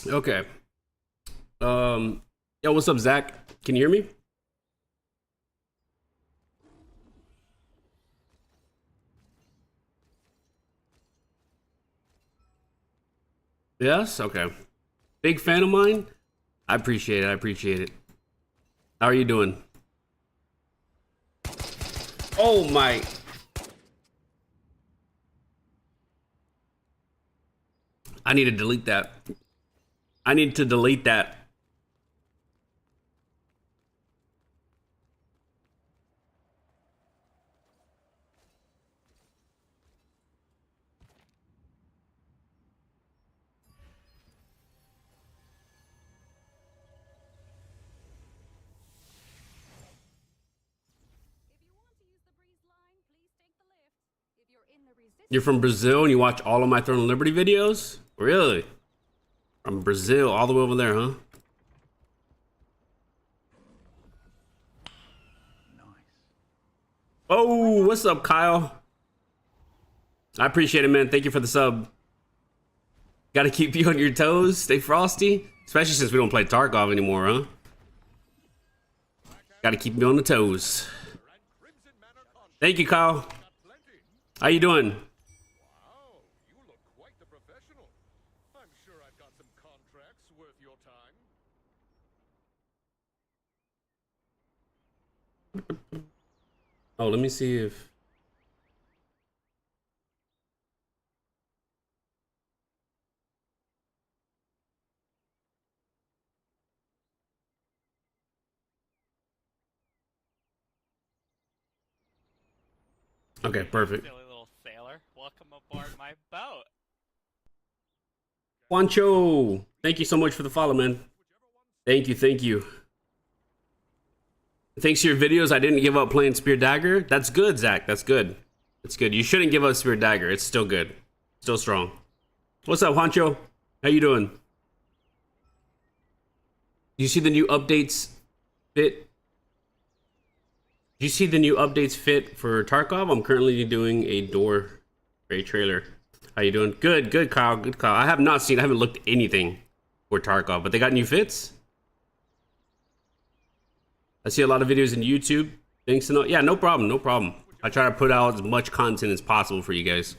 Okay. Yo, what's up, Zach? Can you hear me? Yes? Okay. Big fan of mine? I appreciate it. I appreciate it. How are you doing? Oh my. I need to delete that. I need to delete that. You're from Brazil and you watch all of my Throne of Liberty videos? Really? From Brazil, all the way over there, huh? Oh, what's up, Kyle? I appreciate it, man. Thank you for the sub. Gotta keep you on your toes. Stay frosty. Especially since we don't play Tarkov anymore, huh? Gotta keep me on the toes. Thank you, Kyle. How you doing? Wow, you look quite the professional. I'm sure I've got some contracts worth your time. Oh, let me see if... Okay, perfect. Silly little sailor, welcome aboard my boat. Juancho, thank you so much for the follow, man. Thank you, thank you. Thanks to your videos, I didn't give up playing Spear Dagger. That's good, Zach. That's good. That's good. You shouldn't give up Spear Dagger. It's still good. Still strong. What's up, Juancho? How you doing? Do you see the new updates fit? Do you see the new updates fit for Tarkov? I'm currently doing a door ray trailer. How you doing? Good, good, Kyle. Good, Kyle. I have not seen. I haven't looked at anything for Tarkov, but they got new fits. I see a lot of videos in YouTube. Thanks and all. Yeah, no problem, no problem. I try to put out as much content as possible for you guys.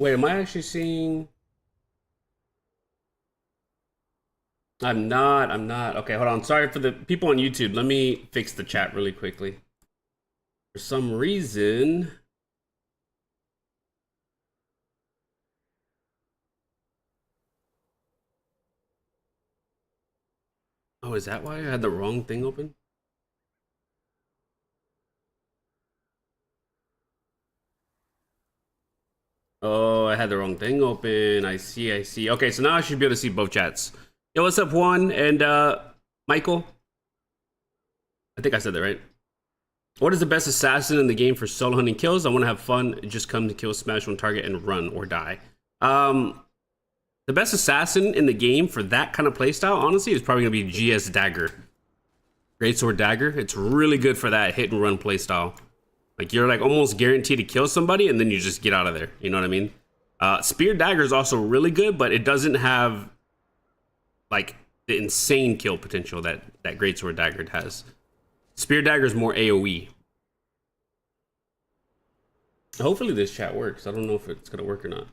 Wait, am I actually seeing? I'm not. Okay, hold on. Sorry for the people on YouTube. Let me fix the chat really quickly. For some reason. Oh, is that why I had the wrong thing open? Oh, I had the wrong thing open. I see, I see. Okay, so now I should be able to see both chats. Yo, what's up, Juan and Michael? I think I said that right. What is the best assassin in the game for solo hunting kills? I want to have fun. Just come to kill, smash one target, and run or die. The best assassin in the game for that kind of playstyle, honestly, is probably gonna be GS Dagger. Greatsword Dagger. It's really good for that hit and run playstyle. Like you're like almost guaranteed to kill somebody and then you just get out of there. You know what I mean? Spear Dagger is also really good, but it doesn't have like the insane kill potential that Greatsword Dagger has. Spear Dagger is more AoE. Hopefully this chat works. I don't know if it's gonna work or not.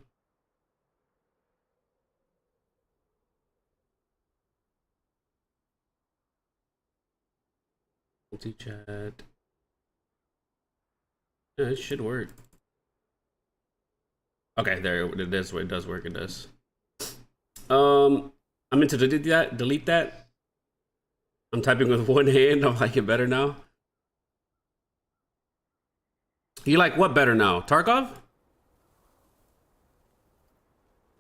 Multi-chat. Yeah, it should work. Okay, there it is. It does work. It does. I'm into delete that. Delete that. I'm typing with one hand. I like it better now. You like what better now? Tarkov?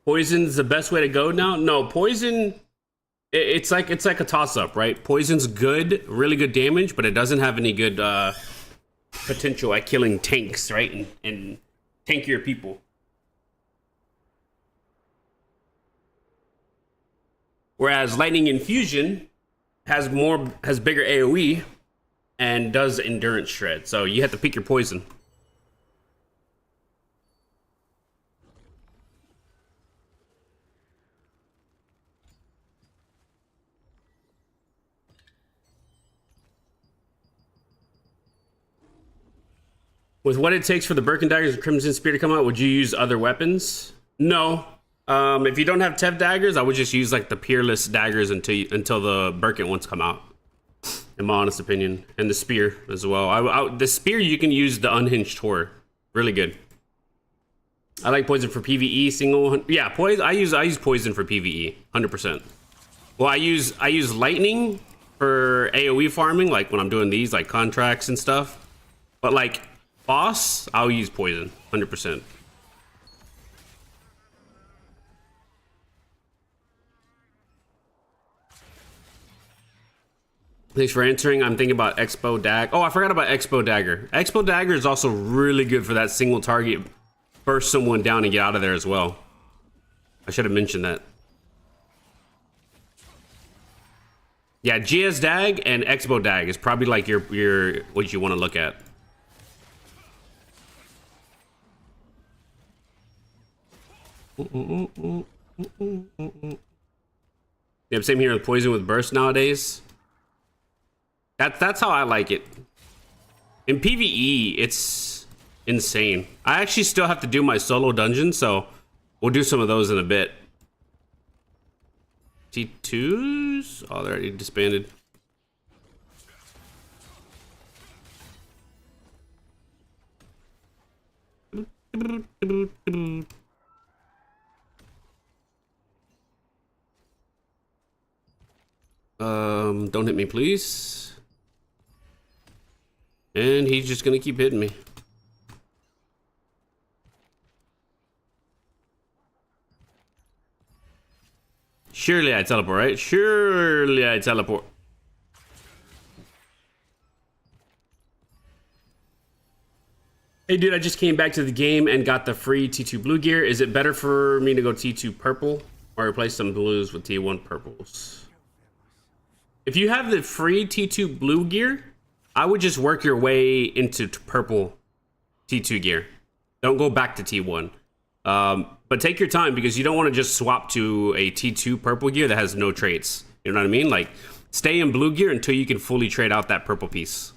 Poison's the best way to go now? No, poison. It's like a toss up, right? Poison's good, really good damage, but it doesn't have any good potential at killing tanks, right? And tankier people. Whereas Lightning Infusion has bigger AoE and does endurance shred. So you have to pick your poison. With what it takes for the Birkin Daggers and Crimson Spear to come out, would you use other weapons? No. If you don't have Tev Daggers, I would just use like the Peerless Daggers until the Birkin ones come out. In my honest opinion. And the Spear as well. The Spear, you can use the Unhinged Horror. Really good. I like Poison for PvE single. Yeah, I use Poison for PvE, 100%. Well, I use Lightning for AoE farming, like when I'm doing these like contracts and stuff. But like boss, I'll use Poison, 100%. Thanks for answering. I'm thinking about Expo Dagger. Oh, I forgot about Expo Dagger. Expo Dagger is also really good for that single target. Burst someone down and get out of there as well. I should have mentioned that. Yeah, GS Dag and Expo Dag is probably like your what you want to look at. Yep, same here with Poison with Burst nowadays. That's how I like it. In PvE, it's insane. I actually still have to do my solo dungeon, so we'll do some of those in a bit. T2s? Oh, they're already disbanded. Don't hit me, please. And he's just gonna keep hitting me. Surely I teleport, right? Surely I teleport. Hey dude, I just came back to the game and got the free T2 blue gear. Is it better for me to go T2 purple or replace some blues with T1 purples? If you have the free T2 blue gear, I would just work your way into purple T2 gear. Don't go back to T1. But take your time because you don't want to just swap to a T2 purple gear that has no traits. You know what I mean? Like, stay in blue gear until you can fully trade out that purple piece.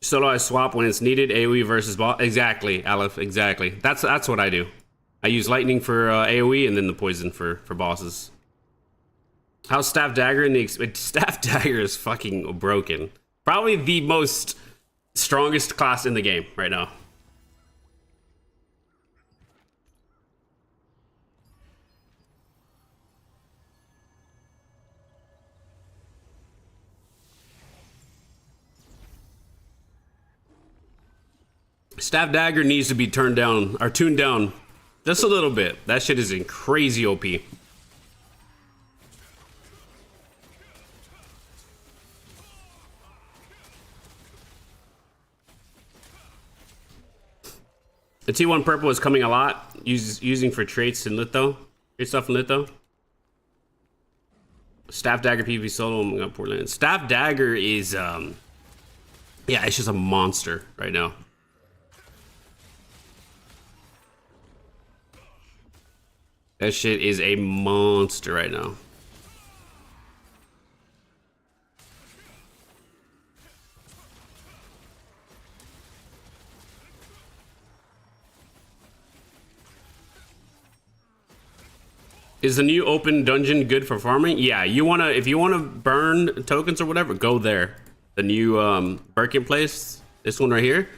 Solo I swap when it's needed. AoE versus boss. Exactly, Aleph. Exactly. That's what I do. I use lightning for AoE and then the poison for bosses. How's Staff Dagger in the Staff Dagger is fucking broken. Probably the most strongest class in the game right now. Staff Dagger needs to be turned down or tuned down just a little bit. That shit is in crazy OP. The T1 purple is coming a lot, using for traits in Litho. Great stuff in Litho. Staff Dagger PvP solo, oh my god, Portland. Staff Dagger is, yeah, it's just a monster right now. That shit is a monster right now. Is the new open dungeon good for farming? Yeah, if you wanna burn tokens or whatever, go there. The new Birkin place, this one right here,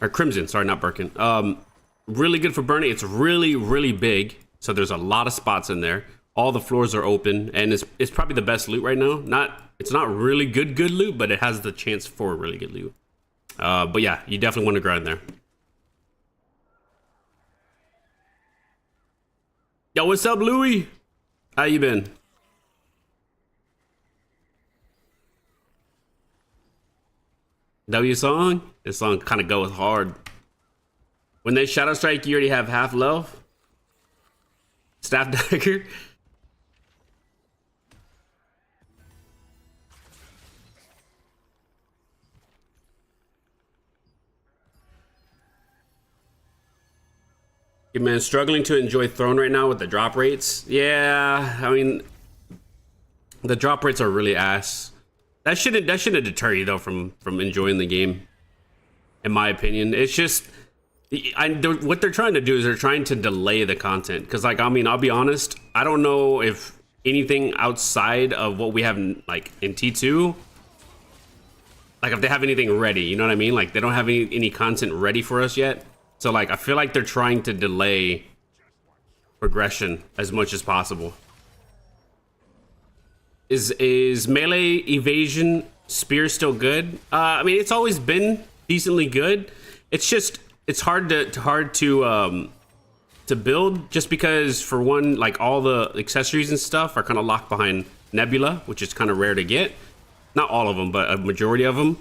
or Crimson. Sorry, not Birkin. Really good for burning. It's really, really big. So there's a lot of spots in there. All the floors are open, and it's probably the best loot right now. It's not really good loot, but it has the chance for really good loot. But yeah, you definitely want to grind there. Yo, what's up, Louis? How you been? W song? This song kind of goes hard. When they shadow strike, you already have half love. Staff dagger. Yeah, man, struggling to enjoy Throne right now with the drop rates. Yeah, I mean, the drop rates are really ass. That shouldn't deter you though from enjoying the game. In my opinion, it's just what they're trying to do is they're trying to delay the content. Because, like, I mean, I'll be honest, I don't know if anything outside of what we have like in T2, like if they have anything ready. You know what I mean? Like they don't have any content ready for us yet. So like I feel like they're trying to delay progression as much as possible. Is melee evasion spear still good? I mean, it's always been decently good. It's just it's hard to build just because, for one, like all the accessories and stuff are kind of locked behind Nebula, which is kind of rare to get. Not all of them, but a majority of them.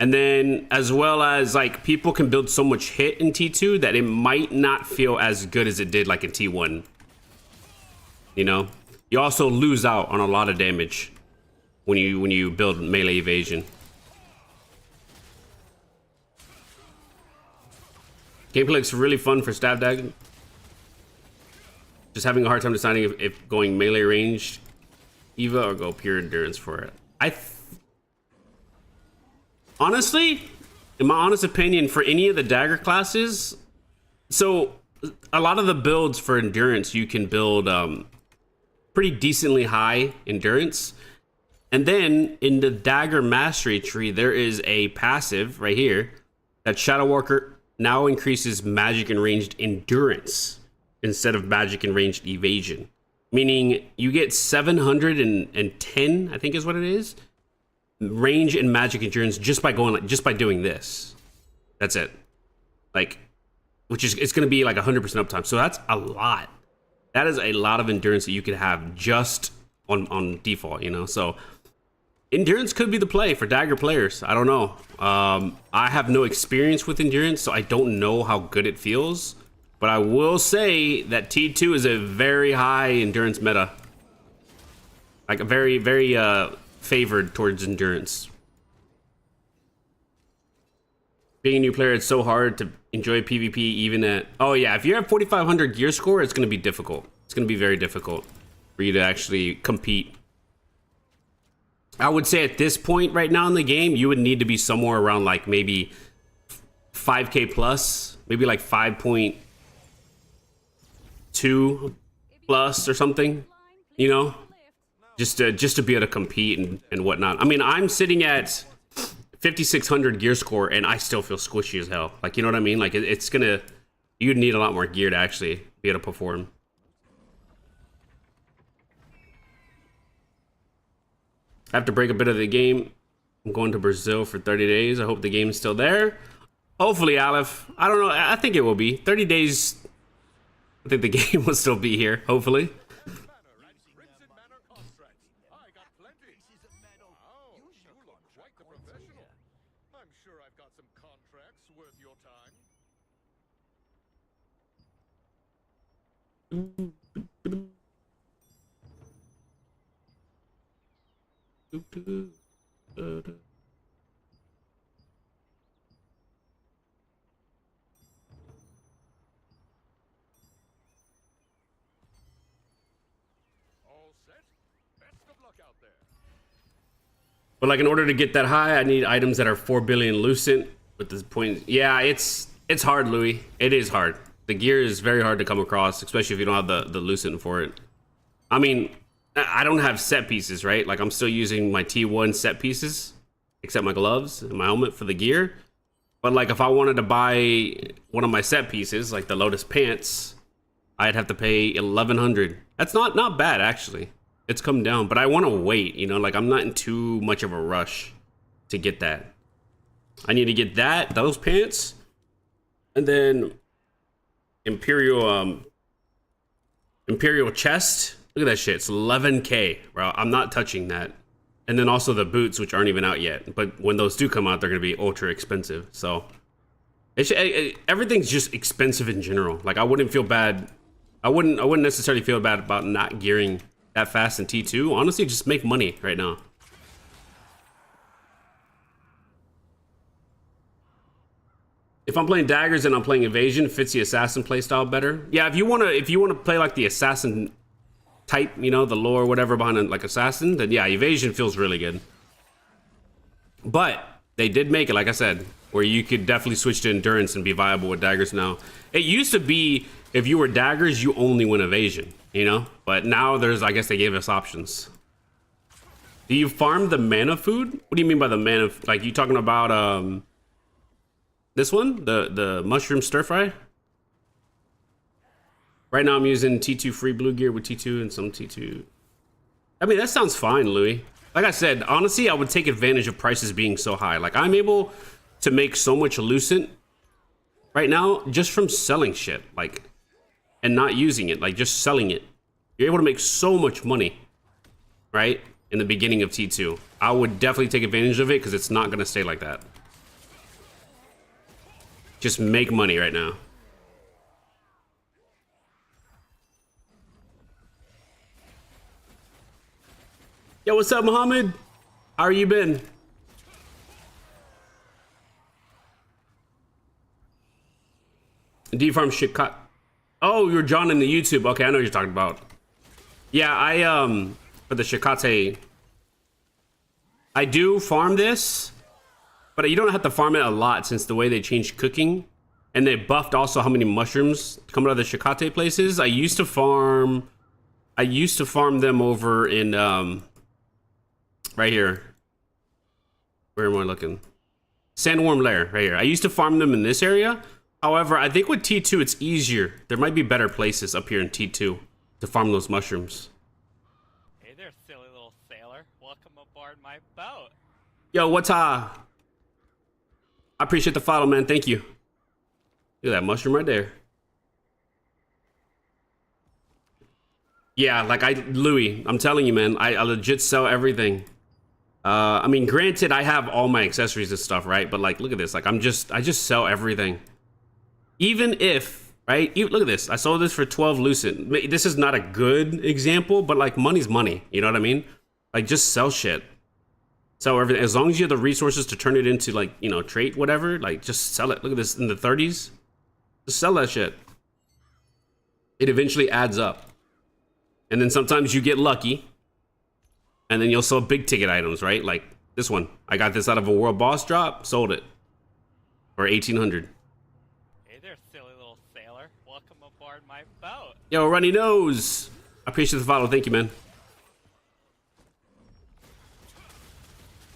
And then, as well as, like, people can build so much hit in T2 that it might not feel as good as it did, like, in T1. You know? You also lose out on a lot of damage when you build melee evasion. Gameplay looks really fun for Staff Dagger. Just having a hard time deciding if going melee ranged Eva or go pure endurance for it. Honestly, in my honest opinion, for any of the Dagger classes, so a lot of the builds for endurance, you can build pretty decently high endurance. And then in the Dagger mastery tree, there is a passive right here that Shadow Walker now increases magic and ranged endurance instead of magic and ranged evasion. Meaning you get 710, I think is what it is, range and magic endurance just by doing this. That's it. Like, which is, it's going to be like 100% uptime. So that's a lot. That is a lot of endurance that you could have just on default, you know? So endurance could be the play for Dagger players. I don't know. I have no experience with endurance, so I don't know how good it feels. But I will say that T2 is a very high endurance meta. Like a very, very favored towards endurance. Being a new player, it's so hard to enjoy PvP even at... Oh yeah, if you have 4,500 gear score, it's going to be difficult. It's going to be very difficult for you to actually compete. I would say at this point right now in the game, you would need to be somewhere around like maybe 5k plus, maybe like 5.2 plus or something, you know, just to be able to compete and whatnot. I mean, I'm sitting at 5,600 gear score and I still feel squishy as hell. Like, you know what I mean? Like it's gonna, you'd need a lot more gear to actually be able to perform. I have to break a bit of the game. I'm going to Brazil for 30 days. I hope the game is still there. Hopefully, Aleph. I don't know. I think it will be. 30 days. I think the game will still be here. Hopefully. I'm sure I've got some contracts worth your time. All set? Best of luck out there. But like in order to get that high, I need items that are 4 billion lucent with this point. Yeah, it's hard, Louis. It is hard. The gear is very hard to come across, especially if you don't have the lucent for it. I mean, I don't have set pieces, right? Like I'm still using my T1 set pieces, except my gloves and my helmet for the gear. But like if I wanted to buy one of my set pieces, like the Lotus pants, I'd have to pay 1,100. That's not bad actually. It's come down, but I want to wait. You know, like I'm not in too much of a rush to get that. I need to get those pants, and then Imperial chest. Look at that shit. It's 11K, bro. I'm not touching that. And then also the boots, which aren't even out yet. But when those do come out, they're gonna be ultra expensive. So everything's just expensive in general. Like I wouldn't feel bad. I wouldn't necessarily feel bad about not gearing that fast in T2. Honestly, just make money right now. If I'm playing daggers and I'm playing evasion, fits the assassin playstyle better. Yeah, if you wanna play like the assassin type, you know, the lore, whatever behind a, like assassin, then yeah, evasion feels really good. But they did make it, like I said, where you could definitely switch to endurance and be viable with daggers now. It used to be if you were daggers, you only win evasion, you know? But now there's, I guess they gave us options. Do you farm the mana food? What do you mean by the mana? Like you talking about this one, the mushroom stir fry? Right now I'm using T2 free blue gear with T2 and some T2. I mean, that sounds fine, Louis. Like I said, honestly, I would take advantage of prices being so high. Like I'm able to make so much Lucent right now just from selling shit, like, and not using it, like just selling it. You're able to make so much money, right? In the beginning of T2. I would definitely take advantage of it because it's not gonna stay like that. Just make money right now. Yo, what's up, Mohammed? How are you been? Do you farm shit cut? Oh, you're John in the YouTube. Okay, I know what you're talking about. Yeah, I for the Shikate, I do farm this, but you don't have to farm it a lot since the way they changed cooking, and they buffed also how many mushrooms come out of the Shikate places. I used to farm them over in right here. Where am I looking? Sandworm Lair, right here. I used to farm them in this area. However, I think with T2, it's easier. There might be better places up here in T2 to farm those mushrooms. Hey there, silly little sailor. Welcome aboard my boat. Yo, what's I appreciate the follow, man. Thank you. Look at that mushroom right there. Yeah, like Louis, I'm telling you, man, I legit sell everything. I mean, granted, I have all my accessories and stuff, right? But like, look at this. Like, I just sell everything. Even if, right? Look at this. I sold this for 12 Lucent. This is not a good example, but like, money's money. You know what I mean? Like, just sell shit. Sell everything. As long as you have the resources to turn it into like, you know, trait, whatever, like just sell it. Look at this in the 30s. Just sell that shit. It eventually adds up. And then sometimes you get lucky. And then you'll sell big ticket items, right? Like this one. I got this out of a world boss drop, sold it for 1,800. Hey there, silly little sailor. Welcome aboard my boat. Yo, Runny Nose. I appreciate the follow. Thank you, man.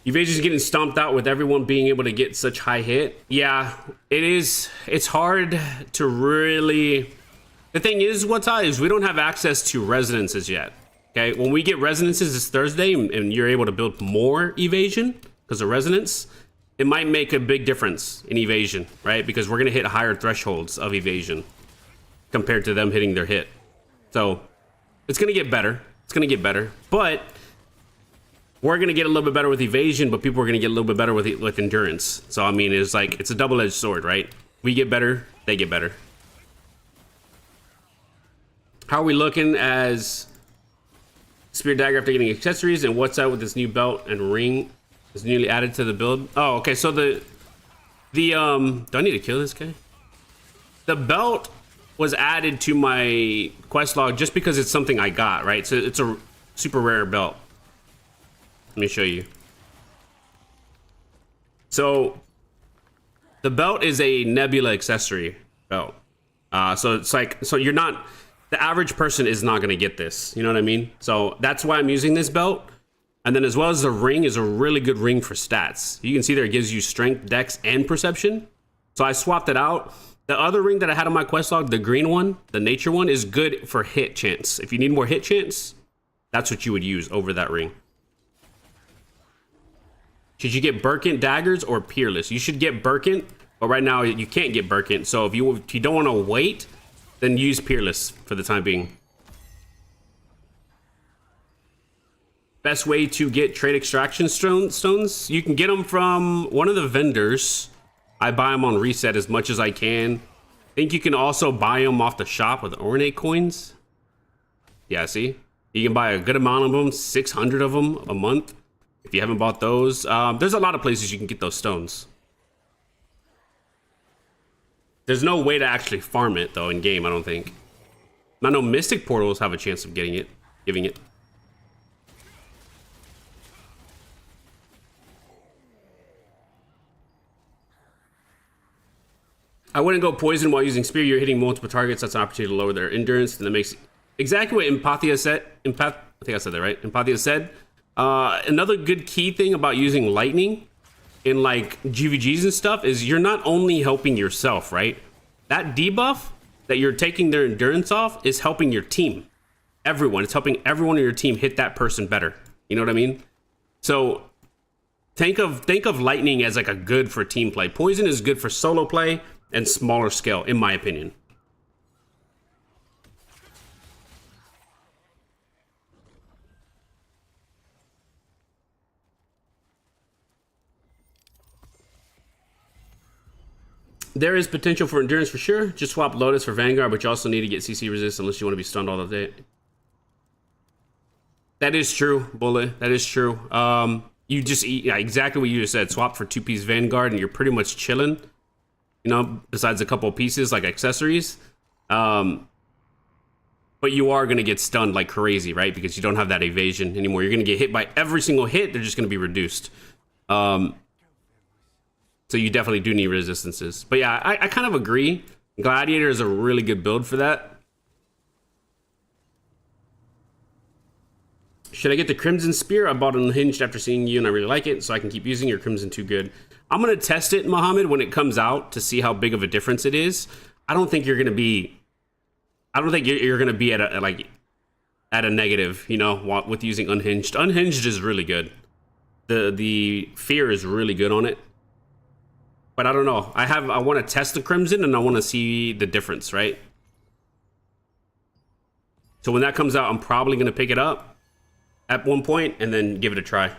Evasion's getting stomped out with everyone being able to get such high hit. Yeah, it is. It's hard to really... The thing is, is we don't have access to resonances yet. Okay, when we get resonances this Thursday and you're able to build more evasion because of resonance, it might make a big difference in evasion, right? Because we're gonna hit higher thresholds of evasion compared to them hitting their hit. So it's gonna get better. It's gonna get better, but we're gonna get a little bit better with evasion, but people are gonna get a little bit better with endurance. So I mean, it's like it's a double-edged sword, right? We get better, they get better. How are we looking as Spear Dagger after getting accessories, and what's out with this new belt and ring is newly added to the build? Oh, okay. So do I need to kill this guy? The belt was added to my quest log just because it's something I got, right? So it's a super rare belt. Let me show you. So the belt is a Nebula accessory belt. So it's like, so you're not, the average person is not going to get this. You know what I mean? So that's why I'm using this belt. And then as well as the ring is a really good ring for stats. You can see there it gives you strength, dex, and perception. So I swapped it out. The other ring that I had on my quest log, the green one, the nature one, is good for hit chance. If you need more hit chance, that's what you would use over that ring. Should you get Burkent daggers or Peerless? You should get Burkent, but right now you can't get Burkent. So if you don't want to wait, then use Peerless for the time being. Best way to get trade extraction stones? You can get them from one of the vendors. I buy them on reset as much as I can. I think you can also buy them off the shop with ornate coins. Yeah, see? You can buy a good amount of them, 600 of them a month. If you haven't bought those, there's a lot of places you can get those stones. There's no way to actually farm it though in game, I don't think. I know Mystic Portals have a chance of giving it. I wouldn't go poison while using spear. You're hitting multiple targets. That's an opportunity to lower their endurance, and that makes exactly what Empathia said. I think I said that right. Empathia said. Another good key thing about using lightning in like GVGs and stuff is you're not only helping yourself, right? That debuff that you're taking their endurance off is helping your team. Everyone. It's helping everyone on your team hit that person better. You know what I mean? So think of lightning as like a good for team play. Poison is good for solo play and smaller scale, in my opinion. There is potential for endurance for sure. Just swap Lotus for Vanguard, but you also need to get CC resist unless you want to be stunned all the day. That is true, Bullet. That is true. You just eat, yeah, exactly what you just said. Swap for 2-piece Vanguard and you're pretty much chilling. You know, besides a couple of pieces like accessories. But you are going to get stunned like crazy, right? Because you don't have that evasion anymore. You're going to get hit by every single hit. They're just going to be reduced. So you definitely do need resistances. But yeah, I kind of agree. Gladiator is a really good build for that. Should I get the Crimson Spear? I bought it unhinged after seeing you and I really like it, so I can keep using your Crimson Too Good. I'm going to test it, Mohammed, when it comes out to see how big of a difference it is. I don't think you're going to be... I don't think you're going to be at a negative, you know, with using Unhinged. Unhinged is really good. The fear is really good on it. But I don't know. I want to test the Crimson and I want to see the difference, right? So when that comes out, I'm probably going to pick it up at one point and then give it a try. I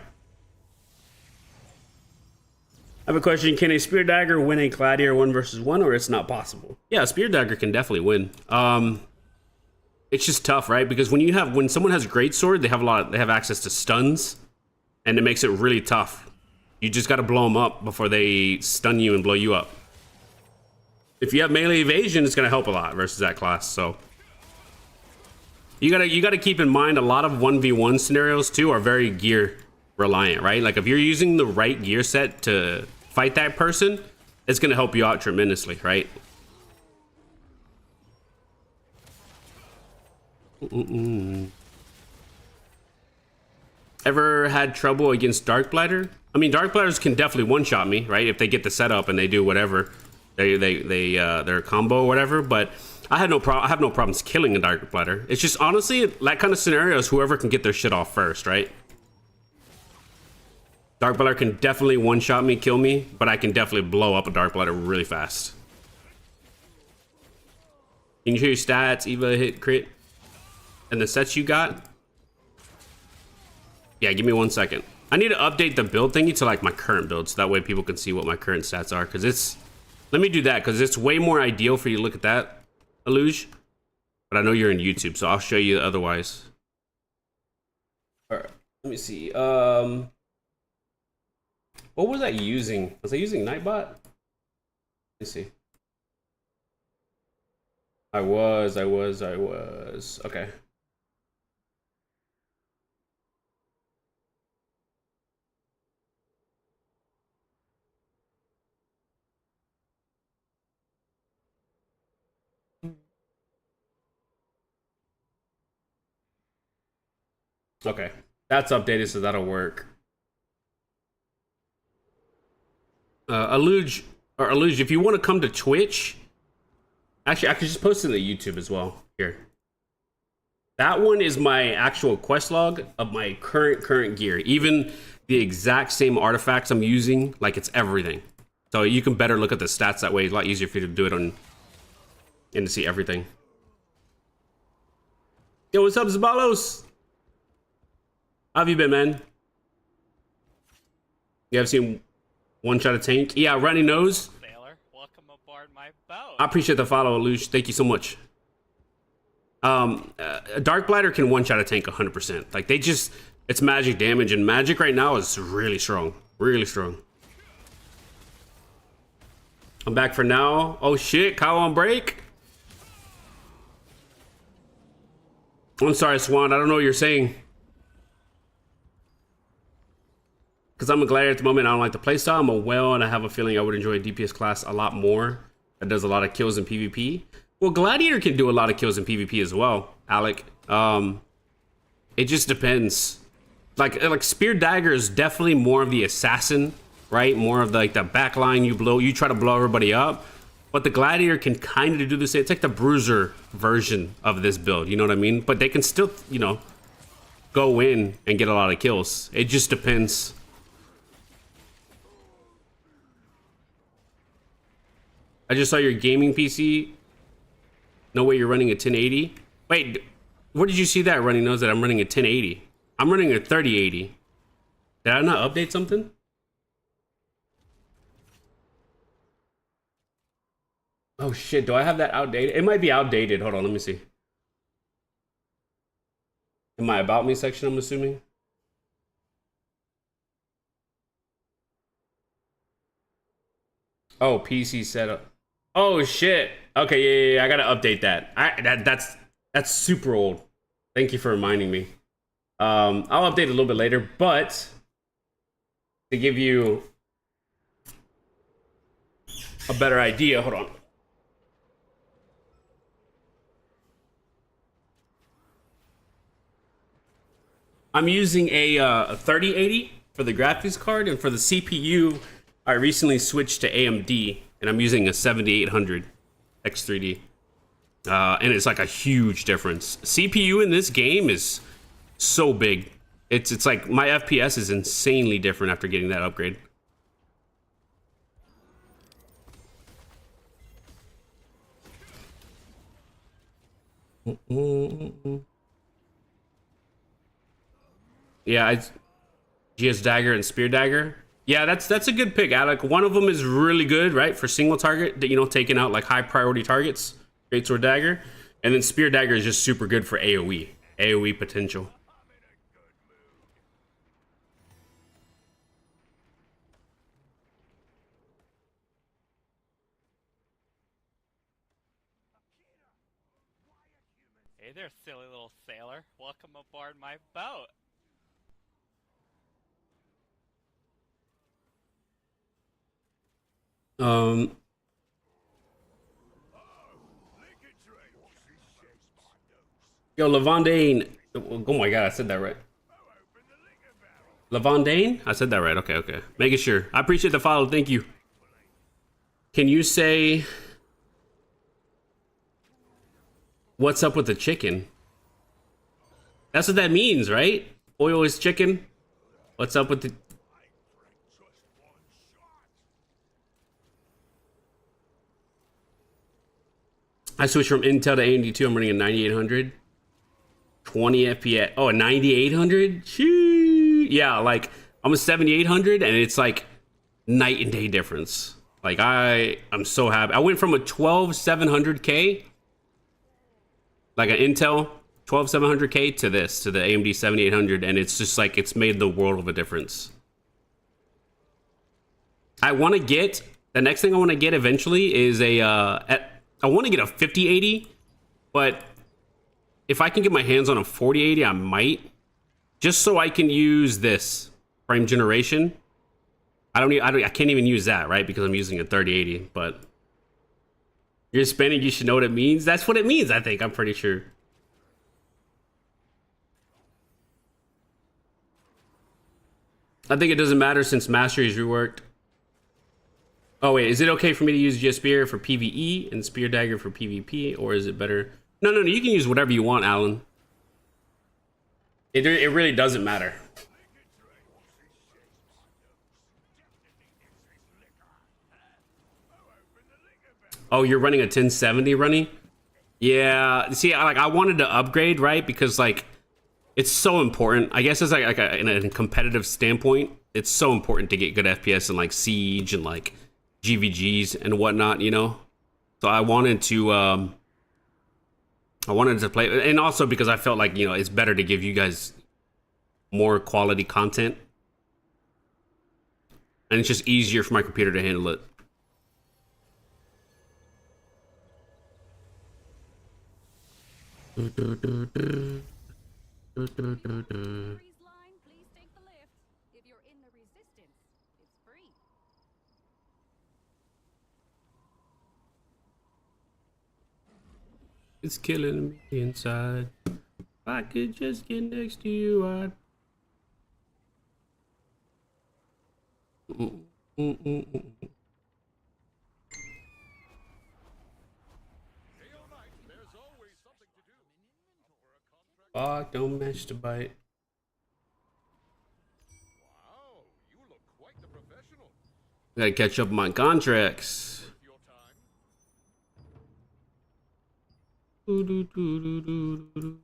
have a question. Can a Spear Dagger win a Gladiator 1 versus 1 or it's not possible? Yeah, a Spear Dagger can definitely win. It's just tough, right? Because when someone has Greatsword, they have access to stuns and it makes it really tough. You just got to blow them up before they stun you and blow you up. If you have melee evasion, it's going to help a lot versus that class. So you got to keep in mind a lot of 1v1 scenarios too are very gear reliant, right? Like if you're using the right gear set to fight that person, it's going to help you out tremendously, right? Ever had trouble against Darkblighter? I mean, Darkblighters can definitely one-shot me, right? If they get the setup and they do whatever, their combo or whatever. But I have no problems killing a Darkblighter. It's just honestly that kind of scenario is whoever can get their shit off first, right? Darkblighter can definitely one-shot me, kill me, but I can definitely blow up a Darkblighter really fast. Can you show your stats, Eva, hit, crit, and the sets you got? Yeah, give me 1 second. I need to update the build thingy to like my current build, so that way people can see what my current stats are. Because it's, let me do that, because it's way more ideal for you to look at that, Aluge. But I know you're in YouTube, so I'll show you otherwise. All right, let me see. What was I using? Was I using Nightbot? Let me see. I was. Okay. Okay, that's updated, so that'll work. Aluge, if you want to come to Twitch, Actually, I could just post it on the YouTube as well. Here. That one is my actual quest log of my current gear. Even the exact same artifacts I'm using, like it's everything. So you can better look at the stats that way. It's a lot easier for you to do it on and to see everything. Yo, what's up, Zabalos? How have you been, man? You ever seen one shot a tank? Yeah, runny nose. Sailor, welcome aboard my boat. I appreciate the follow, Luge. Thank you so much. Dark Bladder can one shot a tank 100%. Like they just, it's magic damage, and magic right now is really strong, really strong. I'm back for now. Oh shit, Kyle on break. I'm sorry, Swan. I don't know what you're saying. Because I'm a Gladiator at the moment. I don't like the playstyle. I'm a Whale, and I have a feeling I would enjoy a DPS class a lot more. That does a lot of kills in PvP. Well, Gladiator can do a lot of kills in PvP as well, Alec. It just depends. Like Spear Dagger is definitely more of the assassin, right? More of the, like the back line you try to blow everybody up. But the Gladiator can kind of do the same. It's like the Bruiser version of this build, you know what I mean? But they can still, you know, go in and get a lot of kills. It just depends. I just saw your gaming PC. No way you're running a 1080. Wait, where did you see that running nose that I'm running a 1080? I'm running a 3080. Did I not update something? Oh shit, do I have that outdated? It might be outdated. Hold on, let me see. In my about me section, I'm assuming. Oh, PC setup. Oh shit. Okay, yeah. I gotta update that. That's super old. Thank you for reminding me. I'll update it a little bit later, but to give you a better idea, hold on. I'm using a 3080 for the graphics card, and for the CPU, I recently switched to AMD, and I'm using a 7800 X3D. And it's like a huge difference. CPU in this game is so big. It's like my FPS is insanely different after getting that upgrade. Yeah, GS Dagger and Spear Dagger. Yeah, that's a good pick, Alec. One of them is really good, right, for single target, you know, taking out like high priority targets. Greatsword Dagger, and then Spear Dagger is just super good for AoE potential. Hey there, silly little sailor. Welcome aboard my boat. Yo, Lavondane. Oh my god, I said that right. Lavondane? I said that right. Okay. Making sure. I appreciate the follow. Thank you. Can you say what's up with the chicken? That's what that means, right? Oil is chicken. What's up with the... I switched from Intel to AMD 2. I'm running a 9800. 20 FPS. Oh, a 9800? Yeah, like I'm a 7800 and it's like night and day difference. Like I'm so happy. I went from a 12700K, like an Intel 12700K to this, to the AMD 7800, and it's just like it's made the world of a difference. I want to get the next thing I want to get eventually is a I want to get a 5080, but if I can get my hands on a 4080, I might, just so I can use this frame generation. I can't even use that, right? Because I'm using a 3080, but you're Hispanic, you should know what it means. That's what it means, I think. I'm pretty sure. I think it doesn't matter since Mastery is reworked. Oh wait, is it okay for me to use just spear for PvE and spear dagger for PvP, or is it better? No, no, no. You can use whatever you want, Alan. It really doesn't matter. Oh, you're running a 1070 running? Yeah. See, I wanted to upgrade, right? Because like it's so important. I guess it's in a competitive standpoint, it's so important to get good FPS and like Siege and like GVGs and whatnot, you know. So I wanted to play, and also because I felt like, you know, it's better to give you guys more quality content, and it's just easier for my computer to handle it. Freeze line, please take the lift. If you're in the resistance, it's free. It's killing me inside. If I could just get next to you, I'd. Day or night, there's always something to do. Or a contract. Fuck, don't match the bite. Wow, you look quite the professional. Gotta catch up on my contracts. Worth your time.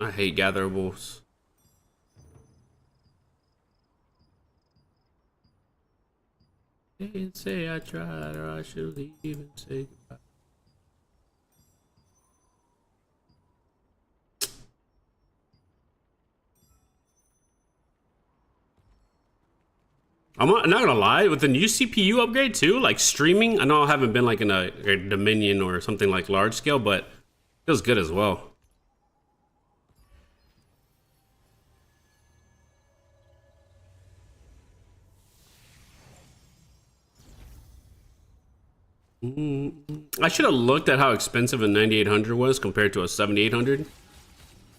I hate gatherables. Can't say I tried, or I should leave and say goodbye. I'm not gonna lie, with the new CPU upgrade too, like streaming, I know I haven't been like in a Dominion or something like large scale, but it feels good as well. I should have looked at how expensive a 9800 was compared to a 7800.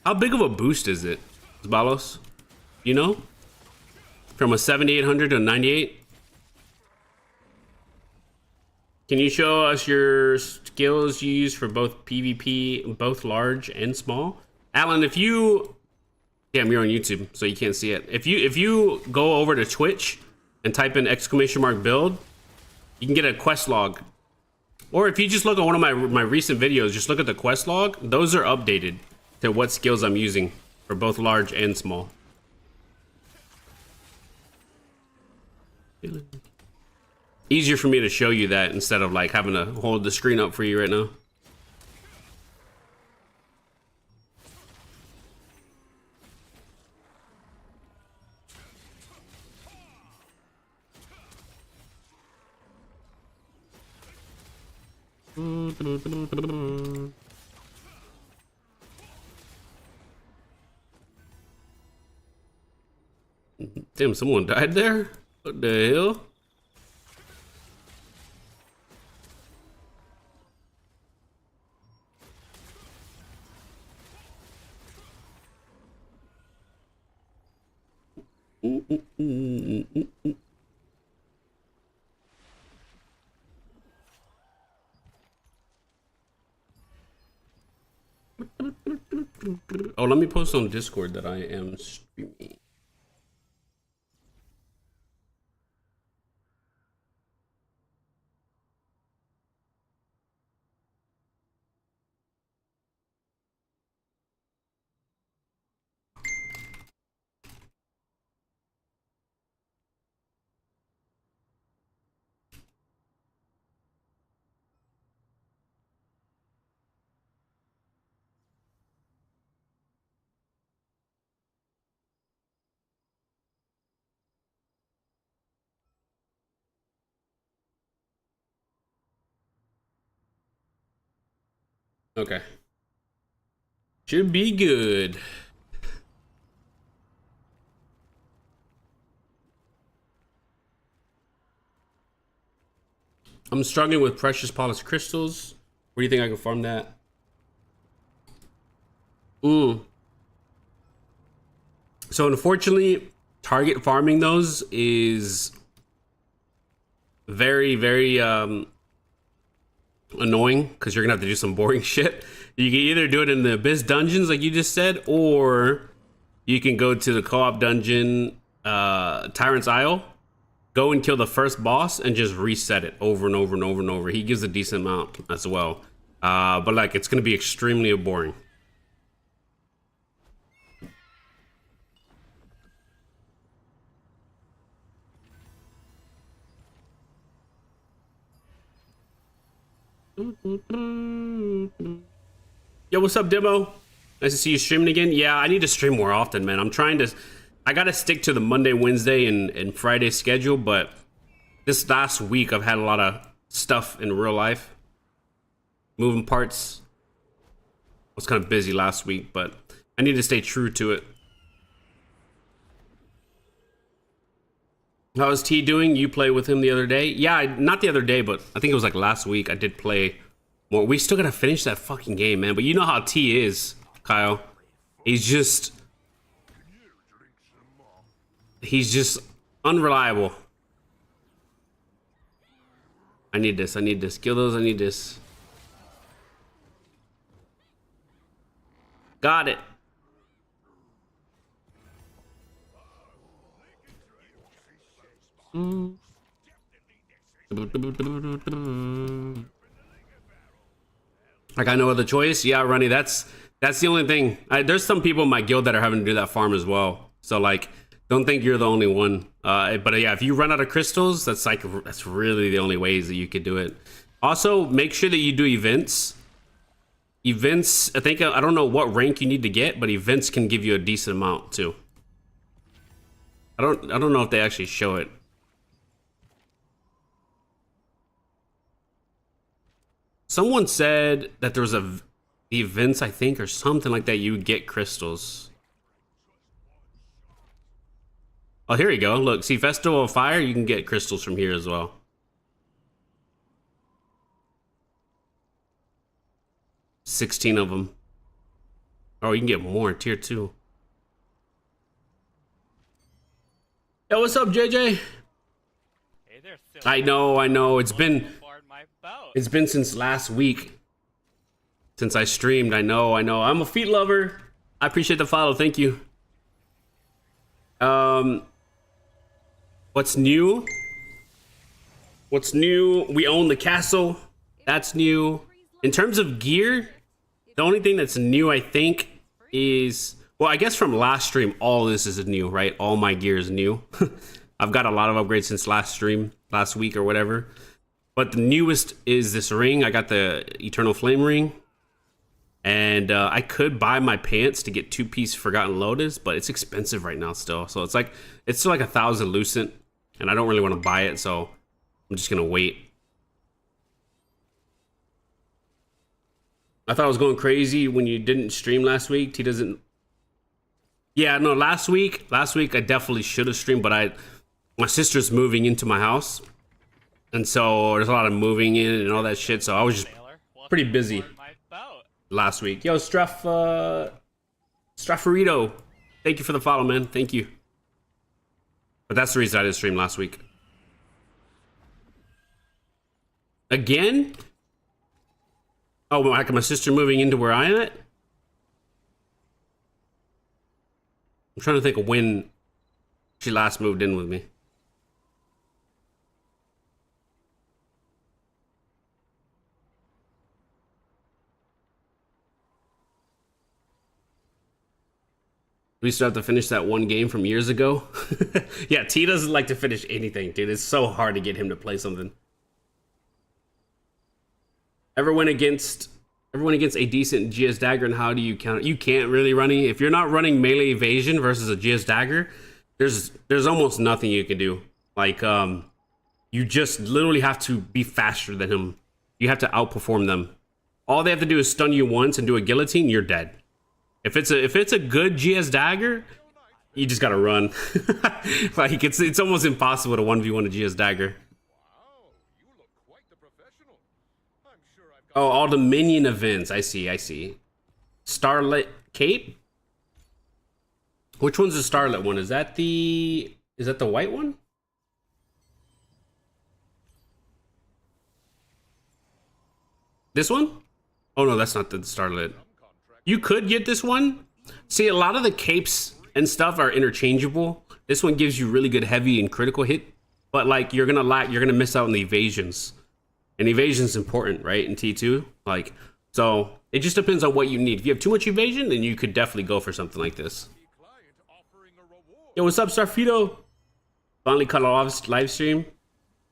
How big of a boost is it, Balos? You know? From a 7800 to a 98? Can you show us your skills you use for both PvP, both large and small? Alan, if you... Damn, you're on YouTube, so you can't see it. If you go over to Twitch and type in !build, you can get a quest log. Or if you just look at one of my recent videos, just look at the quest log. Those are updated to what skills I'm using for both large and small. Easier for me to show you that instead of like having to hold the screen up for you right now. Damn, someone died there? What the hell? Oh, let me post on Discord that I am streaming. Okay. Should be good. I'm struggling with precious polished crystals. Where do you think I can farm that? So unfortunately, target farming those is very, very annoying because you're gonna have to do some boring shit. You can either do it in the Abyss dungeons, like you just said, or you can go to the co-op dungeon, Tyrant's Isle, go and kill the first boss, and just reset it over and over and over and over. He gives a decent amount as well, but like it's gonna be extremely boring. Yo, what's up, Demo? Nice to see you streaming again. Yeah, I need to stream more often, man. I gotta stick to the Monday, Wednesday, and Friday schedule, but this last week I've had a lot of stuff in real life. Moving parts. I was kind of busy last week, but I need to stay true to it. How is T doing? You played with him the other day? Yeah, not the other day, but I think it was like last week. I did play more. We still gotta finish that fucking game, man. But you know how T is, Kyle. He's just unreliable. I need this. Kill those. I need this. Got it. I got no other choice. Yeah, Runny, that's the only thing. There's some people in my guild that are having to do that farm as well. So like, don't think you're the only one. But yeah, if you run out of crystals, that's really the only ways that you could do it. Also, make sure that you do events. Events, I don't know what rank you need to get, but events can give you a decent amount too. I don't know if they actually show it. Someone said that there was the events, I think, or something like that. You would get crystals. Oh, here you go. Look, see, Festival of Fire. You can get crystals from here as well. $16 of them. Oh, you can get more in tier 2. Yo, what's up, JJ? Hey there, silly. I know. It's been My boat. It's been since last week since I streamed. I know. I'm a feet lover. I appreciate the follow. Thank you. What's new? We own the castle. That's new. In terms of gear, the only thing that's new, I think, is, well, I guess from last stream, all this is new, right? All my gear is new. I've got a lot of upgrades since last week or whatever. But the newest is this ring. I got the Eternal Flame ring. And I could buy my pants to get 2-piece Forgotten Lotus, but it's expensive right now still. So it's still like 1,000 Lucent, and I don't really want to buy it, so I'm just gonna wait. I thought I was going crazy when you didn't stream last week. He doesn't. Yeah, no, last week I definitely should have streamed, but my sister's moving into my house. And so there's a lot of moving in and all that shit, so I was just pretty busy last week. Yo, Strafferito, thank you for the follow, man. Thank you. But that's the reason I didn't stream last week. Again? Oh, like my sister moving into where I am at? I'm trying to think of when she last moved in with me. We still have to finish that one game from years ago. Yeah, T doesn't like to finish anything, dude. It's so hard to get him to play something. Ever went against a decent GS Dagger, and how do you count it? You can't really run it. If you're not running melee evasion versus a GS Dagger, there's almost nothing you can do. Like, you just literally have to be faster than him. You have to outperform them. All they have to do is stun you once and do a guillotine, you're dead. If it's a good GS Dagger, you just gotta run. Like it's almost impossible to 1v1 a GS Dagger. Wow, you look quite the professional. I'm sure I've got Oh, all the minion events. I see. Starlit Cape? Which one's the Starlit one? Is that the white one? This one? Oh no, that's not the starlet. You could get this one. See, a lot of the capes and stuff are interchangeable. This one gives you really good heavy and critical hit, but like you're gonna miss out on the evasions. And evasion's important, right? In T2. Like, so it just depends on what you need. If you have too much evasion, then you could definitely go for something like this. Yo, what's up, Starfido? Finally cut off live stream.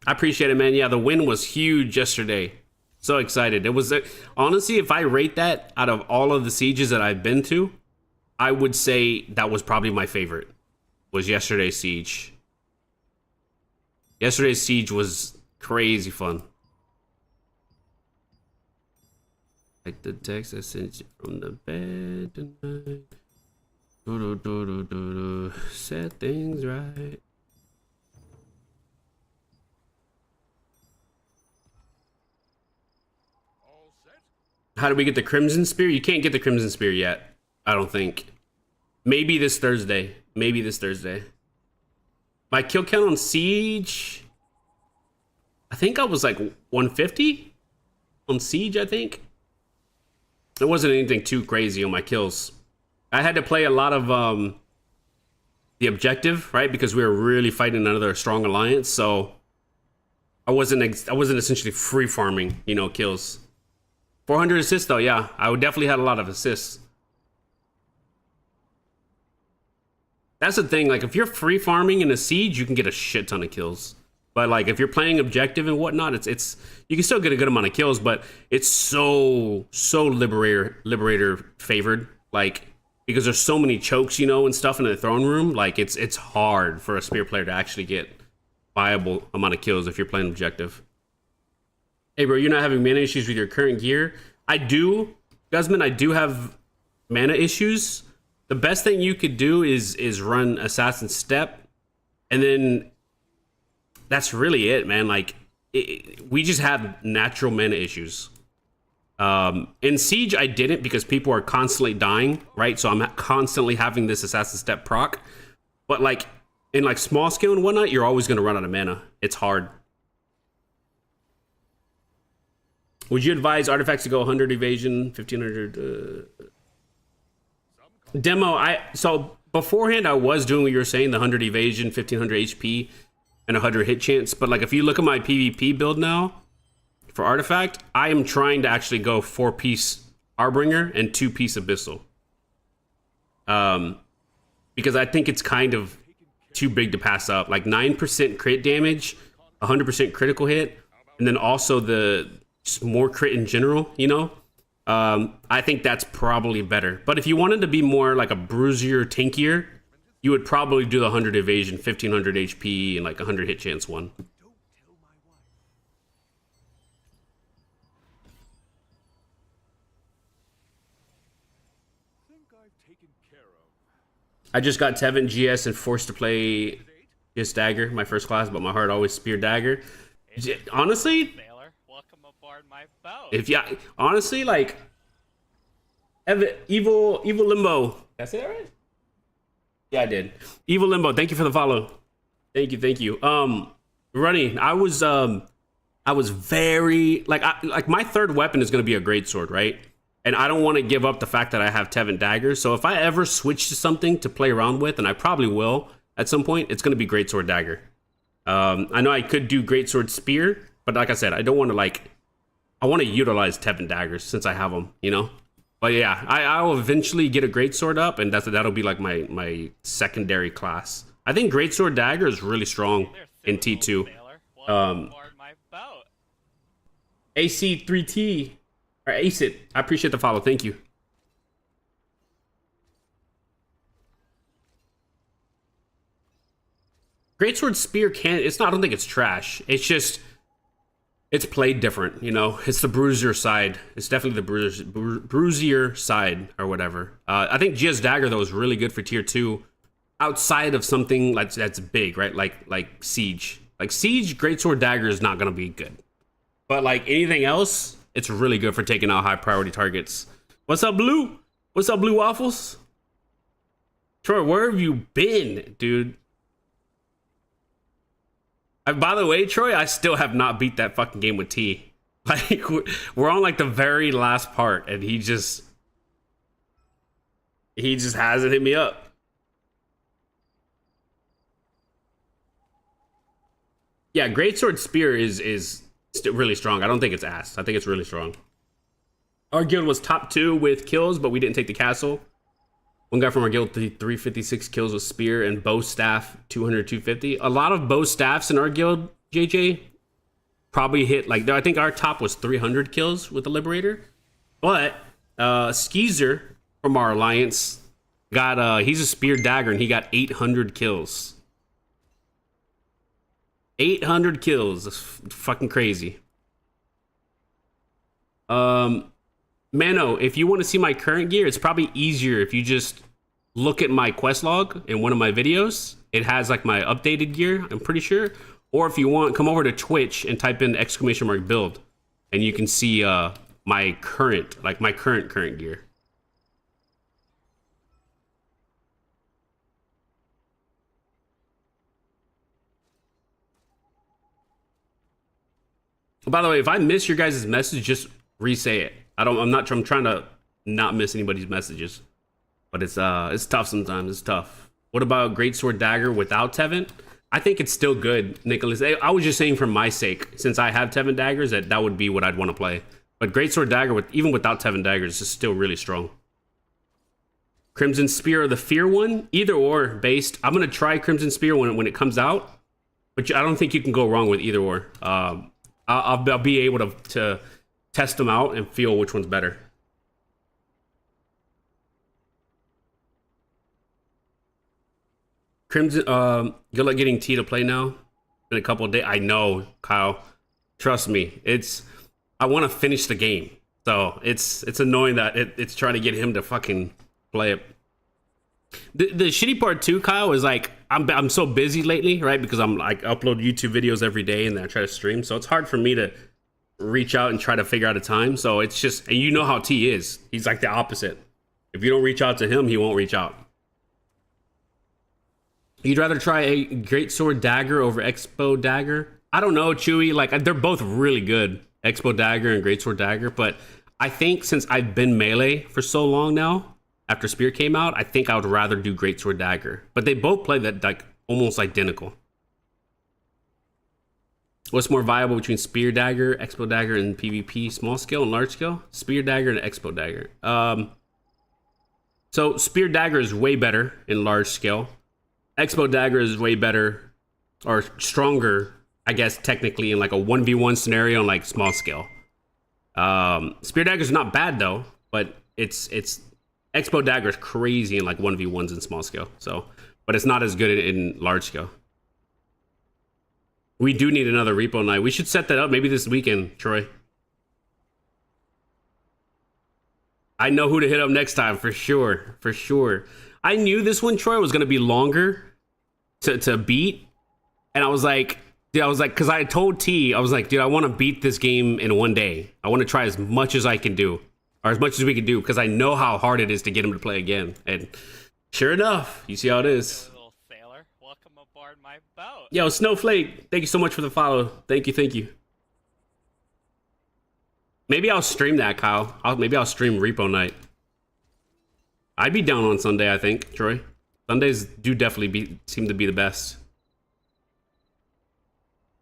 I appreciate it, man. Yeah, the win was huge yesterday. So excited. It was honestly, if I rate that out of all of the sieges that I've been to, I would say that was probably my favorite. Was yesterday's siege. Yesterday's siege was crazy fun. Like the text I sent you from the bed tonight. Set things right. How do we get the Crimson Spear? You can't get the Crimson Spear yet. I don't think. Maybe this Thursday. Maybe this Thursday. My kill count on Siege, I think I was like 150 on Siege, I think. It wasn't anything too crazy on my kills. I had to play a lot of the objective, right? Because we were really fighting another strong alliance, so I wasn't essentially free farming, you know, kills. 400 assists though, yeah. I would definitely had a lot of assists. That's the thing, like if you're free farming in a siege, you can get a shit ton of kills. But like if you're playing objective and whatnot, it's you can still get a good amount of kills, but it's so liberator favored. Like because there's so many chokes, you know, and stuff in the throne room. Like it's hard for a spear player to actually get viable amount of kills if you're playing objective. Hey bro, you're not having mana issues with your current gear? I do, Guzman. I do have mana issues. The best thing you could do is run Assassin Step, and then that's really it, man. Like we just have natural mana issues. In Siege, I didn't because people are constantly dying, right? So I'm constantly having this Assassin Step proc. But like in like small scale and whatnot, you're always gonna run out of mana. It's hard. Would you advise artifacts to go 100 evasion, 1500? Demo, so beforehand I was doing what you were saying, the 100 evasion, 1500 HP, and 100 hit chance. But like if you look at my PvP build now for artifact, I am trying to actually go 4-piece Harbinger and 2-piece Abyssal. Because I think it's kind of too big to pass up. Like 9% crit damage, 100% critical hit, and then also the just more crit in general, you know? I think that's probably better. But if you wanted to be more like a bruisier, tankier, you would probably do the 100 evasion, 1500 HP, and like 100 hit chance one. I just got Tevin GS and forced to play just Dagger, my first class, but my heart always spear Dagger. Honestly, if yeah, honestly, like evil Limbo. Did I say that right? Yeah, I did. Evil Limbo, thank you for the follow. Thank you. Runny, I was very like my third weapon is gonna be a greatsword, right? And I don't want to give up the fact that I have Tevin Dagger. So if I ever switch to something to play around with, and I probably will at some point, it's gonna be greatsword Dagger. I know I could do greatsword spear, but like I said, I don't want to I want to utilize Tevin Daggers since I have them, you know? But yeah, I will eventually get a greatsword up, and that'll be like my secondary class. I think greatsword Dagger is really strong in T2. AC3T, or ACIT, I appreciate the follow, thank you. Greatsword Spear I don't think it's trash. It's just, it's played different, you know? It's the bruiser side. It's definitely the bruisier side, or whatever. I think GS Dagger, though, is really good for tier 2 outside of something that's big, right? Like Siege. Like Siege, Greatsword Dagger is not going to be good. But like anything else, it's really good for taking out high priority targets. What's up, Blue? What's up, Blue Waffles? Troy, where have you been, dude? By the way, Troy, I still have not beat that fucking game with T. Like we're on like the very last part, and he just hasn't hit me up. Yeah, Greatsword Spear is really strong. I don't think it's ass. I think it's really strong. Our guild was top 2 with kills, but we didn't take the castle. One guy from our guild, 356 kills with spear, and bow staff, 200, 250. A lot of bow staffs in our guild, JJ, probably hit, like, I think our top was 300 kills with the Liberator. But Skeezer from our alliance got, he's a spear dagger, and he got 800 kills. 800 kills. That's fucking crazy. Mano, if you want to see my current gear, it's probably easier if you just look at my quest log in one of my videos. It has like my updated gear, I'm pretty sure. Or if you want, come over to Twitch and type in !build, and you can see my current gear. By the way, if I miss your guys' message, just re-say it. I'm trying to not miss anybody's messages. But it's tough sometimes. It's tough. What about Greatsword Dagger without Tevin? I think it's still good, Nicholas. I was just saying for my sake, since I have Tevin daggers, that would be what I'd want to play. But Greatsword Dagger, even without Tevin daggers, is still really strong. Crimson Spear or the Fear one? Either or based. I'm going to try Crimson Spear when it comes out. But I don't think you can go wrong with either or. I'll be able to test them out and feel which one's better. Crimson, good luck getting T to play now. In a couple of days. I know, Kyle. Trust me. I want to finish the game. So it's annoying that it's trying to get him to fucking play it. The shitty part too, Kyle, is like I'm so busy lately, right? Because I'm like upload YouTube videos every day and then I try to stream. So it's hard for me to reach out and try to figure out a time. So it's just, and you know how T is. He's like the opposite. If you don't reach out to him, he won't reach out. You'd rather try a Greatsword Dagger over Expo Dagger? I don't know, Chewy. Like, they're both really good, Expo Dagger and Greatsword Dagger. But I think since I've been melee for so long now, after Spear came out, I think I would rather do Greatsword Dagger. But they both play that like almost identical. What's more viable between Spear Dagger, Expo Dagger, and PvP? Small scale and large scale? Spear Dagger and Expo Dagger. So Spear Dagger is way better in large scale. Expo Dagger is way better or stronger, I guess, technically in like a 1v1 scenario on like small scale. Spear Dagger is not bad though, but it's Expo Dagger is crazy in like 1v1s in small scale. So, but it's not as good in large scale. We do need another repo night. We should set that up maybe this weekend, Troy. I know who to hit up next time for sure. For sure. I knew this one, Troy, was going to be longer to beat. And I was like, because I told T, I was like, dude, I want to beat this game in one day. I want to try as much as I can do, or as much as we can do, because I know how hard it is to get him to play again. And sure enough, you see how it is. Little sailor, welcome aboard my boat. Yo, Snowflake, thank you so much for the follow. Thank you. Maybe I'll stream that, Kyle. Maybe I'll stream Repo Night. I'd be down on Sunday, I think, Troy. Sundays do definitely seem to be the best.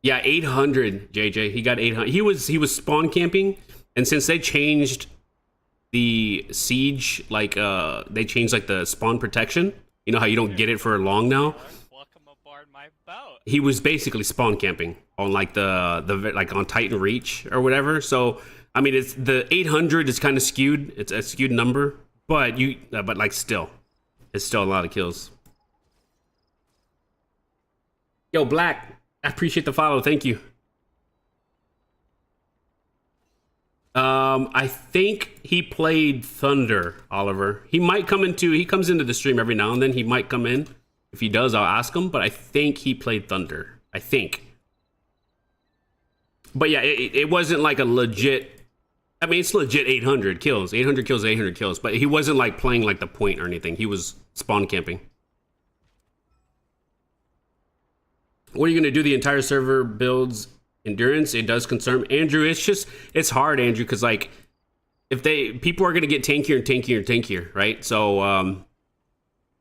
Yeah, 800, JJ. He got 800. He was spawn camping, and since they changed the siege, like they changed like the spawn protection. You know how you don't get it for long now. Welcome aboard my boat. He was basically spawn camping on like the like on Titan Reach or whatever. So I mean, it's the 800 is kind of skewed. It's a skewed number, but like still, it's still a lot of kills. Yo, Black, I appreciate the follow. Thank you. I think he played Thunder, Oliver. He comes into the stream every now and then. He might come in. If he does, I'll ask him, but I think he played Thunder. I think. But yeah, it wasn't like a legit, I mean, it's legit 800 kills. 800 kills, 800 kills. But he wasn't like playing like the point or anything. He was spawn camping. What are you going to do? The entire server builds Endurance, it does concern Andrew. It's hard, Andrew, because like if people are gonna get tankier and tankier and tankier, right? So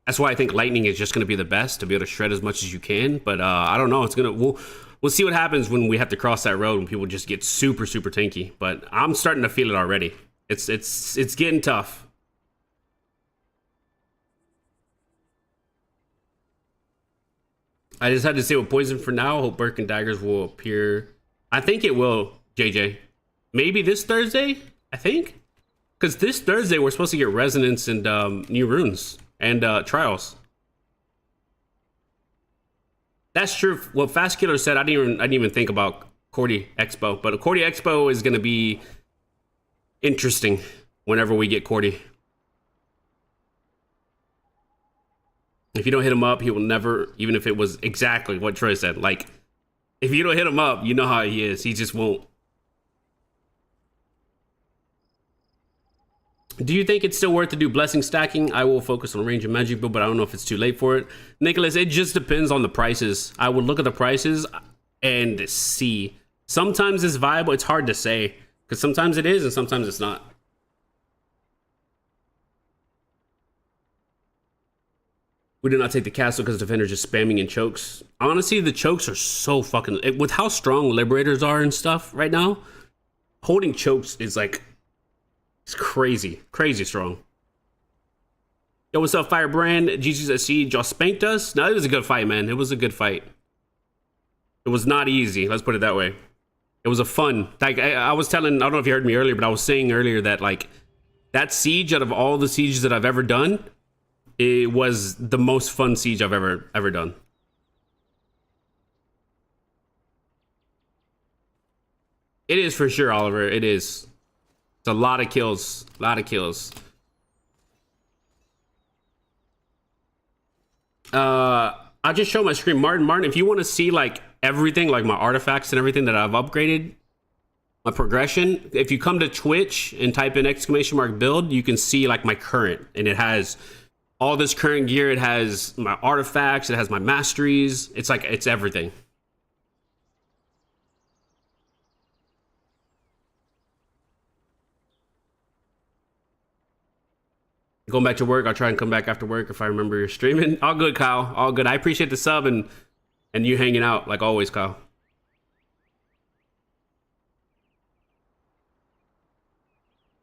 that's why I think lightning is just gonna be the best to be able to shred as much as you can. But I don't know. We'll see what happens when we have to cross that road when people just get super tanky. But I'm starting to feel it already. It's getting tough. I just had to say with poison for now. Hope Burke and Daggers will appear. I think it will, JJ. Maybe this Thursday, I think. Because this Thursday, we're supposed to get Resonance and new runes and trials. That's true. What Fast Killer said, I didn't even think about Cordy Expo. But Cordy Expo is going to be interesting whenever we get Cordy. If you don't hit him up, he will never, even if it was exactly what Troy said. Like, if you don't hit him up, you know how he is. He just won't. Do you think it's still worth to do blessing stacking? I will focus on range and magic build, but I don't know if it's too late for it. Nicholas, it just depends on the prices. I would look at the prices and see. Sometimes it's viable. It's hard to say because sometimes it is and sometimes it's not. We did not take the castle because defenders just spamming in chokes. Honestly, the chokes are so fucking... With how strong liberators are and stuff right now, holding chokes is like... It's crazy. Crazy strong. Yo, what's up, Firebrand? GG's at Siege. Y'all spanked us? No, it was a good fight, man. It was a good fight. It was not easy. Let's put it that way. It was a fun... Like, I was telling... I don't know if you heard me earlier, but I was saying earlier that, like, that siege, out of all the sieges that I've ever done... It was the most fun siege I've ever done. It is for sure, Oliver. It is. It's a lot of kills. A lot of kills. I just showed my screen. Martin, if you want to see like everything, like my artifacts and everything that I've upgraded, my progression, if you come to Twitch and type in !build, you can see like my current, and it has all this current gear. It has my artifacts. It has my masteries. It's like, it's everything. Going back to work. I'll try and come back after work if I remember you're streaming. All good, Kyle. All good. I appreciate the sub and you hanging out like always, Kyle.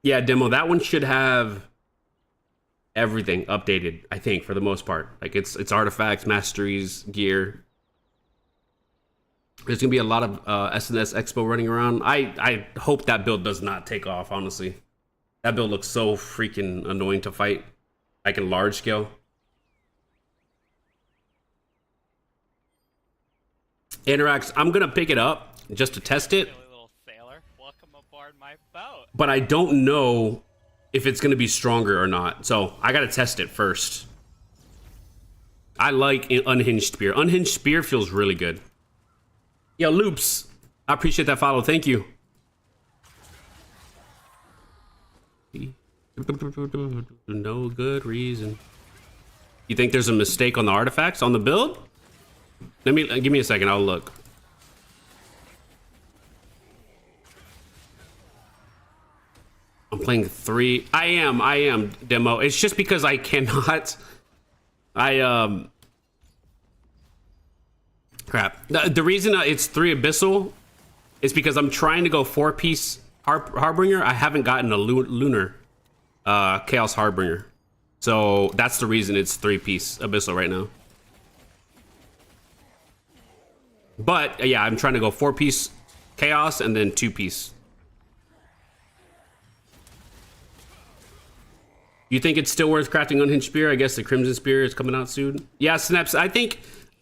Yeah, demo. That one should have everything updated, I think, for the most part. Like it's artifacts, masteries, gear. There's gonna be a lot of SNS Expo running around. I hope that build does not take off, honestly. That build looks so freaking annoying to fight, like in large scale. Interax, I'm gonna pick it up just to test it. Silly little sailor, welcome aboard my boat. But I don't know if it's going to be stronger or not. So I got to test it first. I like Unhinged Spear. Unhinged Spear feels really good. Yo, Loops, I appreciate that follow. Thank you. No good reason. You think there's a mistake on the artifacts on the build? Give me a second. I'll look. I'm playing 3. I am demo. It's just because I cannot. Crap. The reason it's 3 Abyssal is because I'm trying to go 4-piece Harbinger. I haven't gotten a lunar Chaos Harbinger, so that's the reason it's 3-piece Abyssal right now. But yeah, I'm trying to go 4-piece Chaos and then 2-piece. You think it's still worth crafting Unhinged Spear? I guess the Crimson Spear is coming out soon. Yeah, Snaps. I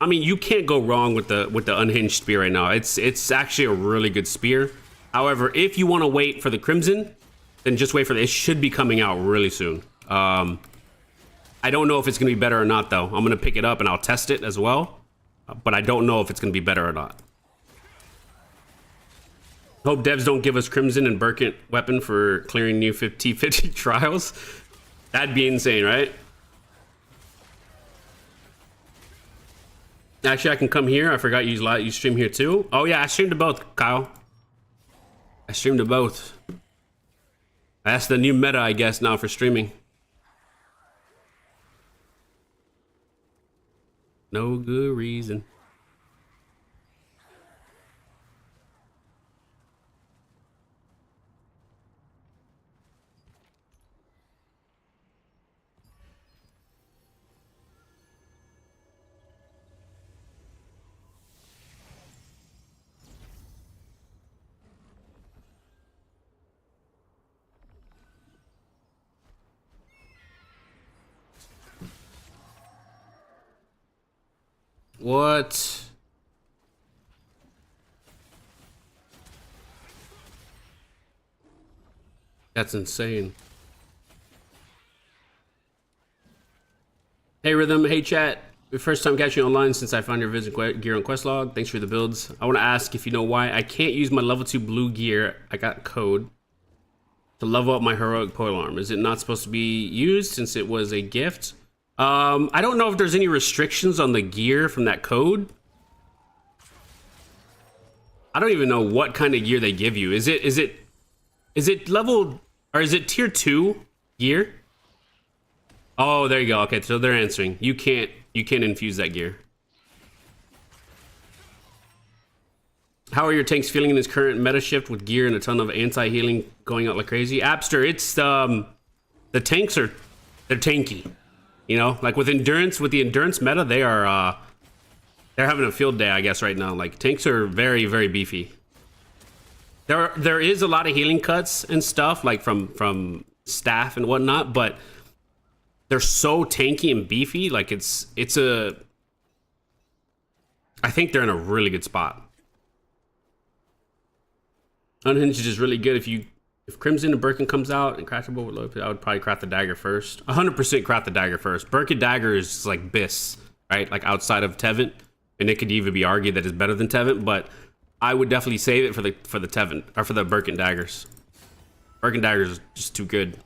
mean, you can't go wrong with the Unhinged Spear right now. It's actually a really good spear. However, if you want to wait for the Crimson, then just wait for it. It should be coming out really soon. I don't know if it's going to be better or not, though. I'm going to pick it up and I'll test it as well. But I don't know if it's going to be better or not. Hope devs don't give us Crimson and Burkent weapon for clearing new T50 trials. That'd be insane, right? Actually, I can come here. I forgot you stream here too. Oh yeah, I streamed to both, Kyle. I streamed to both. That's the new meta, I guess, now for streaming. No good reason. What? That's insane. Hey Rythmn, hey chat. First time catching you online since I found your visit gear on Questlog. Thanks for the builds. I want to ask if you know why I can't use my level 2 blue gear. I got code to level up my heroic polearm. Is it not supposed to be used since it was a gift? I don't know if there's any restrictions on the gear from that code. I don't even know what kind of gear they give you. Is it level, or is it tier 2 gear? Oh, there you go. Okay, so they're answering. You can't infuse that gear. How are your tanks feeling in this current meta shift with gear and a ton of anti-healing going out like crazy? Abster, it's the tanks they're tanky. You know, like with the endurance meta, they're having a field day, I guess, right now. Like tanks are very, very beefy. There is a lot of healing cuts and stuff, like from staff and whatnot, but they're so tanky and beefy. Like I think they're in a really good spot. Unhinged is really good. If Crimson and Birkin comes out and craftable with low, I would probably craft the dagger first. 100% craft the dagger first. Birkin dagger is like Biss, right? Like outside of Tevent, and it could even be argued that it's better than Tevent, but I would definitely save it for the Tevent or for the Birkin daggers. Birkin daggers is just too good.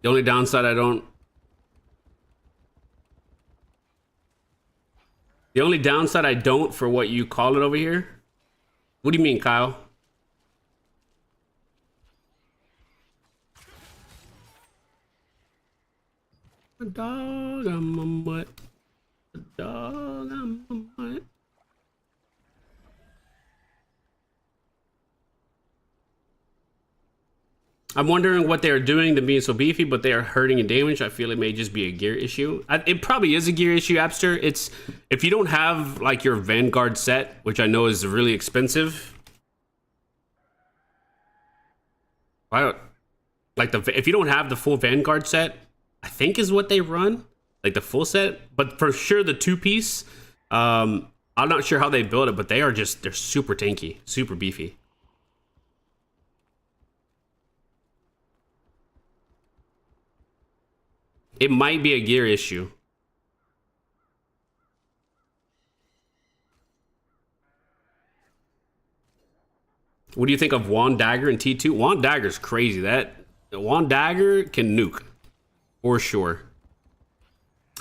The only downside I don't for what you call it over here. What do you mean, Kyle? A dog on my butt. A dog on my butt. I'm wondering what they are doing to being so beefy, but they are hurting and damage. I feel it may just be a gear issue. It probably is a gear issue, Abster. It's if you don't have like your Vanguard set, which I know is really expensive. If you don't have the full Vanguard set, I think is what they run, like the full set. But for sure, the 2-piece. I'm not sure how they build it, but they're super tanky, super beefy. It might be a gear issue. What do you think of Wand Dagger and T2? Wand Dagger's crazy. That Wand Dagger can nuke. For sure.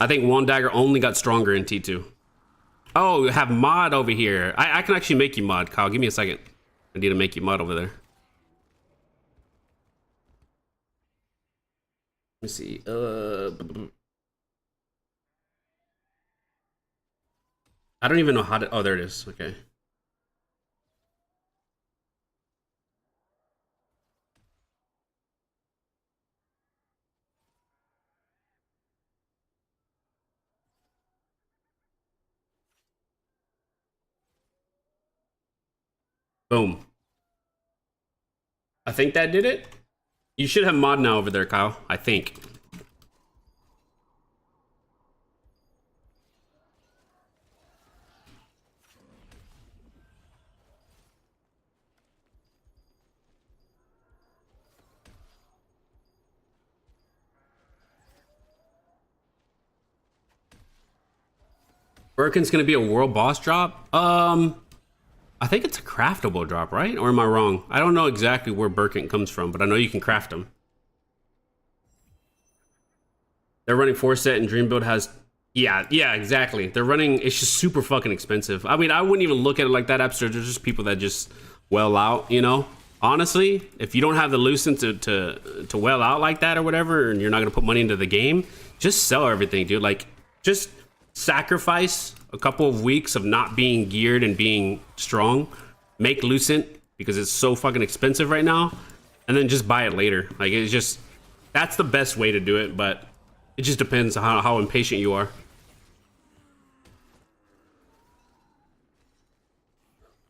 I think Wand Dagger only got stronger in T2. Oh, you have mod over here. I can actually make you mod, Kyle. Give me a second. I need to make you mod over there. Let me see. I don't even know how to. Oh, there it is. Okay. Boom. I think that did it. You should have mod now over there, Kyle. I think. Birkin's gonna be a world boss drop. I think it's a craftable drop, right? Or am I wrong? I don't know exactly where Birkin comes from, but I know you can craft them. They're running 4-set and Dream Build has... Yeah, exactly. They're running... It's just super fucking expensive. I mean, I wouldn't even look at it like that, Appster. There's just people that just well out, you know? Honestly, if you don't have the lucent to well out like that or whatever, and you're not going to put money into the game, just sell everything, dude. Like, just sacrifice a couple of weeks of not being geared and being strong. Make lucent because it's so fucking expensive right now. And then just buy it later. Like, it's just... That's the best way to do it, but it just depends on how impatient you are.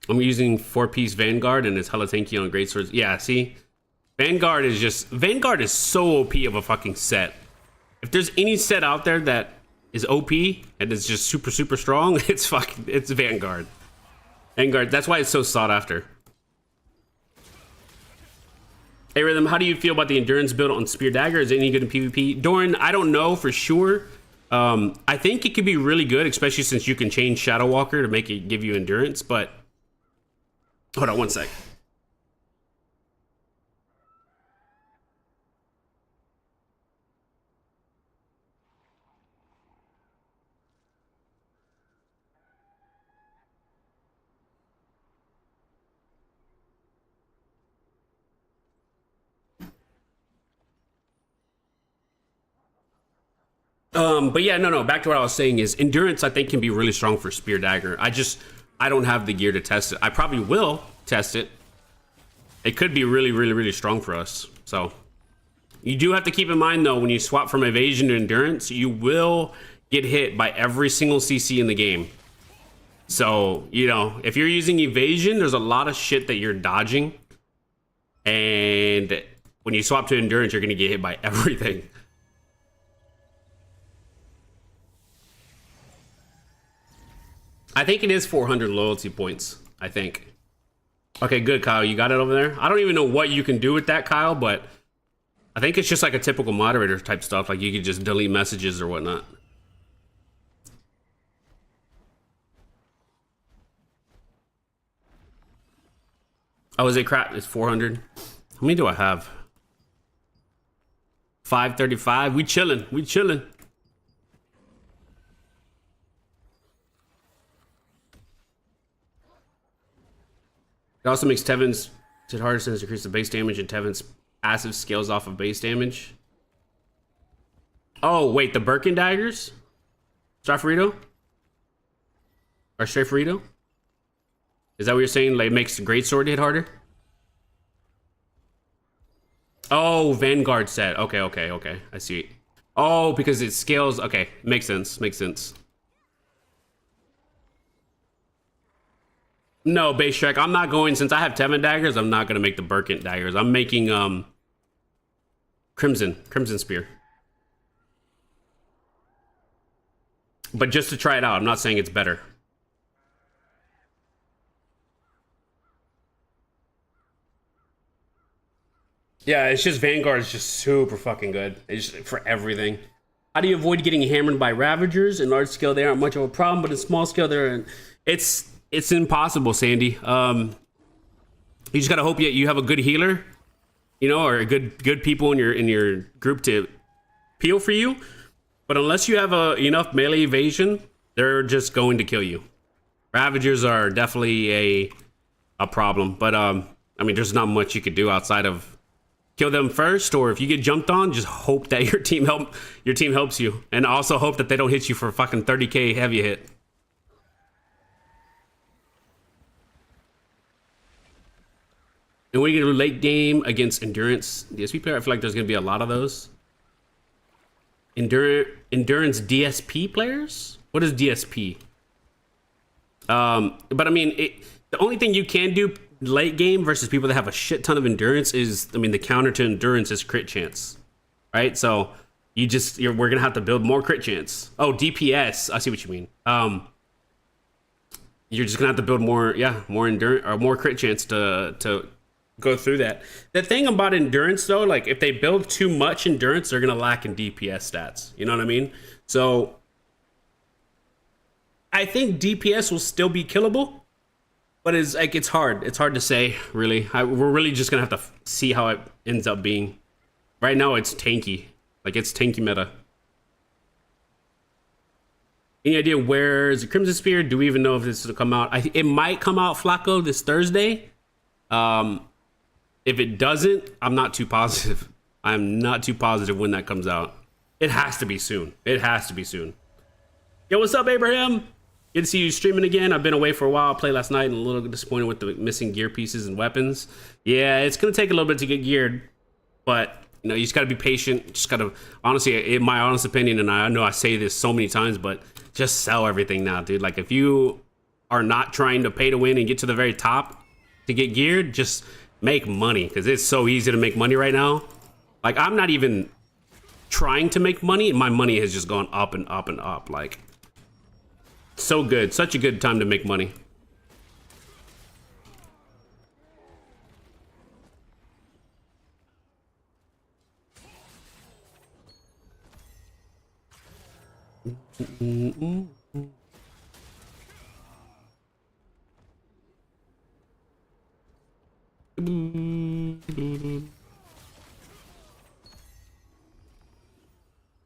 I'm using 4-piece Vanguard and it's hella tanky on great swords. Yeah, see? Vanguard is so OP of a fucking set. If there's any set out there that is OP and is just super, super strong, it's Vanguard. Vanguard, that's why it's so sought after. Hey, Rythmn, how do you feel about the endurance build on Spear Dagger? Is it any good in PvP? Doran, I don't know for sure. I think it could be really good, especially since you can change Shadow Walker to make it give you endurance, but... Hold on one sec. But yeah, no, back to what I was saying is endurance I think can be really strong for Spear Dagger. I don't have the gear to test it. I probably will test it. It could be really, really, really strong for us. So you do have to keep in mind though, when you swap from evasion to endurance, you will get hit by every single CC in the game. So, you know, if you're using evasion, there's a lot of shit that you're dodging. And when you swap to endurance, you're gonna get hit by everything. I think it is 400 loyalty points, I think. Okay, good, Kyle. You got it over there? I don't even know what you can do with that, Kyle, but I think it's just like a typical moderator type stuff. Like you could just delete messages or whatnot. Oh, is it crap? It's 400. How many do I have? 535. We chilling. We chilling. It also makes Tevin's hit harder since it increases the base damage and Tevin's passive scales off of base damage. Oh, wait, the Birkin daggers? Straferito? Or Straferito? Is that what you're saying? Like, it makes the greatsword hit harder? Oh, Vanguard set. Okay. I see. Oh, because it scales. Okay, makes sense. No, base Shrek, I'm not going, since I have Tevin daggers, I'm not going to make the Birkin daggers. I'm making Crimson Spear. But just to try it out, I'm not saying it's better. Yeah, it's just Vanguard is just super fucking good. It's just for everything. How do you avoid getting hammered by Ravagers? In large scale, they aren't much of a problem, but in small scale, they're... It's impossible, Sandy. You just gotta hope you have a good healer, you know, or good people in your group to peel for you. But unless you have enough melee evasion, they're just going to kill you. Ravagers are definitely a problem, but I mean, there's not much you could do outside of kill them first, or if you get jumped on, just hope that your team helps you, and also hope that they don't hit you for fucking 30k heavy hit. And when you get a late game against endurance DSP player, I feel like there's gonna be a lot of those. Endurance DSP players? What is DSP? But I mean, the only thing you can do late game versus people that have a shit ton of endurance is, I mean, the counter to endurance is crit chance, right? So we're gonna have to build more crit chance. Oh, DPS. I see what you mean. You're just gonna have to build more endurance or more crit chance to go through that. The thing about endurance though, like if they build too much endurance, they're gonna lack in DPS stats. You know what I mean? So I think DPS will still be killable. But it's like it's hard. It's hard to say, really. We're really just gonna have to see how it ends up being. Right now, it's tanky. Like it's tanky meta. Any idea where is the Crimson Spear? Do we even know if this will come out? It might come out, Flacco, this Thursday. If it doesn't, I'm not too positive. I'm not too positive when that comes out. It has to be soon. It has to be soon. Yo, what's up, Abraham? Good to see you streaming again. I've been away for a while. I played last night and a little disappointed with the missing gear pieces and weapons. Yeah, it's going to take a little bit to get geared, but you know, you just got to be patient. Just got to, honestly, in my honest opinion, and I know I say this so many times, but just sell everything now, dude. Like if you are not trying to pay to win and get to the very top to get geared, just make money because it's so easy to make money right now. Like I'm not even trying to make money and my money has just gone up and up and up. Like so good, such a good time to make money.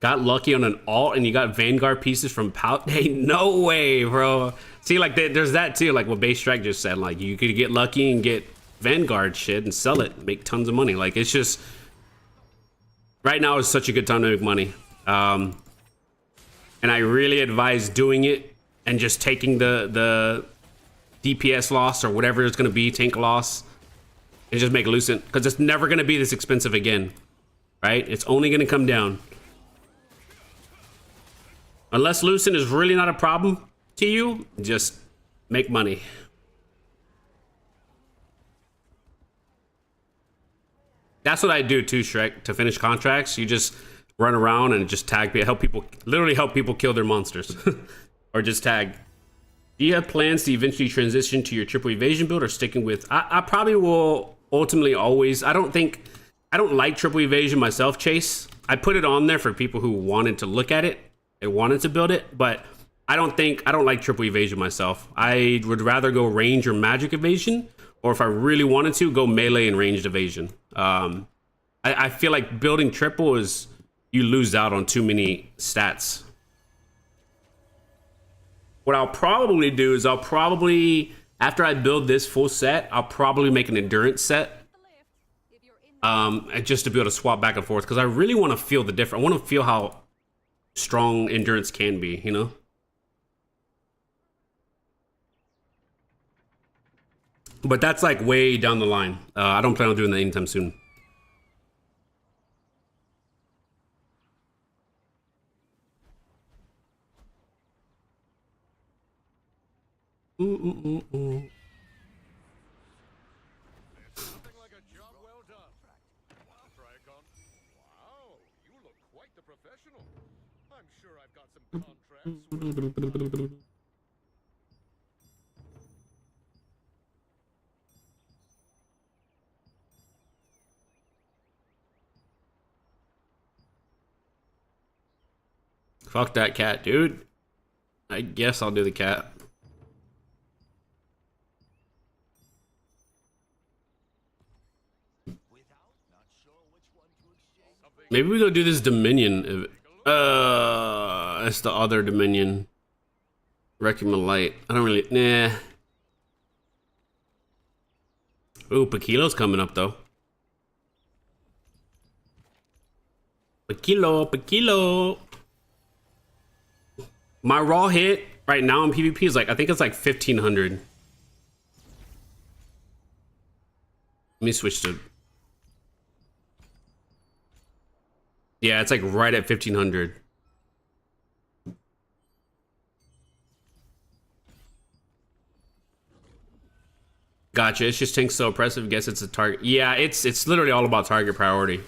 Got lucky on an alt and you got Vanguard pieces from Pout. Hey, no way, bro. See, like there's that too, like what Base Strike just said. Like you could get lucky and get Vanguard shit and sell it, make tons of money. Like it's just right now is such a good time to make money. And I really advise doing it and just taking the DPS loss or whatever it's gonna be, tank loss, and just make Lucent because it's never gonna be this expensive again, right? It's only gonna come down. Unless Lucent is really not a problem to you, just make money. That's what I do too, Shrek, to finish contracts. You just run around and just tag people, help people, literally help people kill their monsters. Or just tag. Do you have plans to eventually transition to your triple evasion build or sticking with... I probably will ultimately always... I don't like triple evasion myself, Chase. I put it on there for people who wanted to look at it. They wanted to build it, but I don't like triple evasion myself. I would rather go range or magic evasion, or if I really wanted to, go melee and ranged evasion. I feel like building triple is you lose out on too many stats. What I'll probably do is after I build this full set, I'll probably make an endurance set. Just to be able to swap back and forth, because I really want to feel the difference. I want to feel how strong endurance can be, you know? But that's like way down the line. I don't plan on doing that anytime soon. Something like a job well done. Tricon. Wow, you look quite the professional. I'm sure I've got some contracts. Fuck that cat, dude. I guess I'll do the cat. Maybe we go do this Dominion. It's the other Dominion. Rythmn Light. I don't really. Nah. Ooh, Paquilo's coming up though. Paquilo. My raw hit right now in PvP is like, I think it's like 1500. Let me switch to. Yeah, it's like right at 1500. Gotcha. It's just tank's so oppressive. Guess it's a target. Yeah, it's literally all about target priority.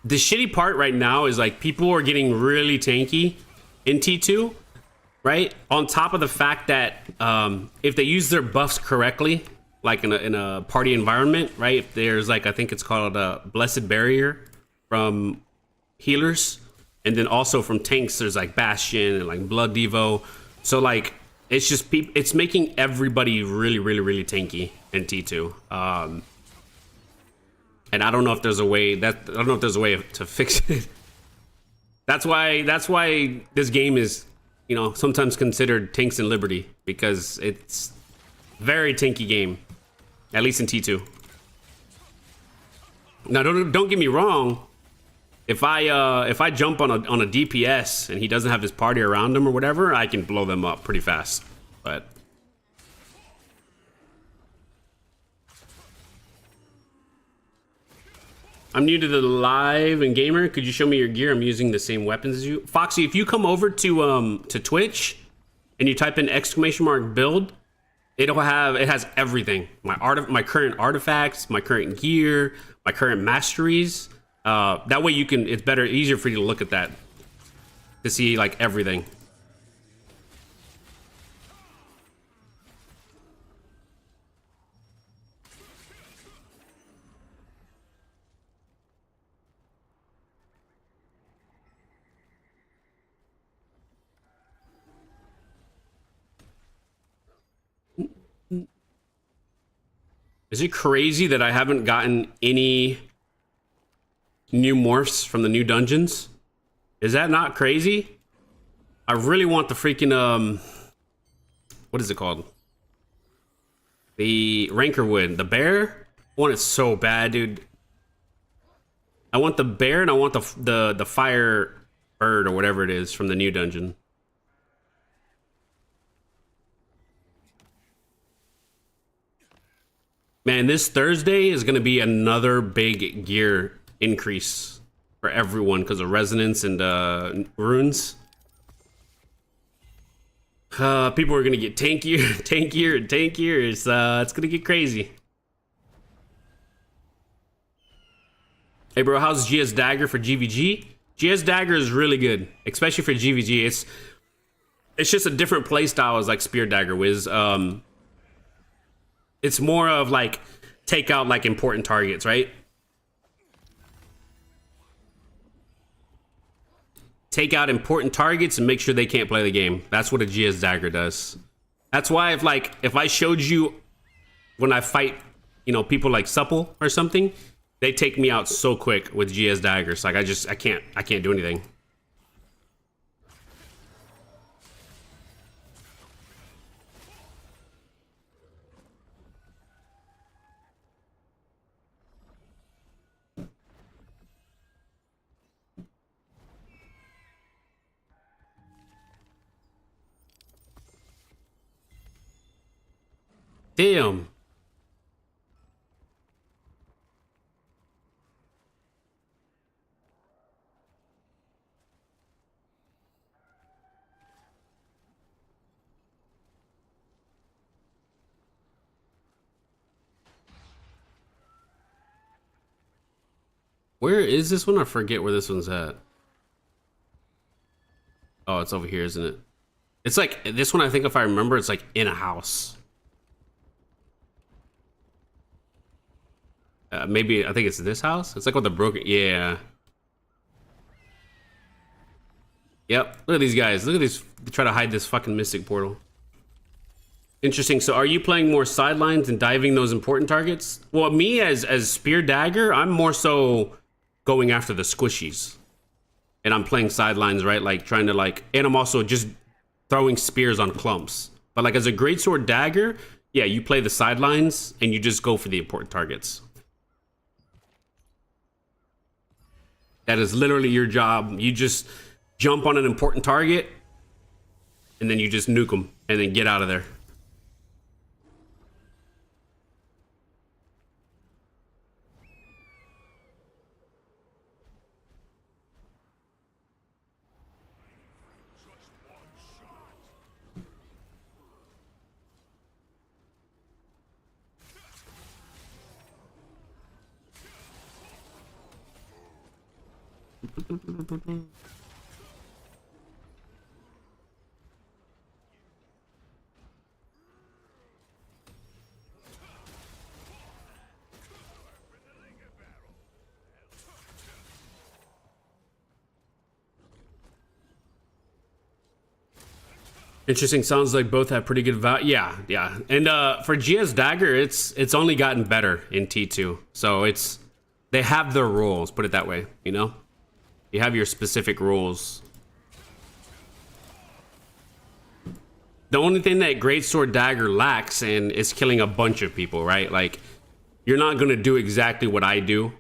The shitty part right now is like people are getting really tanky in T2, right? On top of the fact that if they use their buffs correctly, like in a party environment, right? If there's like, I think it's called a Blessed Barrier from healers, and then also from tanks, there's like Bastion and like Blood Devo. So like it's just it's making everybody really really really tanky in T2. And I don't know if there's a way to fix it. That's why this game is, you know, sometimes considered Tanks and Liberty, because it's very tanky game, at least in T2. Now don't get me wrong. If I jump on a DPS and he doesn't have his party around him or whatever, I can blow them up pretty fast. But I'm new to the live and gamer. Could you show me your gear? I'm using the same weapons as you. Foxy, if you come over to Twitch and you type in !build, it has everything. My current artifacts, my current gear, my current masteries. That way it's easier for you to look at that, to see like everything. Is it crazy that I haven't gotten any new morphs from the new dungeons? Is that not crazy? I really want the freaking what is it called? The Rankerwood, the bear. I want it so bad, dude. I want the bear and I want the fire bird or whatever it is from the new dungeon. Man, this Thursday is gonna be another big gear increase for everyone because of resonance and runes. People are gonna get tankier, tankier, and tankier. It's gonna get crazy. Hey bro, how's GS Dagger for GVG? GS Dagger is really good, especially for GVG. It's just a different playstyle as like Spear Dagger Wiz. It's more of like take out like important targets, right? Take out important targets and make sure they can't play the game. That's what a GS Dagger does. That's why if I showed you when I fight, you know, people like Supple or something, they take me out so quick with GS Daggers. Like I can't do anything. Damn. Where is this one? I forget where this one's at. Oh, it's over here, isn't it? It's like this one. I think if I remember, it's like in a house. Maybe I think it's this house. It's like with the broken. Yeah. Yep. Look at these guys. Look at these. They try to hide this fucking mystic portal. Interesting. So, are you playing more sidelines and diving those important targets? Well, me as Spear Dagger, I'm more so going after the squishies, and I'm playing sidelines, right? Like trying to like, and I'm also just throwing spears on clumps. But like as a Greatsword Dagger, yeah, you play the sidelines and you just go for the important targets. That is literally your job. You just jump on an important target and then you just nuke them and then get out of there. Interesting. Sounds like both have pretty good value. Yeah, yeah. And for GS Dagger, it's only gotten better in T2. So they have their rules. Put it that way. You know, you have your specific rules. The only thing that Greatsword Dagger lacks in is killing a bunch of people, right? Like, you're not gonna do exactly what I do.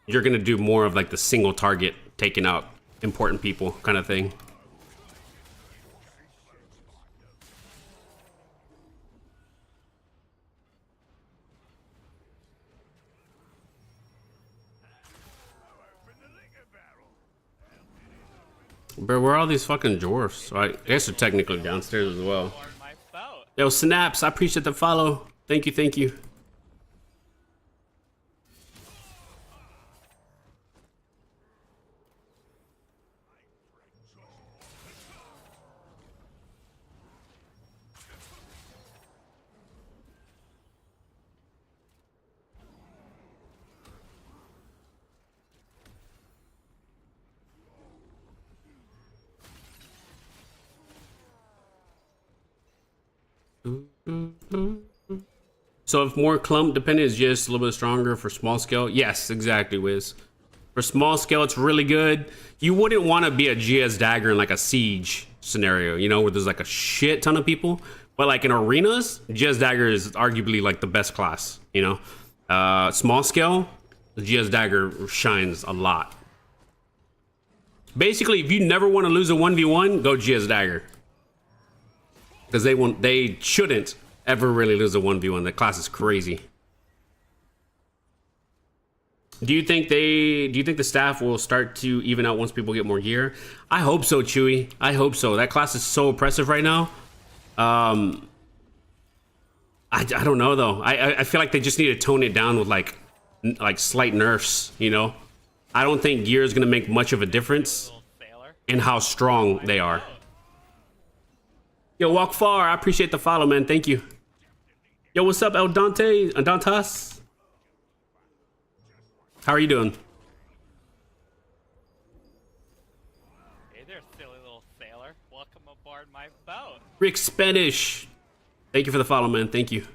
You're gonna do more of like the single target, taking out important people kind of thing. Bro, where are all these fucking dwarfs? I guess they're technically downstairs as well. Aboard my boat. Yo, Snaps, I appreciate the follow. Thank you, thank you. So if more clump dependent is just a little bit stronger for small scale, yes, exactly, Wiz. For small scale, it's really good. You wouldn't want to be a GS Dagger in like a siege scenario, you know, where there's like a shit ton of people. But like in arenas, GS Dagger is arguably like the best class, you know. Small scale, the GS Dagger shines a lot. Basically, if you never want to lose a 1v1, go GS Dagger. Because they shouldn't ever really lose a 1v1. The class is crazy. Do you think the staff will start to even out once people get more gear? I hope so, Chewy. I hope so. That class is so oppressive right now. I don't know though. I feel like they just need to tone it down with like slight nerfs, you know? I don't think gear is gonna make much of a difference in how strong they are. Yo, walk far. I appreciate the follow, man. Thank you. Yo, what's up, El Dante? Dantas? How are you doing? Hey there, silly little sailor. Welcome aboard my boat. Rick Spanish. Thank you for the follow, man. Thank you.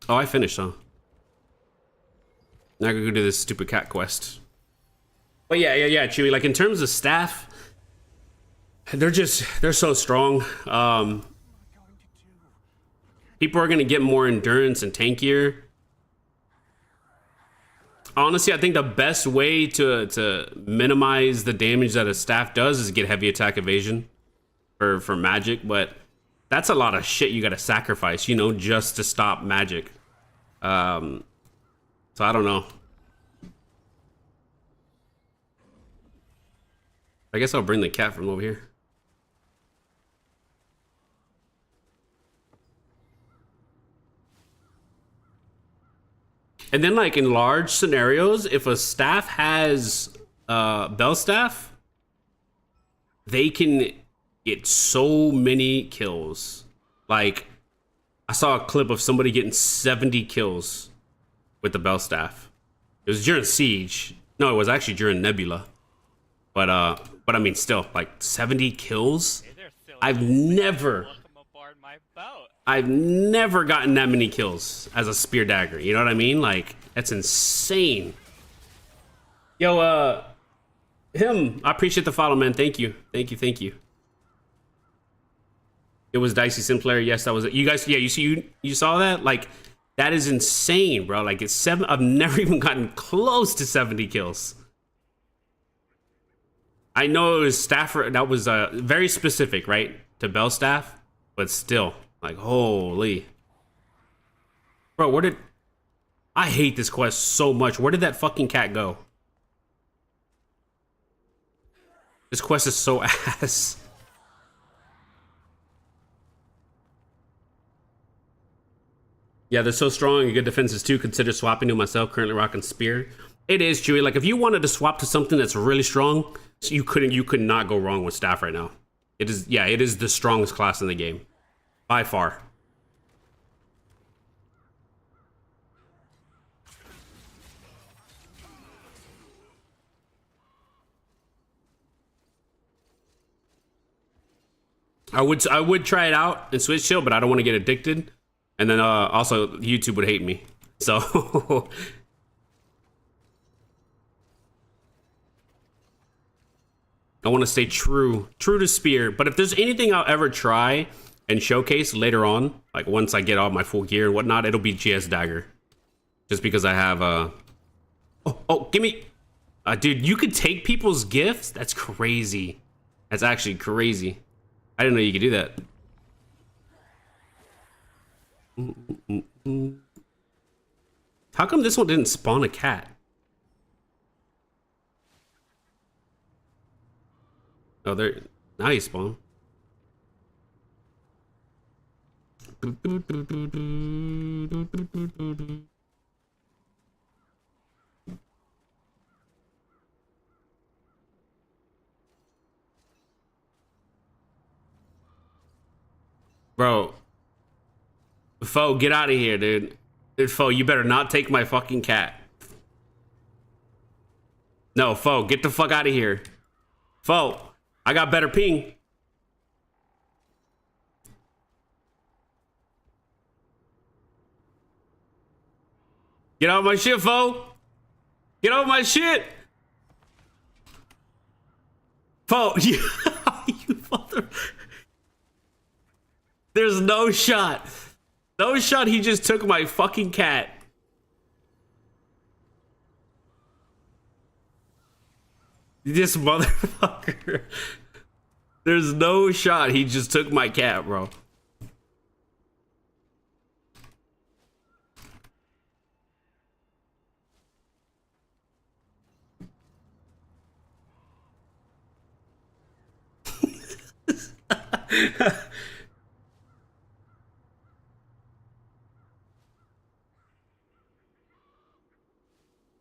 Oh, I finished, huh? Now I gotta go do this stupid cat quest. But yeah, Chewy. Like in terms of staff, they're so strong. People are gonna get more endurance and tankier. Honestly, I think the best way to minimize the damage that a staff does is get heavy attack evasion for magic, but that's a lot of shit you gotta sacrifice, you know, just to stop magic. So I don't know. I guess I'll bring the cat from over here. And then like in large scenarios, if a staff has bell staff, they can get so many kills. Like I saw a clip of somebody getting 70 kills with the bell staff. It was during Siege. No, it was actually during Nebula. But I mean still, like 70 kills? Hey there, silly I've little sailor. never Welcome aboard my boat. I've never gotten that many kills as a spear dagger. You know what I mean? Like, that's insane. Yo, him, I appreciate the follow, man. Thank you. Thank you, thank you. It was Dicey Sinclair. Yes, that was it. You guys, yeah, you saw that? Like, that is insane, bro. Like, it's 7. I've never even gotten close to 70 kills. I know it was staffer. That was very specific, right? To bell staff, but still. Like, holy. Bro, where did... I hate this quest so much. Where did that fucking cat go? This quest is so ass. Yeah, they're so strong and good defenses too. Consider swapping to myself. Currently rocking spear. It is, Chewy. Like, if you wanted to swap to something that's really strong, you could not go wrong with staff right now. It is, yeah, it is the strongest class in the game. By far. I would try it out and switch chill, but I don't want to get addicted. And then also YouTube would hate me. So I want to stay true to Spear. But if there's anything I'll ever try and showcase later on, like once I get all my full gear and whatnot, it'll be GS Dagger. Just because I have oh, give me dude, you could take people's gifts? That's crazy. That's actually crazy. I didn't know you could do that. How come this one didn't spawn a cat? Oh, there. Now you spawn. Bro. Foe, get out of here, dude. Foe, you better not take my fucking cat. No, Foe, get the fuck out of here. Foe, I got better ping. Get out of my shit, Foe. Get out of my shit. Foe, you mother... There's no shot. No shot he just took my fucking cat. This motherfucker. There's no shot he just took my cat, bro.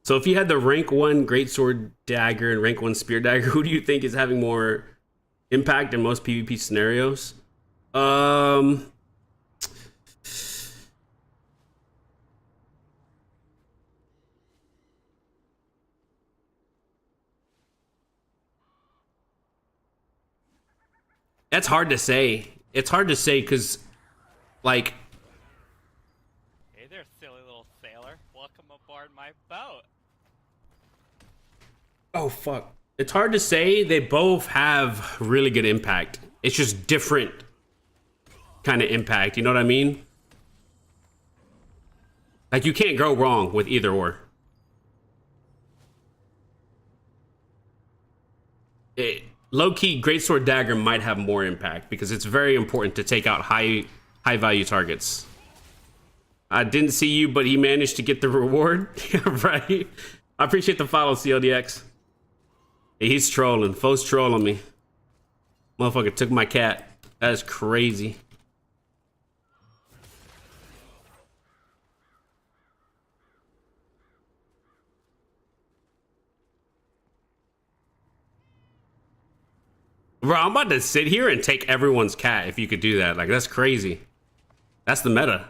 So if you had the rank 1 Greatsword Dagger and rank 1 Spear Dagger, who do you think is having more impact in most PvP scenarios? That's hard to say. It's hard to say because, like... Hey there, silly little sailor. Welcome aboard my boat. Oh, fuck. It's hard to say. They both have really good impact. It's just different kind of impact. You know what I mean? Like, you can't go wrong with either or. Low-key, Greatsword Dagger might have more impact because it's very important to take out high-value targets. I didn't see you, but he managed to get the reward. Right? I appreciate the follow, CLDX. He's trolling. Foe's trolling me. Motherfucker took my cat. That is crazy. Bro, I'm about to sit here and take everyone's cat if you could do that. Like, that's crazy. That's the meta.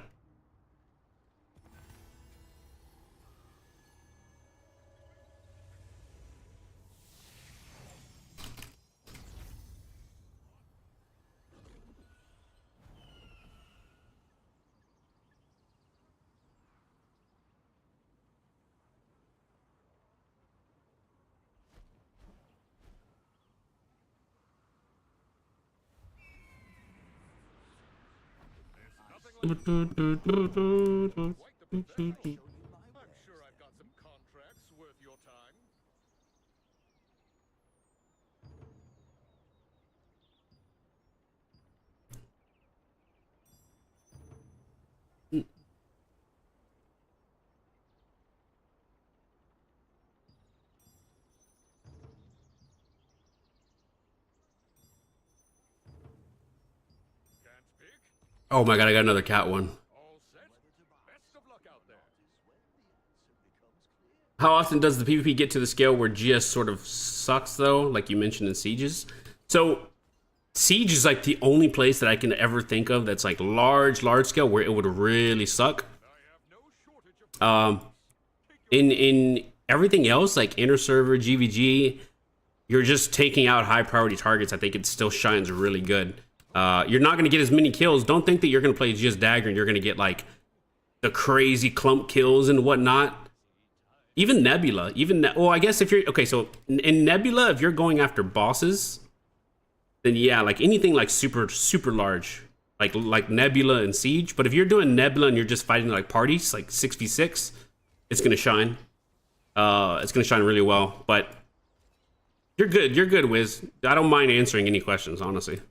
Quite the professional. I'm sure I've got some contracts worth your time. Can't speak? Oh my god, I got another cat one. All set? Best of luck out there. How often does the PvP get to the scale where GS sort of sucks, though? Like you mentioned in Sieges. So, Siege is like the only place that I can ever think of that's like large scale where it would really suck. In everything else, like inner server, GVG, you're just taking out high priority targets. I think it still shines really good. You're not going to get as many kills. Don't think that you're going to play just Dagger and you're going to get like the crazy clump kills and whatnot. Even Nebula, well, I guess if you're okay, so in Nebula, if you're going after bosses, then yeah, like anything like super large, like Nebula and Siege. But if you're doing Nebula and you're just fighting like parties, like 6v6, it's gonna shine. It's gonna shine really well. But you're good, Wiz. I don't mind answering any questions, honestly.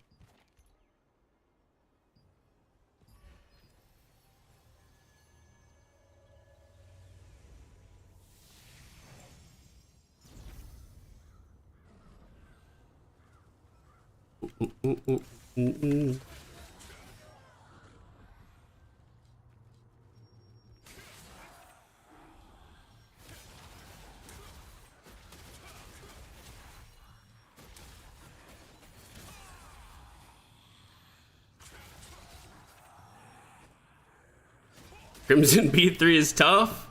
Crimson B3 is tough.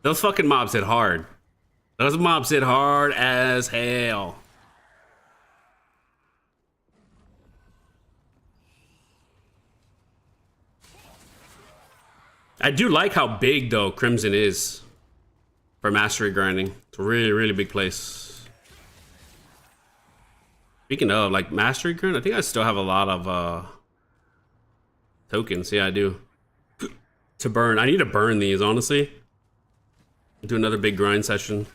Those fucking mobs hit hard. Those mobs hit hard as hell. I do like how big though Crimson is for mastery grinding. It's a really big place. Speaking of like mastery grind, I think I still have a lot of tokens. Yeah, I do. To burn. I need to burn these, honestly. Do another big grind session.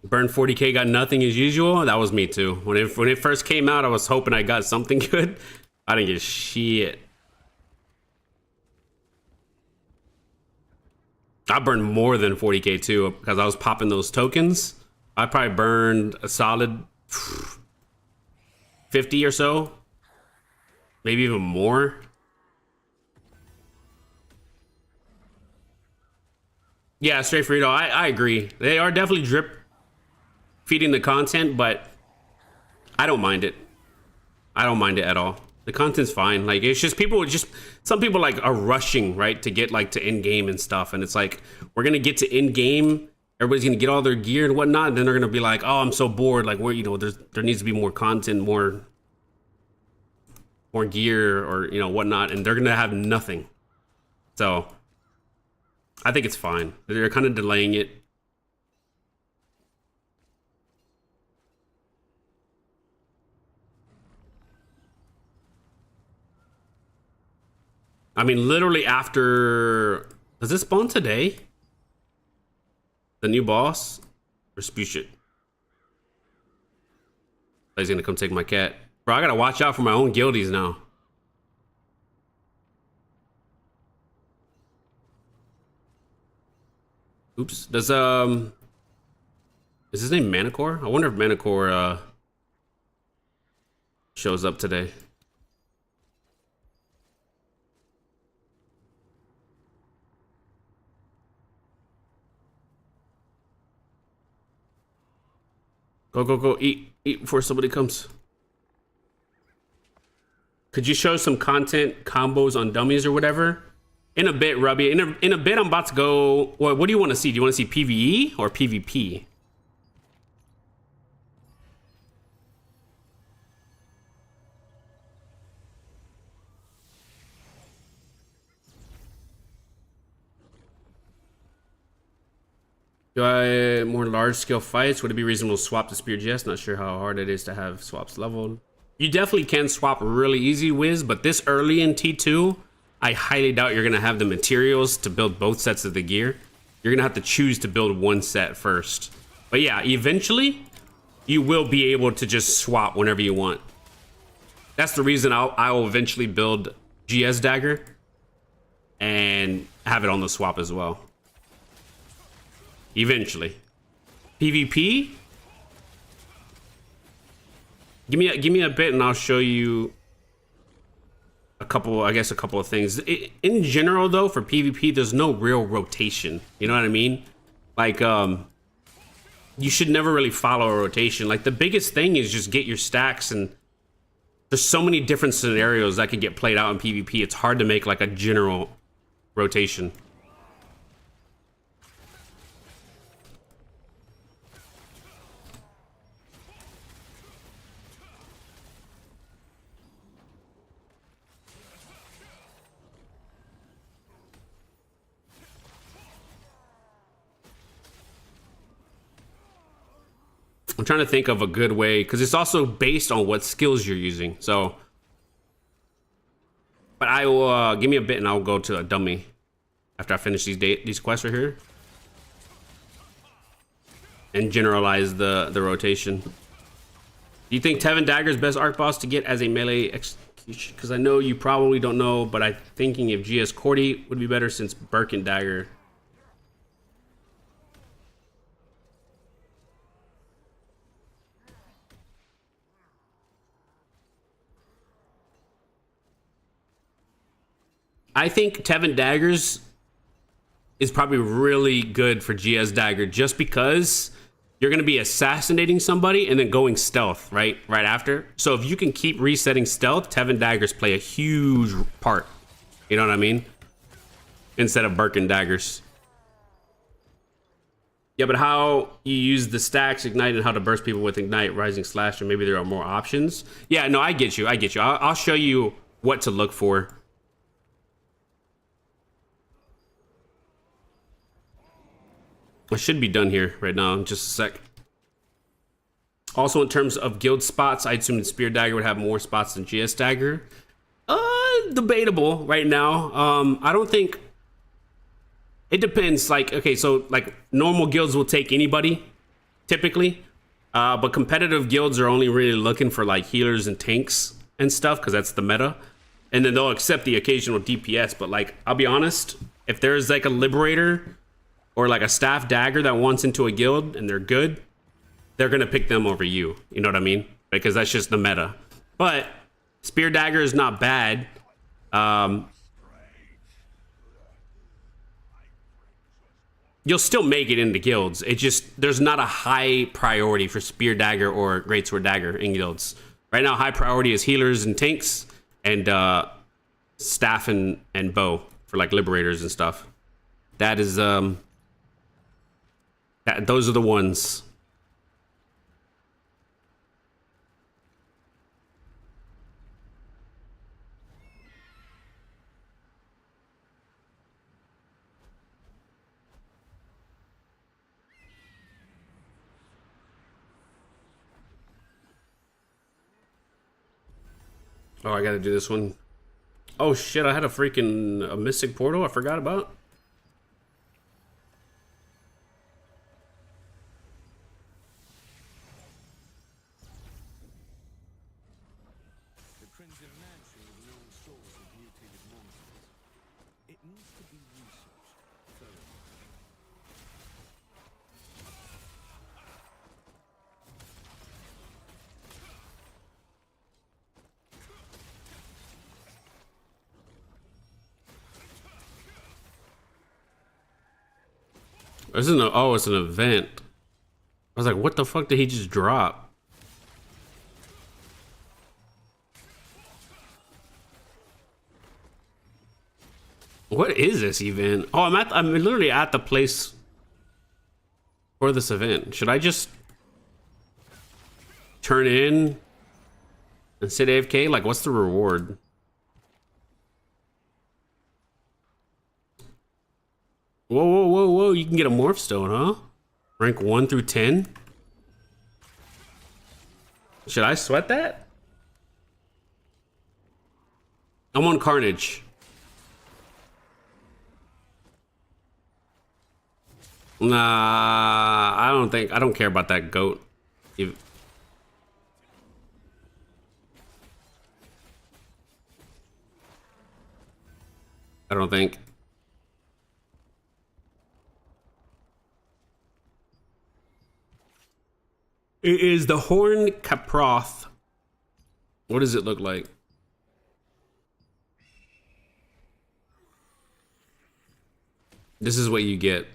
Burn 40k, got nothing as usual. That was me too. When it first came out, I was hoping I got something good. I didn't get shit. I burned more than 40k too because I was popping those tokens. I probably burned a solid 50 or so, maybe even more. Yeah, straight Frito. I agree. They are definitely drip feeding the content, but I don't mind it. I don't mind it at all. The content's fine. Like, it's just some people like are rushing, right, to get like to end game and stuff, and it's like we're gonna get to end game, everybody's gonna get all their gear and whatnot, and then they're gonna be like, oh, I'm so bored, like, where, you know, there needs to be more content, more gear, or, you know, whatnot, and they're gonna have nothing. So I think it's fine. They're kind of delaying it. I mean, literally after... Does this spawn today? The new boss? Or Spushit? He's gonna come take my cat. Bro, I gotta watch out for my own guildies now. Oops. Does, is his name Manticore? I wonder if Manticore, shows up today. Go, eat before somebody comes. Could you show some content combos on dummies or whatever? In a bit, Rubby. In a bit, I'm about to go. What do you want to see? Do you want to see PvE or PvP? Do I more large scale fights? Would it be reasonable to swap the Spear GS? Not sure how hard it is to have swaps leveled. You definitely can swap really easy, Wiz, but this early in T2, I highly doubt you're gonna have the materials to build both sets of the gear. You're gonna have to choose to build one set first. But yeah, eventually, you will be able to just swap whenever you want. That's the reason I will eventually build GS Dagger and have it on the swap as well. Eventually. PvP? Give me a bit and I'll show you a couple of things. In general though, for PvP, there's no real rotation. You know what I mean? Like, you should never really follow a rotation. Like, the biggest thing is just get your stacks and there's so many different scenarios that could get played out in PvP. It's hard to make like a general rotation. I'm trying to think of a good way, because it's also based on what skills you're using. So, but I will give me a bit and I'll go to a dummy after I finish these quests right here and generalize the rotation. Do you think Tevin Dagger is best arc boss to get as a melee execution? Because I know you probably don't know, but I'm thinking if GS Cordy would be better since Burke and Dagger. I think Tevin Daggers is probably really good for GS Dagger just because you're going to be assassinating somebody and then going stealth right after. So if you can keep resetting stealth, Tevin Daggers play a huge part. You know what I mean? Instead of Burke and Daggers. Yeah, but how you use the stacks, Ignite, and how to burst people with Ignite, Rising Slash, or maybe there are more options. Yeah, no, I get you. I'll show you what to look for. I should be done here right now in just a sec. Also, in terms of guild spots, I assume the Spear Dagger would have more spots than GS Dagger. Debatable right now. I don't think... It depends. Like, okay, so like normal guilds will take anybody, typically. But competitive guilds are only really looking for like healers and tanks and stuff because that's the meta. And then they'll accept the occasional DPS. But like, I'll be honest, if there's like a Liberator or like a staff dagger that wants into a guild and they're good, they're gonna pick them over you. You know what I mean? Because that's just the meta. But Spear Dagger is not bad. You'll still make it into guilds. It just, there's not a high priority for Spear Dagger or Greatsword Dagger in guilds. Right now, high priority is healers and tanks and staff and bow for like Liberators and stuff. That is those are the ones. Oh, I gotta do this one. Oh shit, I had a Mystic Portal I forgot about. The Crimson Mansion is known source of mutated monsters. It needs to be researched thoroughly. Oh, it's an event. I was like, what the fuck did he just drop? What is this event? Oh, I'm literally at the place for this event. Should I just turn in and sit AFK? Like, what's the reward? Whoa, whoa, whoa, whoa. You can get a Morph Stone, huh? Rank 1 through 10? Should I sweat that? I'm on Carnage. Nah, I don't care about that goat. I don't think. It is the Horn Caproth. What does it look like? This is what you get.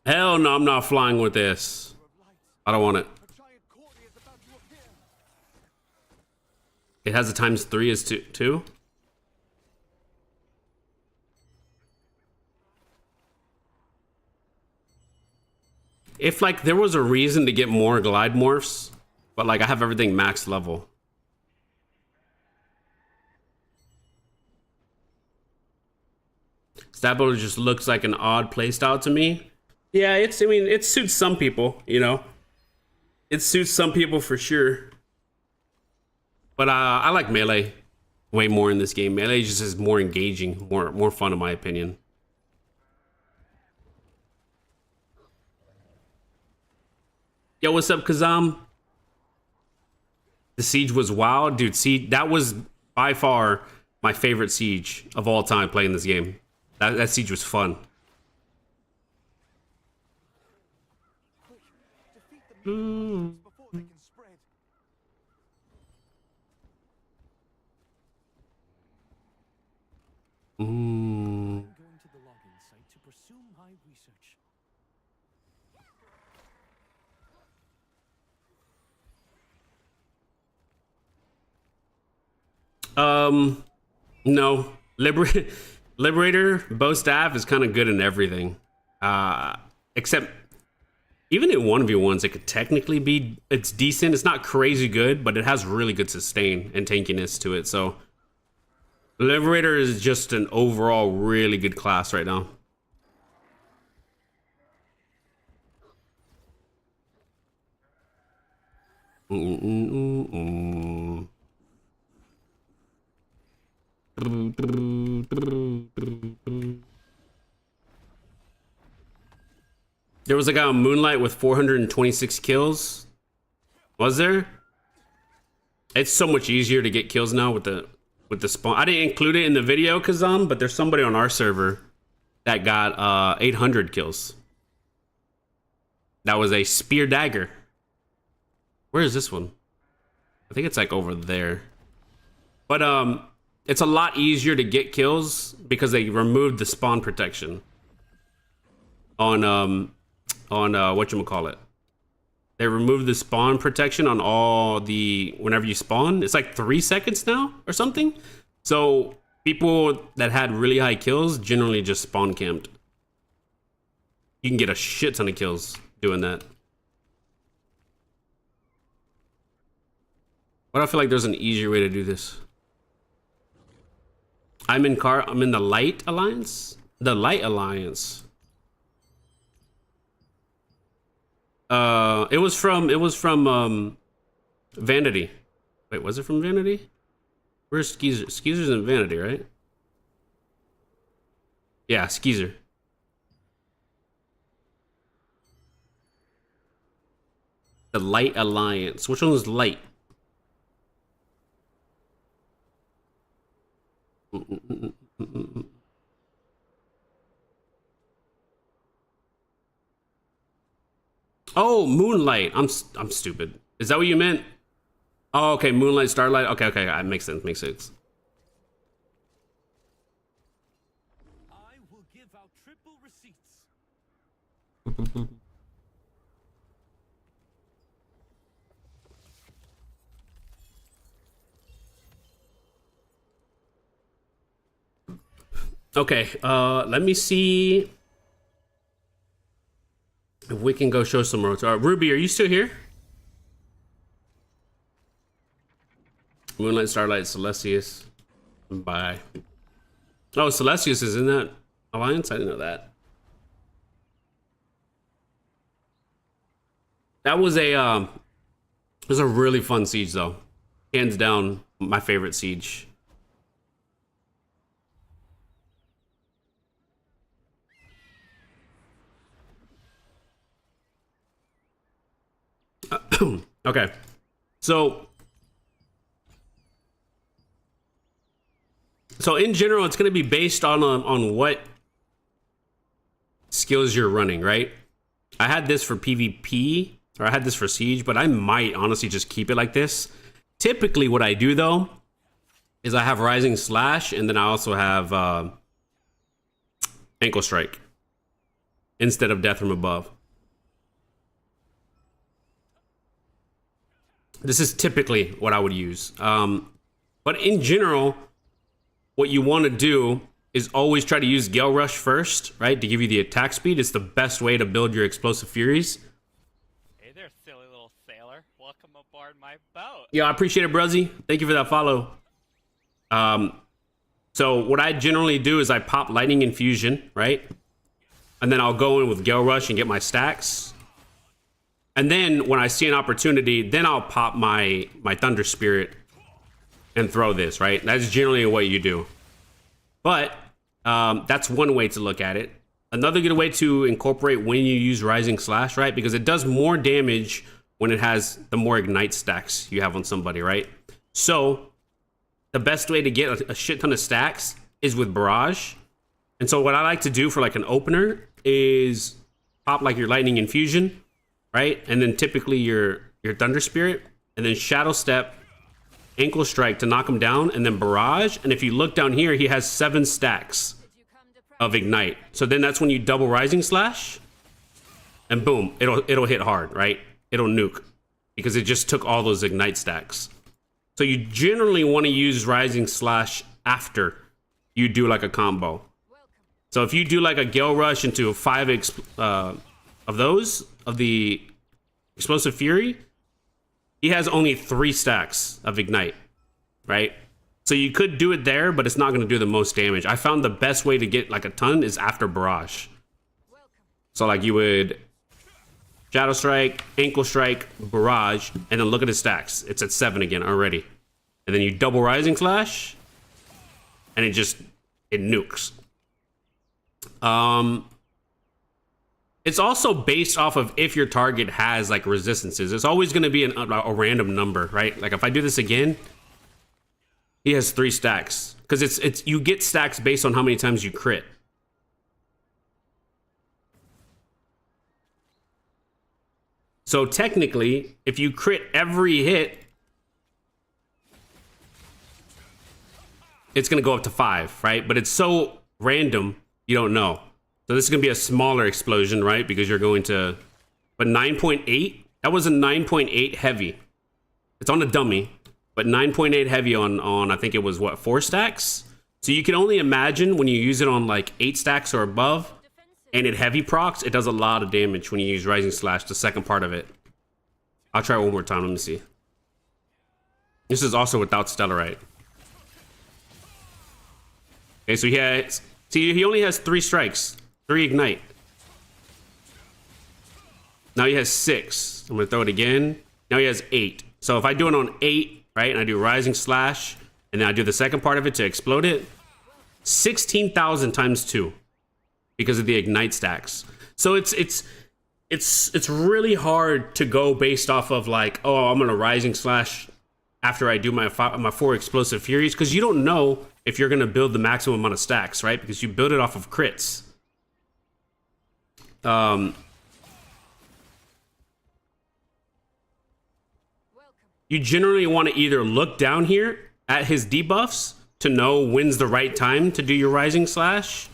Hell no, I'm not flying with this. I don't want it. It has a ×3 is two. If like there was a reason to get more glide morphs, but like I have everything max level. Stablo just looks like an odd playstyle to me. Yeah, I mean, it suits some people, you know. It suits some people for sure. But I like melee way more in this game. Melee just is more engaging, more fun in my opinion. Yo, what's up, Kazam? The siege was wild, dude. See, that was by far my favorite siege of all time playing this game. That siege was fun. Before they can spread. Going to the login site to pursue my research. No. Liberator, bow staff is kind of good in everything. Except even in 1v1s, it could technically be, it's decent. It's not crazy good, but it has really good sustain and tankiness to it. So Liberator is just an overall really good class right now. There was a guy on Moonlight with 426 kills. Was there? It's so much easier to get kills now with the spawn. I didn't include it in the video, Kazam, but there's somebody on our server that got 800 kills. That was a spear dagger. Where is this one? I think it's like over there. But it's a lot easier to get kills because they removed the spawn protection on whatchamacallit. They removed the spawn protection on all the, whenever you spawn, it's like 3 seconds now or something. So people that had really high kills generally just spawn camped. You can get a shit ton of kills doing that. But I feel like there's an easier way to do this. I'm in the Light Alliance? The Light Alliance. It was from Vanity. Wait, was it from Vanity? Where's Skeezer? Skeezer's in Vanity, right? Yeah, Skeezer. The Light Alliance. Which one was Light? Oh, Moonlight. I'm stupid. Is that what you meant? Oh, okay. Moonlight, Starlight. Okay, okay. That makes sense. Makes sense. I will give out triple receipts. Okay. Let me see if we can go show some roads. Ruby, are you still here? Moonlight, Starlight, Celestius. Bye. Oh, Celestius is in that alliance? I didn't know that. That was a really fun siege though. Hands down, my favorite siege. Okay, so in general, it's going to be based on what skills you're running, right? I had this for PvP, or I had this for Siege, but I might honestly just keep it like this. Typically, what I do though is I have Rising Slash, and then I also have Ankle Strike instead of Death from Above. This is typically what I would use. But in general, what you want to do is always try to use Gale Rush first, right? To give you the attack speed. It's the best way to build your Explosive Furies. Hey there, silly little sailor. Welcome aboard my boat. Yeah, I appreciate it, Bruzzy. Thank you for that follow. So what I generally do is I pop Lightning Infusion, right? And then I'll go in with Gale Rush and get my stacks. And then when I see an opportunity, then I'll pop my Thunder Spirit and throw this, right? That's generally what you do. But that's one way to look at it. Another good way to incorporate when you use Rising Slash, right? Because it does more damage when it has the more Ignite stacks you have on somebody, right? So the best way to get a shit ton of stacks is with Barrage. And so what I like to do for like an opener is pop like your Lightning Infusion, right? And then typically your Thunder Spirit, and then Shadow Step, Ankle Strike to knock him down, and then Barrage. And if you look down here, he has 7 stacks of Ignite. So then that's when you double Rising Slash, and boom, it'll hit hard, right? It'll nuke because it just took all those Ignite stacks. So you generally want to use Rising Slash after you do like a combo. So if you do like a Gale Rush into 5 of the Explosive Fury, he has only 3 stacks of Ignite, right? So you could do it there, but it's not going to do the most damage. I found the best way to get like a ton is after Barrage. So like you would Shadow Strike, Ankle Strike, Barrage, and then look at his stacks. It's at 7 again already. And then you double Rising Slash, and it nukes. It's also based off of if your target has like resistances. It's always going to be a random number, right? Like if I do this again, he has 3 stacks because it's you get stacks based on how many times you crit. So technically, if you crit every hit, it's going to go up to 5, right? But it's so random, you don't know. So this is going to be a smaller explosion, right? Because you're going to... But 9.8? That was a 9.8 heavy. It's on a dummy. But 9.8 heavy on I think it was, what, 4 stacks? So you can only imagine when you use it on like 8 stacks or above, and it heavy procs, it does a lot of damage when you use Rising Slash, the second part of it. I'll try it one more time. Let me see. This is also without Stellarite. Okay, so he only has 3 strikes, 3 Ignite. Now he has 6. I'm gonna throw it again. Now he has 8. So if I do it on 8, right, and I do Rising Slash, and then I do the second part of it to explode it, 16,000 times 2 because of the Ignite stacks. So it's really hard to go based off of like, oh, I'm gonna Rising Slash after I do my 4 Explosive Furies, because you don't know if you're gonna build the maximum amount of stacks, right? Because you build it off of crits. You generally want to either look down here at his debuffs to know when's the right time to do your Rising Slash.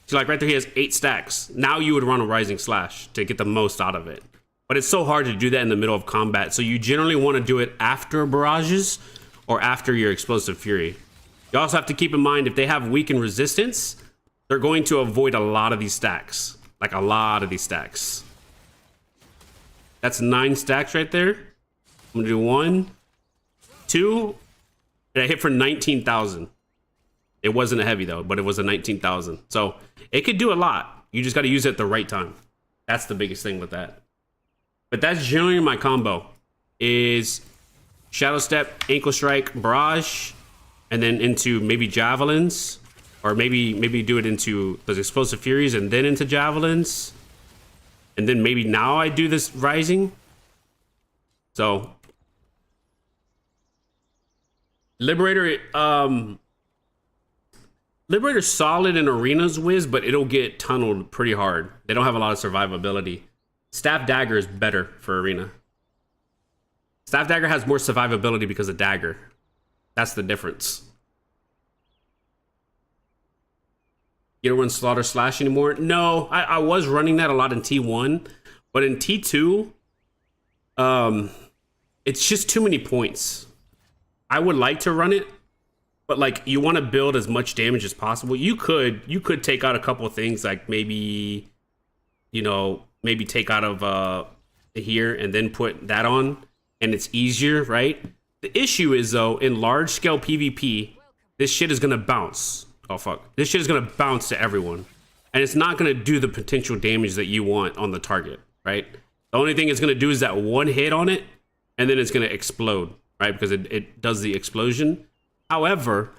So like right there, he has 8 stacks. Now you would run a Rising Slash to get the most out of it. But it's so hard to do that in the middle of combat. So you generally want to do it after barrages or after your Explosive Fury. You also have to keep in mind if they have weakened resistance, they're going to avoid a lot of these stacks. Like a lot of these stacks. That's 9 stacks right there. I'm gonna do 1, 2, and I hit for 19,000. It wasn't a heavy though, but it was a 19,000. So it could do a lot. You just got to use it at the right time. That's the biggest thing with that. But that's generally my combo is Shadow Step, Ankle Strike, Barrage, and then into maybe Javelins, or maybe do it into those Explosive Furies and then into Javelins. And then maybe now I do this Rising. So Liberator, Liberator's solid in arenas, Wiz, but it'll get tunneled pretty hard. They don't have a lot of survivability. Staff Dagger is better for arena. Staff Dagger has more survivability because of Dagger. That's the difference. You don't run Slaughter Slash anymore? No, I was running that a lot in T1, but in T2, it's just too many points. I would like to run it, but like you want to build as much damage as possible. You could take out a couple of things, like maybe, you know, maybe take out of here and then put that on, and it's easier, right? The issue is though, in large scale PvP, this shit is gonna bounce. Oh fuck, this shit is gonna bounce to everyone, and it's not gonna do the potential damage that you want on the target, right? The only thing it's gonna do is that one hit on it, and then it's gonna explode, right? Because it does the explosion. However,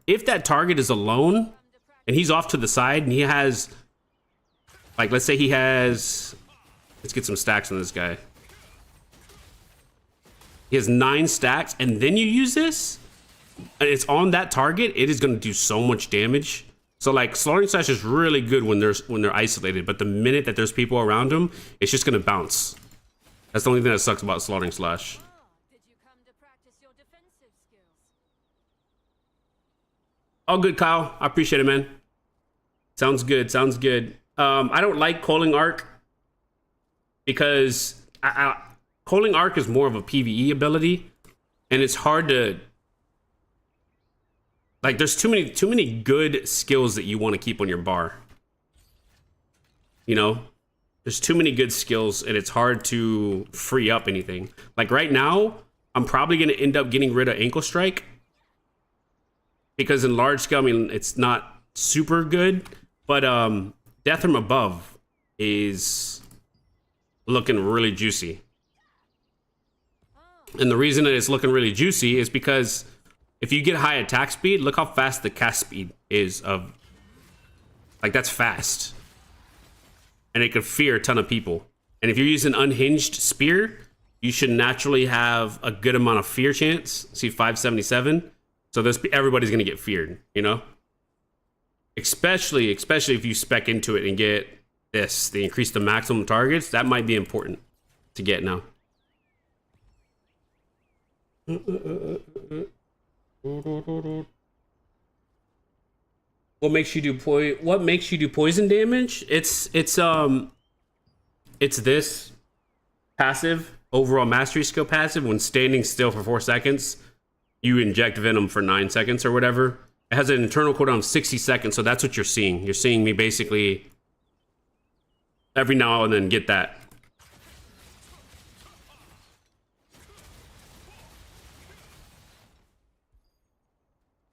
if that target is alone and he's off to the side and he has, like, let's say he has, let's get some stacks on this guy. He has 9 stacks, and then you use this, and it's on that target, it is going to do so much damage. So like Slaughtering Slash is really good when they're isolated, but the minute that there's people around them, it's just going to bounce. That's the only thing that sucks about Slaughtering Slash. Did you come to practice your defensive skills? All good, Kyle. I appreciate it, man. Sounds good. Sounds good. I don't like Calling Arc because Calling Arc is more of a PvE ability, and it's hard to, like, there's too many good skills that you want to keep on your bar. You know, there's too many good skills, and it's hard to free up anything. Like right now, I'm probably going to end up getting rid of Ankle Strike because in large scale, I mean, it's not super good, but Death from Above is looking really juicy. And the reason that it's looking really juicy is because if you get high attack speed, look how fast the cast speed is of, like, that's fast. And it could fear a ton of people. And if you're using Unhinged Spear, you should naturally have a good amount of fear chance. See, 577. So everybody's going to get feared, you know? Especially if you spec into it and get this, the increase the maximum targets. That might be important to get now. What makes you do poison damage? It's this passive, overall mastery skill passive. When standing still for 4 seconds, you inject venom for 9 seconds or whatever. It has an internal cooldown of 60 seconds, so that's what you're seeing. You're seeing me basically every now and then get that.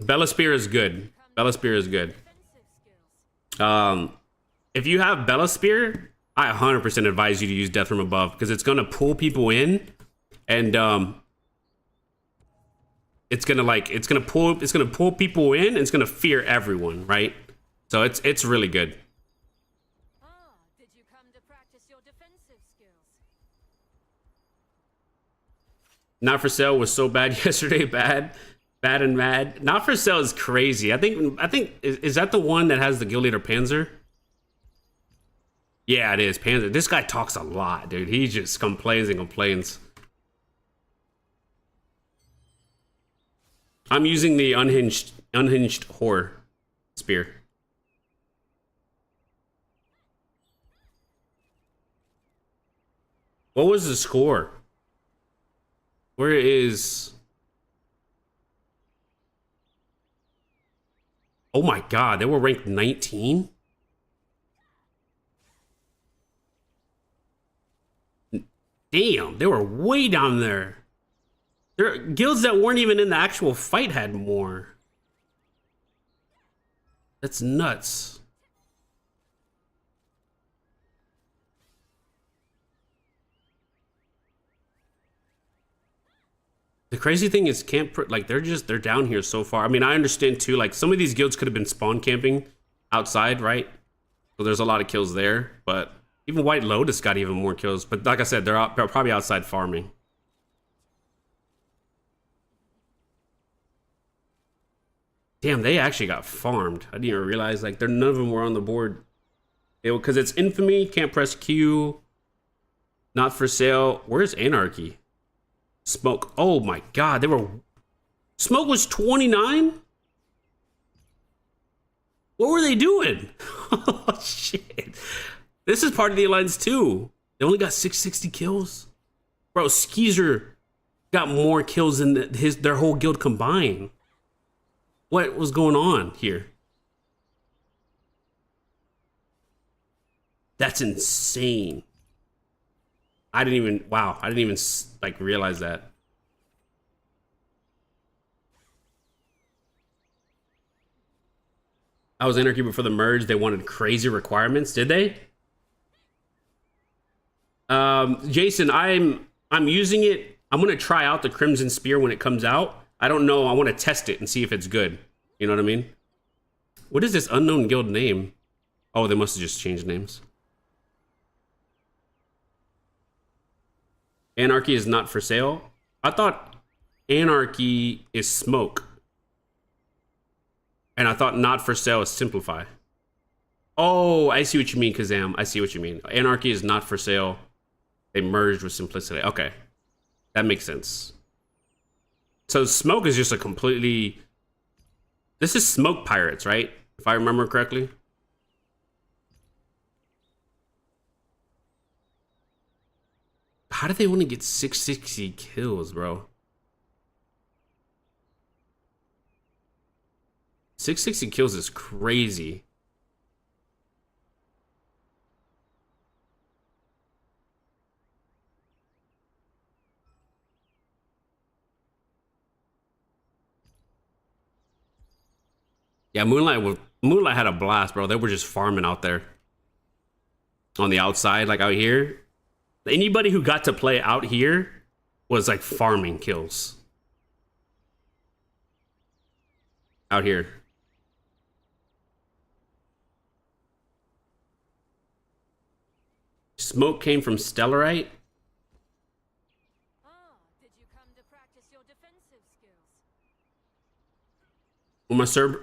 Bella Spear is good. Bella Spear is good. If you have Bella Spear, I 100% advise you to use Death from Above because it's gonna pull people in, and it's gonna pull people in, and it's gonna fear everyone, right? So it's really good. Did you come to practice your defensive skills? Not for Sale was so bad yesterday. Bad and mad. Not for Sale is crazy. I think is that the one that has the Guild Leader Panzer? Yeah, it is Panzer. This guy talks a lot, dude. He just complains and complains. I'm using the unhinged horror spear. What was the score? Where is... Oh my god, they were ranked 19? Damn, they were way down there. There are guilds that weren't even in the actual fight had more. That's nuts. The crazy thing is like they're down here so far. I mean, I understand too, like some of these guilds could have been spawn camping outside, right? So there's a lot of kills there, but even White Lotus got even more kills. But like I said, they're probably outside farming. Damn, they actually got farmed. I didn't even realize, like, none of them were on the board. Because it's Infamy, can't press Q, not for sale. Where's Anarchy? Smoke. Oh my god, Smoke was 29? What were they doing? Oh shit. This is part of the alliance too. They only got 660 kills. Bro, Skeezer got more kills than their whole guild combined. What was going on here? That's insane. I didn't even, wow, I didn't even like realize that. I was Anarchy before the merge. They wanted crazy requirements. Did they? Jason, I'm using it. I'm gonna try out the Crimson Spear when it comes out. I don't know. I want to test it and see if it's good. You know what I mean? What is this unknown guild name? Oh, they must have just changed names. Anarchy is not for sale. I thought Anarchy is Smoke. And I thought not for sale is Simplify. Oh, I see what you mean, Kazam. I see what you mean. Anarchy is not for sale. They merged with Simplicity. Okay. That makes sense. So Smoke is just a completely... This is Smoke Pirates, right? If I remember correctly. How did they only get 660 kills, bro? 660 kills is crazy. Yeah, Moonlight had a blast, bro. They were just farming out there. On the outside, like out here. Anybody who got to play out here was like farming kills. Out here. Smoke came from Stellarite. Did you come to practice your defensive skills?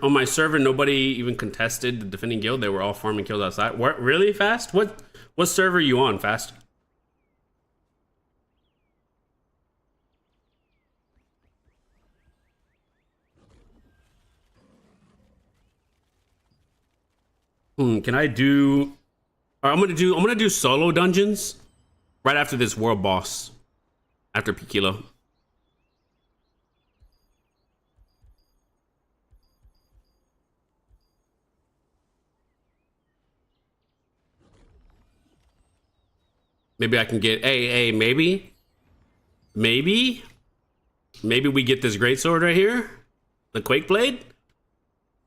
On my server, nobody even contested the defending guild. They were all farming kills outside. What, really, Fast? What server are you on, Fast? Can I do... I'm gonna do solo dungeons right after this world boss. After Pikilo. Maybe I can get maybe we get this great sword right here. The Quake Blade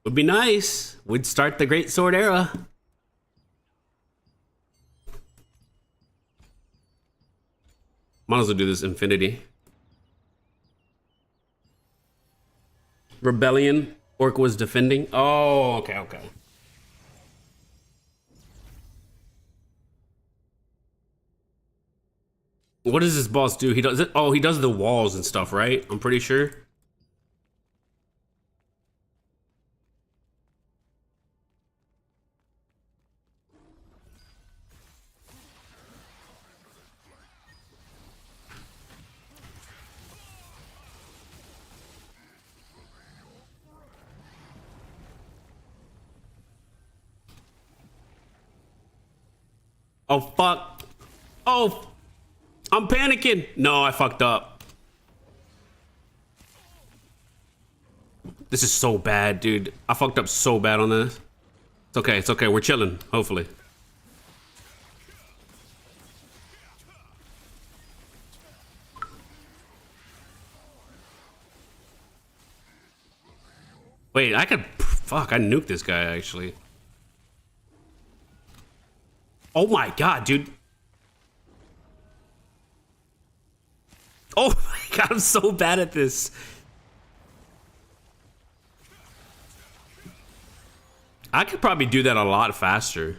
would be nice. We'd start the great sword era. Might as well do this Infinity. Rebellion. Orc was defending. Oh, okay. What does this boss do? He does it. Oh, he does the walls and stuff, right? I'm pretty sure. Oh, fuck. Oh, I'm panicking. No, I fucked up. This is so bad, dude. I fucked up so bad on this. It's okay. We're chilling, hopefully. Wait, I could... Fuck, I nuked this guy, actually. Oh my god, dude. Oh my god, I'm so bad at this. I could probably do that a lot faster.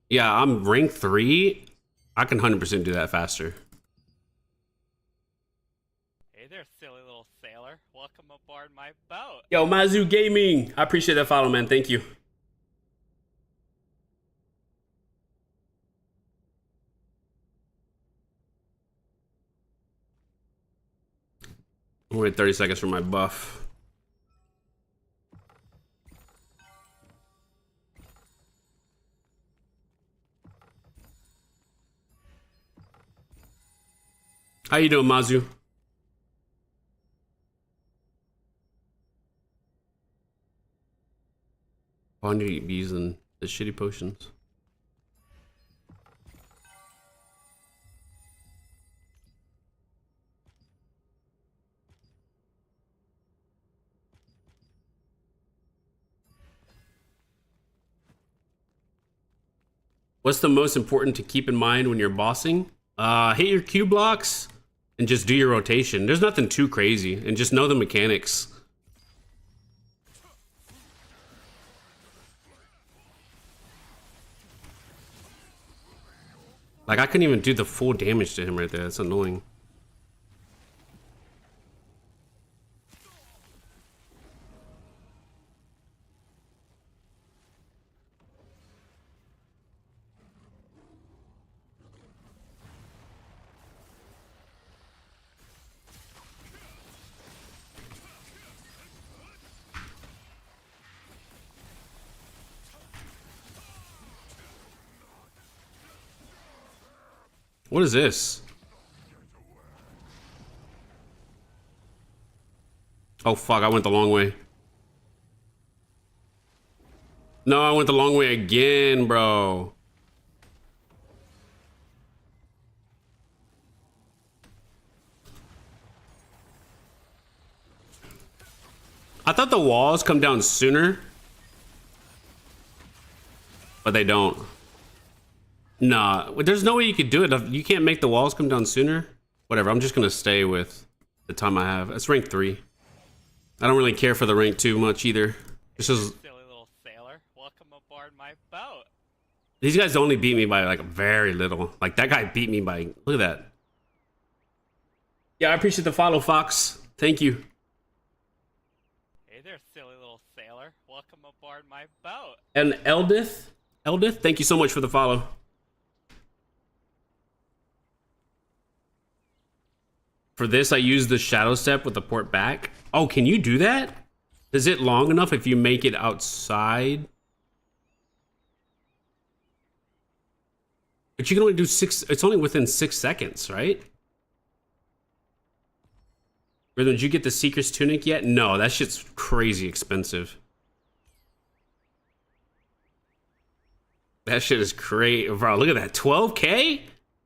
Yeah, I'm rank 3. I can 100% do that faster. Hey there, silly little sailor. Welcome aboard my boat. Yo, Mazu Gaming. I appreciate that follow, man. Thank you. I'm waiting 30 seconds for my buff. How you doing, Mazu? Oh, I need to eat bees and the shitty potions. What's the most important to keep in mind when you're bossing? Hit your Q blocks and just do your rotation. There's nothing too crazy, and just know the mechanics. Like, I couldn't even do the full damage to him right there. That's annoying. What is this? Oh fuck, I went the long way. No, I went the long way again, bro. I thought the walls come down sooner, but they don't. Nah, there's no way you could do it. You can't make the walls come down sooner. Whatever, I'm just gonna stay with the time I have. It's rank 3. I don't really care for the rank 2 much either. This is Silly little sailor. Welcome aboard my boat. these guys only beat me by like very little. Like that guy beat me by, look at that. Yeah, I appreciate the follow, Fox. Thank you. Hey there, silly little sailor. Welcome aboard my boat. And Eldith, thank you so much for the follow. For this, I use the shadow step with the port back. Oh, can you do that? Is it long enough if you make it outside? But you can only do 6, it's only within 6 seconds, right? Rythmn, did you get the Seeker's Tunic yet? No, that shit's crazy expensive. That shit is crazy. Bro, look at that, 12K?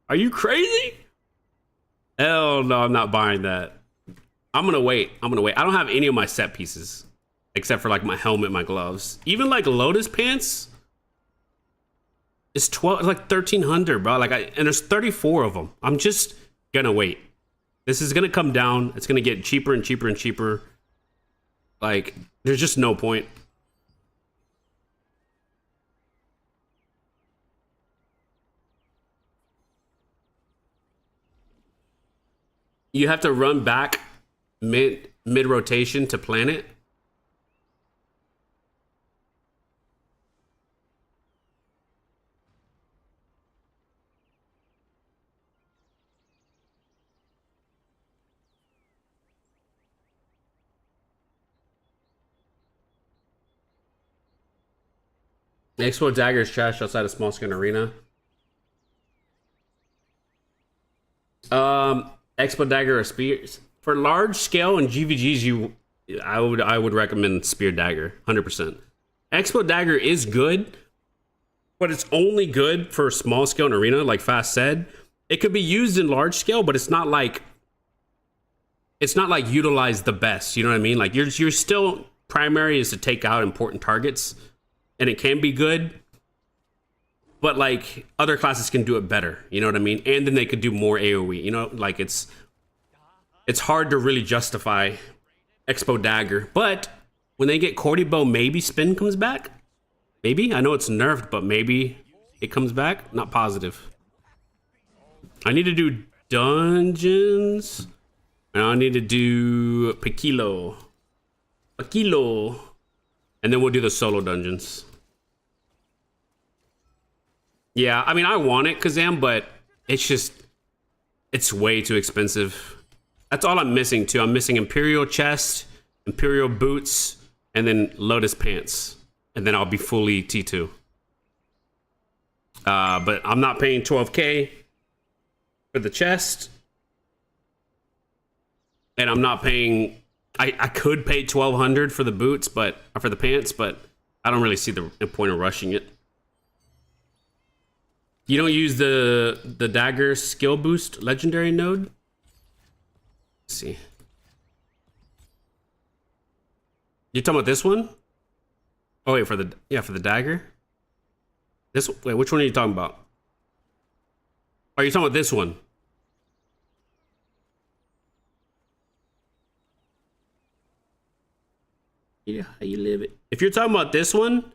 Are you crazy? Hell no, I'm not buying that. I'm gonna wait. I don't have any of my set pieces except for like my helmet, my gloves. Even like Lotus pants is 12, it's like 1300, bro. Like and there's 34 of them. I'm just gonna wait. This is gonna come down. It's gonna get cheaper and cheaper and cheaper. Like there's just no point. You have to run back mid rotation to plan it. Expo Dagger is trash outside of small scale arena. Expo Dagger or Spear for large scale and GVGs. I would recommend Spear Dagger 100%. Expo Dagger is good, but it's only good for small scale and arena, like Fast said. It could be used in large scale, but it's not like utilized the best. You know what I mean? Like you're still primary is to take out important targets, and it can be good. But like other classes can do it better, you know what I mean? And then they could do more AoE, you know, like it's hard to really justify Expo Dagger. But when they get Cordy Bow, maybe spin comes back. Maybe, I know it's nerfed, but maybe it comes back. Not positive. I need to do dungeons, and I need to do Paquilo, and then we'll do the solo dungeons. Yeah, I mean, I want it, Kazam, but it's way too expensive. That's all I'm missing, too. I'm missing Imperial chest, Imperial boots, and then Lotus pants. And then I'll be fully T2. But I'm not paying 12K for the chest. and I'm not paying. I could pay 1,200 for the boots, but for the pants, but I don't really see the point of rushing it. You don't use the Dagger skill boost legendary node? Let's see. You talking about this one? Oh wait, for the Dagger? Wait, which one are you talking about? Are you talking about this one? Yeah, how you live it. If you're talking about this one,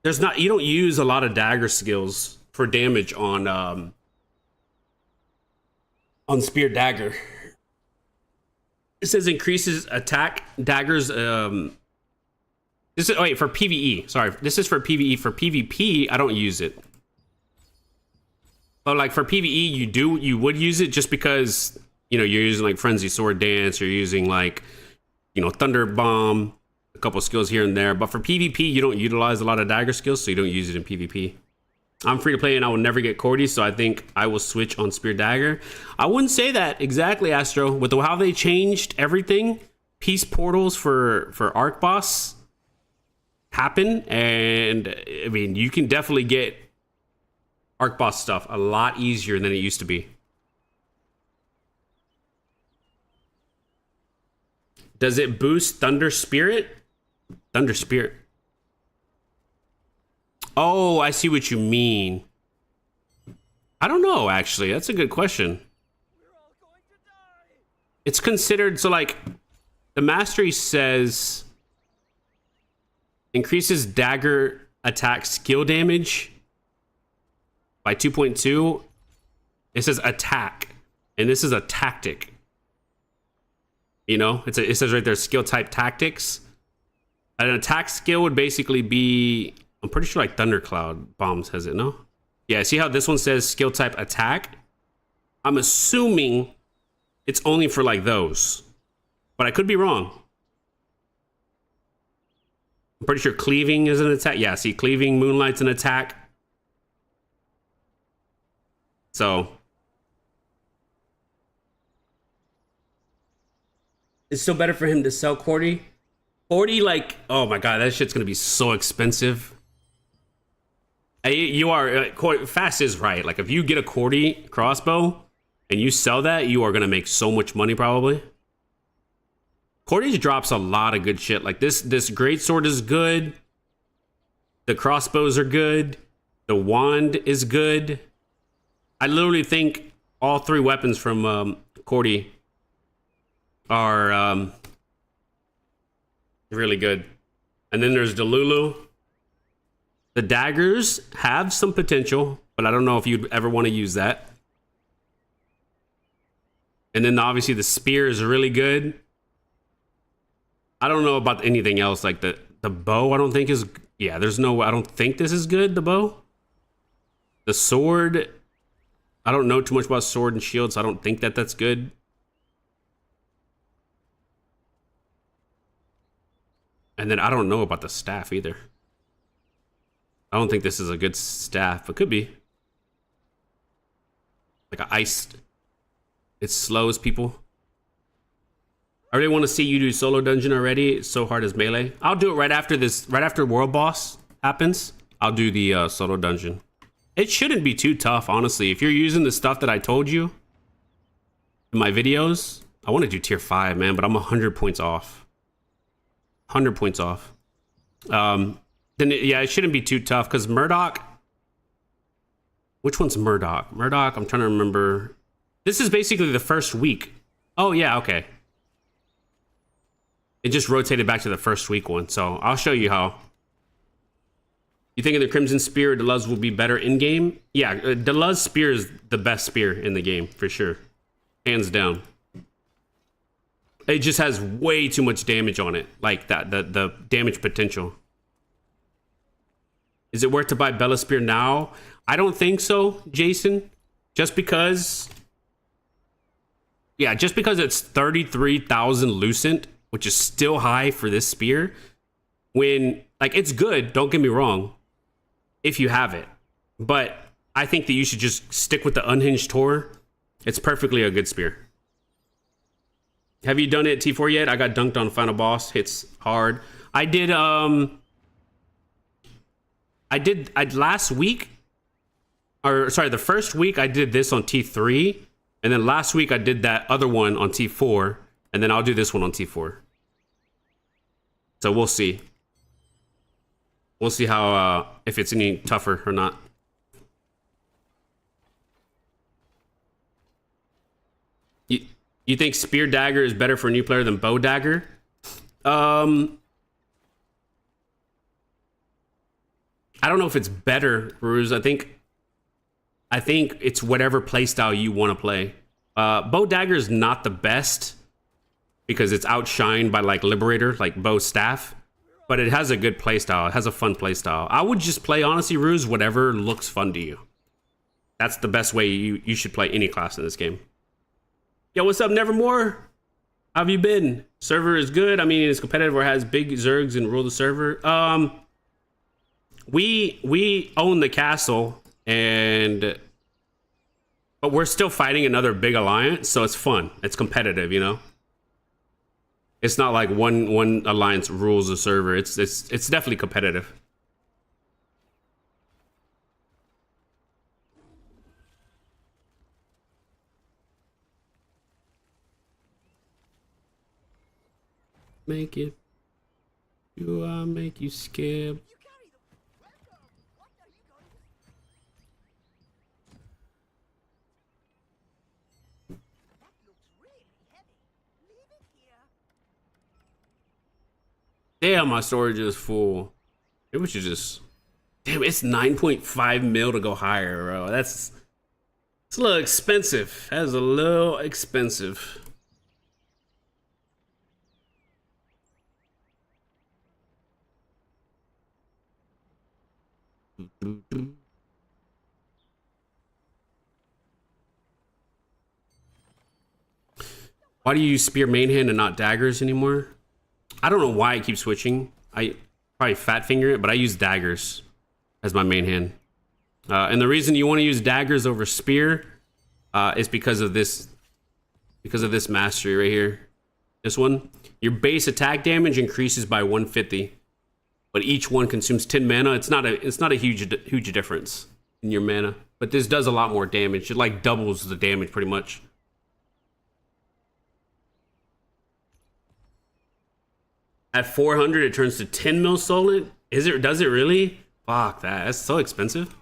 you don't use a lot of dagger skills for damage on spear dagger. It says increases attack daggers. This is for PvE. Sorry, this is for PvE. For PvP, I don't use it. But like for PvE, you would use it just because you're using like Frenzy Sword Dance, you're using like Thunder Bomb, a couple skills here and there. But for PvP, you don't utilize a lot of dagger skills, so you don't use it in PvP. I'm free to play and I will never get Cordy, so I think I will switch on Spear Dagger. I wouldn't say that exactly, Astro. With how they changed everything, peace portals for Arc Boss happen, and I mean you can definitely get Arc Boss stuff a lot easier than it used to be. Does it boost Thunder Spirit? Thunder Spirit. Oh, I see what you mean. I don't know, actually. That's a good question. It's considered, so like, the mastery says increases dagger attack skill damage by 2.2. It says attack, and this is a tactic. It says right there, skill type tactics. An attack skill would basically be, I'm pretty sure like Thundercloud Bombs has it, no? Yeah, see how this one says skill type attack? I'm assuming it's only for like those, but I could be wrong. I'm pretty sure cleaving is an attack. Yeah, see, cleaving, moonlight's an attack. So it's still better for him to sell Cordy. Cordy, like, oh my god, that shit's gonna be so expensive. You are Fast is right. Like, if you get a Cordy crossbow and you sell that, you are gonna make so much money probably. Cordy drops a lot of good shit. Like this greatsword is good. The crossbows are good. The wand is good. I literally think all three weapons from Cordy are really good. And then there's Delulu. The daggers have some potential, but I don't know if you'd ever want to use that. And then obviously the spear is really good. I don't know about anything else. Like the bow, I don't think is, I don't think this is good, the bow. The sword, I don't know too much about sword and shield, so I don't think that's good. And then I don't know about the staff either. I don't think this is a good staff, but could be. Like an ice. It slows people. I really want to see you do solo dungeon already. It's so hard as melee. I'll do it right after this, right after world boss happens. I'll do the solo dungeon. It shouldn't be too tough, honestly. If you're using the stuff that I told you in my videos, I want to do tier 5, man, but I'm 100 points off. 100 points off. Then it shouldn't be too tough because Murdoch. Which one's Murdoch? Murdoch, I'm trying to remember. This is basically the first week. Oh yeah, okay. It just rotated back to the first week one, so I'll show you how. You think the Crimson Spear or Deluz will be better in game? Yeah, Deluz Spear is the best spear in the game for sure, hands down. It just has way too much damage on it, like that. The damage potential. Is it worth to buy Bella Spear now? I don't think so, Jason. Just because it's 33,000 Lucent, which is still high for this spear. When, like, it's good, don't get me wrong, if you have it. But I think that you should just stick with the Unhinged Tor. It's perfectly a good spear. Have you done it T4 yet? I got dunked on final boss. Hits hard. I did last week, or sorry, the first week I did this on T3, and then last week I did that other one on T4, and then I'll do this one on T4. So we'll see. We'll see how if it's any tougher or not. You think Spear Dagger is better for a new player than Bow Dagger? I don't know if it's better, Ruse. I think it's whatever playstyle you want to play. Bow Dagger is not the best because it's outshined by like Liberator, like Bow Staff, but it has a good playstyle. It has a fun playstyle. I would just play, honestly, Ruse, whatever looks fun to you. That's the best way you should play any class in this game. Yo, what's up, Nevermore? How have you been? Server is good. I mean, it's competitive or has big Zergs and rule the server. We own the castle, but we're still fighting another big alliance, so it's fun. It's competitive, you know. It's not like one alliance rules the server. It's definitely competitive. Make it. Do I make you skip? Damn, my storage is full. Maybe we should just... Damn, it's 9.5 mil to go higher, bro. It's a little expensive. That is a little expensive. Why do you use spear main hand and not daggers anymore? I don't know why I keep switching. I probably fat finger it, but I use daggers as my main hand. And the reason you want to use daggers over spear is because of this mastery right here. This one, your base attack damage increases by 150, but each one consumes 10 mana. It's not a huge difference in your mana, but this does a lot more damage. It like doubles the damage pretty much. At 400, it turns to 10 mil solid. Does it really? Fuck that. That's so expensive.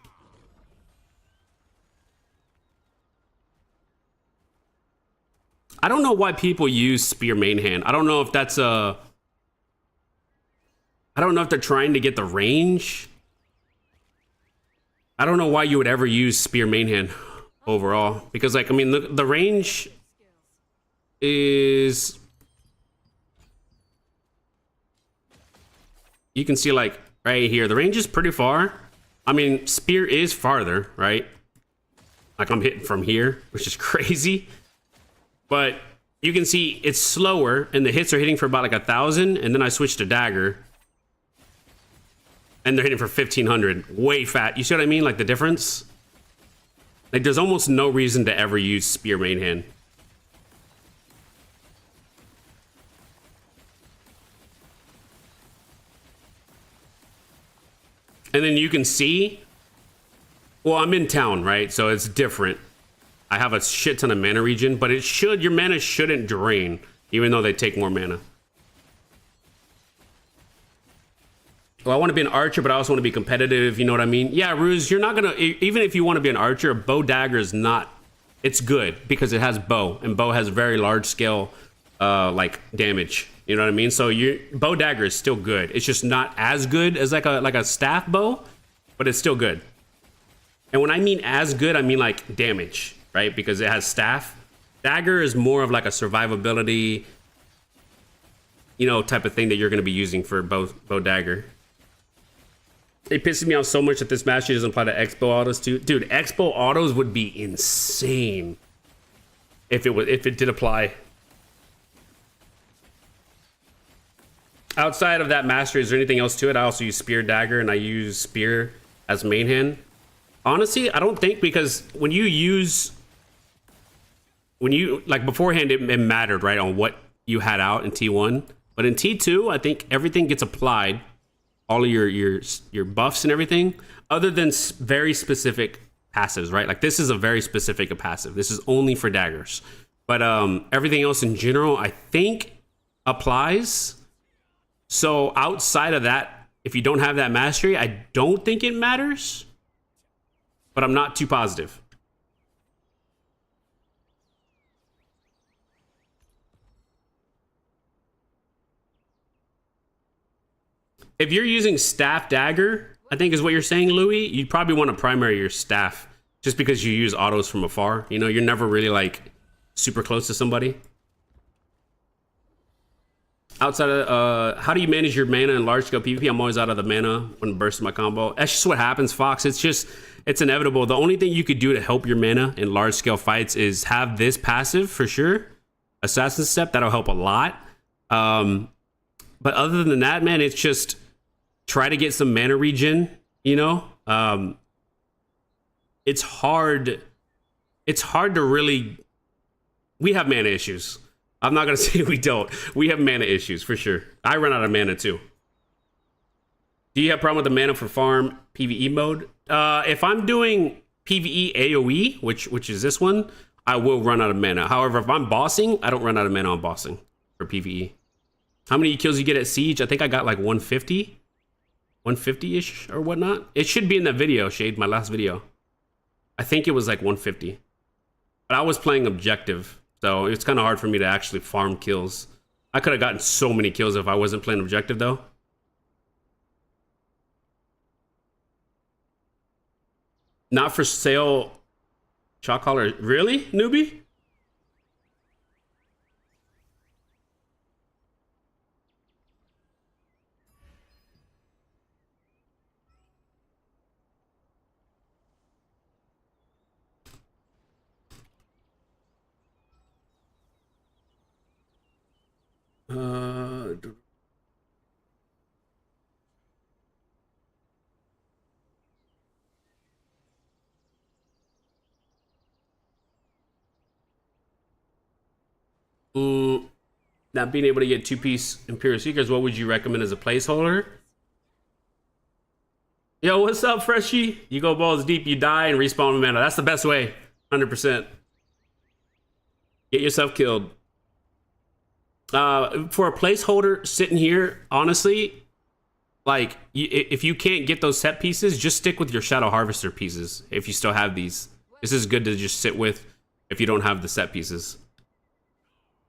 I don't know why people use spear main hand. I don't know if that's I don't know if they're trying to get the range. I don't know why you would ever use spear main hand overall. Because, like, I mean, the range is... You can see, like, right here, the range is pretty far. I mean, spear is farther, right? Like, I'm hitting from here, which is crazy. But you can see it's slower, and the hits are hitting for about, like, 1,000, and then I switch to dagger. And they're hitting for 1,500. Way fat. You see what I mean? Like, the difference? Like, there's almost no reason to ever use spear main hand. And then you can see, well, I'm in town, right? So it's different. I have a shit ton of mana regen, but your mana shouldn't drain, even though they take more mana. Well, I want to be an archer, but I also want to be competitive, you know what I mean? Yeah, Ruse, you're not gonna, even if you want to be an archer, bow dagger is not, it's good because it has bow, and bow has very large scale, like, damage. You know what I mean? So your bow dagger is still good. It's just not as good as like a staff bow, but it's still good. And when I mean as good, I mean like damage, right? Because it has staff. Dagger is more of like a survivability, you know, type of thing that you're going to be using for bow dagger. It pisses me off so much that this mastery doesn't apply to Expo autos too. Dude, Expo autos would be insane if it did apply. Outside of that mastery, is there anything else to it? I also use spear dagger, and I use spear as main hand. Honestly, I don't think, because when you like beforehand, it mattered, right, on what you had out in T1. But in T2, I think everything gets applied, all of your buffs and everything, other than very specific passives, right? Like this is a very specific passive. This is only for daggers. But everything else in general, I think applies. So outside of that, if you don't have that mastery, I don't think it matters. But I'm not too positive. If you're using staff dagger, I think is what you're saying, Louis, you'd probably want to primary your staff just because you use autos from afar. You know, you're never really like super close to somebody. Outside of, how do you manage your mana in large scale PvP? I'm always out of the mana when bursting my combo. That's just what happens, Fox. It's inevitable. The only thing you could do to help your mana in large scale fights is have this passive for sure. Assassin's Step, that'll help a lot. But other than that, man, it's just try to get some mana regen, you know? It's hard to really, we have mana issues. I'm not gonna say we don't. We have mana issues for sure. I run out of mana too. Do you have a problem with the mana for farm PvE mode? If I'm doing PvE AoE, which is this one, I will run out of mana. However, if I'm bossing, I don't run out of mana on bossing for PvE. How many kills you get at Siege? I think I got like 150. 150-ish or whatnot. It should be in that video, Shade, my last video. I think it was like 150. But I was playing objective, so it's kind of hard for me to actually farm kills. I could have gotten so many kills if I wasn't playing objective, though. Not for sale. Shot caller. Really, newbie? Not being able to get two-piece Imperial Seekers, what would you recommend as a placeholder? Yo, what's up, Freshie? You go balls deep, you die, and respawn with mana. That's the best way, 100%. Get yourself killed. For a placeholder sitting here, honestly, like, if you can't get those set pieces, just stick with your Shadow Harvester pieces if you still have these. This is good to just sit with if you don't have the set pieces.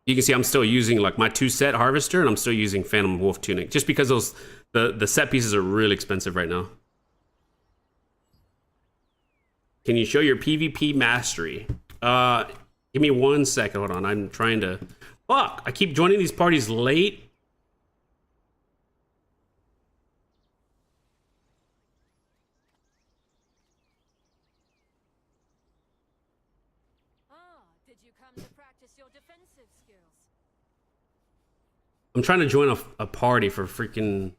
You can see I'm still using like my 2-set Harvester, and I'm still using Phantom Wolf Tunic, just because the set pieces are really expensive right now. Can you show your PvP mastery? Give me 1 second. Hold on. I'm trying to... Fuck! I keep joining these parties late. Did you come to practice your defensive skills? I'm trying to join a party for freaking...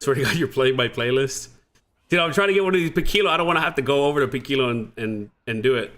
Swear to God, you're playing my playlist. Dude, I'm trying to get one of these Pequilo. I don't want to have to go over to Pequilo and do it.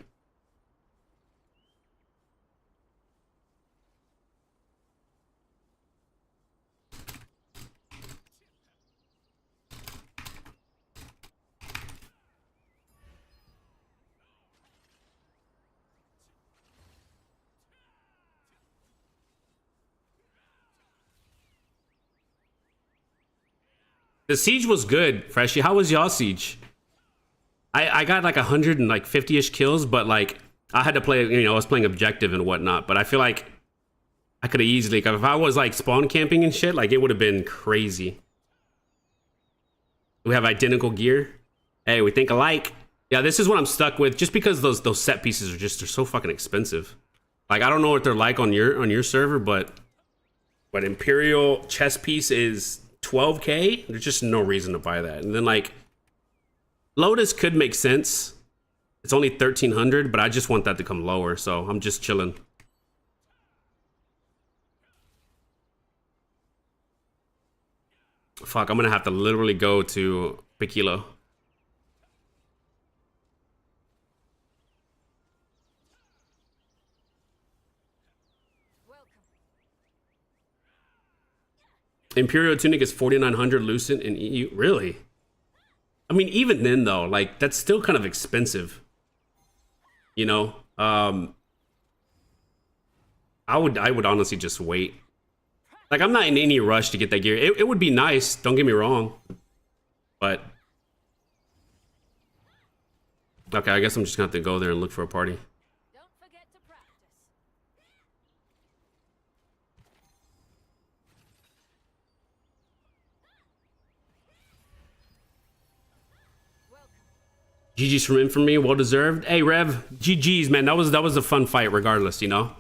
The Siege was good, Freshie. How was y'all Siege? I got like 150-ish kills, but like I had to play, you know, I was playing objective and whatnot, but I feel like I could have easily, if I was like spawn camping and shit, like it would have been crazy. We have identical gear. Hey, we think alike. Yeah, this is what I'm stuck with, just because those set pieces they're so fucking expensive. Like I don't know what they're like on your server, but Imperial chest piece is 12K. There's just no reason to buy that. And then like Lotus could make sense. It's only 1300, but I just want that to come lower, so I'm just chilling. Fuck, I'm gonna have to literally go to Tequila. Imperial Tunic is 4,900 Lucent in EU. Really? I mean, even then though, like that's still kind of expensive. You know, I would honestly just wait. Like I'm not in any rush to get that gear. It would be nice. Don't get me wrong, but okay, I guess I'm just gonna have to go there and look for a party. Don't forget to practice. GG's from Infamy, well deserved. Hey Rev, GG's man. That was a fun fight regardless, you know.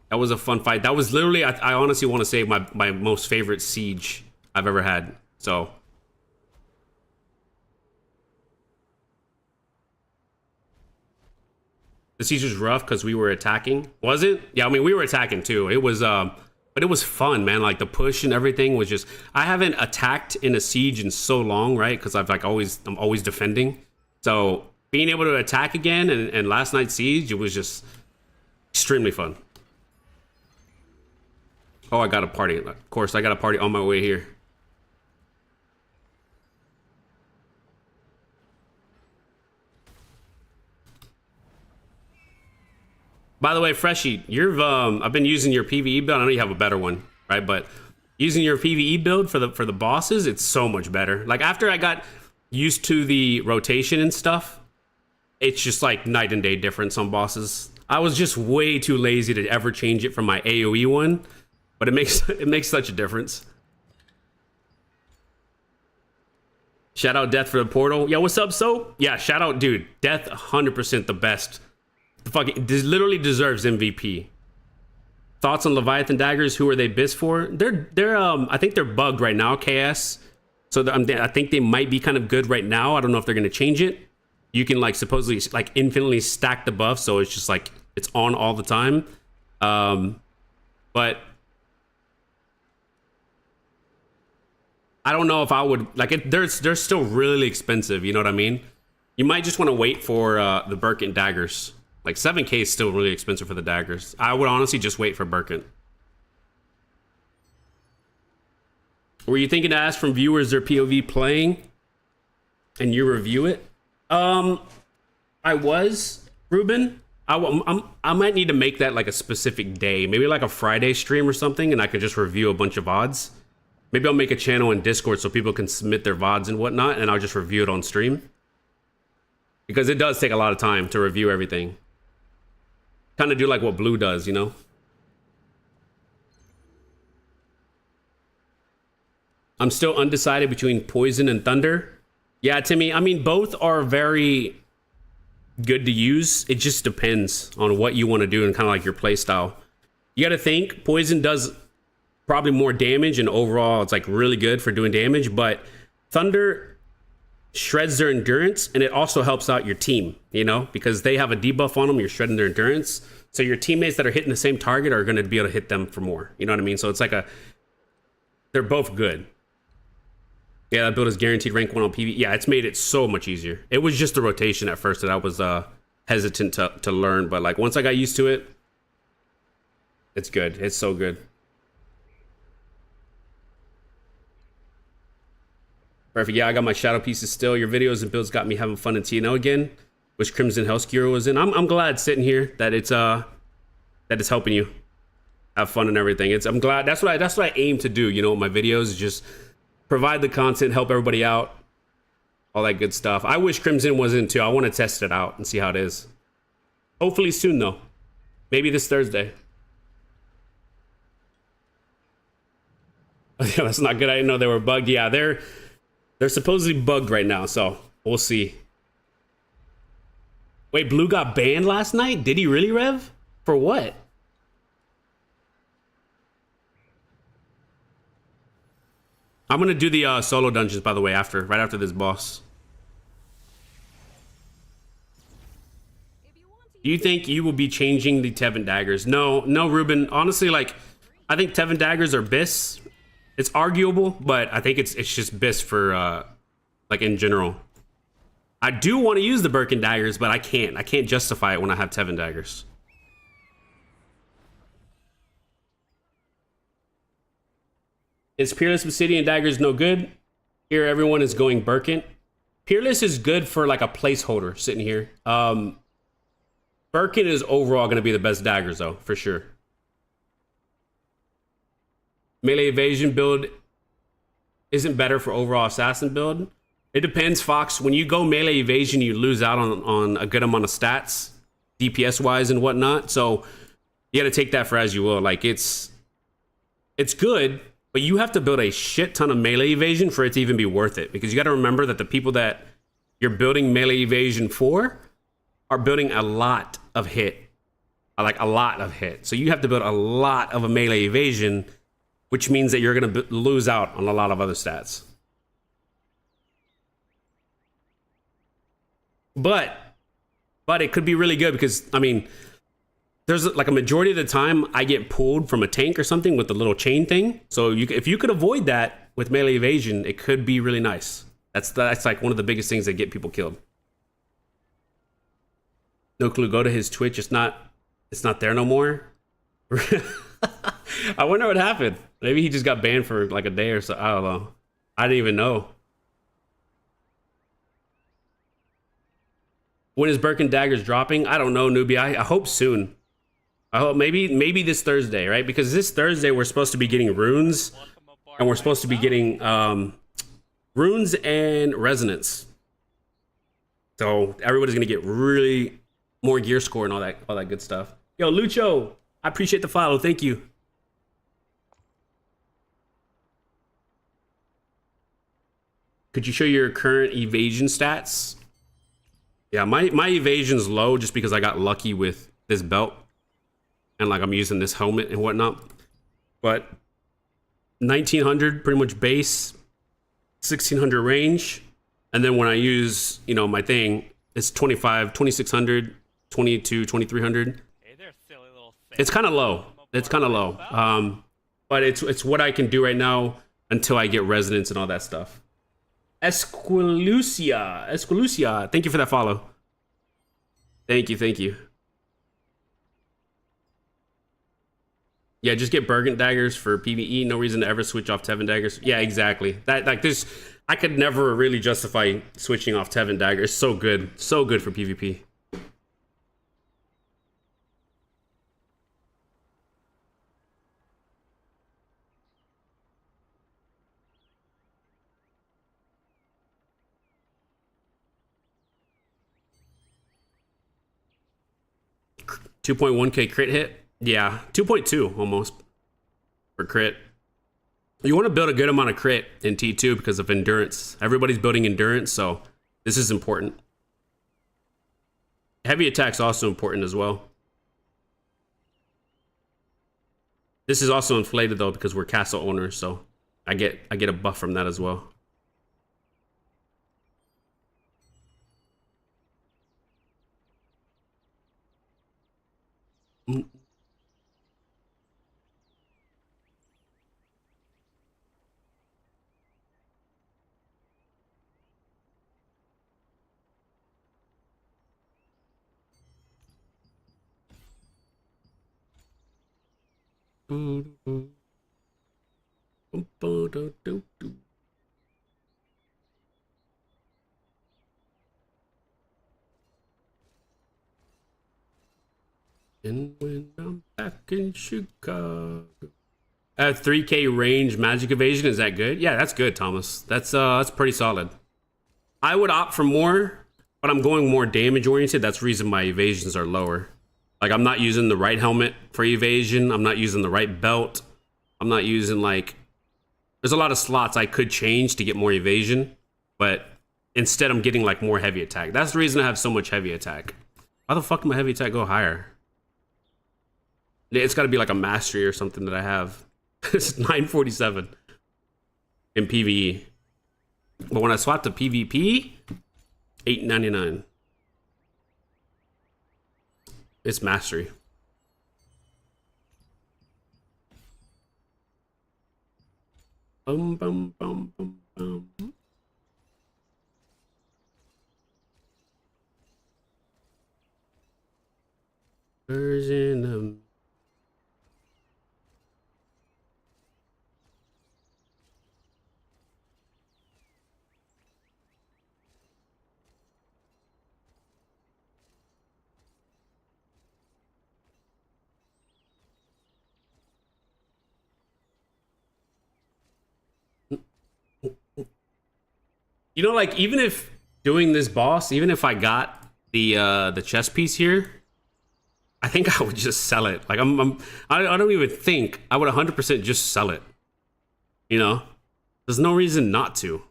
That was a fun fight. That was literally, I honestly want to say my most favorite siege I've ever had. So the siege was rough because we were attacking. Was it? Yeah, I mean we were attacking too. It was but it was fun, man. Like the push and everything was just, I haven't attacked in a siege in so long, right? Because I'm always defending. So being able to attack again and last night's siege, it was just extremely fun. Oh, I got a party. Of course, I got a party on my way here. By the way, Freshie, I've been using your PvE build. I know you have a better one, right? But using your PvE build for the bosses, it's so much better. Like after I got used to the rotation and stuff, it's just like night and day difference on bosses. I was just way too lazy to ever change it from my AoE one. But it makes such a difference. Shout out Death for the portal. Yo, what's up, So? Yeah, shout out, dude. Death, 100% the best. This literally deserves MVP. Thoughts on Leviathan daggers? Who are they bis for? They're I think they're bugged right now, KS. So I think they might be kind of good right now. I don't know if they're gonna change it. You can like supposedly like infinitely stack the buff, so it's just like it's on all the time. But I don't know if I would like it. They're still really expensive. You know what I mean? You might just want to wait for the Birkin daggers. Like 7K is still really expensive for the daggers. I would honestly just wait for Birkin. Were you thinking to ask from viewers their POV playing and you review it? I was, Ruben. I might need to make that like a specific day, maybe like a Friday stream or something, and I could just review a bunch of VODs. Maybe I'll make a channel in Discord so people can submit their VODs and whatnot, and I'll just review it on stream. Because it does take a lot of time to review everything. Kind of do like what Blue does, you know? I'm still undecided between Poison and Thunder. Yeah, Timmy, I mean, both are very good to use. It just depends on what you want to do and kind of like your play style. You got to think, Poison does probably more damage, and overall it's like really good for doing damage, but Thunder shreds their endurance, and it also helps out your team, you know, because they have a debuff on them. You're shredding their endurance, so your teammates that are hitting the same target are going to be able to hit them for more, you know what I mean? So it's like they're both good. Yeah, that build is guaranteed rank 1 on PvE. Yeah, it's made it so much easier. It was just the rotation at first that I was hesitant to learn, but like once I got used to it, it's good. It's so good. Perfect. Yeah, I got my shadow pieces still. Your videos and builds got me having fun in TNO again, which Crimson Hellskewer was in. I'm glad sitting here that it's helping you have fun and everything. I'm glad. That's what I aim to do. You know, with my videos is just provide the content, help everybody out, all that good stuff. I wish Crimson was in too. I want to test it out and see how it is. Hopefully soon though. Maybe this Thursday. Yeah, that's not good. I didn't know they were bugged. Yeah, they're supposedly bugged right now, so we'll see. Wait, Blue got banned last night? Did he really, Rev? For what? I'm gonna do the solo dungeons, by the way, right after this boss. Do you think you will be changing the Tevin daggers? No, Ruben. Honestly, like, I think Tevin daggers are bis. It's arguable, but I think it's just best for like in general. I do want to use the Birkin daggers, but I can't. I can't justify it when I have Tevin daggers. Is Peerless Obsidian daggers no good? Here, everyone is going Birkin. Peerless is good for like a placeholder sitting here. Birkin is overall going to be the best daggers though, for sure. Melee evasion build isn't better for overall assassin build. It depends, Fox. When you go melee evasion, you lose out on a good amount of stats, DPS wise and whatnot. So you got to take that for as you will. Like it's good, but you have to build a shit ton of melee evasion for it to even be worth it. Because you got to remember that the people that you're building melee evasion for are building a lot of hit, like a lot of hit. So you have to build a lot of a melee evasion, which means that you're going to lose out on a lot of other stats. But it could be really good because, I mean, there's like a majority of the time I get pulled from a tank or something with the little chain thing. So if you could avoid that with melee evasion, it could be really nice. That's like one of the biggest things that get people killed. No clue. Go to his Twitch. It's not there no more. I wonder what happened. Maybe he just got banned for like a day or so. I don't know. I didn't even know. When is Birkin daggers dropping? I don't know, newbie. I hope soon. I hope maybe this Thursday, right? Because this Thursday we're supposed to be getting runes, and we're supposed to be getting runes and resonance. So everybody's gonna get really more gear score and all that good stuff. Yo, Lucho, I appreciate the follow. Thank you. Could you show your current evasion stats? Yeah, my evasion's low just because I got lucky with this belt. And like I'm using this helmet and whatnot. But 1900 pretty much base, 1600 range. And then when I use, you know, my thing, it's 25, 2600, 22, 2300. Hey there, silly little thing. It's kind of low. It's kind of low. But it's what I can do right now until I get resonance and all that stuff. Esquilucia, thank you for that follow. Thank you. Yeah, just get Birkin daggers for PvE. No reason to ever switch off Tevin daggers. Yeah, exactly. That like this, I could never really justify switching off Tevin daggers. So good for PvP. $2.1K crit hit. Yeah, 2.2 almost for crit. You want to build a good amount of crit in T2 because of endurance. Everybody's building endurance, so this is important. Heavy attack's also important as well. This is also inflated though because we're castle owners, so I get a buff from that as well. And when I'm back in Chicago. At 3K range magic evasion, is that good? Yeah, that's good, Thomas. That's pretty solid. I would opt for more, but I'm going more damage oriented. That's the reason my evasions are lower. Like I'm not using the right helmet for evasion. I'm not using the right belt. I'm not using like, there's a lot of slots I could change to get more evasion, but instead I'm getting like more heavy attack. That's the reason I have so much heavy attack. How the fuck did my heavy attack go higher? It's got to be like a mastery or something that I have. It's 947 in PvE. But when I swap to PvP, 899. It's mastery. Bum, bum, bum, bum, bum. Version of... You know, like, even if doing this boss, even if I got the chest piece here, I think I would just sell it. Like, I don't even think I would 100% just sell it. You know, there's no reason not to.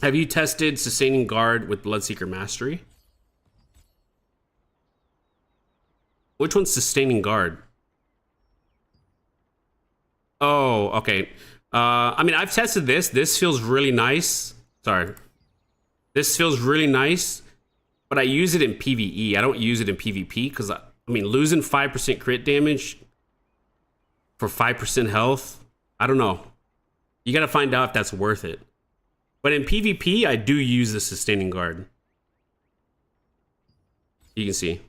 Have you tested sustaining guard with Bloodseeker Mastery? Which one's sustaining guard? Oh, okay. I mean, I've tested this. This feels really nice. Sorry. This feels really nice, but I use it in PvE. I don't use it in PvP because, I mean, losing 5% crit damage for 5% health, I don't know. You got to find out if that's worth it. But in PvP, I do use the sustaining guard. You can see.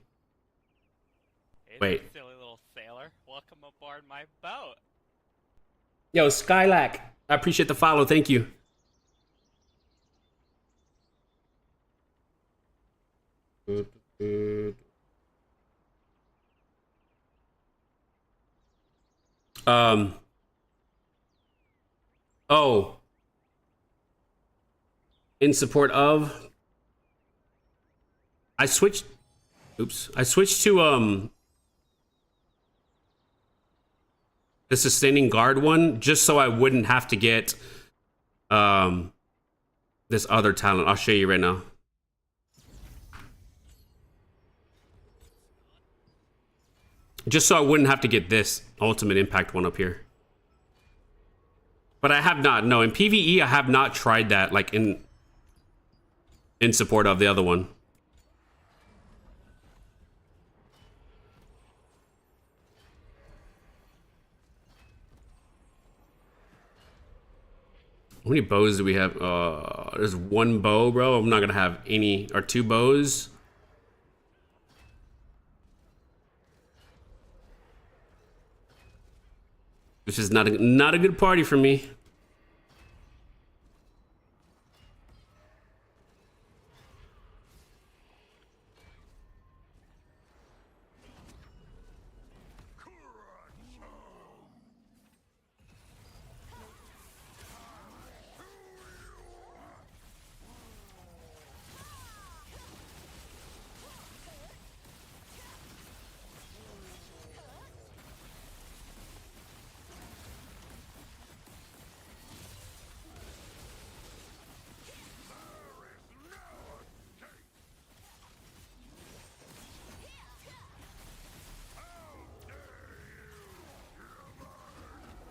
Hey Wait. there, silly little sailor. Welcome aboard my boat. Yo, Skylac, I appreciate the follow. Thank you. Oh. In support of... I switched to, the sustaining guard one, just so I wouldn't have to get this other talent. I'll show you right now. Just so I wouldn't have to get this ultimate impact one up here. But I have not. No, in PvE, I have not tried that, like, in support of the other one. How many bows do we have? There's one bow, bro. I'm not gonna have any, or two bows. This is not a good party for me.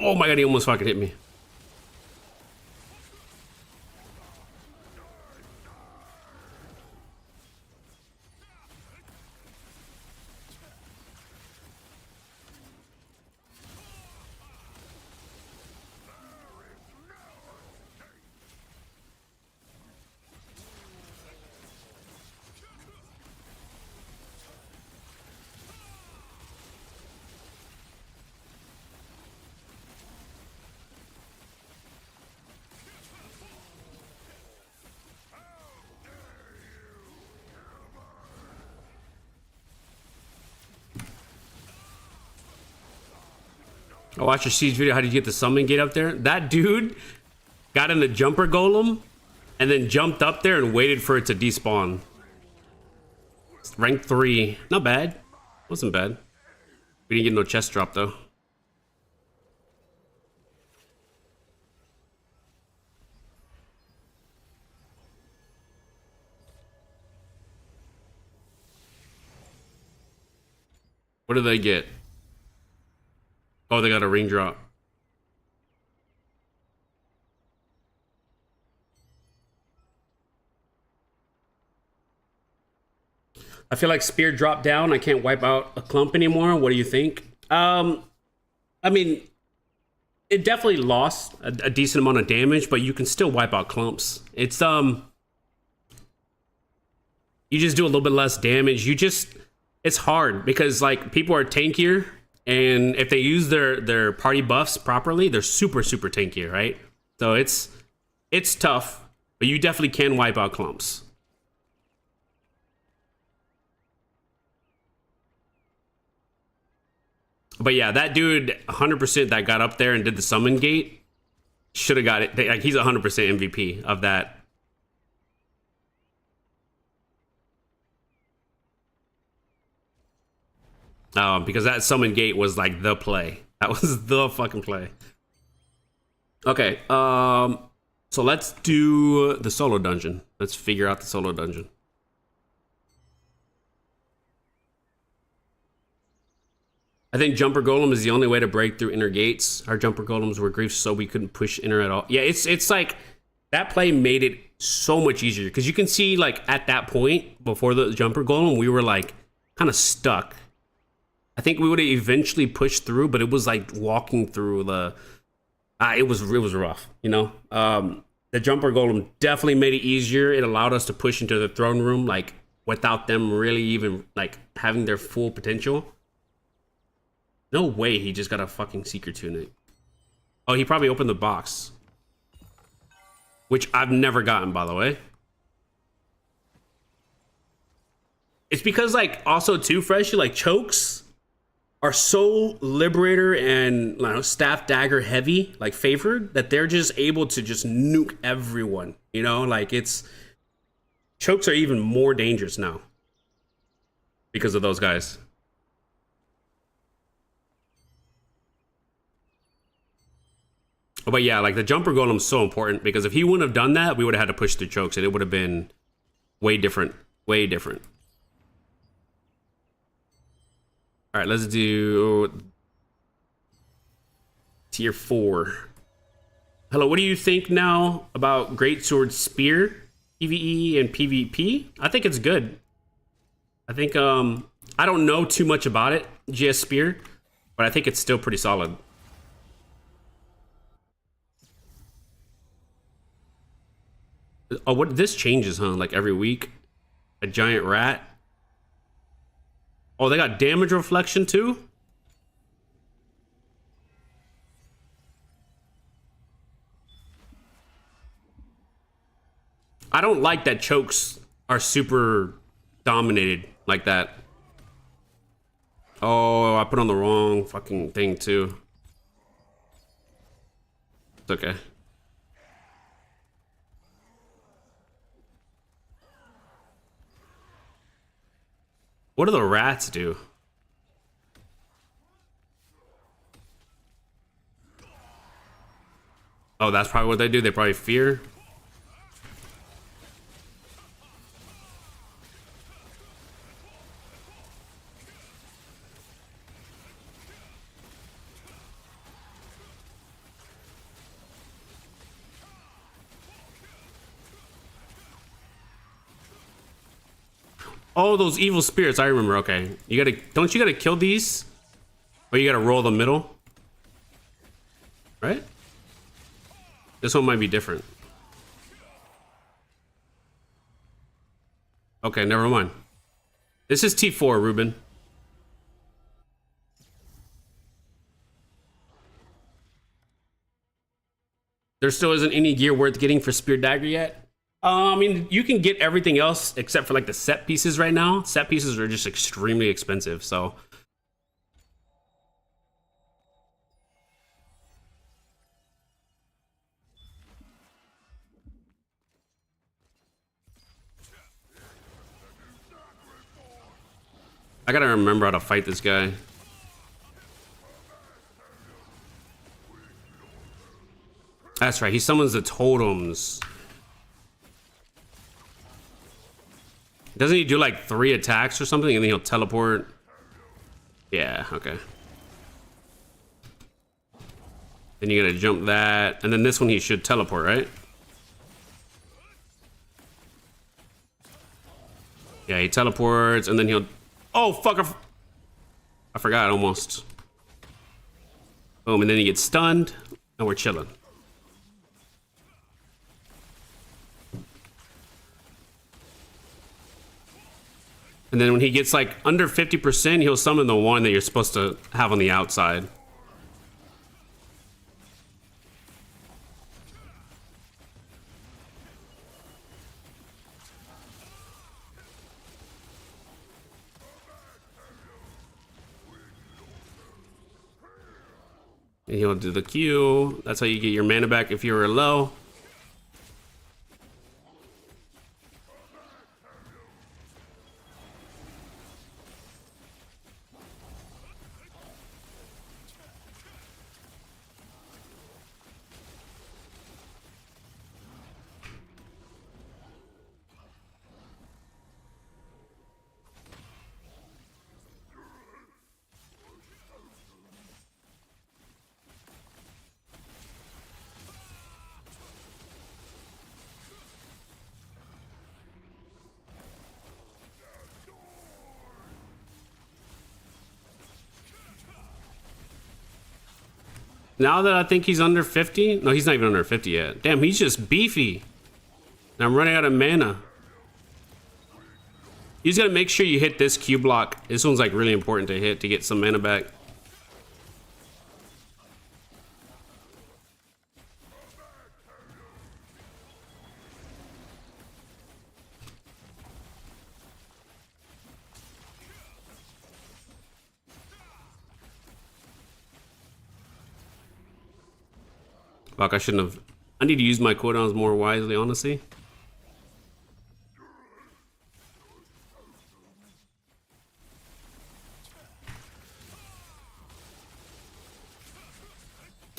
Oh my god, he almost fucking hit me. I watched your Siege video. How did you get the summon gate up there? That dude got in the jumper golem and then jumped up there and waited for it to despawn. Rank 3. Not bad. Wasn't bad. We didn't get no chest drop though. What do they get? Oh, they got a ring drop. I feel like spear dropped down. I can't wipe out a clump anymore. What do you think? I mean, it definitely lost a decent amount of damage, but you can still wipe out clumps. It's you just do a little bit less damage. It's hard because like people are tankier, and if they use their party buffs properly, they're super tankier, right? So it's tough, but you definitely can wipe out clumps. But yeah, that dude 100% that got up there and did the summon gate should have got it. Like, he's 100% MVP of that. Because that summon gate was like the play. That was the fucking play. Okay, so let's do the solo dungeon. Let's figure out the solo dungeon. I think Jumper Golem is the only way to break through inner gates. Our Jumper Golems were grief, so we couldn't push inner at all. Yeah, it's like that play made it so much easier because you can see like at that point before the Jumper Golem, we were like kind of stuck. I think we would have eventually pushed through, but it was like walking through the. It was rough, you know. The Jumper Golem definitely made it easier. It allowed us to push into the throne room like without them really even like having their full potential. No way he just got a fucking Seeker Tunic. Oh, he probably opened the box. Which I've never gotten, by the way. It's because, like, also, too, Freshly, like, chokes are so Liberator and, you know, Staff Dagger heavy, like, favored, that they're just able to just nuke everyone, you know? Like, it's... Chokes are even more dangerous now. Because of those guys. But yeah, like the Jumper Golem is so important because if he wouldn't have done that, we would have had to push through chokes and it would have been way different. Way different. All right, let's do tier 4. Hello, what do you think now about Greatsword Spear, PvE and PvP? I think it's good. I think, I don't know too much about it, GS Spear, but I think it's still pretty solid. Oh, what this changes, huh? Like every week, a giant rat. Oh, they got damage reflection too. I don't like that chokes are super dominated like that. Oh, I put on the wrong fucking thing too. It's okay. What do the rats do? Oh, that's probably what they do. They probably fear. Oh, those evil spirits. I remember. Okay. Don't you gotta kill these? Or you gotta roll the middle? Right? This one might be different. Okay, never mind. This is T4, Ruben. There still isn't any gear worth getting for Spear Dagger yet. I mean, you can get everything else except for like the set pieces right now. Set pieces are just extremely expensive, so. I gotta remember how to fight this guy. That's right, he summons the totems. Doesn't he do like 3 attacks or something and then he'll teleport? Yeah, okay. Then you gotta jump that. And then this one he should teleport, right? Yeah, he teleports and then he'll... Oh, fuck! I forgot almost. Boom, and then he gets stunned. and we're chilling. And then when he gets like under 50%, he'll summon the one that you're supposed to have on the outside. And he'll do the Q. That's how you get your mana back if you were low. Now that I think he's under 50, no, he's not even under 50 yet. Damn, he's just beefy. And I'm running out of mana. You just gotta make sure you hit this Q block. This one's like really important to hit to get some mana back. Fuck, I shouldn't have. I need to use my cooldowns more wisely, honestly.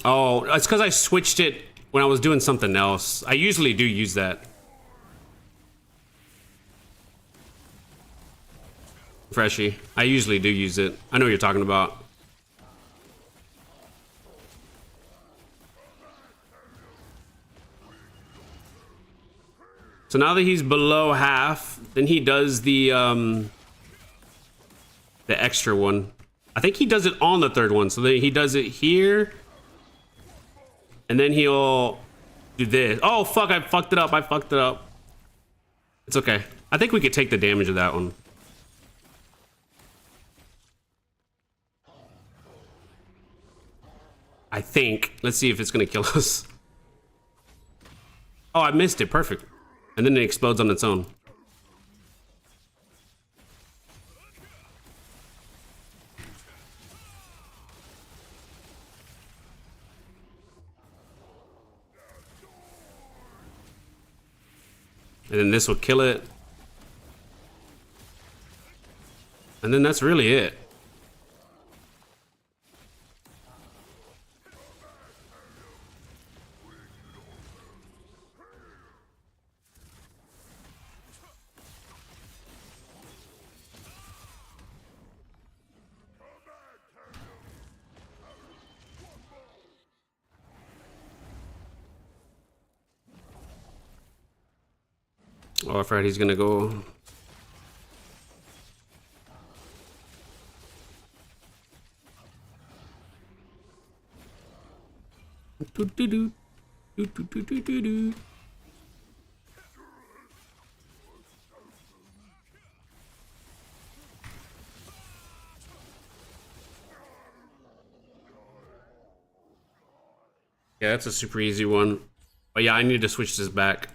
Oh, it's because I switched it when I was doing something else. I usually do use that. Freshie. I usually do use it. I know what you're talking about. So now that he's below half, then he does the extra one. I think he does it on the third one. So then he does it here. And then he'll do this. Oh, fuck, I fucked it up. It's okay. I think we could take the damage of that one. I think. Let's see if it's gonna kill us. Oh, I missed it. Perfect. And then it explodes on its own. And then this will kill it. And then that's really it. Oh, I forgot he's gonna go. Do do do do do do do do do. Yeah, that's a super easy one. But yeah, I need to switch this back.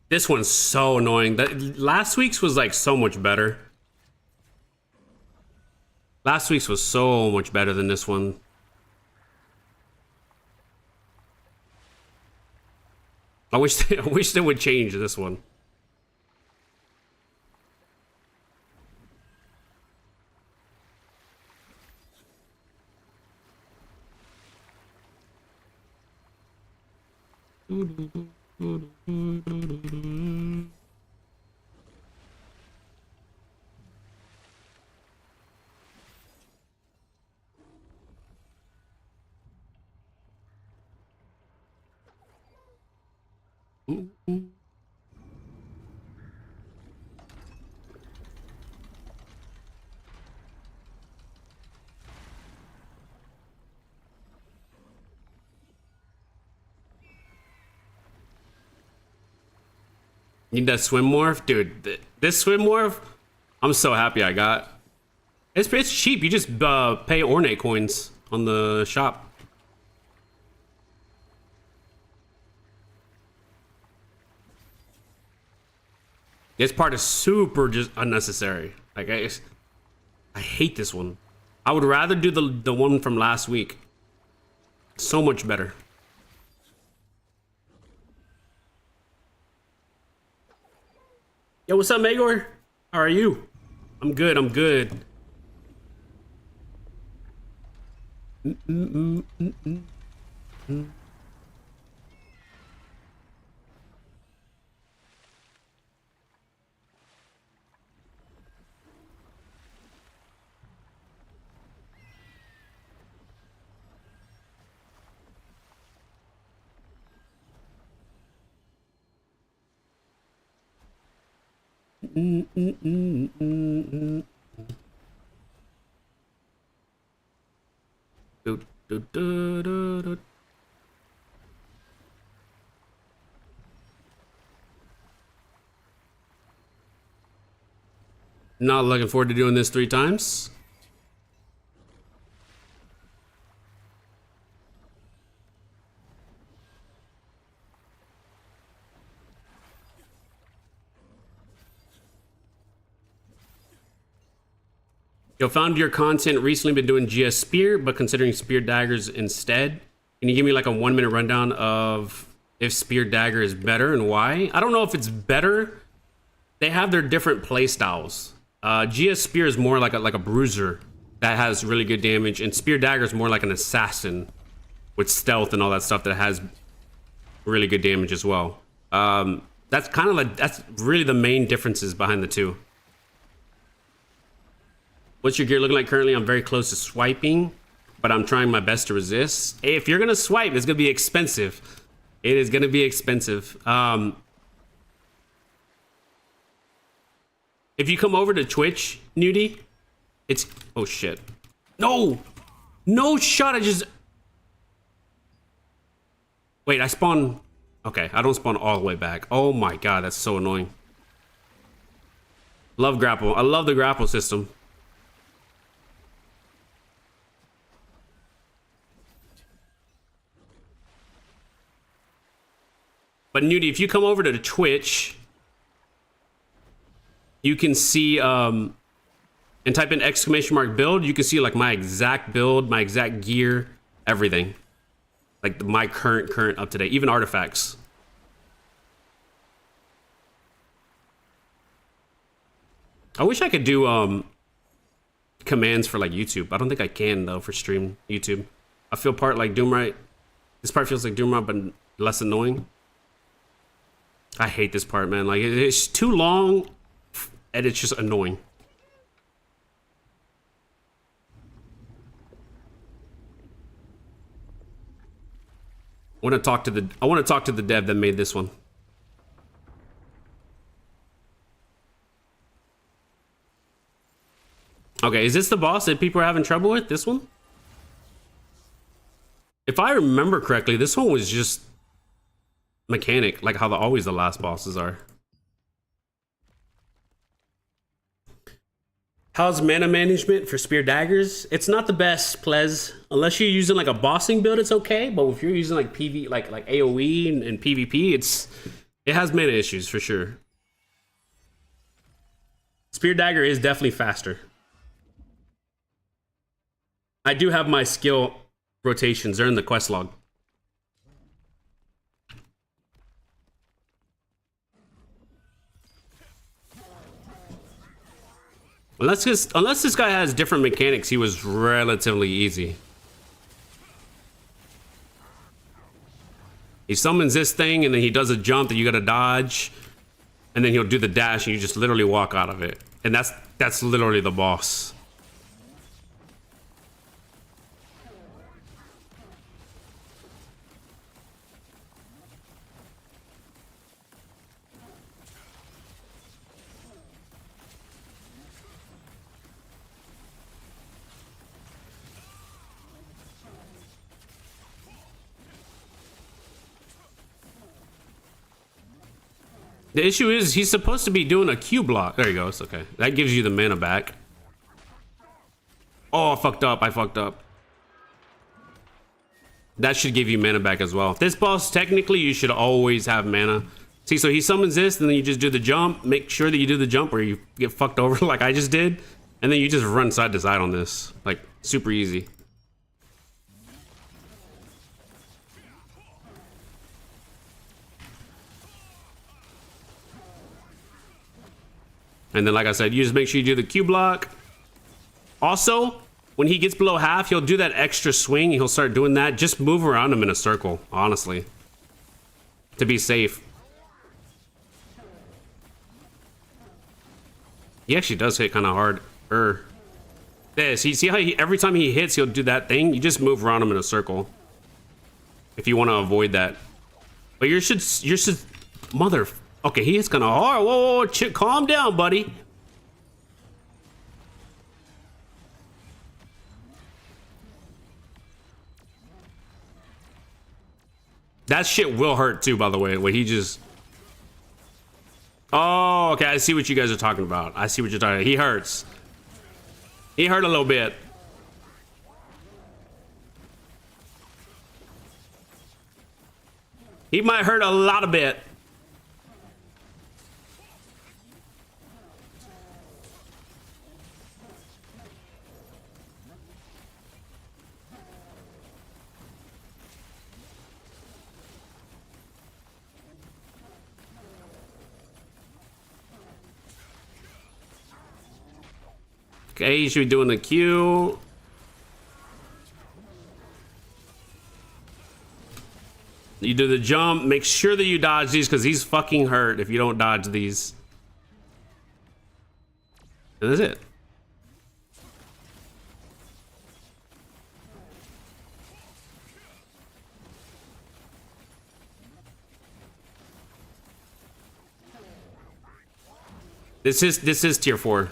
This one's so annoying. That last week's was like so much better. Last week's was so much better than this one. I wish they would change this one. Need that swim morph? Dude, this swim morph, I'm so happy I got. It's cheap. You just pay ornate coins on the shop. This part is super just unnecessary. Like I hate this one. I would rather do the one from last week. So much better. Yo, what's up, Magor? How are you? I'm good. I'm good. Not looking forward to doing this 3 times. Yo, found your content recently, been doing GS Spear, but considering Spear Daggers instead. Can you give me like a 1-minute rundown of if Spear Dagger is better and why? I don't know if it's better. They have their different play styles. GS Spear is more like a bruiser that has really good damage, and Spear Dagger is more like an assassin with stealth and all that stuff that has really good damage as well. That's kind of like, that's really the main differences behind the two. What's your gear looking like currently? I'm very close to swiping, but I'm trying my best to resist. Hey, if you're gonna swipe, it's gonna be expensive. It is gonna be expensive. If you come over to Twitch, Nudie, it's, oh shit. No! No shot, I just... Wait, I spawn... Okay, I don't spawn all the way back. Oh my god, that's so annoying. Love grapple. I love the grapple system. But Nudie, if you come over to the Twitch, you can see, and type in ! build, you can see like my exact build, my exact gear, everything. Like my current up to date, even artifacts. I wish I could do commands for like YouTube. I don't think I can though for stream YouTube. I feel part like Doomright. This part feels like Doomright, but less annoying. I hate this part, man. Like it's too long, and it's just annoying. I want to talk to the dev that made this one. Okay, is this the boss that people are having trouble with? This one? If I remember correctly, this one was just mechanic, like how always the last bosses are. How's mana management for Spear Daggers? It's not the best, Plez. Unless you're using like a bossing build, it's okay. But if you're using like PV, like AoE and PvP, it has mana issues for sure. Spear Dagger is definitely faster. I do have my skill rotations. They're in the quest log. Unless this guy has different mechanics, he was relatively easy. He summons this thing, and then he does a jump that you gotta dodge, and then he'll do the dash, and you just literally walk out of it. And that's literally the boss. The issue is he's supposed to be doing a Q block. There he goes. Okay. That gives you the mana back. Oh, I fucked up. I fucked up. That should give you mana back as well. This boss, technically, you should always have mana. See, so he summons this, and then you just do the jump. Make sure that you do the jump or you get fucked over like I just did. And then you just run side to side on this. Like, super easy. And then, like I said, you just make sure you do the Q block. Also, when he gets below half, he'll do that extra swing. He'll start doing that. Just move around him in a circle, honestly. To be safe. He actually does hit kind of hard. This, you see how every time he hits, he'll do that thing? You just move around him in a circle. If you want to avoid that. But you should, mother... Okay, he hits kind of hard. Whoa, calm down, buddy. That shit will hurt too, by the way. Where he just... Oh, okay, I see what you guys are talking about. I see what you're talking about. He hurts. He hurt a little bit. He might hurt a lot of bit. Okay, you should be doing the Q. You do the jump. Make sure that you dodge these because he's fucking hurt if you don't dodge these. And that's it. This is tier 4.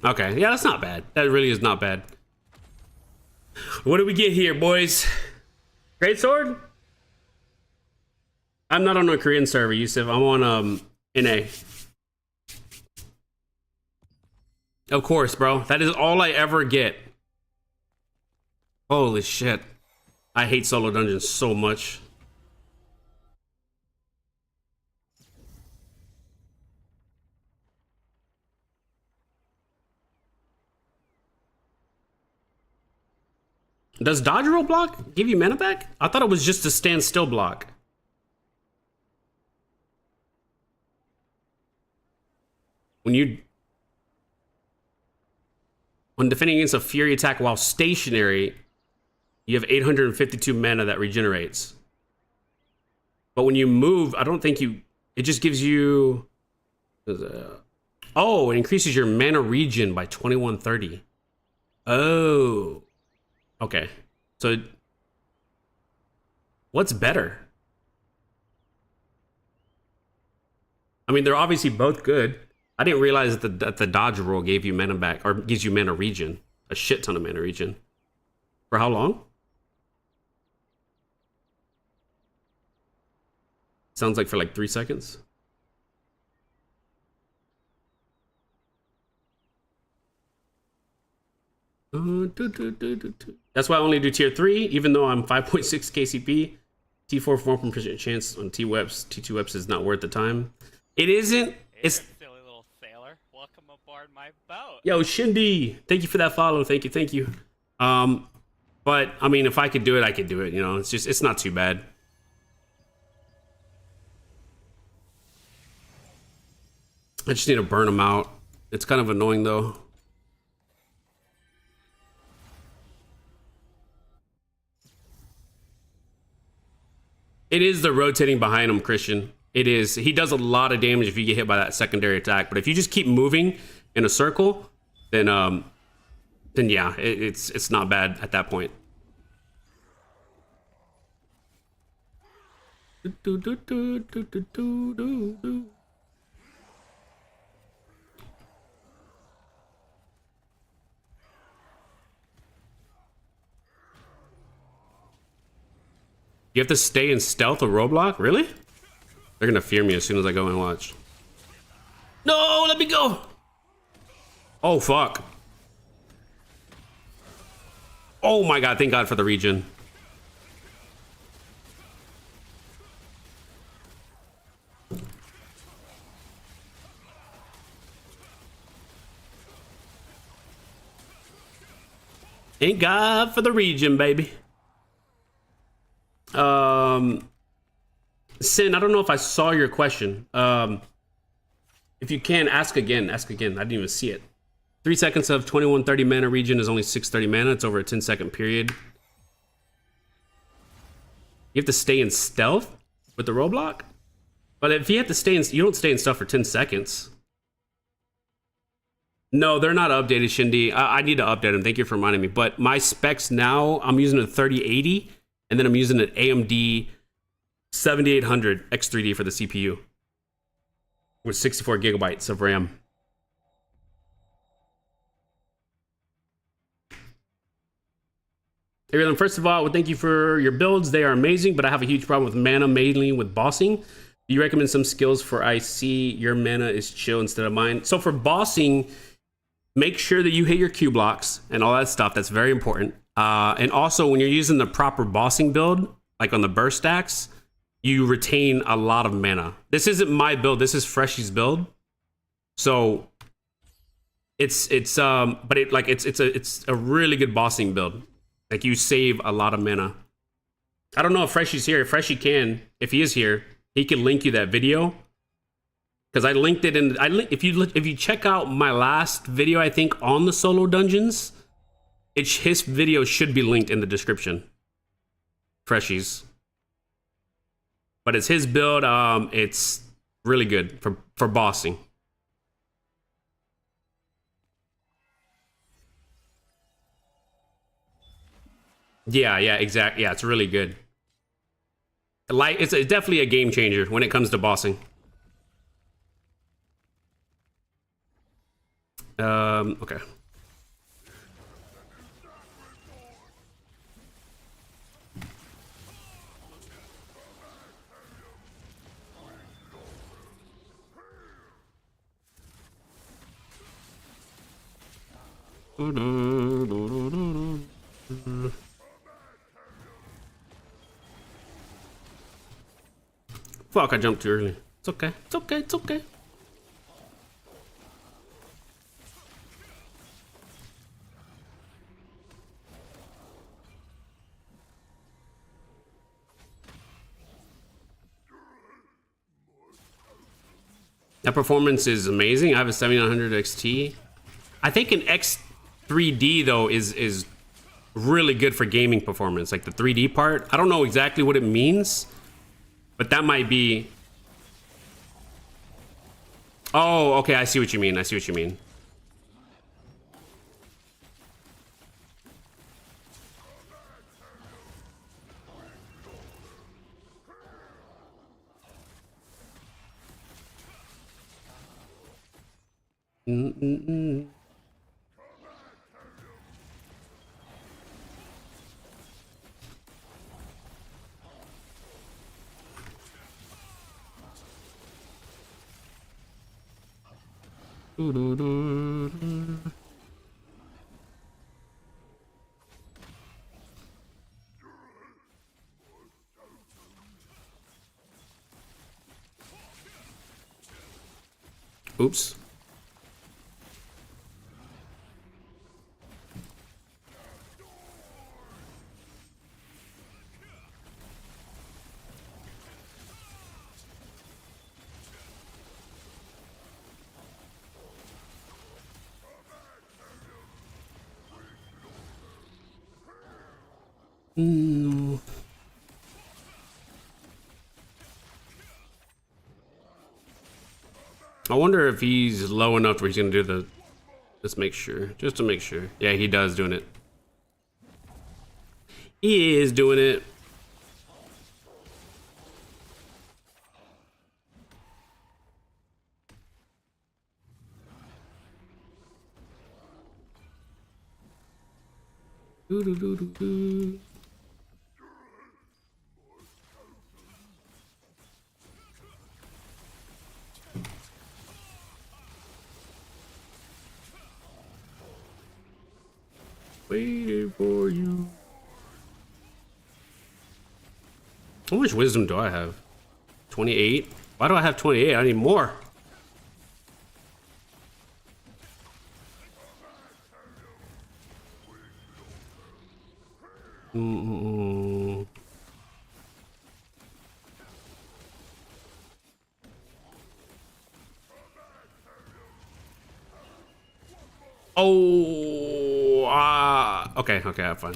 Okay, yeah, that's not bad. That really is not bad. What do we get here, boys? Great sword? I'm not on a Korean server, Yusuf. I'm on NA. Of course, bro. That is all I ever get. Holy shit. I hate solo dungeons so much. Does dodge roll block give you mana back? I thought it was just a stand still block. When defending against a fury attack while stationary, you have 852 mana that regenerates. But when you move, I don't think it just gives you... Oh, it increases your mana regen by 2130. Oh. Okay, so what's better? I mean, they're obviously both good. I didn't realize that the dodge roll gave you mana back, or gives you mana regen. A shit ton of mana regen. For how long? Sounds like for like 3 seconds. That's why I only do tier 3, even though I'm 5.6 KCP. T4 4% chance on T-Webs. T2 Webs is not worth the time. It isn't. It's silly little sailor. Welcome aboard my boat. Yo, Shindy, thank you for that follow. Thank you. But I mean, if I could do it, I could do it. You know, it's not too bad. I just need to burn them out. It's kind of annoying though. It is the rotating behind him, Christian. It is. He does a lot of damage if you get hit by that secondary attack. But if you just keep moving in a circle, then yeah, it's not bad at that point. You have to stay in stealth or roadblock? Really? They're gonna fear me as soon as I go and watch. No, let me go. Oh, fuck. Oh my god, thank god for the regen. Thank god for the regen, baby. Sin, I don't know if I saw your question. If you can, ask again. Ask again. I didn't even see it. 3 seconds of 2130 mana regen is only 630 mana. It's over a 10-second period. You have to stay in stealth with the roadblock? But if you have to stay in... You don't stay in stealth for 10 seconds. No, they're not updated, Shindy. I need to update them. Thank you for reminding me. But my specs now, I'm using a 3080. And then I'm using an AMD 7800 X3D for the CPU. With 64 gigabytes of RAM. Hey, Rythmn, first of all, I would thank you for your builds. They are amazing, but I have a huge problem with mana, mainly with bossing. Do you recommend some skills for IC? Your mana is chill instead of mine. So for bossing, make sure that you hit your Q blocks and all that stuff. That's very important. And also, when you're using the proper bossing build, like on the burst stacks, you retain a lot of mana. This isn't my build. This is Freshy's build. So it's a really good bossing build. Like, you save a lot of mana. I don't know if Freshy's here. If Freshy can, if he is here, he can link you that video. Because I linked it in. If you check out my last video, I think on the solo dungeons, his video should be linked in the description. Freshy's. But it's his build. It's really good for bossing. Yeah, exactly. Yeah, it's really good. Like, it's definitely a game changer when it comes to bossing. Okay. Fuck, I jumped too early. It's okay. It's okay. It's okay. That performance is amazing. I have a 7900 XT. I think an X3D though is really good for gaming performance. Like the 3D part. I don't know exactly what it means, but that might be. Oh, okay. I see what you mean. I see what you mean. Oops. I wonder if he's low enough where he's gonna do the. Let's make sure, just to make sure. Yeah, he does doing it. He is doing it. Waiting for you. How much wisdom do I have? 28? Why do I have 28? I need more. Oh, okay, I'm fine.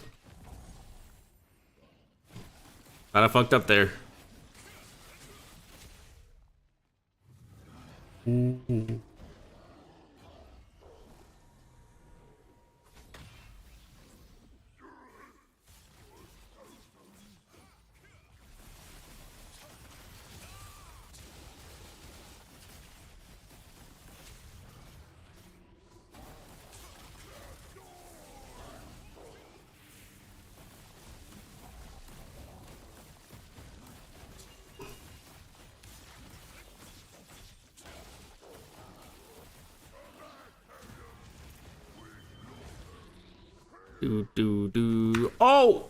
Thought I fucked up there. Oh!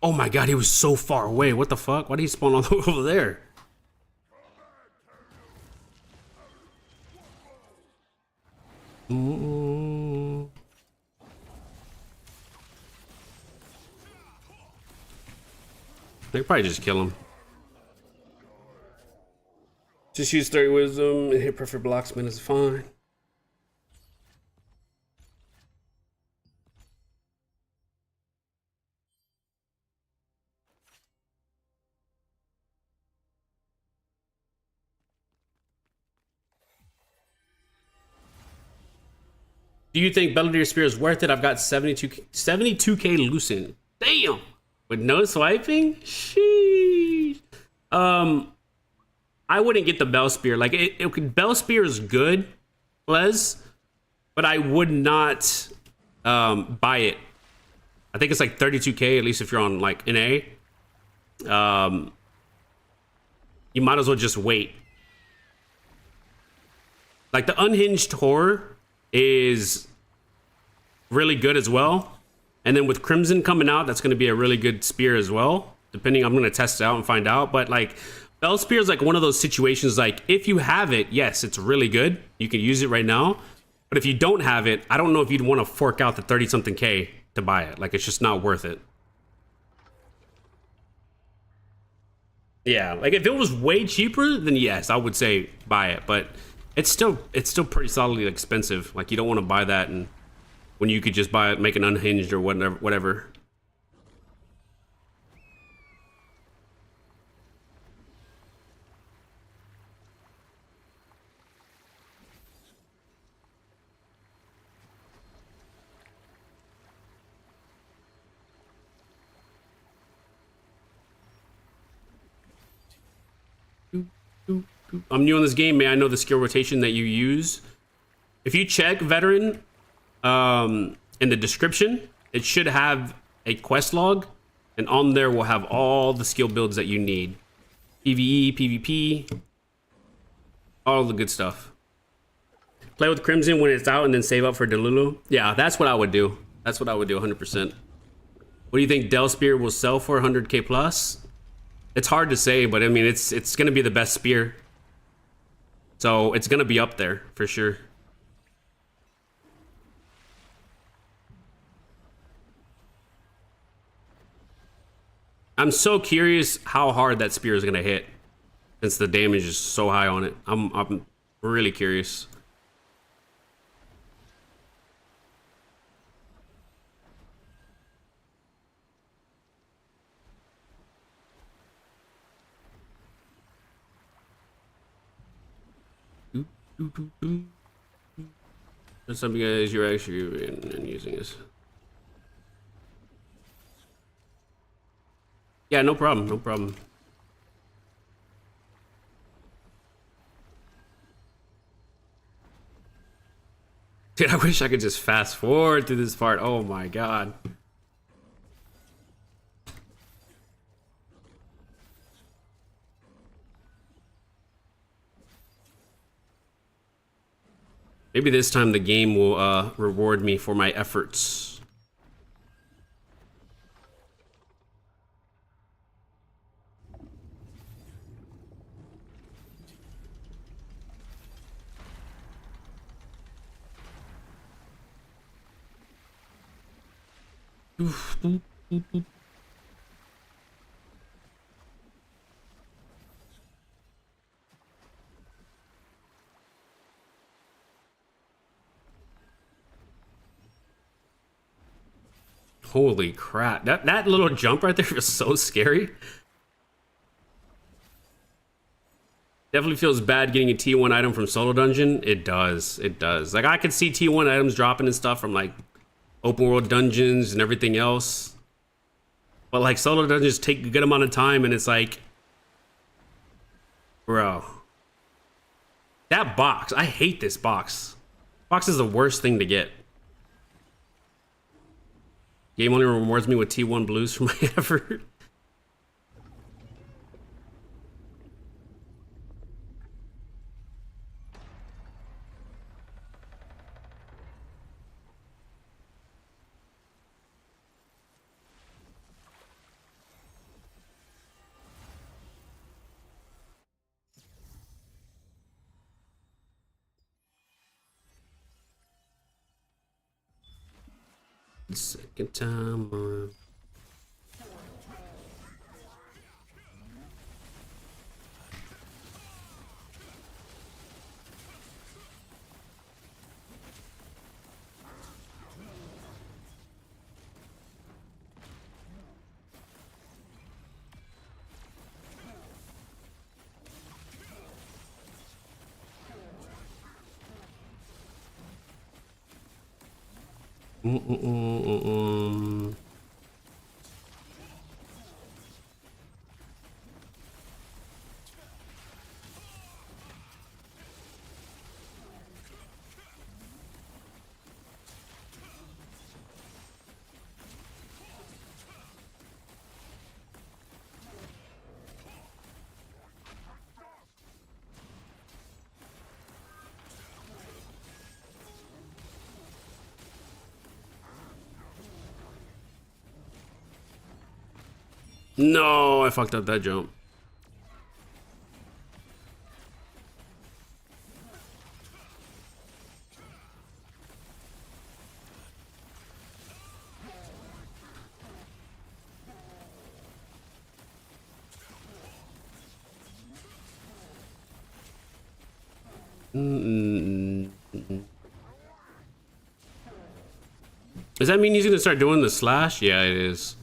Oh my god, he was so far away. What the fuck? Why did he spawn all the way over there? They could probably just kill him. Just use 30 wisdom and hit perfect blocks, man. It's fine. Do you think Belvedere Spear is worth it? I've got 72k loosened. Damn! With no swiping? Sheesh. I wouldn't get the Bell Spear. Like, Bell Spear is good, Les, but I would not buy it. I think it's like 32k, at least if you're on like NA. You might as well just wait. Like, the Unhinged Horror is really good as well. And then with Crimson coming out, that's going to be a really good spear as well. Depending, I'm going to test it out and find out. But like, Bell Spear is like one of those situations, like, if you have it, yes, it's really good. You can use it right now. But if you don't have it, I don't know if you'd want to fork out the 30-something K to buy it. Like, it's just not worth it. Yeah, like if it was way cheaper, then yes, I would say buy it. But it's still pretty solidly expensive. Like, you don't want to buy that and when you could just buy it, make an Unhinged or whatever. I'm new in this game, man. I know the skill rotation that you use. If you check Veteran in the description, it should have a quest log, and on there will have all the skill builds that you need. PvE, PvP, all the good stuff. Play with Crimson when it's out and then save up for Delulu. Yeah, that's what I would do. That's what I would do 100%. What do you think Del Spear will sell for 100k plus? It's hard to say, but I mean, it's going to be the best spear. So it's going to be up there for sure. I'm so curious how hard that spear is going to hit, since the damage is so high on it. I'm really curious. There's some of you guys you're actually in using this. Yeah, no problem, no problem. Dude, I wish I could just fast forward through this part. Oh my god. Maybe this time the game will reward me for my efforts. Holy crap. That little jump right there is so scary. Definitely feels bad getting a T1 item from solo dungeon. It does. It does. Like, I could see T1 items dropping and stuff from like open world dungeons and everything else. But like solo dungeons take a good amount of time and it's like, bro. That box. I hate this box. Box is the worst thing to get. Game only rewards me with T1 blues for my effort. Second time on. No, I fucked up that jump. Does that mean he's gonna start doing the slash? Yeah, it is.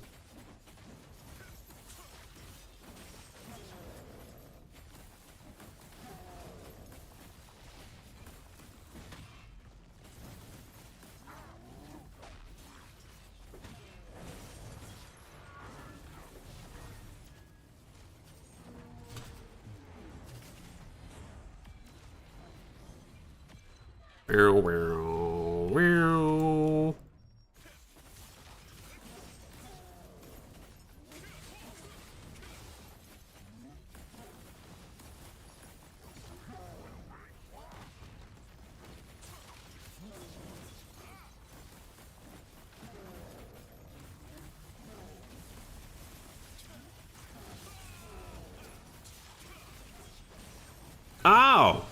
Ow!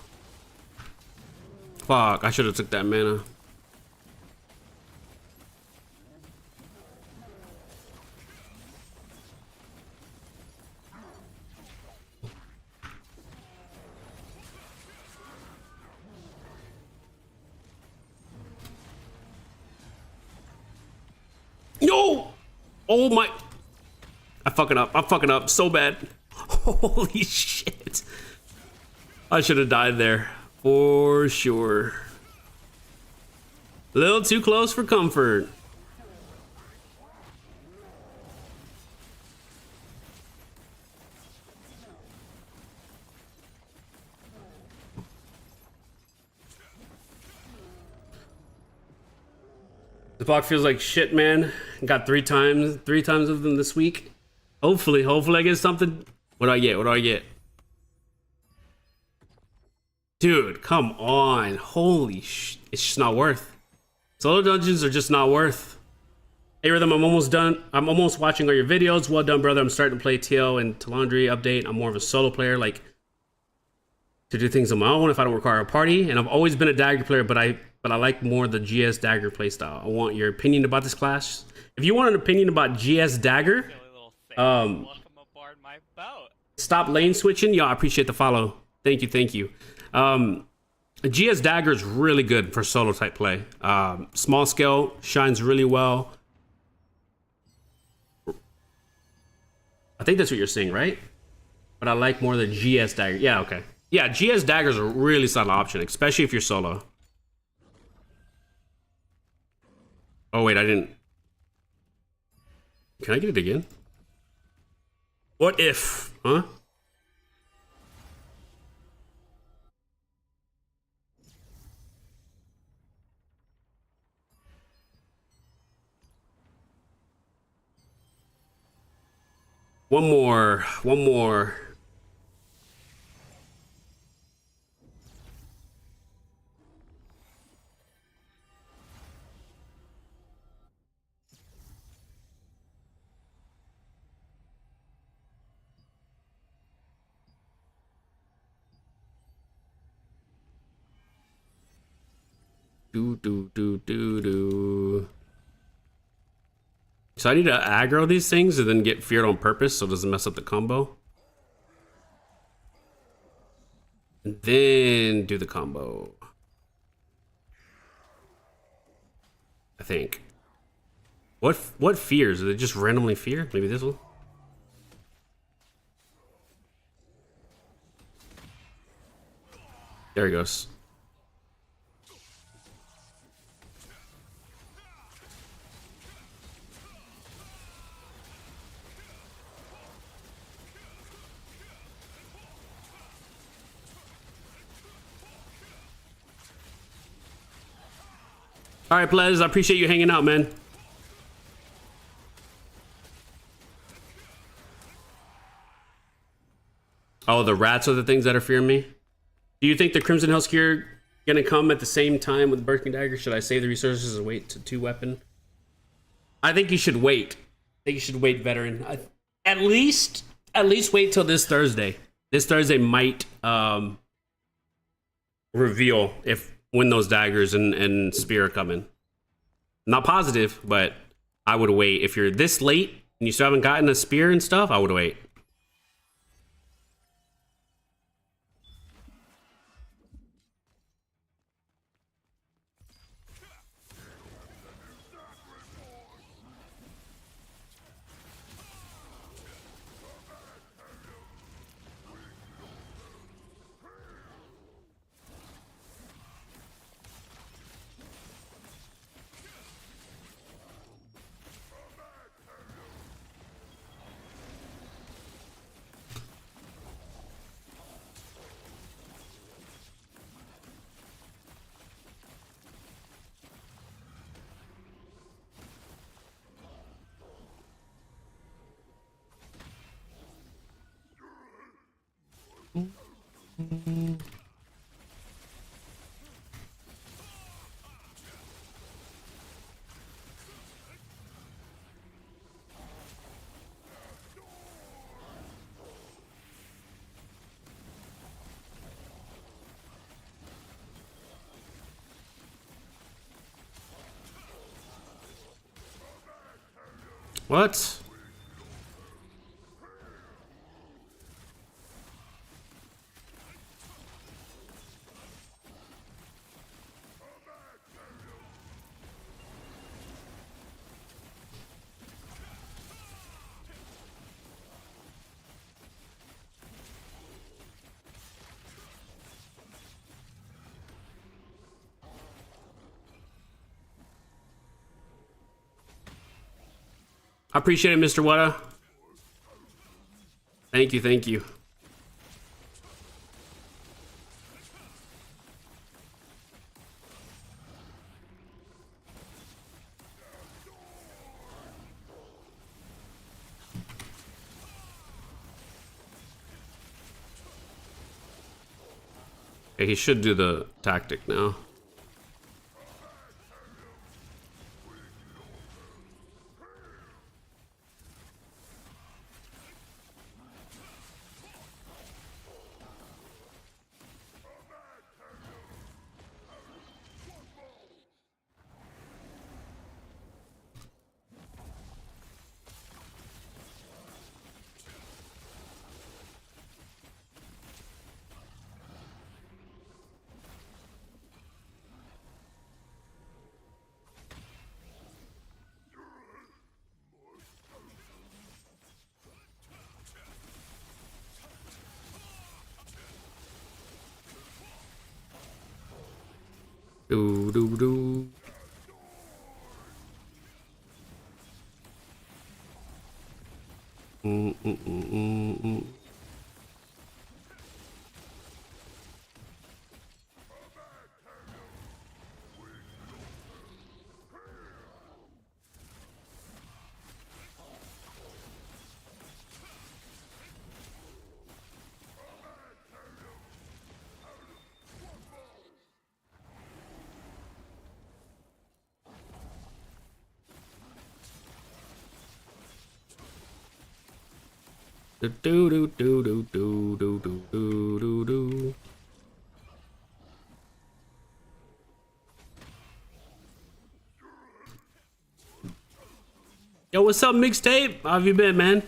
Fuck, I should have took that mana. No! Oh my... I'm fucking up. I'm fucking up so bad. Holy shit. I should have died there. For sure. A little too close for comfort. The block feels like shit, man. Got three times of them this week. Hopefully I get something. What do I get? What do I get? Dude, come on. Holy sh... It's just not worth. Solo dungeons are just not worth. Hey, Rythmn, I'm almost done. I'm almost watching all your videos. Well done, brother. I'm starting to play TL and Talandri update. I'm more of a solo player, like, to do things on my own if I don't require a party. And I've always been a Dagger player, but I like more the GS Dagger playstyle. I want your opinion about this class. If you want an opinion about GS Dagger, Silly little sailor. um, Welcome aboard my boat. stop lane switching. Y'all, I appreciate the follow. Thank you, thank you. GS Dagger is really good for solo type play. Small scale shines really well. I think that's what you're saying, right? But I like more the GS Dagger. Yeah, okay. Yeah, GS Dagger is a really solid option, especially if you're solo. Oh, wait, I didn't. Can I get it again? What if? Huh? One more. One more. Do. So I need to aggro these things and then get feared on purpose so it doesn't mess up the combo. And then do the combo. I think. What fears? Are they just randomly fear? Maybe this one? There he goes. All right, Plez, I appreciate you hanging out, man. Oh, the rats are the things that are fearing me? Do you think the Crimson Hellspear gonna come at the same time with the Birthing Dagger? Should I save the resources and wait to 2-weapon? I think you should wait. I think you should wait, veteran. At least wait till this Thursday. This Thursday might reveal when those daggers and spear are coming. Not positive, but I would wait. If you're this late and you still haven't gotten a spear and stuff, I would wait. What? I appreciate it, Mr. Wada. Thank you, thank you. Okay, he should do the tactic now. Do do do. Mm. Do do do do do do do do do do. Yo, what's up, mixtape? How have you been, man?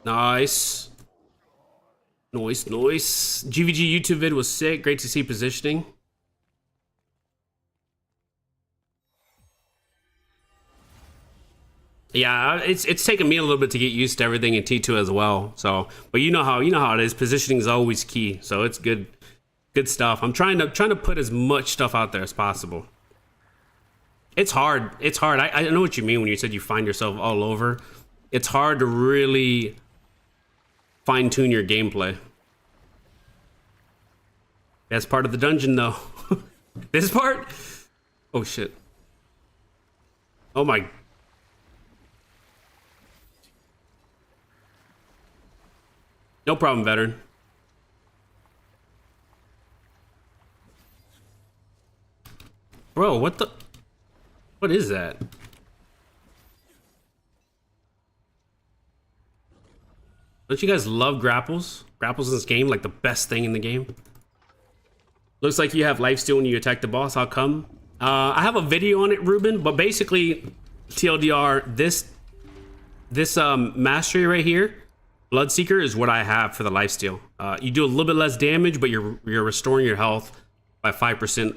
Nice. Nice. GVG YouTube vid was sick. Great to see positioning. Yeah, it's taken me a little bit to get used to everything in T2 as well. So, but you know how it is. Positioning is always key. So it's good stuff. I'm trying to put as much stuff out there as possible. It's hard. I know what you mean when you said you find yourself all over. It's hard to really fine-tune your gameplay. That's part of the dungeon, though. This part? Oh, shit. Oh, my... No problem, veteran. Bro, what the... What is that? Don't you guys love grapples? Grapples in this game, like the best thing in the game. Looks like you have lifesteal when you attack the boss. How come? I have a video on it, Ruben, but basically, TLDR, this mastery right here, Bloodseeker, is what I have for the lifesteal. You do a little bit less damage, but you're restoring your health by 5%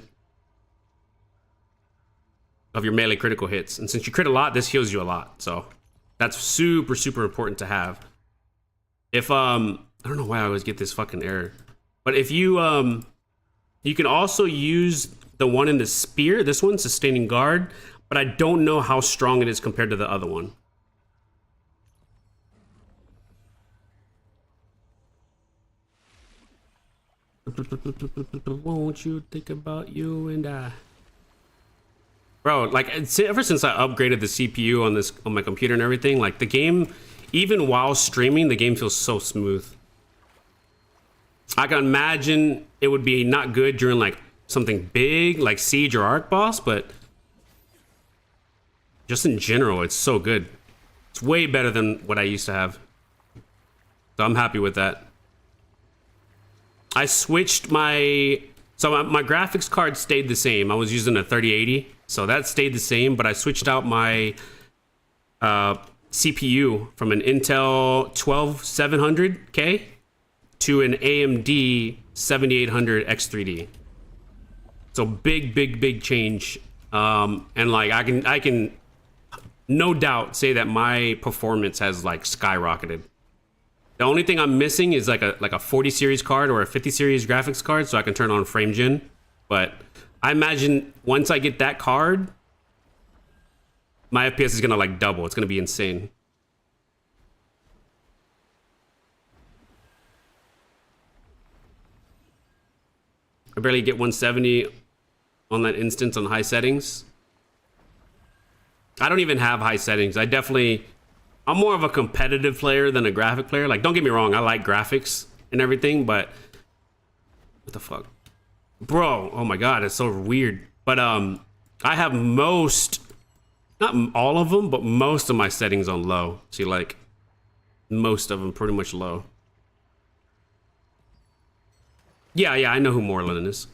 of your melee critical hits. And since you crit a lot, this heals you a lot. So that's super, super important to have. If I don't know why I always get this fucking error, but if you you can also use the one in the spear, this one, sustaining guard, but I don't know how strong it is compared to the other one. Won't you think about you and I? Bro, like ever since I upgraded the CPU on my computer and everything, like the game, even while streaming, the game feels so smooth. I can imagine it would be not good during like something big like Siege or Arc Boss, but just in general, it's so good. It's way better than what I used to have. So I'm happy with that. I switched my graphics card stayed the same. I was using a 3080, so that stayed the same, but I switched out my CPU from an Intel 12700K to an AMD 7800 X3D. So big change. And like I can no doubt say that my performance has like skyrocketed. The only thing I'm missing is like a 40 series card or a 50 series graphics card so I can turn on frame gen. But I imagine once I get that card, my FPS is gonna like double. It's gonna be insane. I barely get 170 on that instance on high settings. I don't even have high settings. I'm more of a competitive player than a graphic player. Like, don't get me wrong, I like graphics and everything, but what the fuck? Bro, oh my god, it's so weird. But I have not all of them, but most of my settings on low. See, like, most of them pretty much low. Yeah, I know who Moreland is.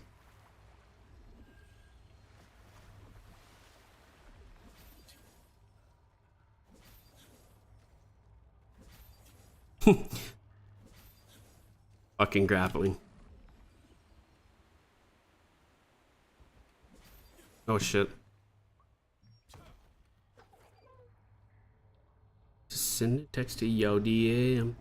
Fucking grappling. Oh shit. Just send a text to yo DM.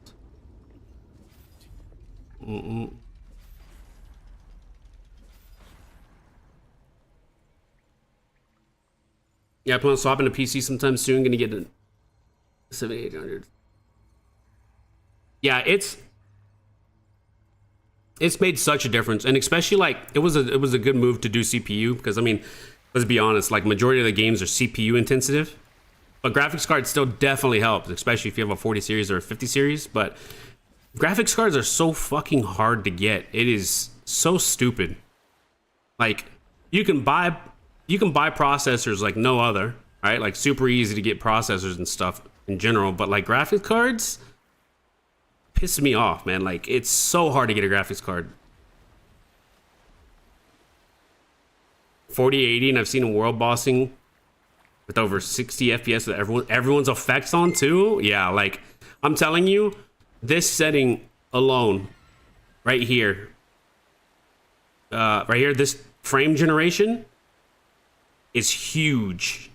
Yeah, I plan on swapping to PC sometime soon. Gonna get a 7800. Yeah, it's made such a difference, and especially like it was a good move to do CPU because I mean, let's be honest, like majority of the games are CPU intensive, but graphics cards still definitely helps, especially if you have a 40 series or a 50 series. But graphics cards are so fucking hard to get. It is so stupid. Like you can buy processors like no other, right? Like super easy to get processors and stuff in general, but like graphics cards piss me off, man. Like it's so hard to get a graphics card. 4080, and I've seen world bossing with over 60 FPS with everyone's effects on too. Yeah, like I'm telling you, this setting alone, right here, this frame generation is huge.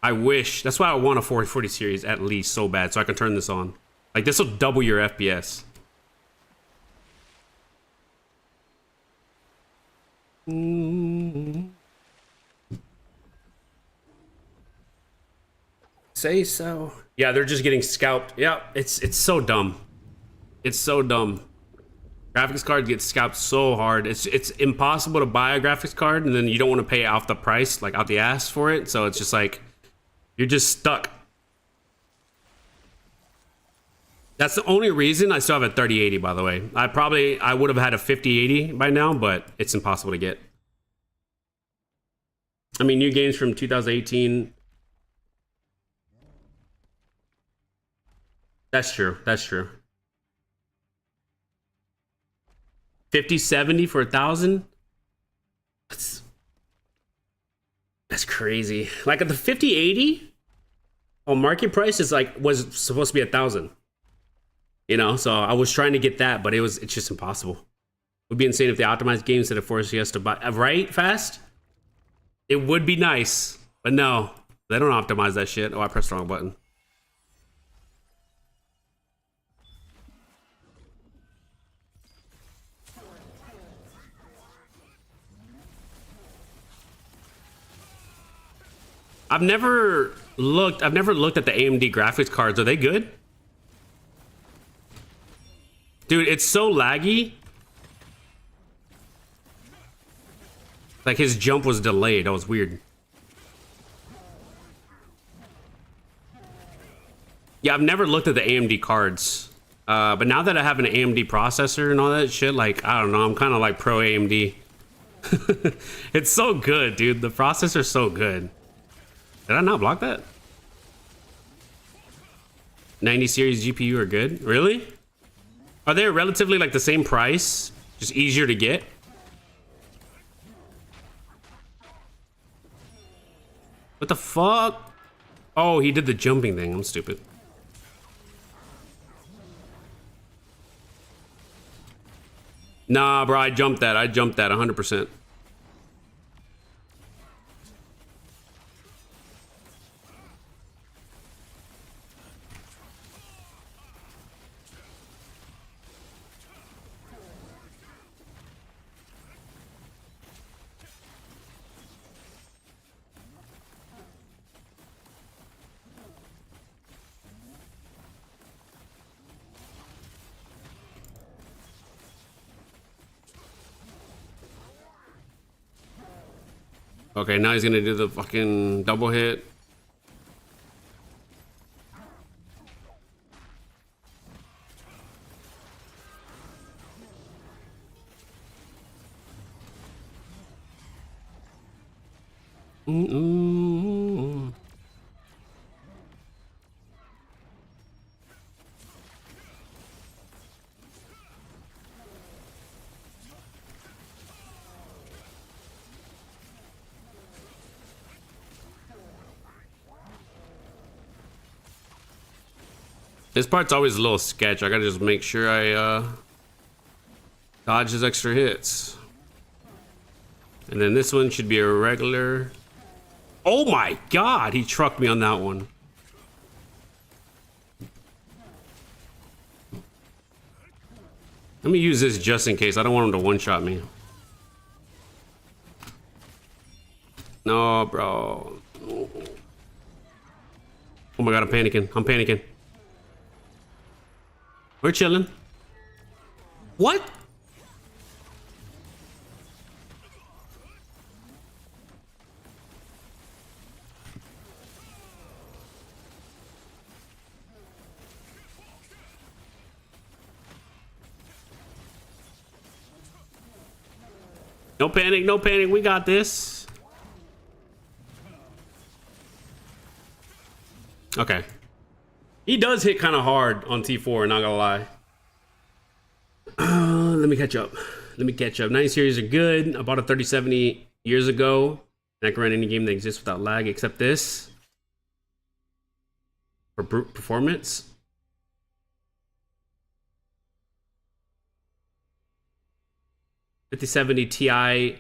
I wish. That's why I want a 4040 series at least so bad, so I can turn this on. Like this will double your FPS. Say so. Yeah, they're just getting scalped. Yeah, it's so dumb. It's so dumb. Graphics cards get scalped so hard. It's impossible to buy a graphics card, and then you don't want to pay off the price, like out the ass for it. So it's just like you're just stuck. That's the only reason I still have a 3080, by the way. I would have had a 5080 by now, but it's impossible to get. I mean, new games from 2018. That's true. That's true. 5070 for 1,000? That's crazy. Like at the 5080, market price is like was supposed to be 1,000. You know, so I was trying to get that, but it's just impossible. It would be insane if they optimized games that force us to buy. Right, Fast? It would be nice, but no, they don't optimize that shit. Oh, I pressed the wrong button. I've never looked at the AMD graphics cards. Are they good? Dude, it's so laggy. Like his jump was delayed. That was weird. Yeah, I've never looked at the AMD cards. But now that I have an AMD processor and all that shit, like, I don't know, I'm kind of like pro AMD. It's so good, dude. The processor's so good. Did I not block that? 90 series GPU are good. Really? Are they relatively like the same price? Just easier to get? What the fuck? Oh, he did the jumping thing. I'm stupid. Nah, bro, I jumped that 100%. Okay, now he's gonna do the fucking double hit. This part's always a little sketch. I gotta just make sure I Dodges extra hits. And then this one should be a regular. Oh my god, he trucked me on that one. Let me use this just in case. I don't want him to one-shot me. No, bro. Oh my god, I'm panicking. I'm panicking. We're chilling. What? No panic, no panic. We got this. Okay. He does hit kind of hard on T4, not gonna lie. Let me catch up. Let me catch up. 90 series are good. I bought a 3070 years ago. And I can run any game that exists without lag except this. For brute performance. $5070 Ti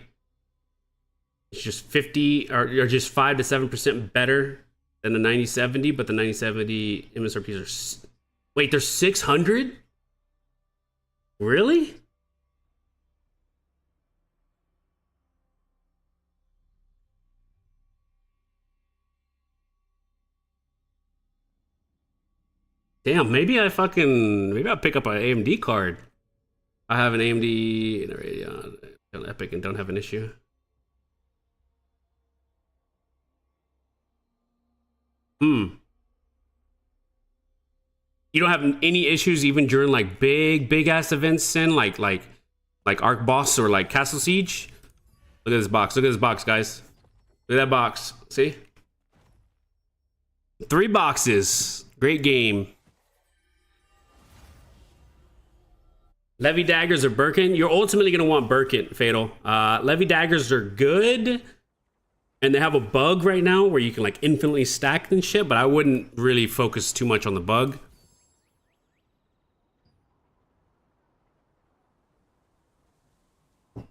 is just 50 or just 5 to 7% better than the 9070, but the 9070 MSRPs are wait, they're 600? Really? Damn, maybe I'll pick up an AMD card. I have an AMD and a Radeon, an Epic, and don't have an issue. You don't have any issues even during like big ass events, Sin, like Arc Boss or like Castle Siege. Look at this box. Look at this box, guys. Look at that box. See? 3 boxes. Great game. Levy daggers or Birkin? You're ultimately going to want Birkin, Fatal. Levy daggers are good. And they have a bug right now where you can like infinitely stack and shit, but I wouldn't really focus too much on the bug.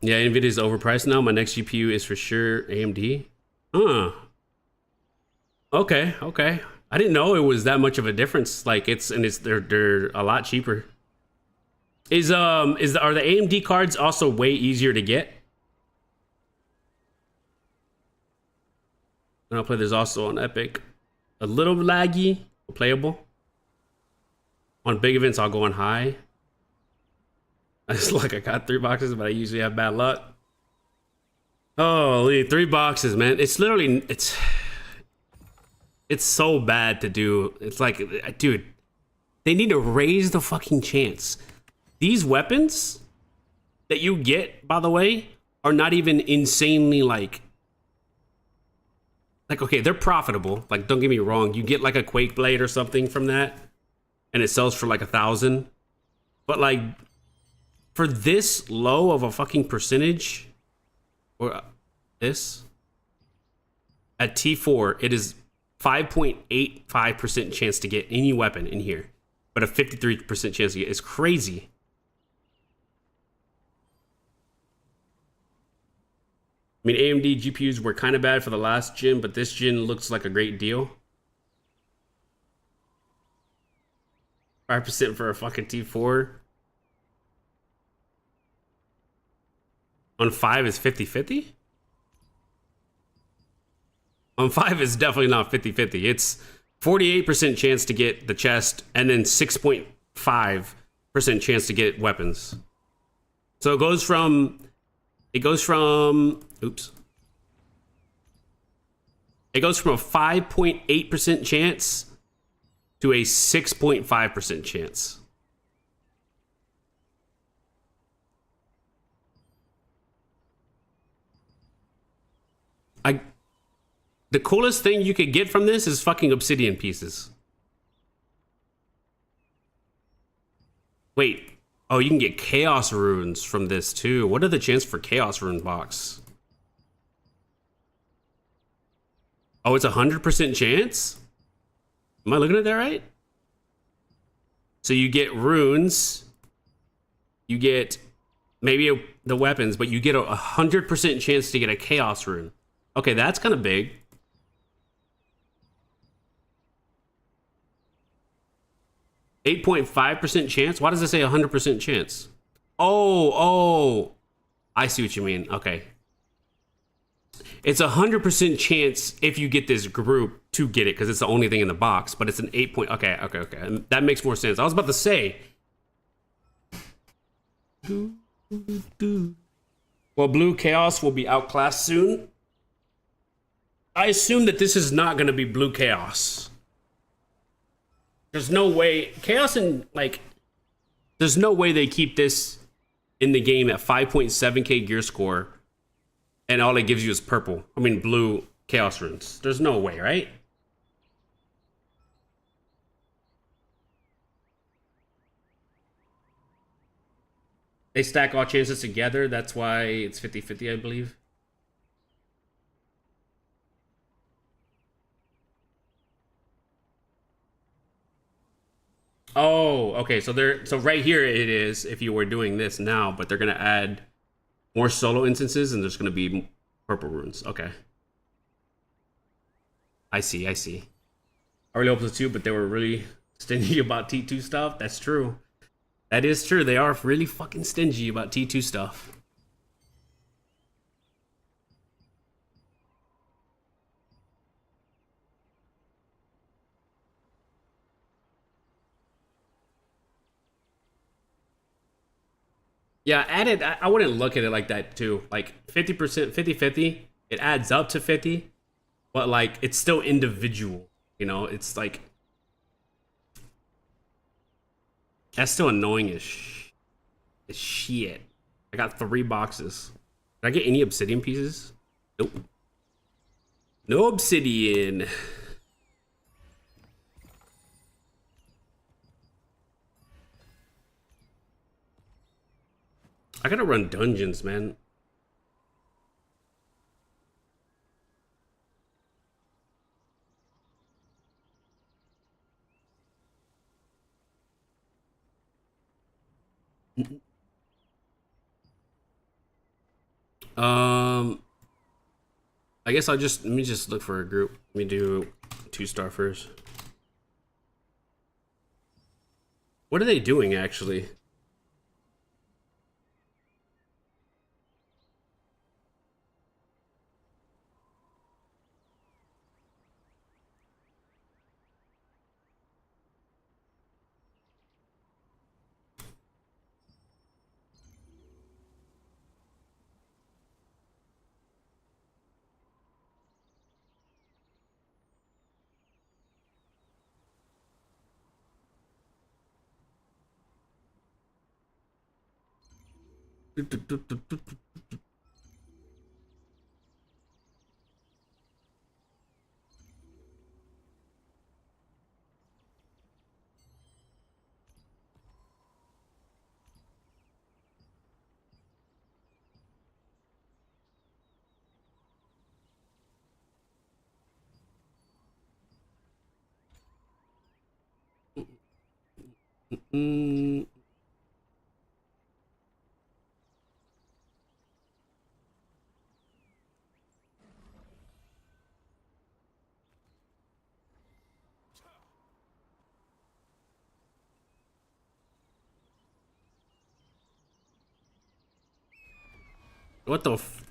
Yeah, NVIDIA's overpriced now. My next GPU is for sure AMD. Okay, okay. I didn't know it was that much of a difference. Like they're a lot cheaper. Are the AMD cards also way easier to get? And I'll play this also on Epic. A little laggy, playable. On big events, I'll go on high. I got 3 boxes, but I usually have bad luck. Holy, 3 boxes, man. It's literally, it's so bad to do. It's like, dude, they need to raise the fucking chance. These weapons that you get, by the way, are not even insanely like, okay, they're profitable. Like, don't get me wrong. You get like a Quake Blade or something from that, and it sells for like 1,000. But like, for this low of a fucking percentage, or this, at T4, it is 5.85% chance to get any weapon in here, but a 53% chance to get. It's crazy. I mean, AMD GPUs were kind of bad for the last gen, but this gen looks like a great deal. 5% for a fucking T4. On 5 is 50-50? On 5 is definitely not 50-50. It's 48% chance to get the chest and then 6.5% chance to get weapons. So it goes from oops. It goes from a 5.8% chance to a 6.5% chance. The coolest thing you could get from this is fucking obsidian pieces. Wait. Oh, you can get chaos runes from this too. What are the chances for chaos rune box? Oh, it's 100% chance? Am I looking at that right? So you get runes. You get maybe the weapons, but you get a 100% chance to get a chaos rune. Okay, that's kind of big. .5% chance? Why does it say 100% chance? Oh, I see what you mean. Okay. It's 100% chance if you get this group to get it because it's the only thing in the box, but it's an 8 point. Okay. That makes more sense. I was about to say. Well, Blue Chaos will be outclassed soon. I assume that this is not going to be Blue Chaos. There's no way. Chaos and, like, there's no way they keep this in the game at 5.7k gear score and all it gives you is purple. I mean, blue Chaos runes. There's no way, right? They stack all chances together. That's why it's 50-50, I believe. Oh, okay. So right here it is if you were doing this now, but they're gonna add more solo instances and there's gonna be purple runes. Okay. I see. I really hope so too, but they were really stingy about T2 stuff. That's true. That is true. They are really fucking stingy about T2 stuff. Yeah, added, I wouldn't look at it like that too. Like 50%, 50-50, it adds up to 50, but like it's still individual, you know? It's like, that's still annoying as shit. I got 3 boxes. Did I get any obsidian pieces? Nope. No obsidian. I gotta run dungeons, man. I guess let me just look for a group. Let me do 2-star first. What are they doing actually? Mm. What the f-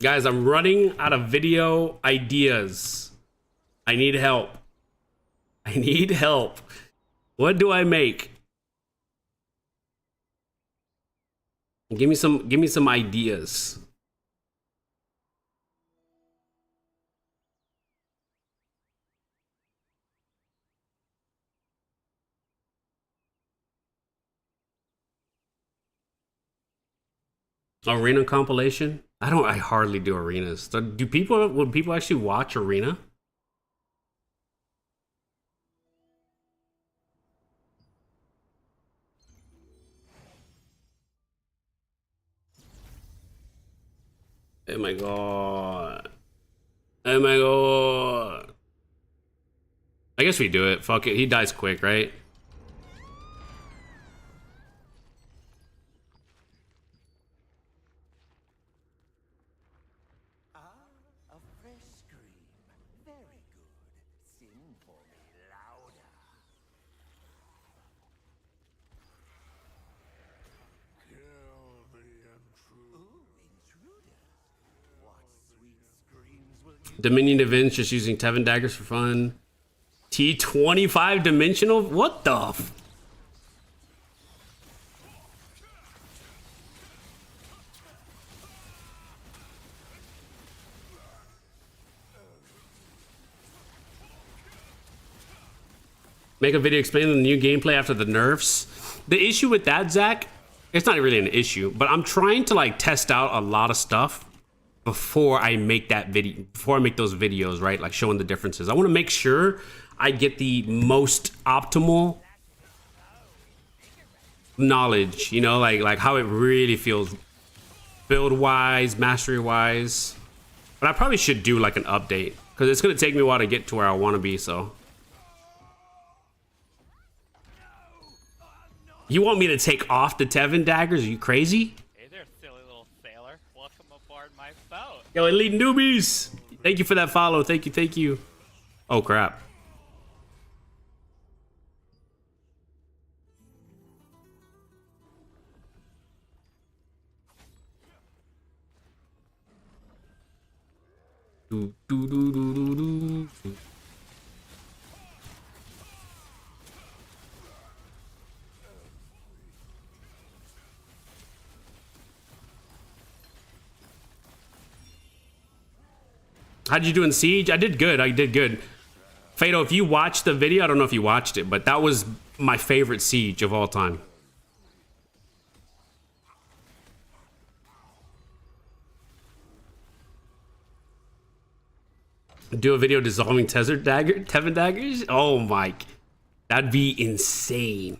Guys, I'm running out of video ideas. I need help. I need help. What do I make? Give me some ideas. Arena compilation? I hardly do arenas. So would people actually watch arena? Oh my god. Oh my god. I guess we do it. Fuck it. He dies quick, right? A fresh scream. Very good. Sing for me louder. Kill the intruder. Ooh, intruder. What sweet screams will you Dominion events just using Tevin daggers for fun. T25 dimensional? What the f? Make a video explaining the new gameplay after the nerfs. The issue with that, Zach, it's not really an issue, but I'm trying to like test out a lot of stuff before I make that video, before I make those videos, right? Like showing the differences. I want to make sure I get the most optimal knowledge, you know, like how it really feels build wise, mastery wise. But I probably should do like an update because it's going to take me a while to get to where I want to be. So you want me to take off the Tevin daggers? Are you crazy? Hey there, silly little sailor. Welcome aboard my boat. Yo, elite newbies. Thank you for that follow. Thank you. Thank you. Oh, crap. Do, do, do, do, do, do. How'd you do in Siege? I did good. I did good. Fado, if you watched the video, I don't know if you watched it, but that was my favorite Siege of all time. Do a video dissolving Tevin daggers? Oh my, that'd be insane.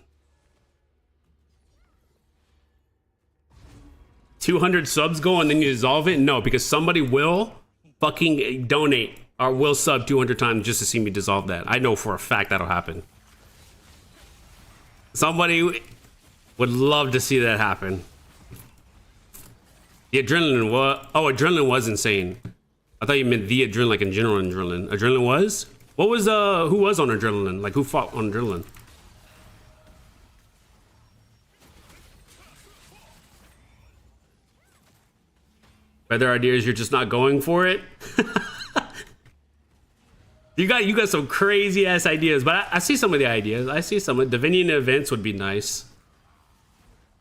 200 subs go and then you dissolve it? No, because somebody will fucking donate or will sub 200 times just to see me dissolve that. I know for a fact that'll happen. Somebody would love to see that happen. The adrenaline was, oh, adrenaline was insane. I thought you meant the adrenaline, like in general adrenaline. Adrenaline was? What was, who was on adrenaline? Like who fought on adrenaline? Better ideas, you're just not going for it? You got some crazy ass ideas, but I see some of the ideas. I see some of Divinian events would be nice.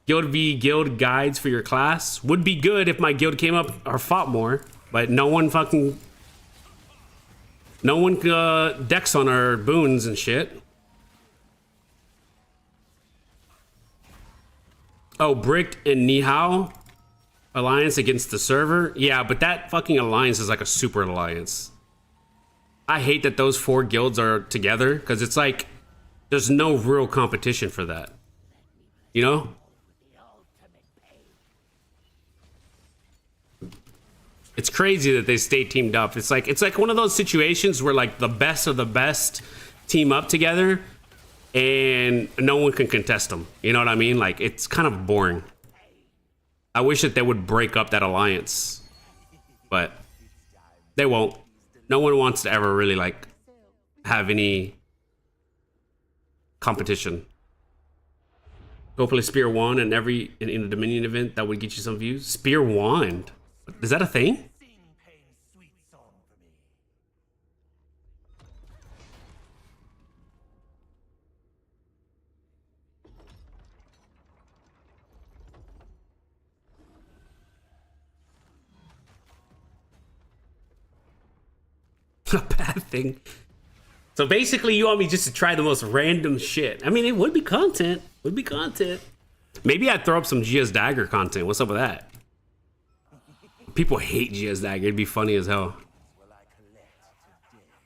Guild v guild guides for your class would be good if my guild came up or fought more, but no one decks on our boons and shit. Oh, Bricked and Nihao alliance against the server. Yeah, but that fucking alliance is like a super alliance. I hate that those 4 guilds are together because it's like there's no real competition for that. You know? It's crazy that they stay teamed up. It's like one of those situations where like the best of the best team up together and no one can contest them. You know what I mean? Like it's kind of boring. I wish that they would break up that alliance, but they won't. No one wants to ever really like have any competition. Go play Spear Wand in a Dominion event. That would get you some views. Spear Wand, is that a thing? sing Pain's sweet song for me? A bad thing. So basically, you want me just to try the most random shit. I mean, it would be content. Would be content. Maybe I'd throw up some GS Dagger content. What's up with that? People hate GS Dagger. It'd be funny as hell. Will I collect today?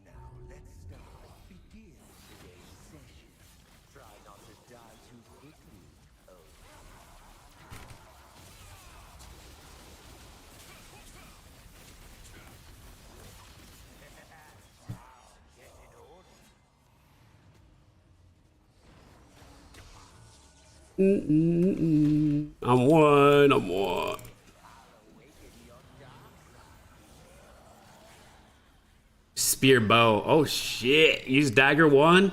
Now let's start. Begin today's session. Try not to die too quickly. Oh. Get in order. I'm one. I'm one. Spear bow. Oh shit. Use dagger 1.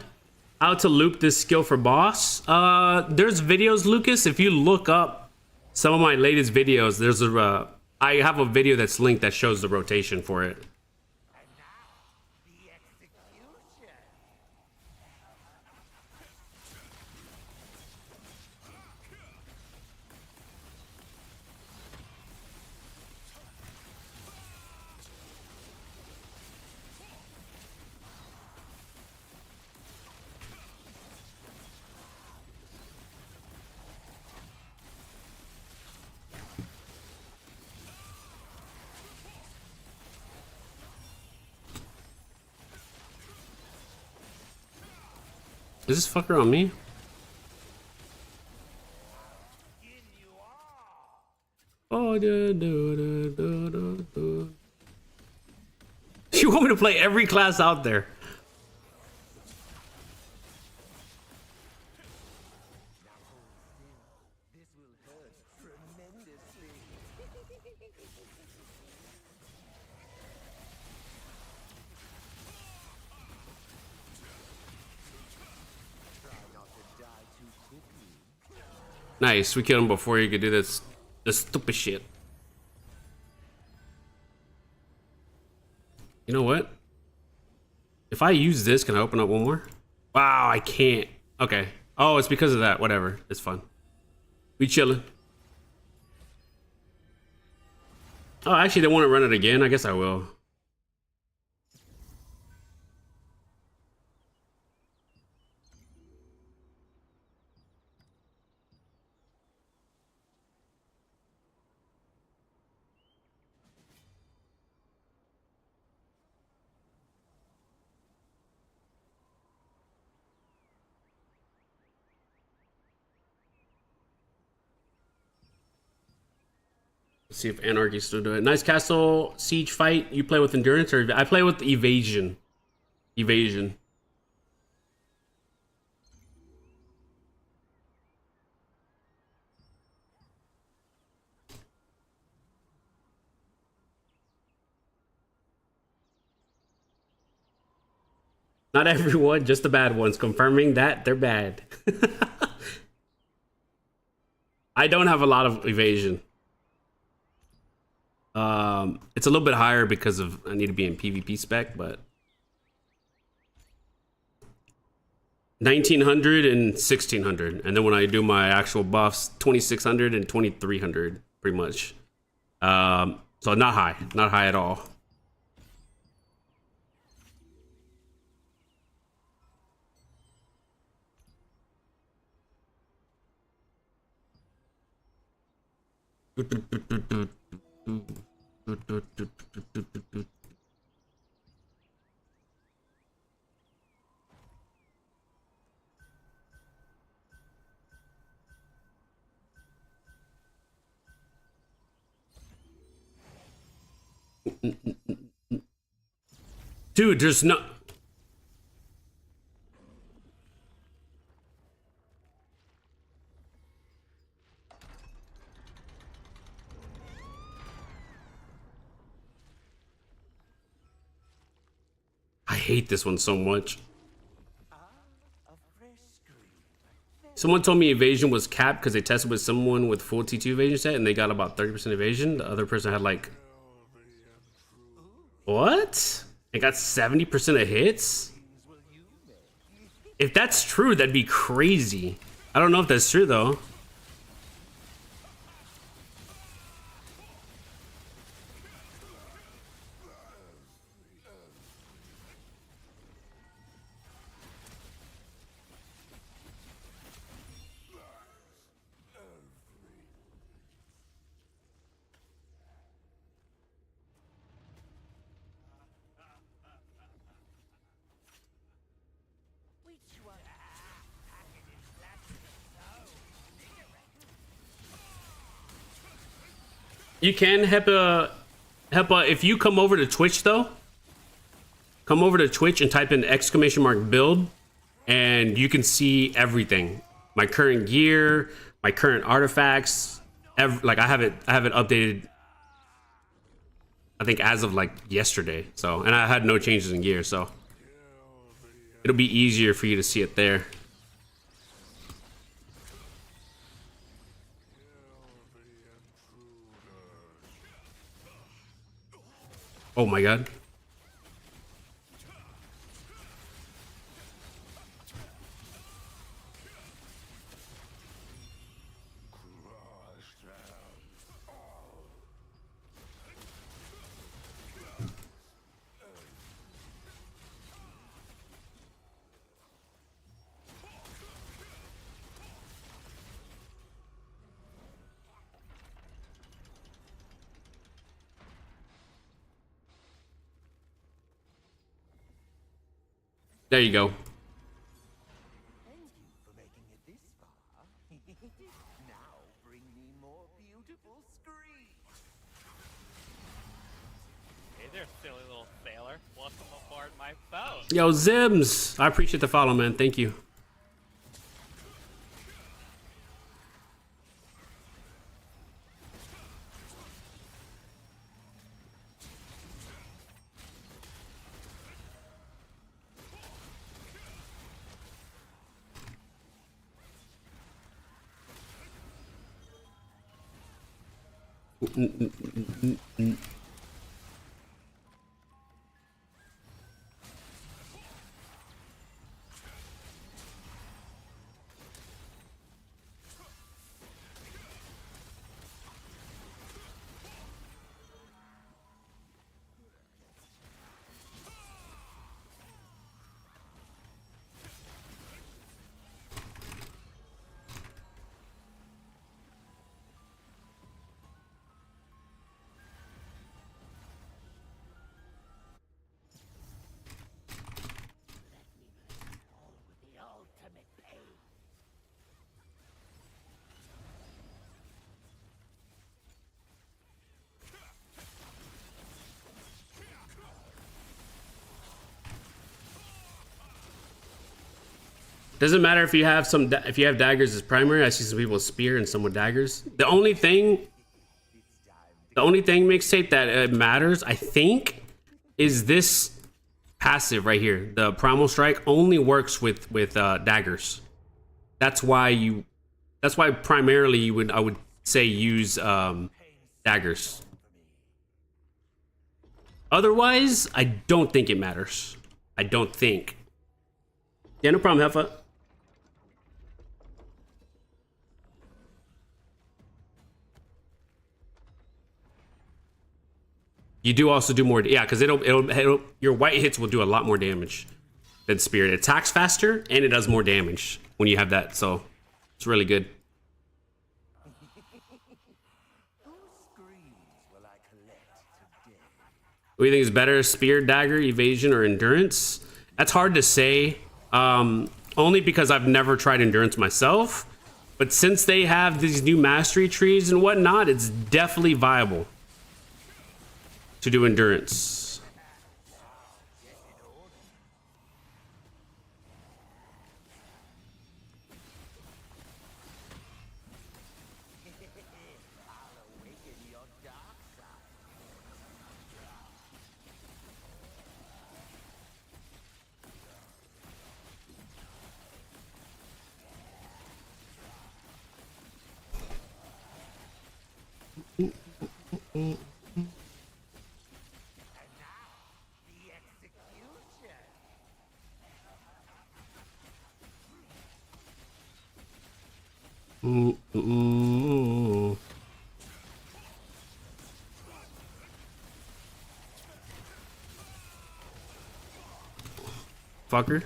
How to loop this skill for boss. There's videos, Lucas. If you look up some of my latest videos, there's a I have a video that's linked that shows the rotation for it. And now, the execution. Is this fucker on me? In you are. Oh, You want me to play every class out there? This will hurt tremendously. Try not to die too quickly. Nice, we killed him before he could do this stupid shit. You know what? If I use this, can I open up one more? Wow, I can't. Okay. Oh, it's because of that. Whatever. It's fun. We chilling. Oh, actually, they want to run it again. I guess I will. Let's see if Anarchy still do it. Nice castle siege fight. You play with endurance or I play with evasion. Evasion. Not everyone, just the bad ones. Confirming that they're bad. I don't have a lot of evasion. It's a little bit higher because of I need to be in PvP spec, but 1900 and 1600, and then when I do my actual buffs, 2600 and 2300, pretty much. So not high at all. Dude, there's no. I hate this one so much. A fresh scream. Someone told me evasion was capped because they tested with someone with full T2 evasion set and they got about 30% evasion. The other person had like. What? They got 70% of hits? If that's true, that'd be crazy. I don't know if that's true though. You can Hepa, if you come over to Twitch though, come over to Twitch and type in !build, and you can see everything. My current gear, my current artifacts. Like I have it updated. I think as of like yesterday. So, and I had no changes in gear, so it'll be easier for you to see it there. Oh my god. There you go. Thank you for making it this far. Now bring me more beautiful screams. Hey there, silly little sailor. Welcome aboard my boat. Yo, Zims! I appreciate the follow, man. Thank you. Doesn't matter if you have if you have daggers as primary. I see some people with spear and some with daggers. The only thing mixtape that matters, I think, is this passive right here. The Primal Strike only works with daggers. That's why primarily I would say use daggers. Otherwise, I don't think it matters. I don't think. Yeah, no problem, Heffa. You do also do more, yeah, because it'll your white hits will do a lot more damage than Spirit. It attacks faster and it does more damage when you have that, so it's really good. What do you think is better, Spear, Dagger, Evasion, or Endurance? That's hard to say, only because I've never tried Endurance myself. But since they have these new mastery trees and whatnot, it's definitely viable to do Endurance. Fucker.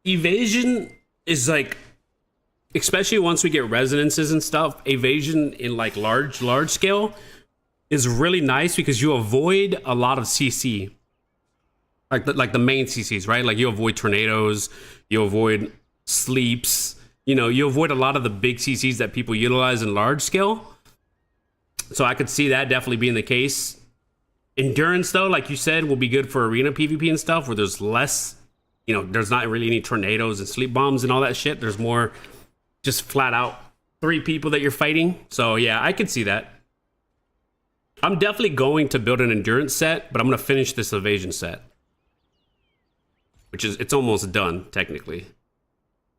Evasion is like, especially once we get resonances and stuff, evasion in like large scale is really nice because you avoid a lot of CC. Like the main CCs, right? Like you avoid tornadoes, you avoid sleeps, you know, you avoid a lot of the big CCs that people utilize in large scale. So I could see that definitely being the case. Endurance, though, like you said, will be good for arena PvP and stuff where there's less, you know, there's not really any tornadoes and sleep bombs and all that shit. There's more just flat out 3 people that you're fighting. So yeah, I could see that. I'm definitely going to build an endurance set, but I'm going to finish this evasion set. Which is, it's almost done, technically.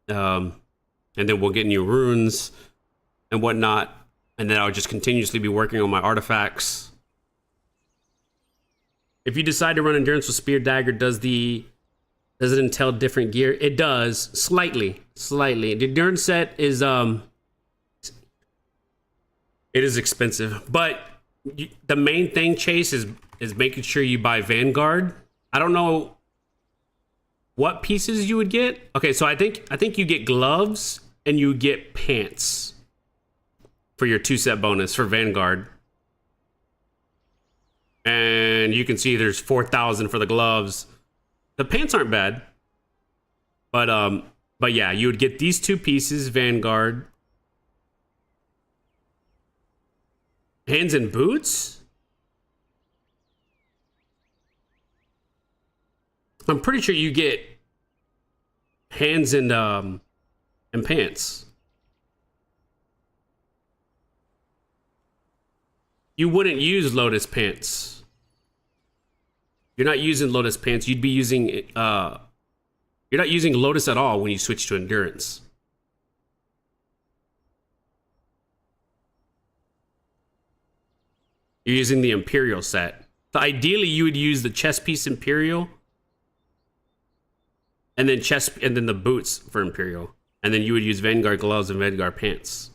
And then we'll get new runes and whatnot. And then I'll just continuously be working on my artifacts. If you decide to run endurance with Spear Dagger, does it entail different gear? It does, slightly. The endurance set is it is expensive, but the main thing, Chase, is making sure you buy Vanguard. I don't know what pieces you would get. Okay, so I think you get gloves and you get pants for your 2-set bonus for Vanguard. And you can see there's 4,000 for the gloves. The pants aren't bad. But yeah, you would get these 2 pieces, Vanguard. Hands and boots? I'm pretty sure you get hands and pants. You wouldn't use Lotus pants. You're not using Lotus pants. You'd be using you're not using Lotus at all when you switch to endurance. You're using the Imperial set. So ideally you would use the chest piece Imperial. And then the boots for Imperial. And then you would use Vanguard gloves and Vanguard pants.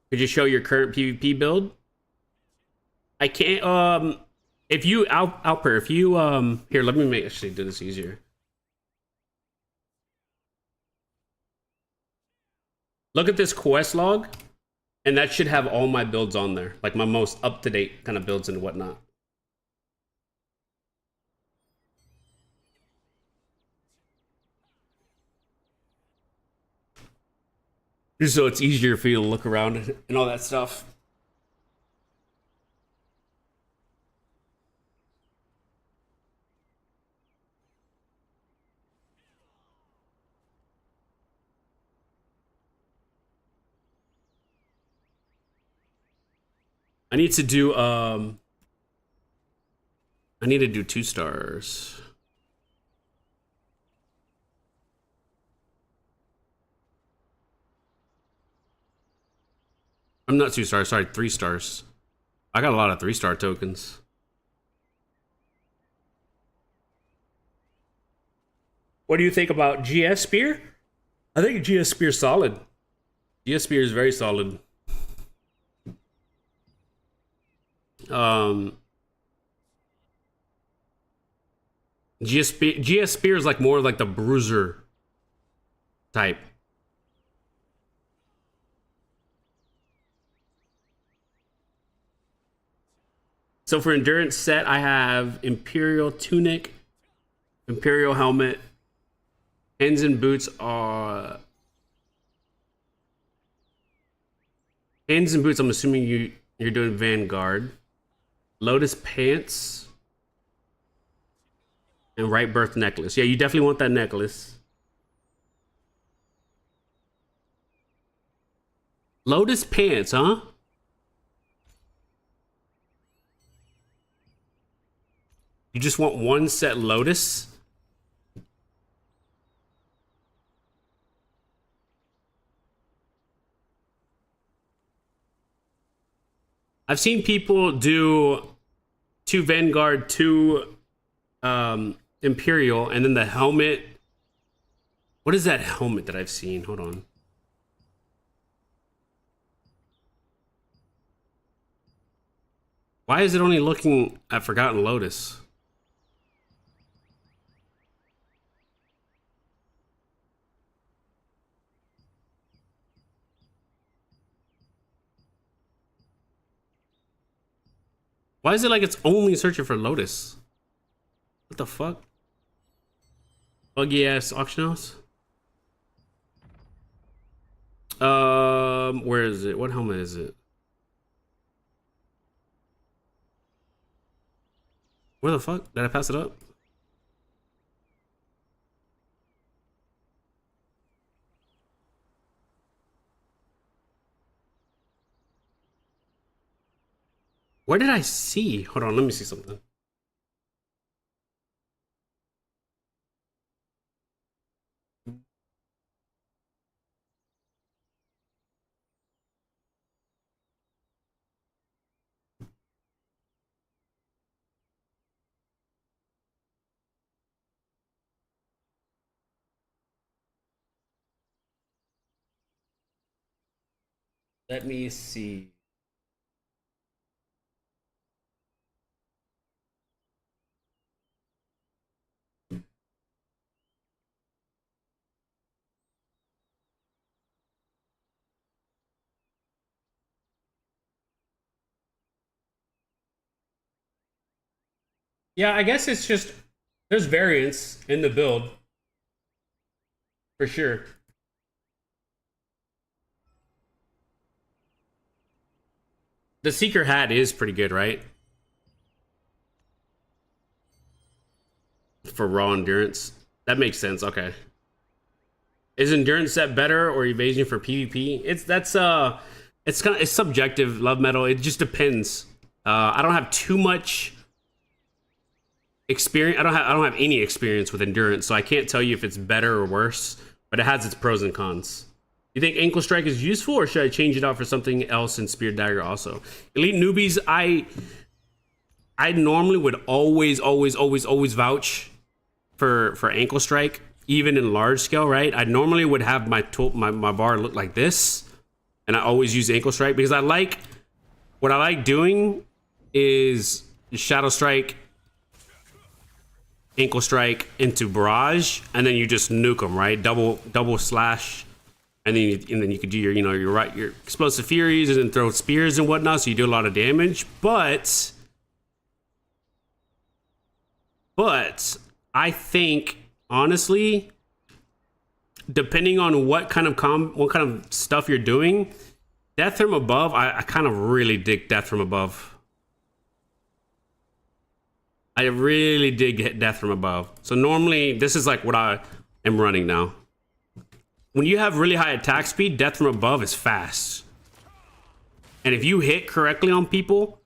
Could you show your current PvP build? I can't, if you, Alper, if you, here, let me actually do this easier. Look at this quest log, and that should have all my builds on there, like my most up-to-date kind of builds and whatnot. Just so it's easier for you to look around and all that stuff. I need to do 2 stars. I'm not 2 stars, sorry, 3 stars. I got a lot of 3-star tokens. What do you think about GS Spear? I think GS Spear's solid. GS Spear is very solid. GS Spear is like more like the bruiser type. So for endurance set, I have Imperial tunic, Imperial helmet, hands and boots are hands and boots. I'm assuming you're doing Vanguard, Lotus pants, and right birth necklace. Yeah, you definitely want that necklace. Lotus pants, huh? You just want 1 set Lotus? I've seen people do 2 Vanguard, 2 Imperial, and then the helmet. What is that helmet that I've seen? Hold on. Why is it only looking at Forgotten Lotus? Why is it like it's only searching for Lotus? What the fuck? Buggy ass auction house? Where is it? What helmet is it? Where the fuck? Did I pass it up? Where did I see? Hold on, let me see something. Let me see. Yeah, I guess it's just there's variance in the build for sure. The Seeker hat is pretty good, right? For raw endurance. That makes sense. Okay. Is endurance set better or evasion for PvP? It's subjective, love metal. It just depends. I don't have too much experience. I don't have any experience with endurance, so I can't tell you if it's better or worse, but it has its pros and cons. You think ankle strike is useful, or should I change it out for something else in spear dagger also? Elite newbies, I normally would always vouch for ankle strike, even in large scale, right? I normally would have my bar look like this, and I always use ankle strike because what I like doing is shadow strike, ankle strike into barrage, and then you just nuke them, right? Double slash, and then you could do your explosive furies and then throw spears and whatnot, so you do a lot of damage. But I think honestly, depending on what kind of stuff you're doing, Death from Above, I kind of really dig Death from Above. I really dig Death from Above. So normally, this is like what I am running now. When you have really high attack speed, Death from Above is fast. And if you hit correctly on people,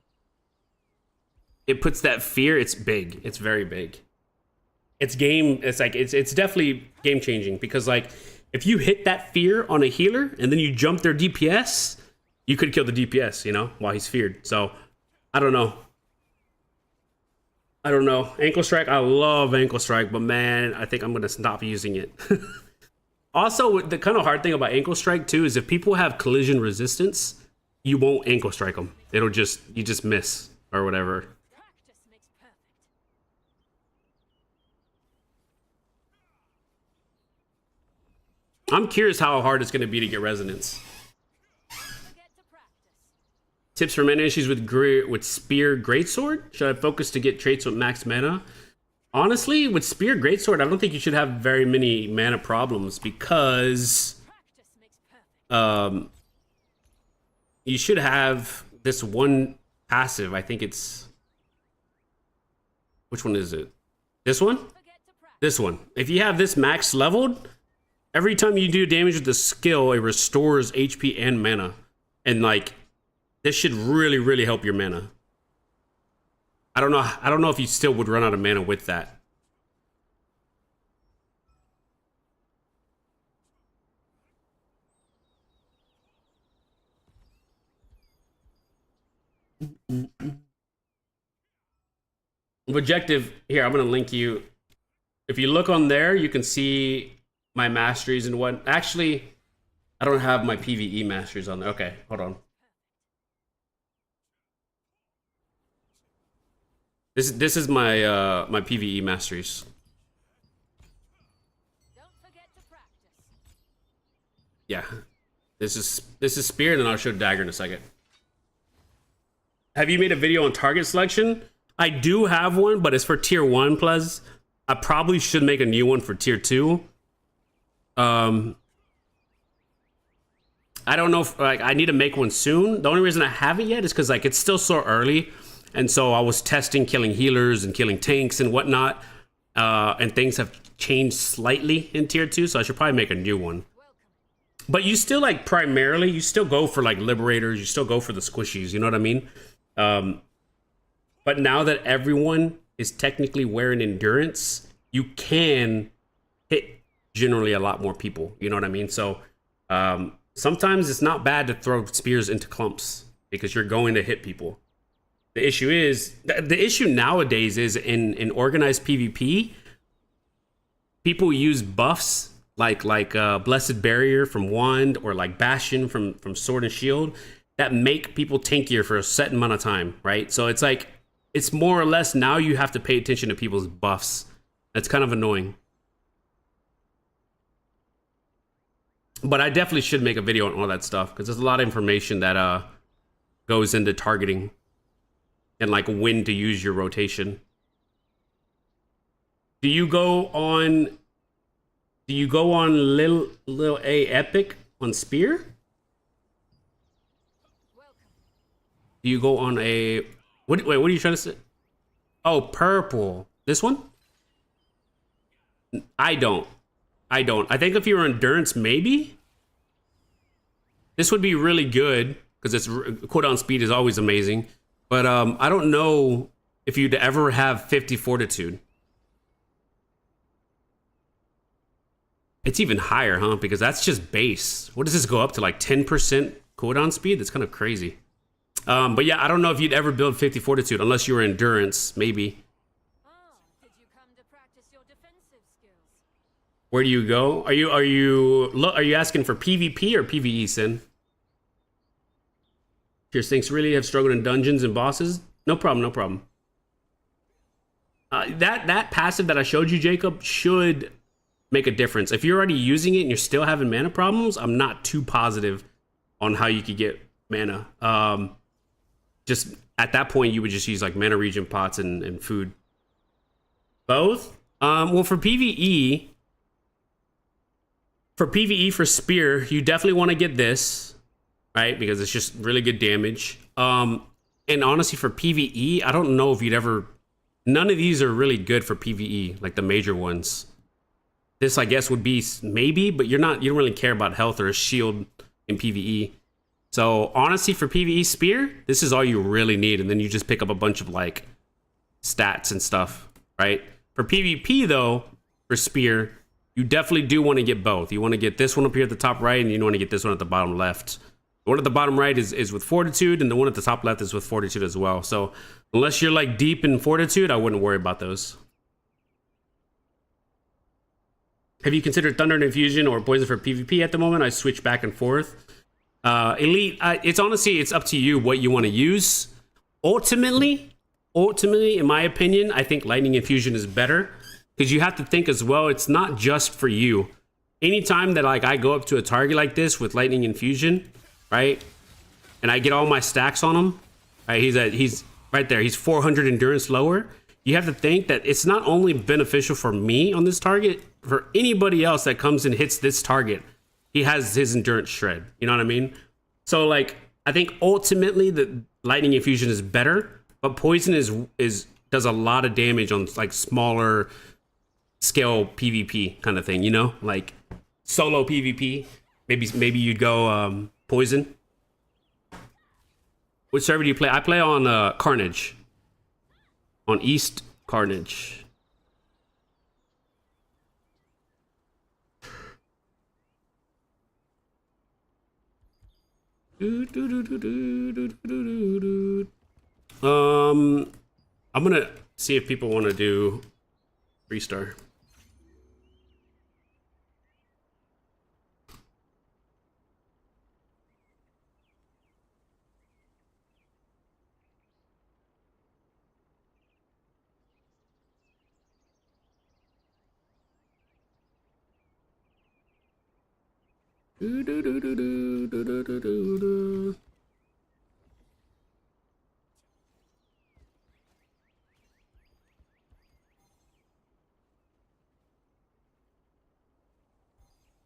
it puts that fear. It's big. It's very big. It's definitely game changing because like if you hit that fear on a healer and then you jump their DPS, you could kill the DPS, while he's feared. So I don't know. Ankle strike, I love ankle strike, but man, I think I'm gonna stop using it. Also, the kind of hard thing about ankle strike too is if people have collision resistance, you won't ankle strike them. You just miss or whatever. Practice makes perfect. I'm curious how hard it's gonna be to get resonance. Forget to practice. Tips for mana issues with Spear Greatsword? Should I focus to get traits with max mana? Honestly, with Spear Greatsword, I don't think you should have very many mana problems because Practice makes perfect. you should have this one passive. I think it's... Which one is it? This one? Forget to practice. This one. If you have this max leveled, every time you do damage with the skill, it restores HP and mana. And like, this should really, really help your mana. I don't know if you still would run out of mana with that. Objective here, I'm gonna link you. If you look on there, you can see my masteries and what. Actually, I don't have my PvE masteries on there. Okay, hold on. This is my my PvE masteries. Don't forget to practice. Yeah, this is spear, and then I'll show dagger in a second. Have you made a video on target selection? I do have one, but it's for tier 1 plus. I probably should make a new one for tier 2. I don't know if like I need to make one soon. The only reason I haven't yet is because like it's still so early, and so I was testing killing healers and killing tanks and whatnot, and things have changed slightly in tier 2, so I should probably make a new one. But you still like primarily, you still go for like liberators, you still go for the squishies, you know what I mean? But now that everyone is technically wearing endurance, you can hit generally a lot more people, you know what I mean? So sometimes it's not bad to throw spears into clumps because you're going to hit people. The issue is, the issue nowadays is in organized PvP, people use buffs like Blessed Barrier from Wand or like Bastion from Sword and Shield that make people tankier for a set amount of time, right? So it's like, it's more or less now you have to pay attention to people's buffs. That's kind of annoying. But I definitely should make a video on all that stuff because there's a lot of information that goes into targeting and like when to use your rotation. Do you go on Lil A Epic on Spear? Do you go on a wait, what are you trying to say? Oh, purple. This one? I don't. I think if you're endurance, maybe. This would be really good because its cooldown speed is always amazing. But I don't know if you'd ever have 50 fortitude. It's even higher, huh? Because that's just base. What does this go up to? Like 10% cooldown speed? That's kind of crazy. But yeah, I don't know if you'd ever build 50 fortitude unless you were endurance, maybe. Did you come to practice your defensive skills? Where do you go? Are you asking for PvP or PvE, Sin? Your things really have struggled in dungeons and bosses? No problem, no problem. That passive that I showed you, Jacob, should make a difference. If you're already using it and you're still having mana problems, I'm not too positive on how you could get mana. Just at that point, you would just use like mana regen pots and food. Both? Well, for PvE, for spear, you definitely want to get this, right? Because it's just really good damage. And honestly, for PvE, I don't know if you'd ever. None of these are really good for PvE, like the major ones. This, I guess, would be maybe, but you don't really care about health or a shield in PvE. So honestly, for PvE spear, this is all you really need, and then you just pick up a bunch of like stats and stuff, right? For PvP though, for spear, you definitely do want to get both. You want to get this one up here at the top right, and you want to get this one at the bottom left. The one at the bottom right is with fortitude, and the one at the top left is with fortitude as well. So unless you're like deep in fortitude, I wouldn't worry about those. Have you considered Thunder and Infusion or Poison for PvP at the moment? I switch back and forth. Elite, it's honestly, it's up to you what you want to use. Ultimately, in my opinion, I think Lightning Infusion is better because you have to think as well. It's not just for you. Anytime that like I go up to a target like this with Lightning Infusion, right, and I get all my stacks on him, right? He's right there. He's 400 endurance lower. You have to think that it's not only beneficial for me on this target, for anybody else that comes and hits this target. He has his endurance shred. You know what I mean? So like, I think ultimately the Lightning Infusion is better, but Poison does a lot of damage on like smaller scale PvP kind of thing. You know, like solo PvP. Maybe you'd go Poison. Which server do you play? I play on Carnage. On East Carnage. I'm gonna See if people want to do 3-star.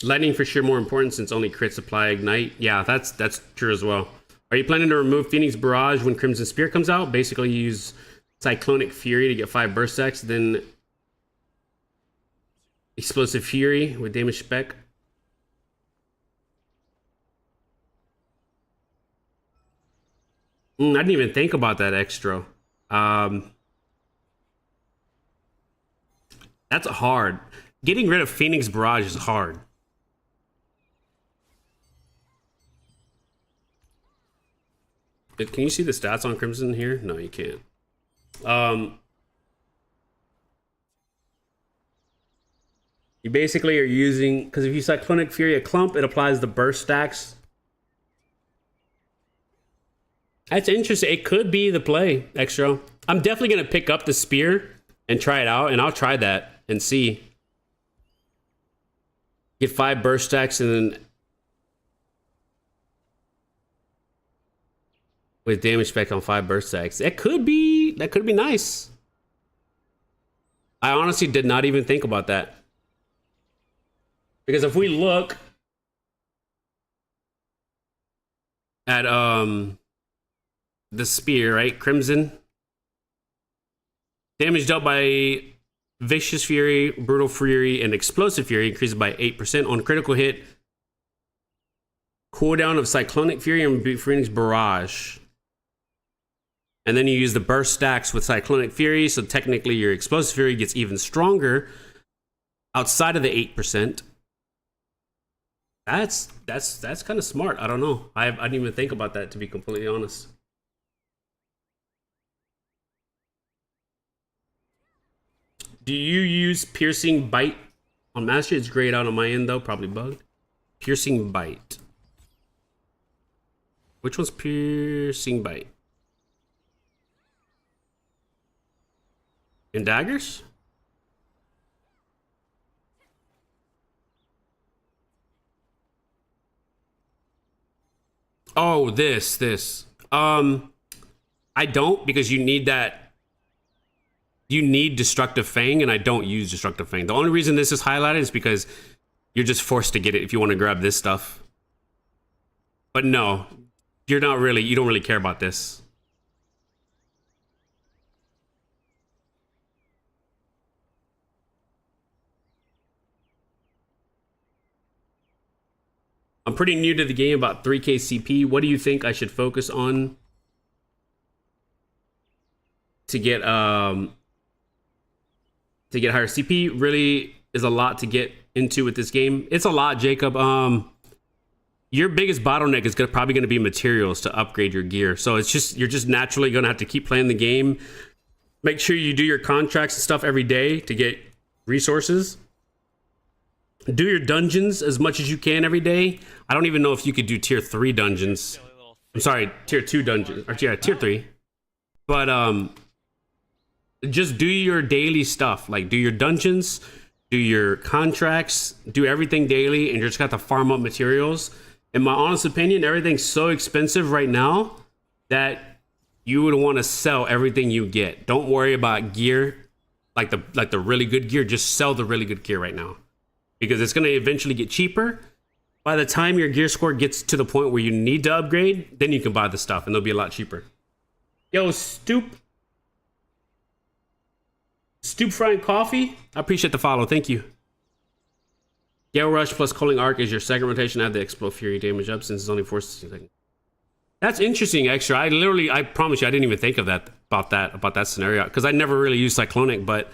Lightning for sure more important since only crits apply ignite. Yeah, that's true as well. Are you planning to remove Phoenix Barrage when Crimson Spear comes out? Basically, you use Cyclonic Fury to get 5 burst stacks, then Explosive Fury with damage spec. I didn't even think about that extra. That's hard. Getting rid of Phoenix Barrage is hard. Can you see the stats on Crimson here? No, you can't. You basically are using, because if you Cyclonic Fury a clump, it applies the burst stacks. That's interesting. It could be the play, Extra. I'm definitely going to pick up the spear and try it out, and I'll try that and see. Get 5 burst stacks and then with damage spec on 5 burst stacks. That could be nice. I honestly did not even think about that. Because if we look at the spear, right? Crimson. Damage dealt by Vicious Fury, Brutal Fury, and Explosive Fury increases by 8% on critical hit. Cooldown of Cyclonic Fury and Phoenix Barrage. And then you use the burst stacks with Cyclonic Fury, so technically your Explosive Fury gets even stronger outside of the 8%. That's kind of smart. I don't know. I didn't even think about that, to be completely honest. Do you use Piercing Bite on Mastery? It's grayed out on my end though, probably bugged. Piercing Bite. Which one's Piercing Bite? In Daggers? Oh, this. I don't, because you need that. You need Destructive Fang, and I don't use Destructive Fang. The only reason this is highlighted is because you're just forced to get it if you want to grab this stuff. But no, you don't really care about this. I'm pretty new to the game, about 3k CP. What do you think I should focus on to get higher CP? Really is a lot to get into with this game. It's a lot, Jacob. Your biggest bottleneck is probably going to be materials to upgrade your gear. So you're just naturally going to have to keep playing the game. Make sure you do your contracts and stuff every day to get resources. Do your dungeons as much as you can every day. I don't even know if you could do tier 3 dungeons. I'm sorry, tier 2 dungeons. Or yeah, tier 3. But just do your daily stuff. Like do your dungeons, do your contracts, do everything daily, and you just got to farm up materials. In my honest opinion, everything's so expensive right now that you would want to sell everything you get. Don't worry about gear, like the really good gear. Just sell the really good gear right now, because it's going to eventually get cheaper. By the time your gear score gets to the point where you need to upgrade, then you can buy the stuff and they'll be a lot cheaper. Yo, Stoop Frying Coffee, I appreciate the follow. Thank you. Gale Rush plus Culling Arc is your second rotation. I have the Explode Fury damage up since it's only 4 seconds. That's interesting, Extra. I promise you, I didn't even think of that about that scenario, because I never really used Cyclonic, but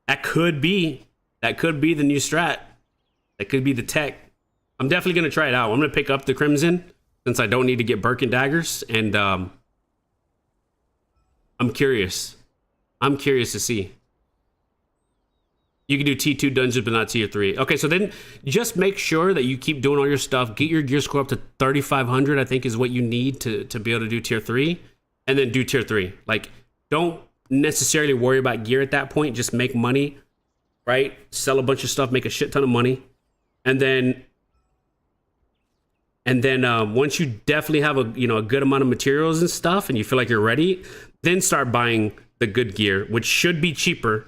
that could be the new strat. That could be the tech. I'm definitely going to try it out. I'm going to pick up the Crimson since I don't need to get Birkin Daggers, and I'm curious. I'm curious to see. You can do T2 dungeons, but not tier 3. Okay, so then just make sure that you keep doing all your stuff. Get your gear score up to 3,500, I think is what you need to be able to do tier 3. And then do tier 3. Like, don't necessarily worry about gear at that point. Just make money, right? Sell a bunch of stuff, make a shit ton of money. And then once you definitely have a good amount of materials and stuff and you feel like you're ready, then start buying the good gear, which should be cheaper.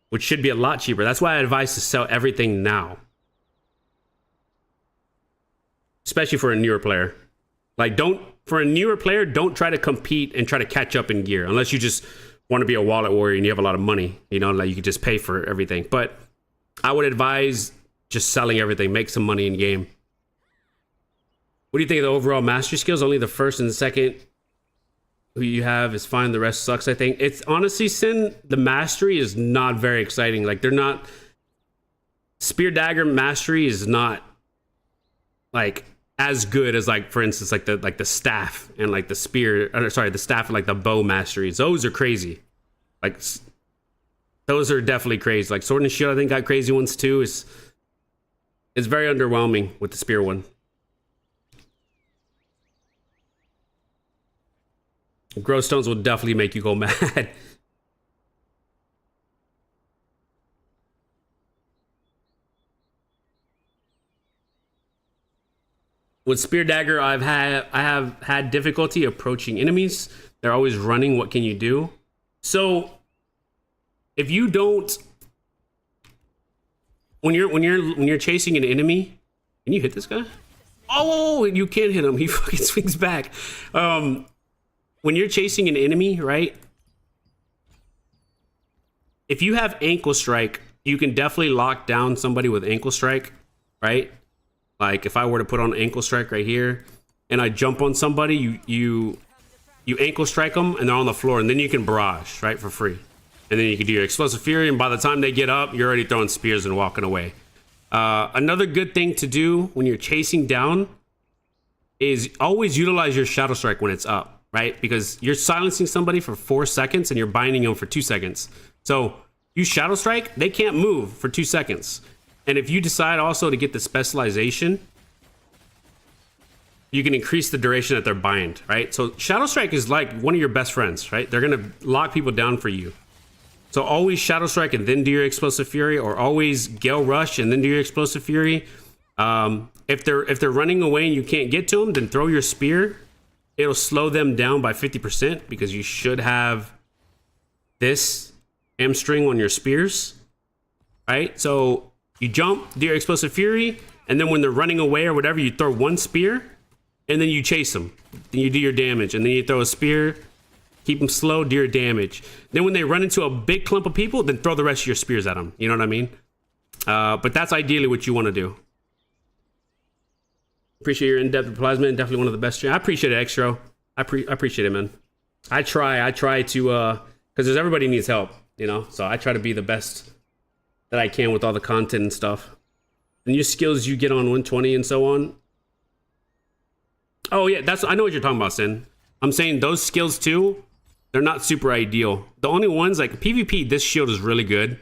Which should be a lot cheaper. That's why I advise to sell everything now. Especially for a newer player. Like, for a newer player, don't try to compete and try to catch up in gear. Unless you just want to be a wallet warrior and you have a lot of money. You know, like you can just pay for everything. But I would advise just selling everything. Make some money in game. What do you think of the overall mastery skills? Only the first and the second who you have is fine. The rest sucks, I think. It's honestly, Sin, the mastery is not very exciting. Like, they're not... Spear Dagger mastery is not, like, as good as, like, for instance, like the staff and, like, the spear... sorry, the staff and, like, the bow masteries. Those are crazy. Like, those are definitely crazy. Like, Sword and Shield, I think, got crazy ones, too. It's very underwhelming with the spear one. Grow stones will definitely make you go mad. With Spear Dagger, I have had difficulty approaching enemies. They're always running. What can you do? So if you don't, when you're chasing an enemy, can you hit this guy? Oh, you can't hit him. He fucking swings back. When you're chasing an enemy, right? If you have ankle strike, you can definitely lock down somebody with ankle strike, right? Like if I were to put on ankle strike right here and I jump on somebody, you ankle strike them and they're on the floor, and then you can barrage, right, for free. And then you can do your explosive fury, and by the time they get up, you're already throwing spears and walking away. Another good thing to do when you're chasing down is always utilize your shadow strike when it's up. Right? Because you're silencing somebody for 4 seconds and you're binding them for 2 seconds. So you shadow strike, they can't move for 2 seconds. And if you decide also to get the specialization, you can increase the duration that they're bind, right? So shadow strike is like one of your best friends, right? They're gonna lock people down for you. So always shadow strike and then do your explosive fury, or always gale rush and then do your explosive fury. If they're running away and you can't get to them, then throw your spear. It'll slow them down by 50% because you should have this hamstring on your spears, right? So you jump, do your explosive fury, and then when they're running away or whatever, you throw one spear, and then you chase them. Then you do your damage, and then you throw a spear, keep them slow, do your damage. Then when they run into a big clump of people, then throw the rest of your spears at them. You know what I mean? But that's ideally what you want to do. Appreciate your in-depth replies, man. Definitely one of the best. I appreciate it, Xtro. I appreciate it, man. I try to, because everybody needs help, you know? So I try to be the best that I can with all the content and stuff. And your skills you get on 120 and so on. Oh, yeah, I know what you're talking about, Sin. I'm saying those skills, too, they're not super ideal. The only ones, like PvP, this shield is really good.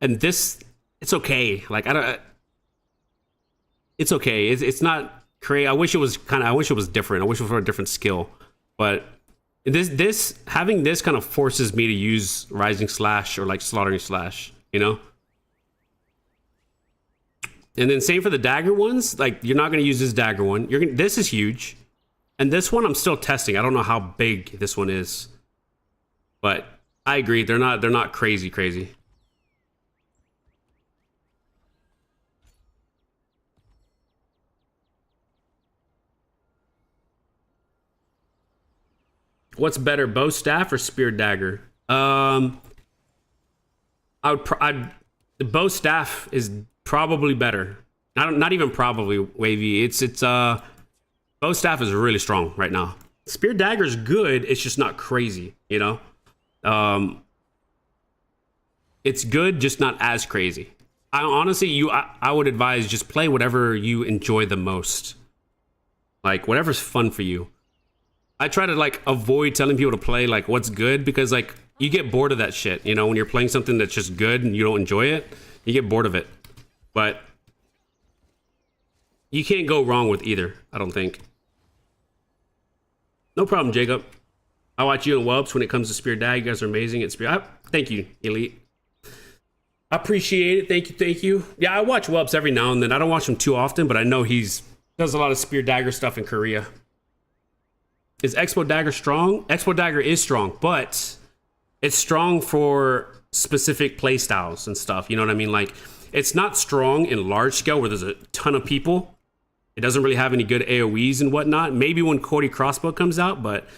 And this, it's okay. Like, it's okay. It's not crazy. I wish it was different. I wish it was for a different skill. But having this kind of forces me to use Rising Slash or like Slaughtering Slash, you know? And then same for the dagger ones. Like, you're not going to use this dagger one. This is huge. And this one I'm still testing. I don't know how big this one is. But I agree. They're not crazy. What's better, bow staff or spear dagger? The bow staff is probably better. Not even probably, Wavy. It's bow staff is really strong right now. Spear dagger is good. It's just not crazy, you know. It's good, just not as crazy. I would advise just play whatever you enjoy the most. Like whatever's fun for you. I try to like avoid telling people to play like what's good, because like you get bored of that shit. You know, when you're playing something that's just good and you don't enjoy it, you get bored of it. But you can't go wrong with either, I don't think. No problem, Jacob. I watch you and Wubs when it comes to Spear Dag. You guys are amazing at Spear. Thank you, Elite. I appreciate it. Thank you, thank you. Yeah, I watch Wubs every now and then. I don't watch him too often, but I know he's does a lot of Spear Dagger stuff in Korea. Is Expo Dagger strong? Expo Dagger is strong, but it's strong for specific play styles and stuff. You know what I mean? Like, it's not strong in large scale where there's a ton of people. It doesn't really have any good AoEs and whatnot. Maybe when Cody Crossbow comes out, but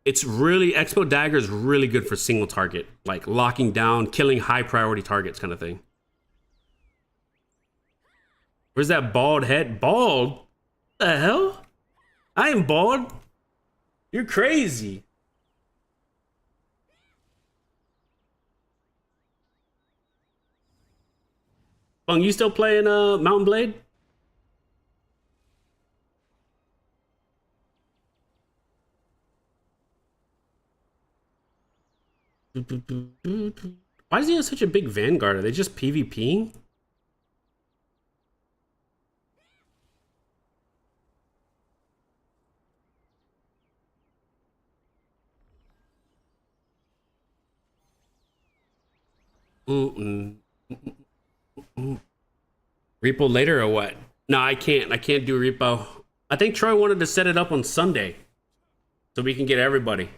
it's really, Expo Dagger is really good for single target, like locking down, killing high priority targets kind of thing. Where's that bald head? Bald? The hell? I am bald. You're crazy. Bung, you still playing Mountain Blade? Why does he have such a big Vanguard? Are they just PvPing? Repo later or what? No, I can't. I can't do repo. I think Troy wanted to set it up on Sunday so we can get everybody.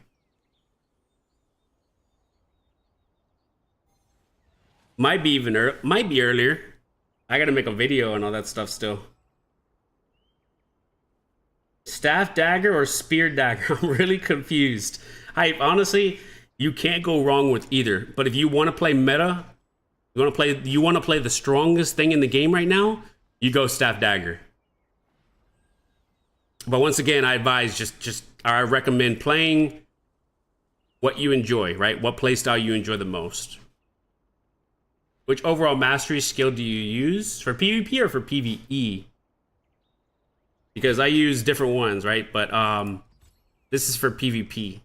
Might be even might be earlier. I gotta make a video and all that stuff still. Staff Dagger or Spear Dagger? I'm really confused. Honestly, you can't go wrong with either. But if you want to play meta, you want to play the strongest thing in the game right now, you go Staff Dagger. But once again, I advise I recommend playing what you enjoy, right? What playstyle you enjoy the most. Which overall mastery skill do you use? For PvP or for PvE? Because I use different ones, right? But this is for PvP.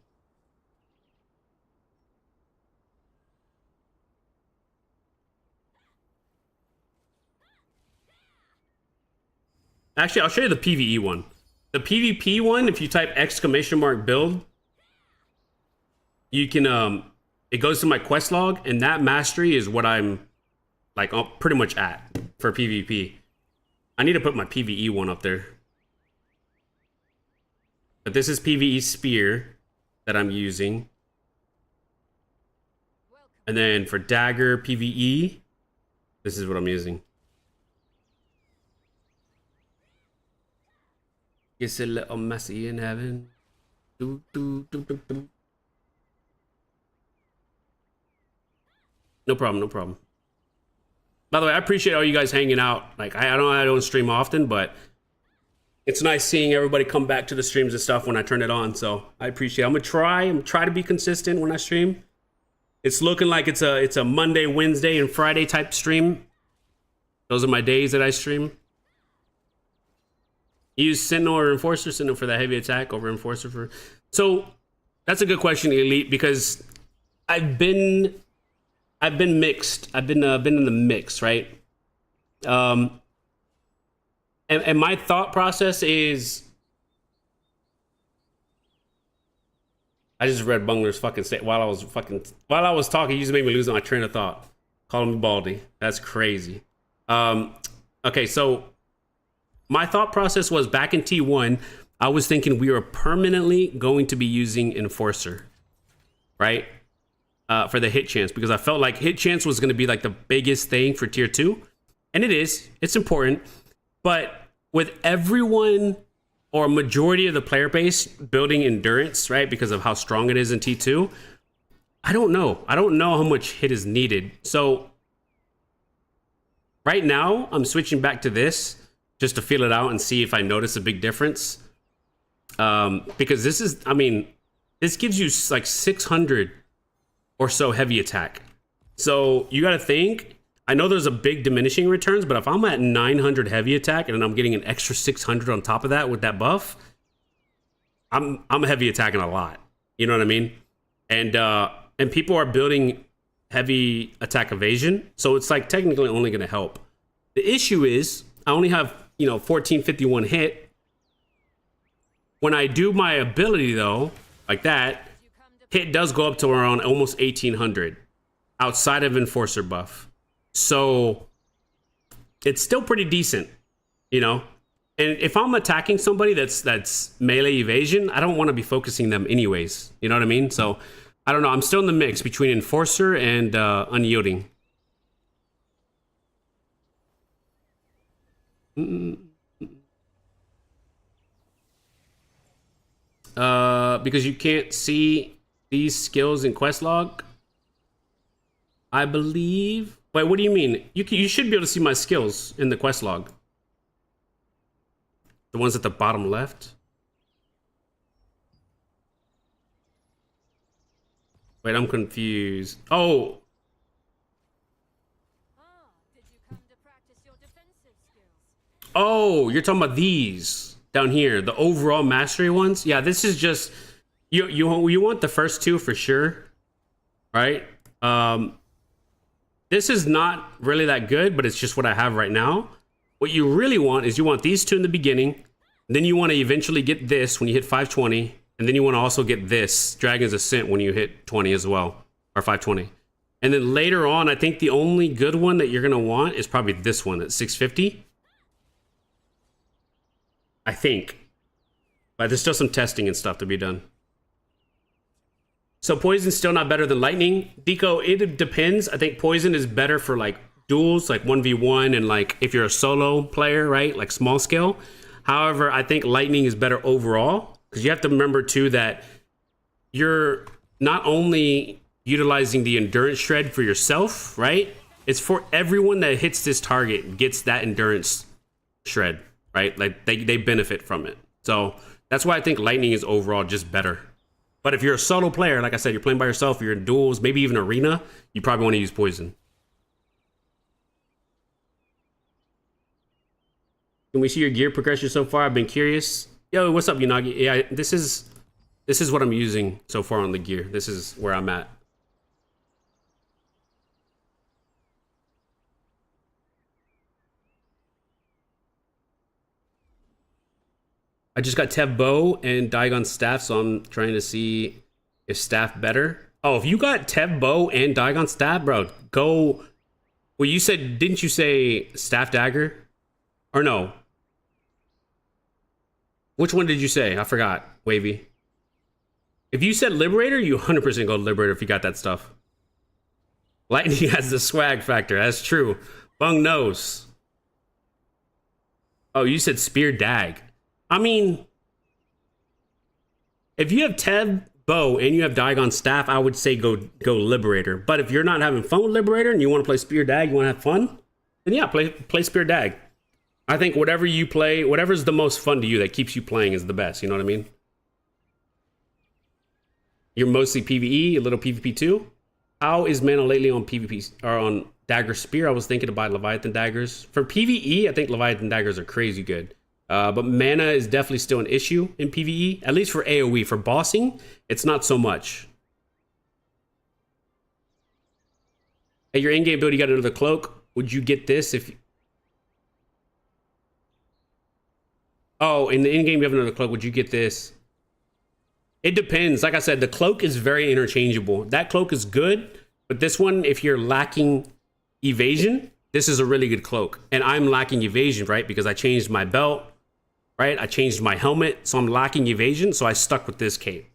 Actually, I'll show you the PvE one. The PvP one, if you type !build, you can it goes to my quest log, and that mastery is what I'm like pretty much at for PvP. I need to put my PvE one up there. But this is PvE Spear that I'm using. And then for Dagger PvE, this is what I'm using. It's a little messy in heaven. Do, do, do, do, do. No problem, no problem. By the way, I appreciate all you guys hanging out. Like, I don't stream often, but it's nice seeing everybody come back to the streams and stuff when I turn it on. So I appreciate it. I'm gonna try to be consistent when I stream. It's looking like it's a Monday, Wednesday, and Friday type stream. Those are my days that I stream. You use Sentinel or Enforcer? Sentinel for that heavy attack over Enforcer for... So that's a good question, Elite, because I've been mixed. I've been in the mix, right? And my thought process is, I just read Bungler's fucking state while I was talking. You just made me lose my train of thought. Calling me Baldy. That's crazy. Okay, so my thought process was back in T1, I was thinking we were permanently going to be using Enforcer, right? For the hit chance, because I felt like hit chance was going to be like the biggest thing for tier 2, and it is. It's important, but with everyone or a majority of the player base building endurance, right, because of how strong it is in T2, I don't know how much hit is needed. So right now I'm switching back to this just to feel it out and see if I notice a big difference, because this is, I mean, this gives you like 600 or so heavy attack. So you got to think, I know there's a big diminishing returns, but if I'm at 900 heavy attack and then I'm getting an extra 600 on top of that with that buff, I'm heavy attacking a lot. You know what I mean? and people are building heavy attack evasion, so it's like technically only going to help. The issue is I only have 1451 hit. When I do my ability though, like that, hit does go up to around almost 1800 outside of enforcer buff. So it's still pretty decent, And if I'm attacking somebody that's melee evasion, I don't want to be focusing them anyways. You know what I mean? So I don't know. I'm still in the mix between enforcer and unyielding. Because you can't see these skills in quest log, I believe. Wait, what do you mean? You should be able to see my skills in the quest log. The ones at the bottom left. Wait, I'm confused. Oh. Did you come to practice your defensive skills? Oh, you're talking about these down here, the overall mastery ones. Yeah, this is just you want the first two for sure, right? This is not really that good, but it's just what I have right now. What you really want is you want these two in the beginning, then you want to eventually get this when you hit 520, and then you want to also get this Dragon's Ascent when you hit 20 as well, or 520. And then later on, I think the only good one that you're gonna want is probably this one at 650. I think. But there's still some testing and stuff to be done. So poison's still not better than lightning. Deco, it depends. I think poison is better for like duels, like 1v1, and like if you're a solo player, right? Like small scale. However, I think lightning is better overall, because you have to remember too that you're not only utilizing the endurance shred for yourself, right? It's for everyone that hits this target gets that endurance shred, right? Like they benefit from it. So that's why I think lightning is overall just better. But if you're a solo player, like I said, you're playing by yourself, you're in duels, maybe even arena, you probably want to use poison. Can we see your gear progression so far? I've been curious. Yo, what's up, Unagi? Yeah, this is what I'm using so far on the gear. This is where I'm at. I just got Tev bow and Daigon staff, so I'm trying to see if staff better. Oh, if you got Tev bow and Daigon staff, bro, go. Well, you said, didn't you say staff dagger? Or no? Which one did you say? I forgot, Wavy. If you said Liberator, you 100% go Liberator if you got that stuff. Lightning has the swag factor. That's true. Bung knows. Oh, you said Spear Dag. I mean, if you have Tev bow and you have Daigon staff, I would say go Liberator. But if you're not having fun with Liberator and you want to play Spear Dag, you want to have fun, then yeah, play Spear Dag. I think whatever you play, whatever's the most fun to you that keeps you playing is the best. You know what I mean? You're mostly PvE, a little PvP too. How is mana lately on PvP or on Dagger Spear? I was thinking to buy Leviathan daggers. For PvE, I think Leviathan daggers are crazy good. But mana is definitely still an issue in PvE, at least for AoE. For bossing, it's not so much. At your in-game build, you got another cloak. Would you get this if... Oh, in the in-game, you have another cloak. Would you get this? It depends. Like I said, the cloak is very interchangeable. That cloak is good, but this one, if you're lacking evasion, this is a really good cloak. And I'm lacking evasion, right? Because I changed my belt, right? I changed my helmet, so I'm lacking evasion, so I stuck with this cape.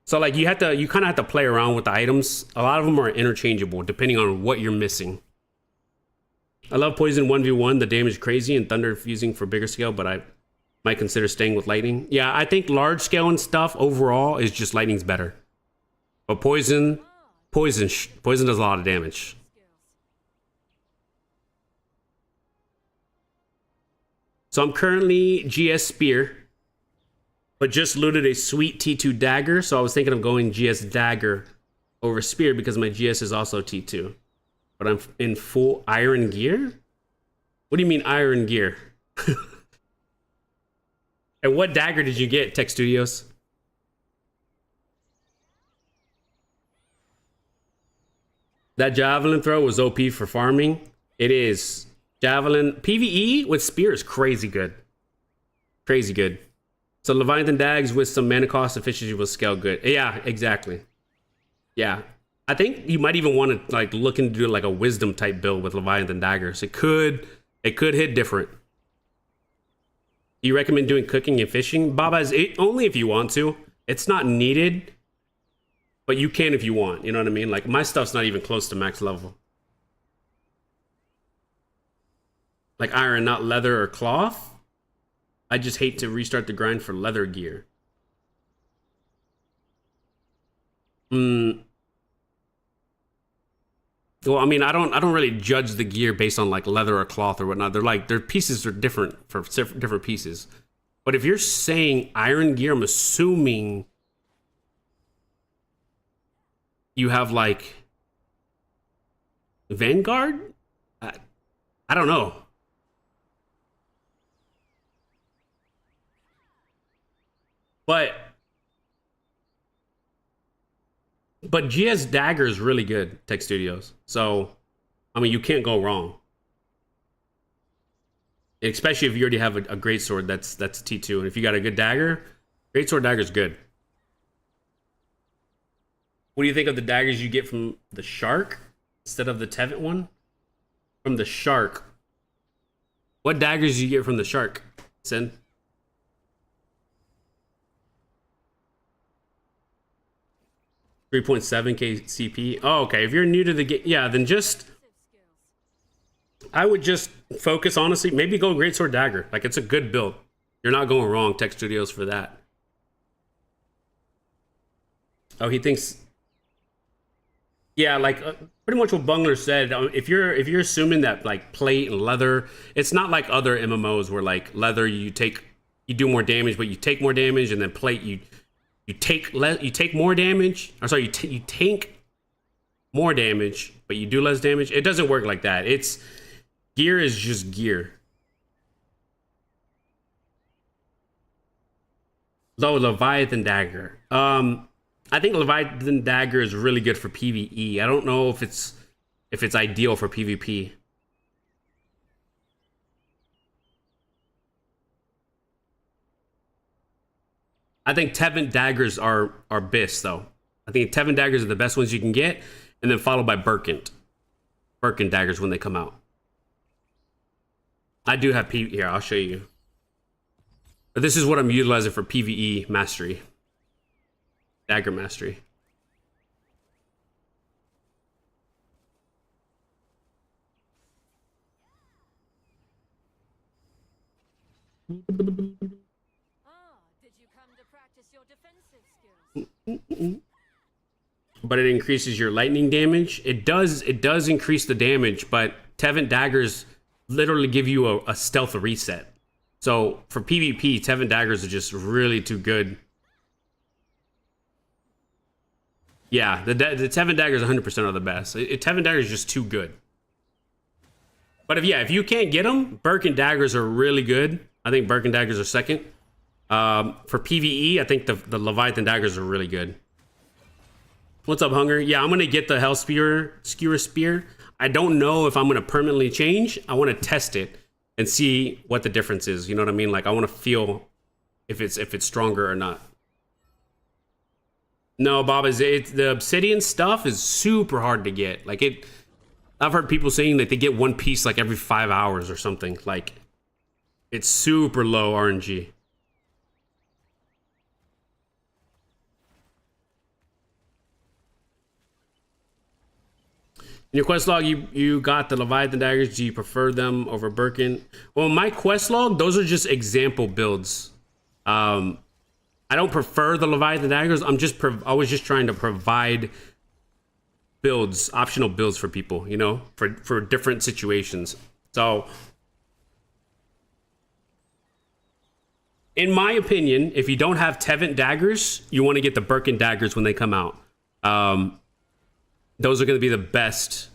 So like you kind of have to play around with the items. A lot of them are interchangeable depending on what you're missing. I love poison 1v1, the damage crazy, and thunder fusing for bigger scale, but I might consider staying with lightning. Yeah, I think large scale and stuff overall is just lightning's better. But poison does a lot of damage. So I'm currently GS Spear, but just looted a sweet T2 Dagger, so I was thinking of going GS Dagger over Spear because my GS is also T2. But I'm in full iron gear? What do you mean iron gear? And what dagger did you get, Tech Studios? That javelin throw was OP for farming. It is. Javelin PvE with spear is crazy good. Crazy good. So Leviathan Dags with some mana cost efficiency will scale good. Yeah, exactly. Yeah. I think you might even want to like look into like a wisdom type build with Leviathan Daggers. It could hit different. Do you recommend doing cooking and fishing? Baba's only if you want to. It's not needed, but you can if you want. You know what I mean? Like my stuff's not even close to max level. Like iron, not leather or cloth. I just hate to restart the grind for leather gear. Well, I mean, I don't really judge the gear based on like leather or cloth or whatnot. They're like their pieces are different for different pieces. But if you're saying iron gear, I'm assuming you have like Vanguard. I don't know. But GS Dagger is really good, Tech Studios. So, I mean, you can't go wrong. Especially if you already have a great sword that's T2. And if you got a good dagger, great sword dagger is good. What do you think of the daggers you get from the Shark instead of the Tevent one? From the Shark. What daggers do you get from the Shark, Sin? $3.7k CP. Oh, okay. If you're new to the game, yeah, then just I would just focus, honestly. Maybe go Greatsword Dagger. Like, it's a good build. You're not going wrong, Tech Studios, for that. Oh, he thinks. Yeah, like pretty much what Bungler said. If you're assuming that like plate and leather, it's not like other MMOs where like leather you do more damage, but you take more damage, and then plate you take more damage. Or sorry, you tank more damage, but you do less damage. It doesn't work like that. It's gear is just gear. Low Leviathan Dagger. I think Leviathan Dagger is really good for PvE. I don't know if it's ideal for PvP. I think Tevent Daggers are best though. I think Tevent Daggers are the best ones you can get, and then followed by Birkin Daggers when they come out. I do have here, I'll show you. But this is what I'm utilizing for PvE mastery. Dagger mastery. Ah, did you come to practice your defensive skills? But it increases your lightning damage. It does increase the damage, but Tevent Daggers literally give you a stealth reset. So for PvP, Tevent Daggers are just really too good. Yeah, the Tevent Daggers 100% are the best. Tevent Daggers is just too good. But if you can't get them, Birkin Daggers are really good. I think Birkin Daggers are second. For PvE, I think the Leviathan Daggers are really good. What's up, Hunger? Yeah, I'm going to get the Hell Skewer Spear. I don't know if I'm going to permanently change. I want to test it and see what the difference is. You know what I mean? Like, I want to feel if it's stronger or not. No, Bob, the obsidian stuff is super hard to get. Like, I've heard people saying that they get one piece like every 5 hours or something. Like, it's super low RNG. In your quest log, you got the Leviathan Daggers. Do you prefer them over Birkin? Well, my quest log, those are just example builds. I don't prefer the Leviathan Daggers. I was just trying to provide builds, optional builds for people, you know, for different situations. So, in my opinion, if you don't have Tevent Daggers, you want to get the Birkin Daggers when they come out. Those are going to be the best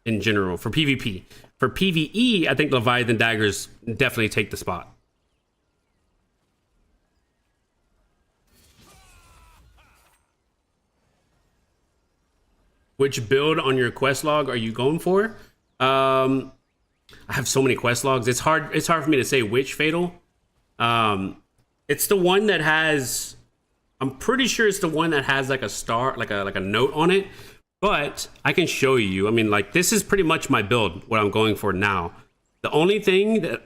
in general for PvP. For PvE, I think Leviathan Daggers definitely take the spot. which build on your quest log are you going for? I have so many quest logs. It's hard for me to say which fatal. It's the one that has, I'm pretty sure it's the one that has like a star, like a note on it. But I can show you. I mean, like, this is pretty much my build, what I'm going for now. The only thing that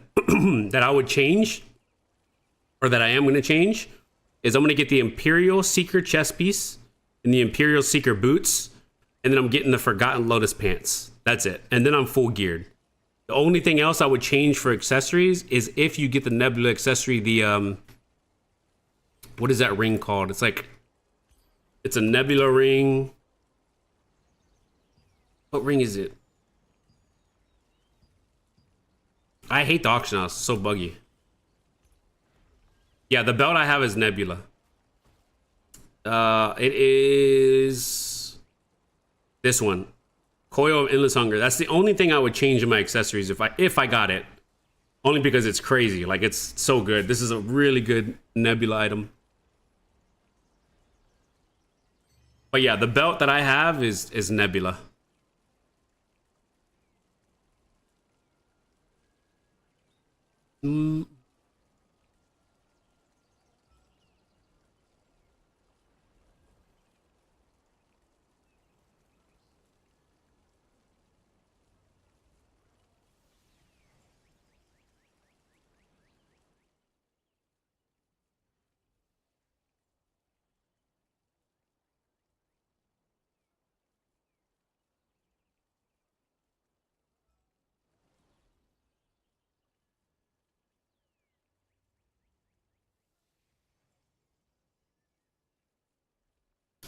that I would change, or that I am going to change, is I'm going to get the Imperial Seeker chest piece and the Imperial Seeker boots, and then I'm getting the Forgotten Lotus pants. That's it. And then I'm full geared. The only thing else I would change for accessories is if you get the Nebula accessory, the what is that ring called? It's like, it's a Nebula ring. What ring is it? I hate the auction house. It's so buggy. Yeah, the belt I have is Nebula. It is this one. Coil of Endless Hunger. That's the only thing I would change in my accessories if I got it. Only because it's crazy. Like, it's so good. This is a really good Nebula item. But yeah, the belt that I have is Nebula.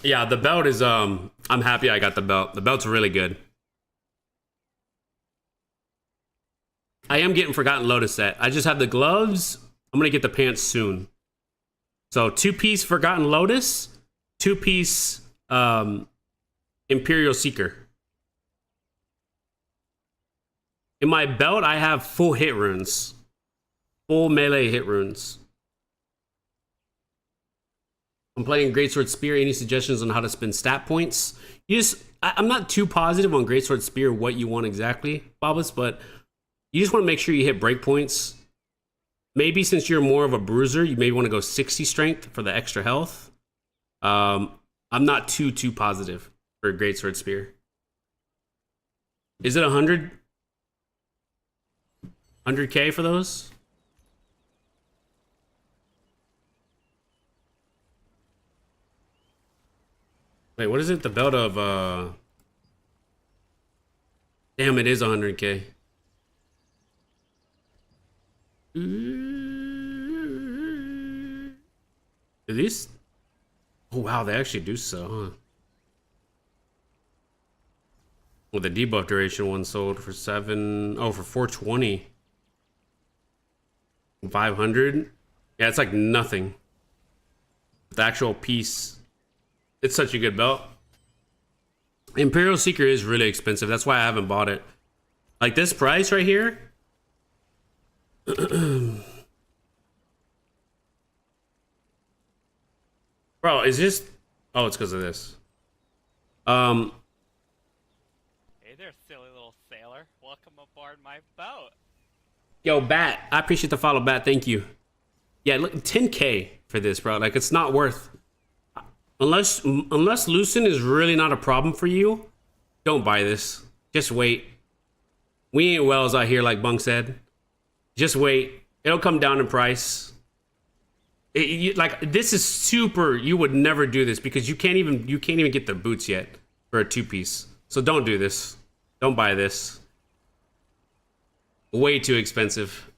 Yeah, the belt is I'm happy I got the belt. The belt's really good. I am getting Forgotten Lotus set. I just have the gloves. I'm gonna get the pants soon. So 2-piece Forgotten Lotus, 2-piece Imperial Seeker. In my belt, I have full hit runes. Full melee hit runes. I'm playing Greatsword Spear. Any suggestions on how to spend stat points? I'm not too positive on Greatsword Spear what you want exactly, Bobus, but you just want to make sure you hit breakpoints. Maybe since you're more of a bruiser, you maybe want to go 60 strength for the extra health. I'm not too positive for Greatsword Spear. Is it 100K for those? Wait, what is it? The belt of damn, it is 100K. Do these? Oh wow, they actually do so, huh? Well, the debuff duration one sold for 7. Oh, for 420. 500. Yeah, it's like nothing. The actual piece. It's such a good belt. Imperial Seeker is really expensive. That's why I haven't bought it. Like this price right here. Bro, is this? Oh, it's because of this. Hey there, silly little sailor. Welcome aboard my boat. Yo, Bat. I appreciate the follow, Bat. Thank you. Yeah, look, 10K for this, bro. Like, it's not worth. Unless Lucen is really not a problem for you, don't buy this. Just wait. We ain't wells out here, like Bunk said. Just wait. It'll come down in price. Like, this is super. You would never do this because you can't even get the boots yet for a 2-piece. So don't do this. Don't buy this. Way too expensive.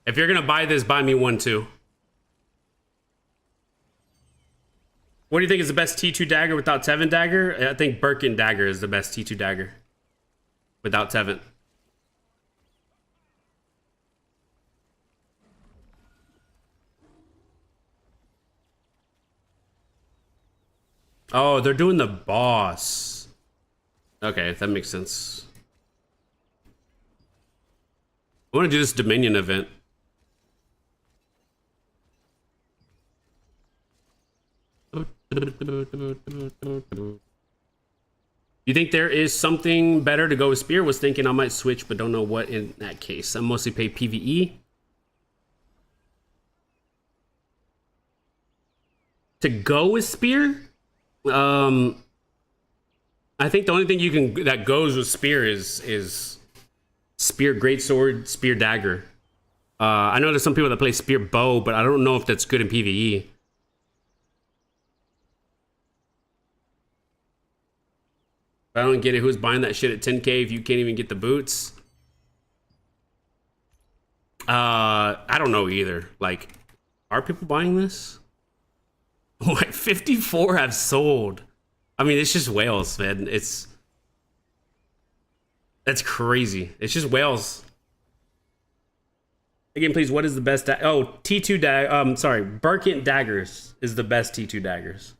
If you're gonna buy this, buy me one too. What do you think is the best T2 dagger without Tevin dagger? I think Birkin dagger is the best T2 dagger without Tevin. Oh, they're doing the boss. Okay, that makes sense. I want to do this Dominion event. You think there is something better to go with spear? Was thinking I might switch, but don't know what in that case. I mostly play PvE. To go with spear, I think the only thing you can that goes with spear is spear greatsword, spear dagger. I know there's some people that play spear bow, but I don't know if that's good in PvE. I don't get it. Who's buying that shit at 10K if you can't even get the boots? I don't know either. Like, are people buying this? What, 54 have sold. I mean, it's just whales, man. That's crazy. It's just whales. Again, please, what is the best? T2 sorry, Burkent daggers is the best T2 daggers.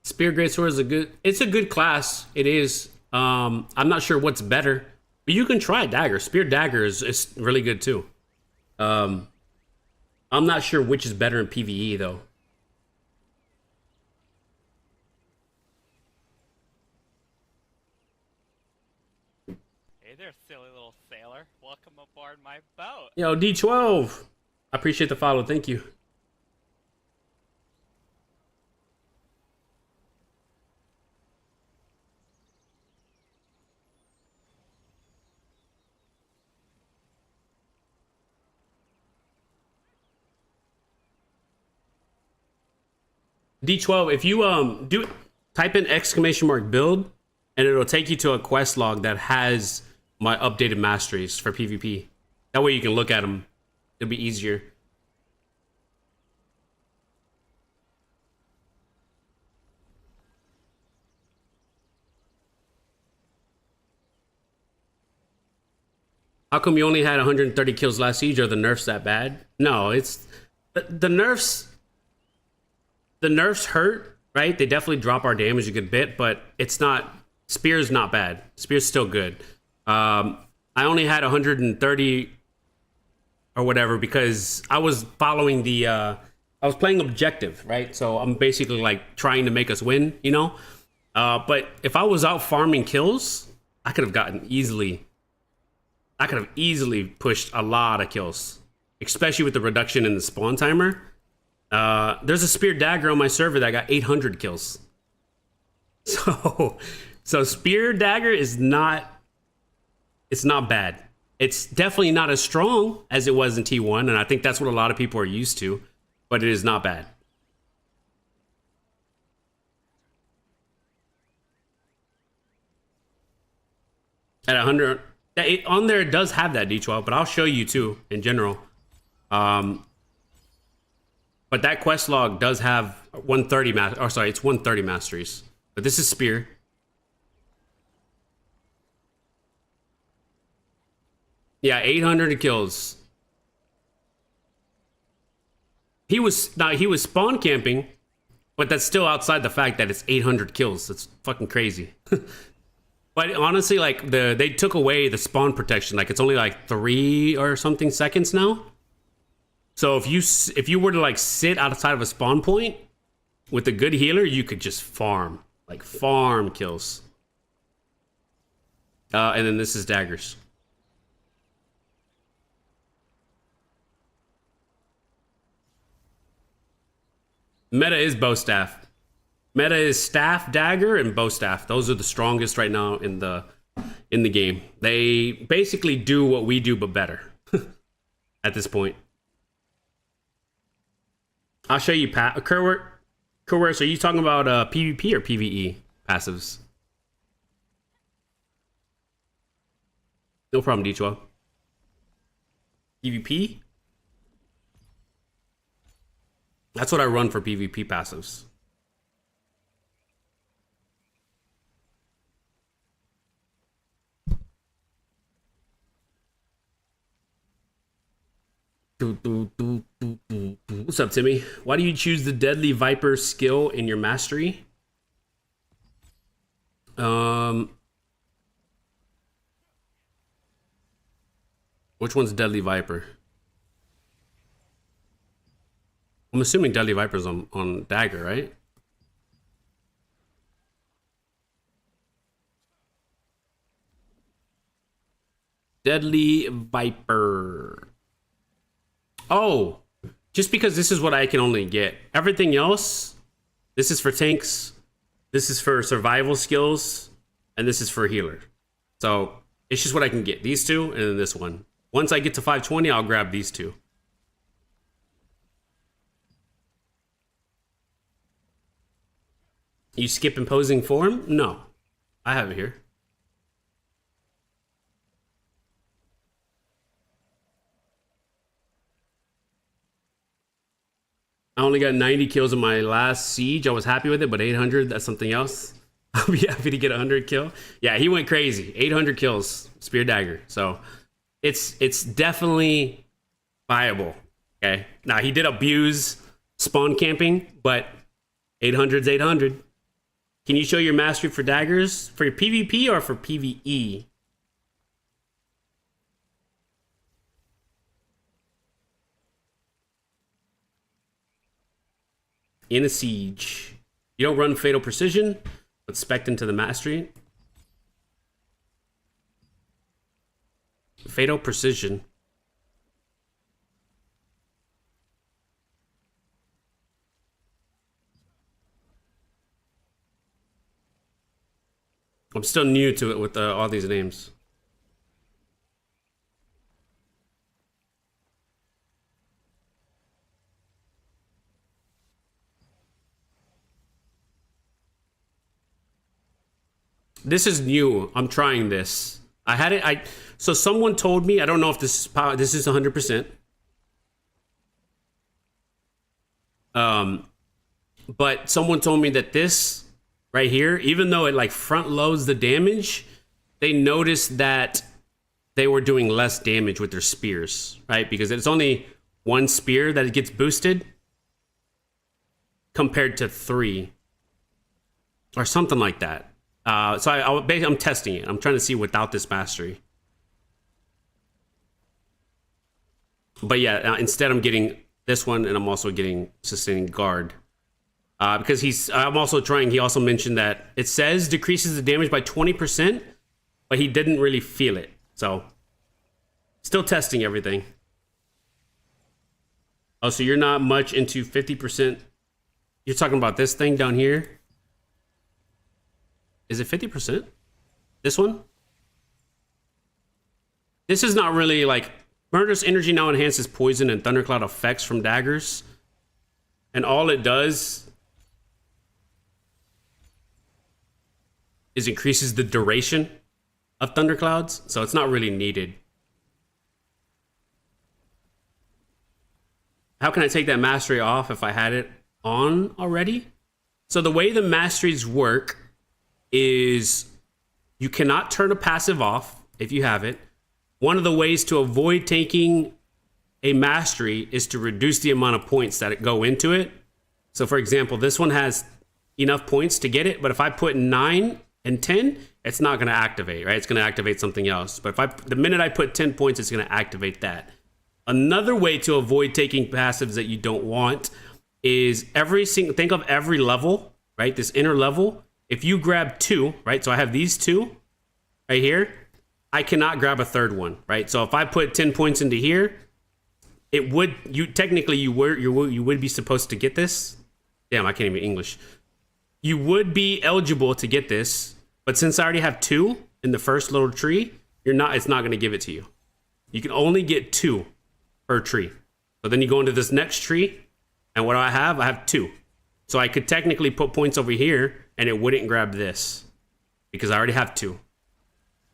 Spear Greatsword is a good class. It is. I'm not sure what's better, but you can try Dagger. Spear Dagger is really good too. I'm not sure which is better in PvE though. Hey there, silly little sailor. Welcome aboard my boat. Yo, D12. I appreciate the follow. Thank you. D12, if you type in !build and it'll take you to a quest log that has my updated masteries for PvP. That way you can look at them. It'll be easier. How come you only had 130 kills last siege? Are the nerfs that bad? No, it's the nerfs. The nerfs hurt, right? They definitely drop our damage a good bit, but it's not. Spear's not bad. Spear's still good. I only had 130 or whatever because I was following the. I was playing objective, right? So I'm basically like trying to make us win, you know. But if I was out farming kills, I could have gotten easily. I could have easily pushed a lot of kills, especially with the reduction in the spawn timer. There's a spear dagger on my server that got 800 kills. So spear dagger is not, it's not bad. It's definitely not as strong as it was in T1, and I think that's what a lot of people are used to, but it is not bad. At 100, on there it does have that D12, but I'll show you too in general. But that quest log does have 130 it's 130 masteries. But this is spear. Yeah, 800 kills. He was spawn camping, but that's still outside the fact that it's 800 kills. That's fucking crazy. But honestly, like they took away the spawn protection. Like it's only like 3 or something seconds now. So if you were to like sit outside of a spawn point with a good healer, you could just farm kills. And then this is daggers. Meta is bow staff. Meta is staff, dagger, and bow staff. Those are the strongest right now in the game. They basically do what we do, but better at this point. I'll show you Kerwert. Kerwert, so are you talking about PvP or PvE passives? No problem, D12. PvP? That's what I run for PvP passives. What's up, Timmy? Why do you choose the Deadly Viper skill in your mastery? Which one's Deadly Viper? I'm assuming Deadly Viper's on Dagger, right? Deadly Viper. Oh, just because this is what I can only get. Everything else, this is for tanks, this is for survival skills, and this is for healer. So it's just what I can get. These two and then this one. Once I get to 520, I'll grab these two. You skip imposing form? No, I have it here. I only got 90 kills in my last siege. I was happy with it, but 800, that's something else. I'll be happy to get 100 kill. Yeah, he went crazy. 800 kills, Spear Dagger. So it's definitely viable. Okay. Now he did abuse spawn camping, but 800's 800. Can you show your mastery for daggers for your PvP or for PvE? In a siege, you don't run Fatal Precision, but spec into the mastery. Fatal Precision. I'm still new to it with all these names. This is new. I'm trying this. I had it. So someone told me. I don't know if this is power. This is 100%. But someone told me that this right here, even though it like front loads the damage, they noticed that they were doing less damage with their spears, right? Because it's only one spear that it gets boosted compared to 3 or something like that. So I'm testing it. I'm trying to see without this mastery. But yeah, instead I'm getting this one, and I'm also getting sustaining guard. Because I'm also trying, he also mentioned that it says decreases the damage by 20%, but he didn't really feel it. So, still testing everything. Oh, so you're not much into 50%. You're talking about this thing down here? Is it 50%? This one? This is not really like... Murderous Energy now enhances poison and thundercloud effects from daggers. And all it does is increases the duration of thunderclouds. So it's not really needed. How can I take that mastery off if I had it on already? So the way the masteries work is you cannot turn a passive off if you have it. One of the ways to avoid taking a mastery is to reduce the amount of points that go into it. So for example, this one has enough points to get it, but if I put 9 and 10, it's not going to activate, right? It's going to activate something else. But the minute I put 10 points, it's going to activate that. Another way to avoid taking passives that you don't want is think of every level, right? This inner level. If you grab 2, right? So I have these 2 right here. I cannot grab a third one, right? So if I put 10 points into here, it would, you would be supposed to get this. Damn, I can't even English. You would be eligible to get this, but since I already have 2 in the first little tree, it's not going to give it to you. You can only get 2 per tree. So then you go into this next tree, and what do I have? I have 2. So I could technically put points over here, and it wouldn't grab this because I already have 2.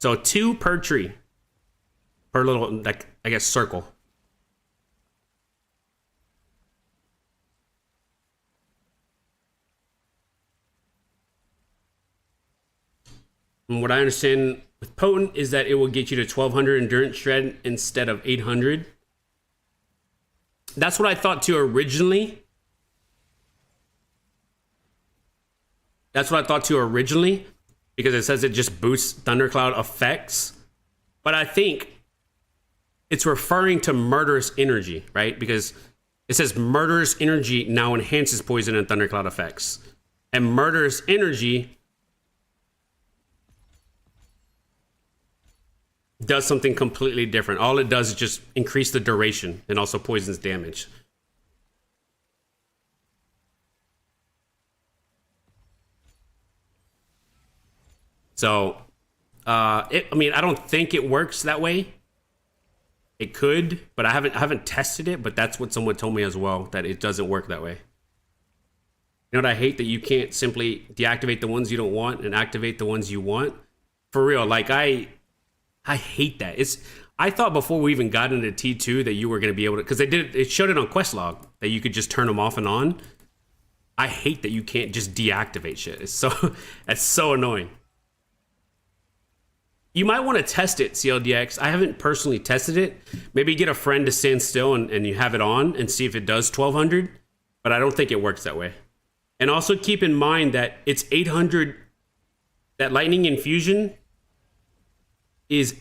So 2 per tree, per little, like, I guess, circle. From what I understand with potent is that it will get you to 1200 endurance shred instead of 800. That's what I thought too originally. That's what I thought too originally, because it says it just boosts thundercloud effects. But I think it's referring to murderous energy, right? Because it says murderous energy now enhances poison and thundercloud effects. And murderous energy does something completely different. All it does is just increase the duration and also poisons damage. So, I mean, I don't think it works that way. It could, but I haven't tested it, but that's what someone told me as well, that it doesn't work that way. You know what I hate? That you can't simply deactivate the ones you don't want and activate the ones you want. For real, like I hate that. I thought before we even got into T2 that you were going to be able to, because it showed it on Questlog that you could just turn them off and on. I hate that you can't just deactivate shit. That's so annoying. You might want to test it, CLDX. I haven't personally tested it. Maybe get a friend to stand still and you have it on and see if it does 1200. But I don't think it works that way. And also keep in mind that it's 800. That lightning infusion is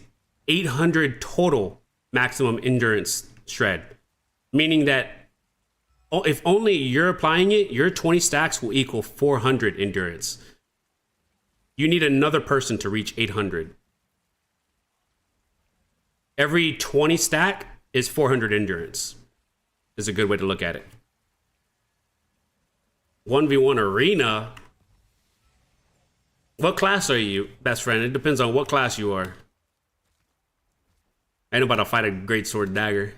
800 total maximum endurance shred. Meaning that if only you're applying it, your 20 stacks will equal 400 endurance. You need another person to reach 800. Every 20 stack is 400 endurance. Is a good way to look at it. 1v1 arena. What class are you, best friend? It depends on what class you are. I ain't about to fight a great sword dagger.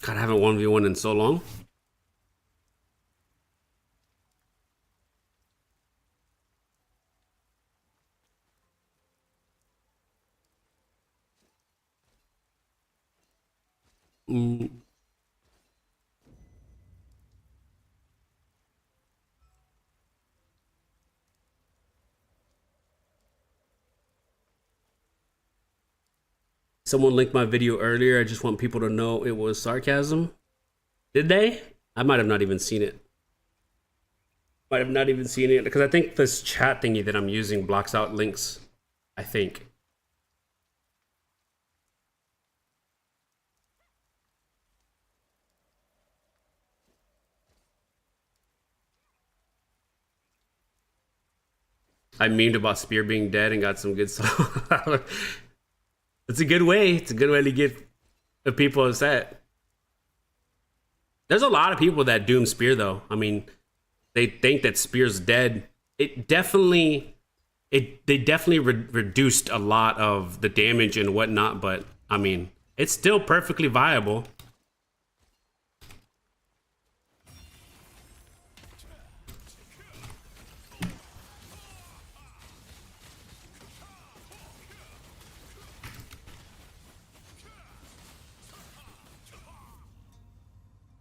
God, I haven't 1v1 in so long. Someone linked my video earlier. I just want people to know it was sarcasm. Did they? I might have not even seen it. Might have not even seen it because I think this chat thingy that I'm using blocks out links. I think. I memed about Spear being dead and got some good stuff. It's a good way. It's a good way to get the people upset. There's a lot of people that doom Spear though. I mean, they think that Spear's dead. They definitely reduced a lot of the damage and whatnot, but I mean, it's still perfectly viable.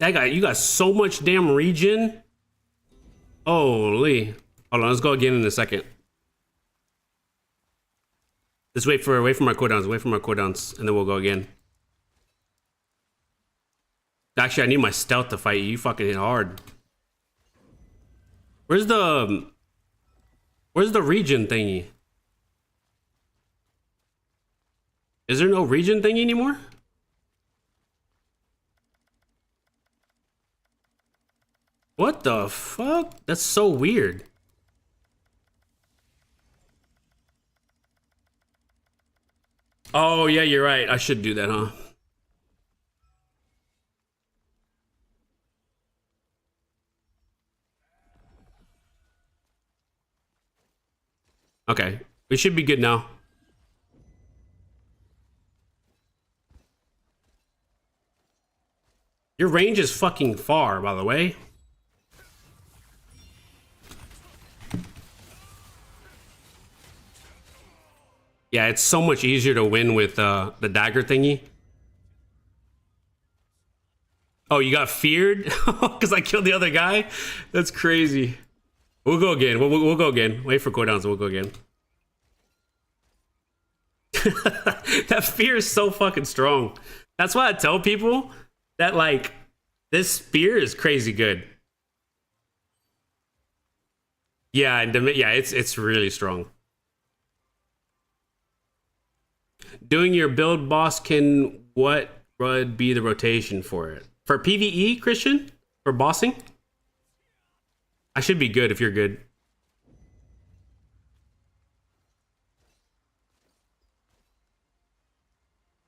That guy, you got so much damn regen. Holy. Hold on, let's go again in a second. Let's wait for my cooldowns, and then we'll go again. Actually, I need my stealth to fight you. You fucking hit hard. Where's the regen thingy? Is there no regen thingy anymore? What the fuck? That's so weird. Oh, yeah, you're right. I should do that, huh? Okay. We should be good now. Your range is fucking far, by the way. Yeah, it's so much easier to win with the dagger thingy. Oh, you got feared because I killed the other guy? That's crazy. We'll go again. We'll go again. Wait for cooldowns. We'll go again. That fear is so fucking strong. That's why I tell people that, like, this spear is crazy good. Yeah, and yeah, it's really strong. Doing your build boss can what would be the rotation for it? For PvE, Christian? For bossing? I should be good if you're good.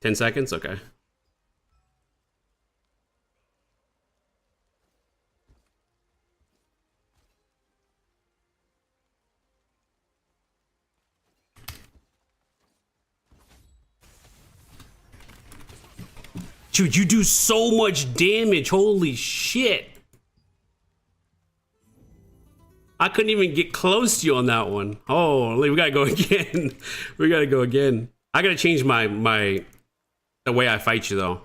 $10 seconds? Okay. Dude, you do so much damage. Holy shit. I couldn't even get close to you on that one. Holy, we gotta go again. We gotta go again. I gotta change the way I fight you though.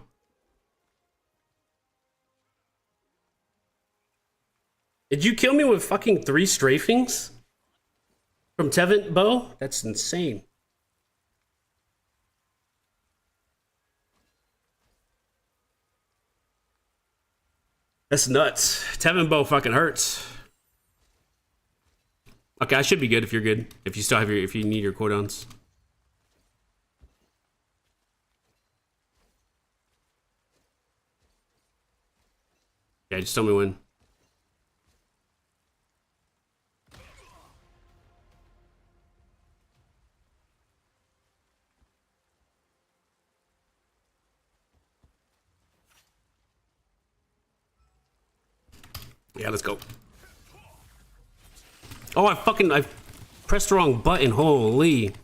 Did you kill me with fucking 3 strafings? From Tevent bow? That's insane. That's nuts. Tevin bow fucking hurts. Okay, I should be good if you're good. If you still have if you need your cooldowns. Yeah, just tell me when. Yeah, let's go. Oh, I pressed the wrong button. Holy.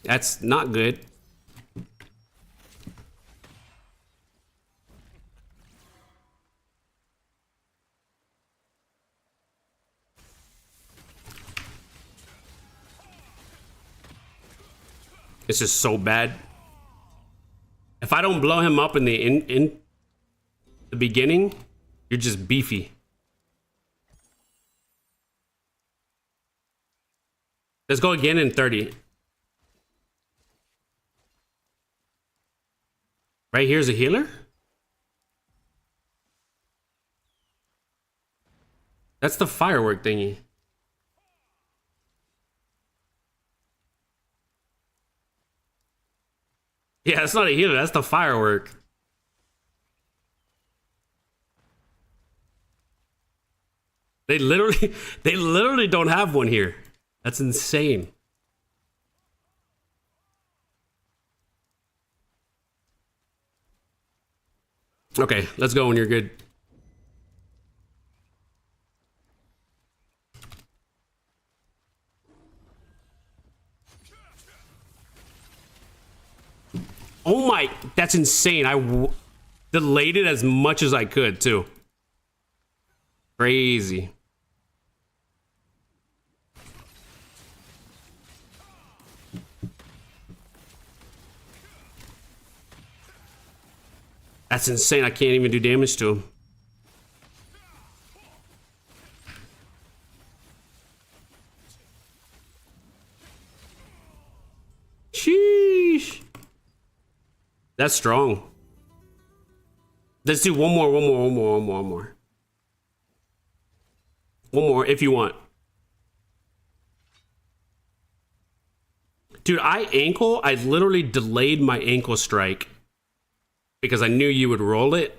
That's not good. This is so bad. If I don't blow him up in the beginning, you're just beefy. Let's go again in 30. Right here's a healer? That's the firework thingy. Yeah, that's not a healer, that's the firework. They literally don't have one here. That's insane. Okay, let's go when you're good. Oh my, that's insane. I delayed it as much as I could too. Crazy. That's insane. I can't even do damage to him. Sheesh. That's strong. Let's do one more if you want. Dude, I literally delayed my ankle strike because I knew you would roll it,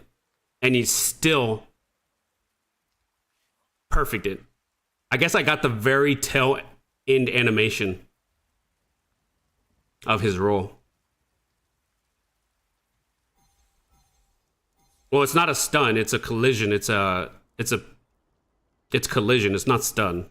and he still perfected. I guess I got the very tail end animation of his roll. Well, it's not a stun, it's a collision. It's collision, it's not stun.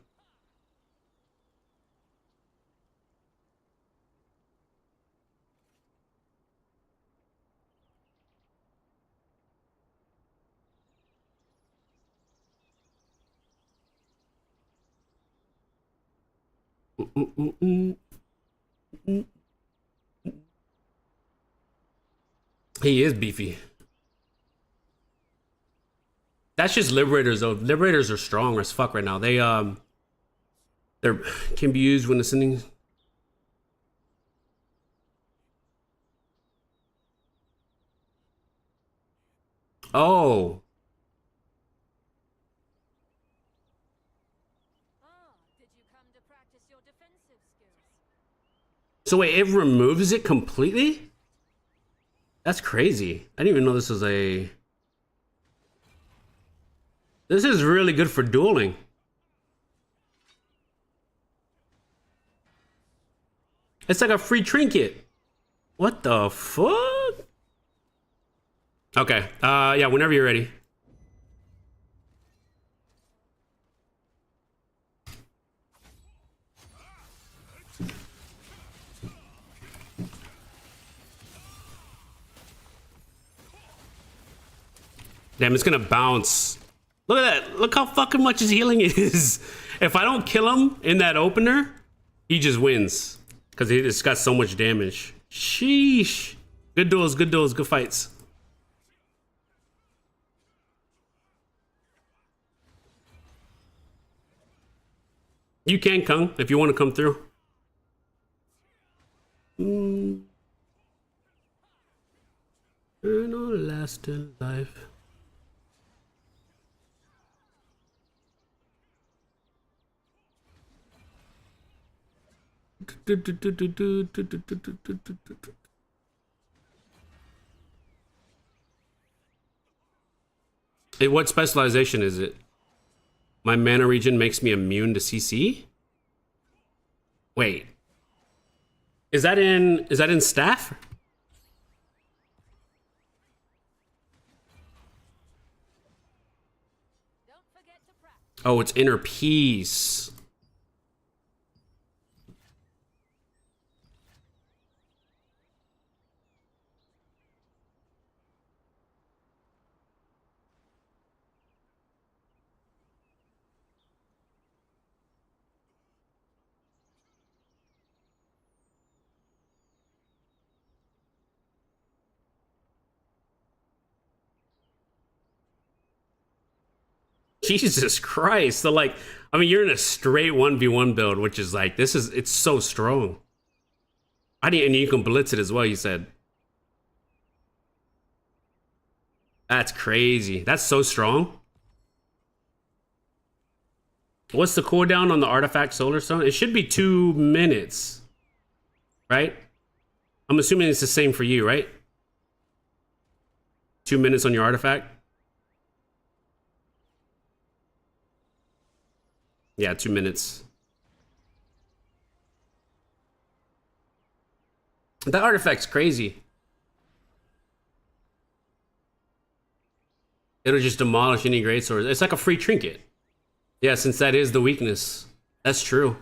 He is beefy. That's just Liberators though. Liberators are strong as fuck right now. They can be used when ascending. Oh. Did you come to practice your defensive skills? So wait, it removes it completely? That's crazy. I didn't even know this was a... This is really good for dueling. It's like a free trinket. What the fuck? Okay, yeah, whenever you're ready. Damn, it's gonna bounce. Look at that. Look how fucking much his healing is. If I don't kill him in that opener, he just wins. Because he just got so much damage. Sheesh. Good duels, good fights. You can, Kung, if you want to come through. And all lasting life. Hey, what specialization is it? My mana region makes me immune to CC? Wait. Is that in staff? Don't forget to practice. Oh, it's inner peace. Jesus Christ. So like, I mean, you're in a straight 1v1 build, which is like, it's so strong. And you can blitz it as well, you said. That's crazy. That's so strong. What's the cooldown on the artifact solar stone? It should be 2 minutes, right? I'm assuming it's the same for you, right? 2 minutes on your artifact. Yeah, 2 minutes. That artifact's crazy. It'll just demolish any greatswords. It's like a free trinket. Yeah, since that is the weakness. That's true.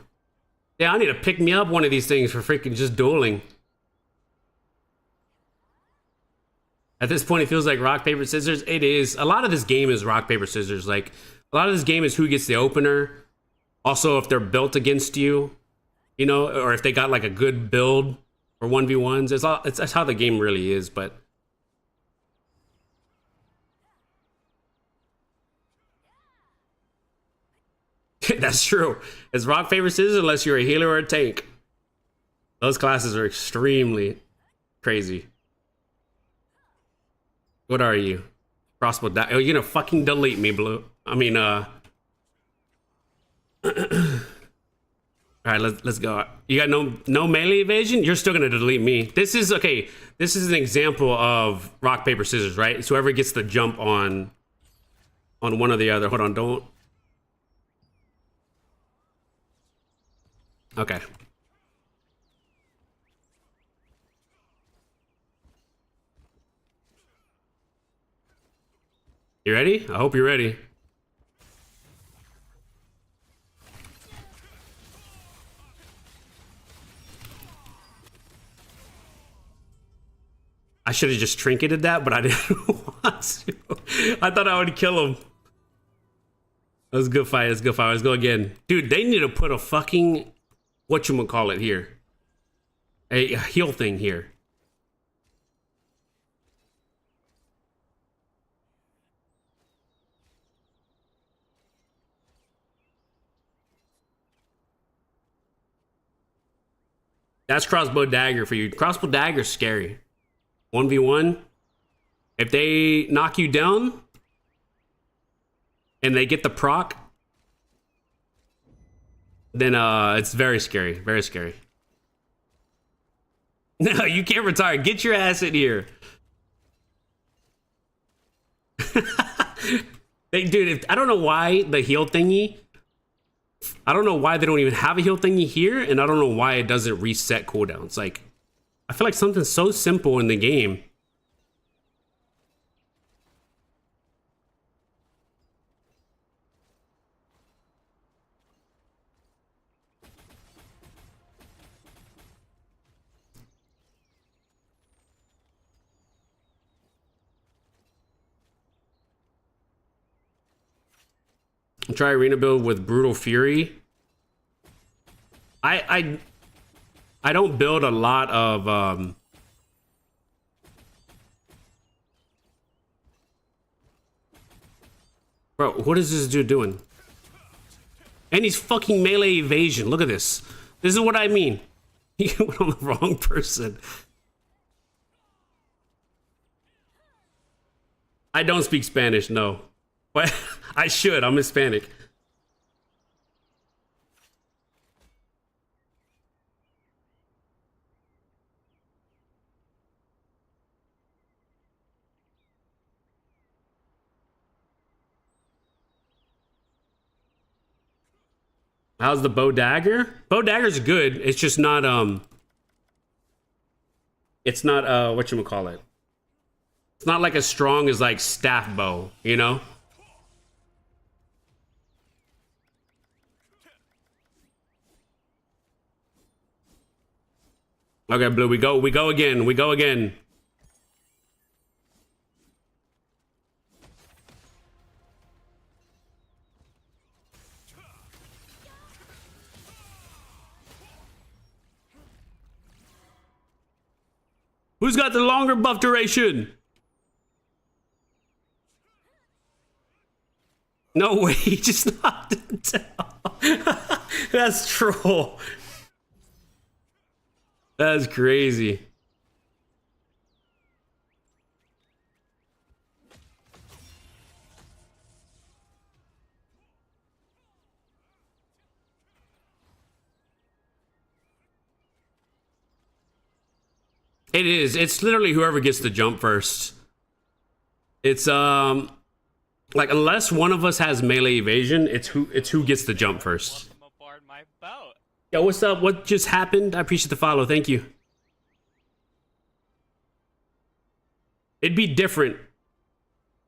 Yeah, I need to pick me up one of these things for freaking just dueling. At this point, it feels like rock, paper, scissors. It is. A lot of this game is rock, paper, scissors. Like, a lot of this game is who gets the opener. Also, if they're built against you, you know, or if they got like a good build for 1v1s. That's how the game really is, but... That's true. It's rock, paper, scissors unless you're a healer or a tank. Those classes are extremely crazy. What are you? Crossbow. Oh, you're gonna fucking delete me, Blue. I mean, all right, let's go. You got no melee evasion? You're still gonna delete me. This is okay. This is an example of rock, paper, scissors, right? So whoever gets the jump on one or the other. Hold on, don't. Okay. You ready? I hope you're ready. I should have just trinketed that, but I didn't want to. I thought I would kill him. That was a good fight. That's a good fight. Let's go again. Dude, they need to put a fucking... whatchamacallit here. A heal thing here. That's crossbow dagger for you. Crossbow dagger's scary. 1v1. If they knock you down and they get the proc, then it's very scary. Very scary. No, you can't retire. Get your ass in here. Dude, I don't know why the heal thingy. I don't know why they don't even have a heal thingy here, and I don't know why it doesn't reset cooldowns. Like, I feel like something so simple in the game. Try arena build with brutal fury. I don't build a lot of Bro, what is this dude doing? And he's fucking melee evasion. Look at this. This is what I mean. He went on the wrong person. I don't speak Spanish, no. But I should. I'm Hispanic. How's the bow dagger? Bow dagger's good. It's just not it's not whatchamacallit. It's not like as strong as like staff bow, you know? Okay, Blue, we go again. Who's got the longer buff duration? No way, he just knocked him down. That's troll. That's crazy. It is. It's literally whoever gets the jump first. It's like unless one of us has melee evasion, it's who gets the jump first. Welcome aboard my boat. Yo, what's up? What just happened? I appreciate the follow. Thank you. It'd be different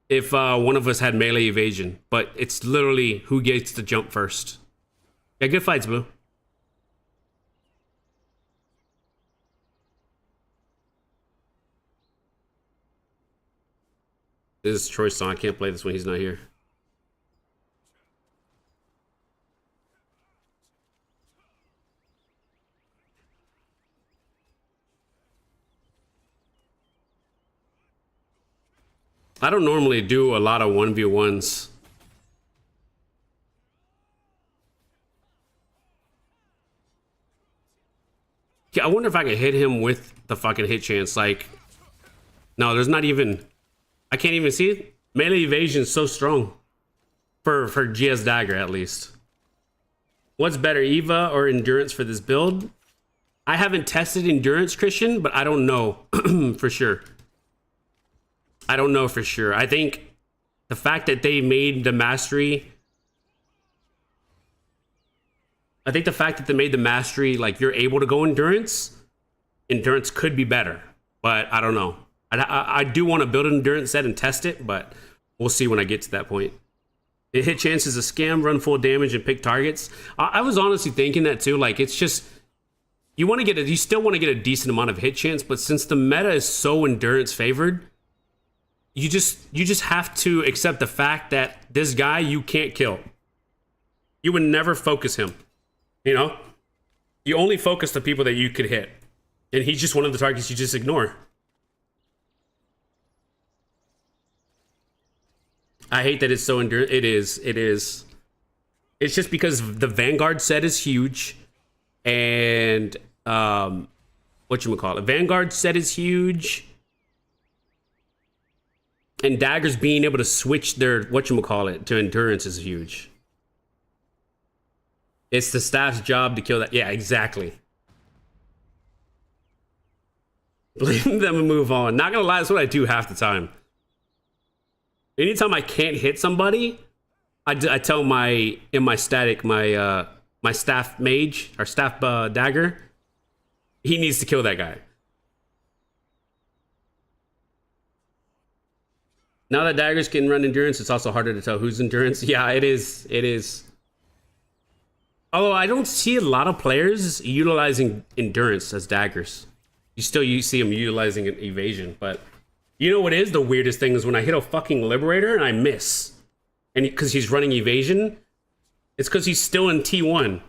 if one of us had melee evasion, but it's literally who gets the jump first. Yeah, good fights, Blue. This is Troy's song. I can't play this when he's not here. I don't normally do a lot of 1v1s. Yeah, I wonder if I could hit him with the fucking hit chance. Like, no, there's not even... I can't even see it. Melee evasion is so strong. For GS Dagger, at least. What's better, Eva or Endurance for this build? I haven't tested Endurance, Christian, but I don't know for sure. I don't know for sure. I think the fact that they made the mastery... I think the fact that they made the mastery, like, you're able to go Endurance could be better. But I don't know. I do want to build an Endurance set and test it, but we'll see when I get to that point. It hit chance is a scam, run full damage and pick targets. I was honestly thinking that too. Like, it's just... You still want to get a decent amount of hit chance, but since the meta is so Endurance favored... You just have to accept the fact that this guy you can't kill. You would never focus him. You know? You only focus the people that you could hit. And he's just one of the targets you just ignore. I hate that it's so endurance. It is. It's just because the Vanguard set is huge. And whatchamacallit, Vanguard set is huge. And Daggers being able to switch their whatchamacallit to endurance is huge. It's the staff's job to kill that. Yeah, exactly. Leave them and move on. Not gonna lie, that's what I do half the time. Anytime I can't hit somebody, I tell my static, my staff mage, or staff dagger, he needs to kill that guy. Now that daggers can run endurance, it's also harder to tell who's endurance. Yeah, it is. It is. Although I don't see a lot of players utilizing endurance as daggers. You see them utilizing an evasion, but you know what is the weirdest thing is when I hit a fucking liberator and I miss. And because he's running evasion, it's because he's still in T1.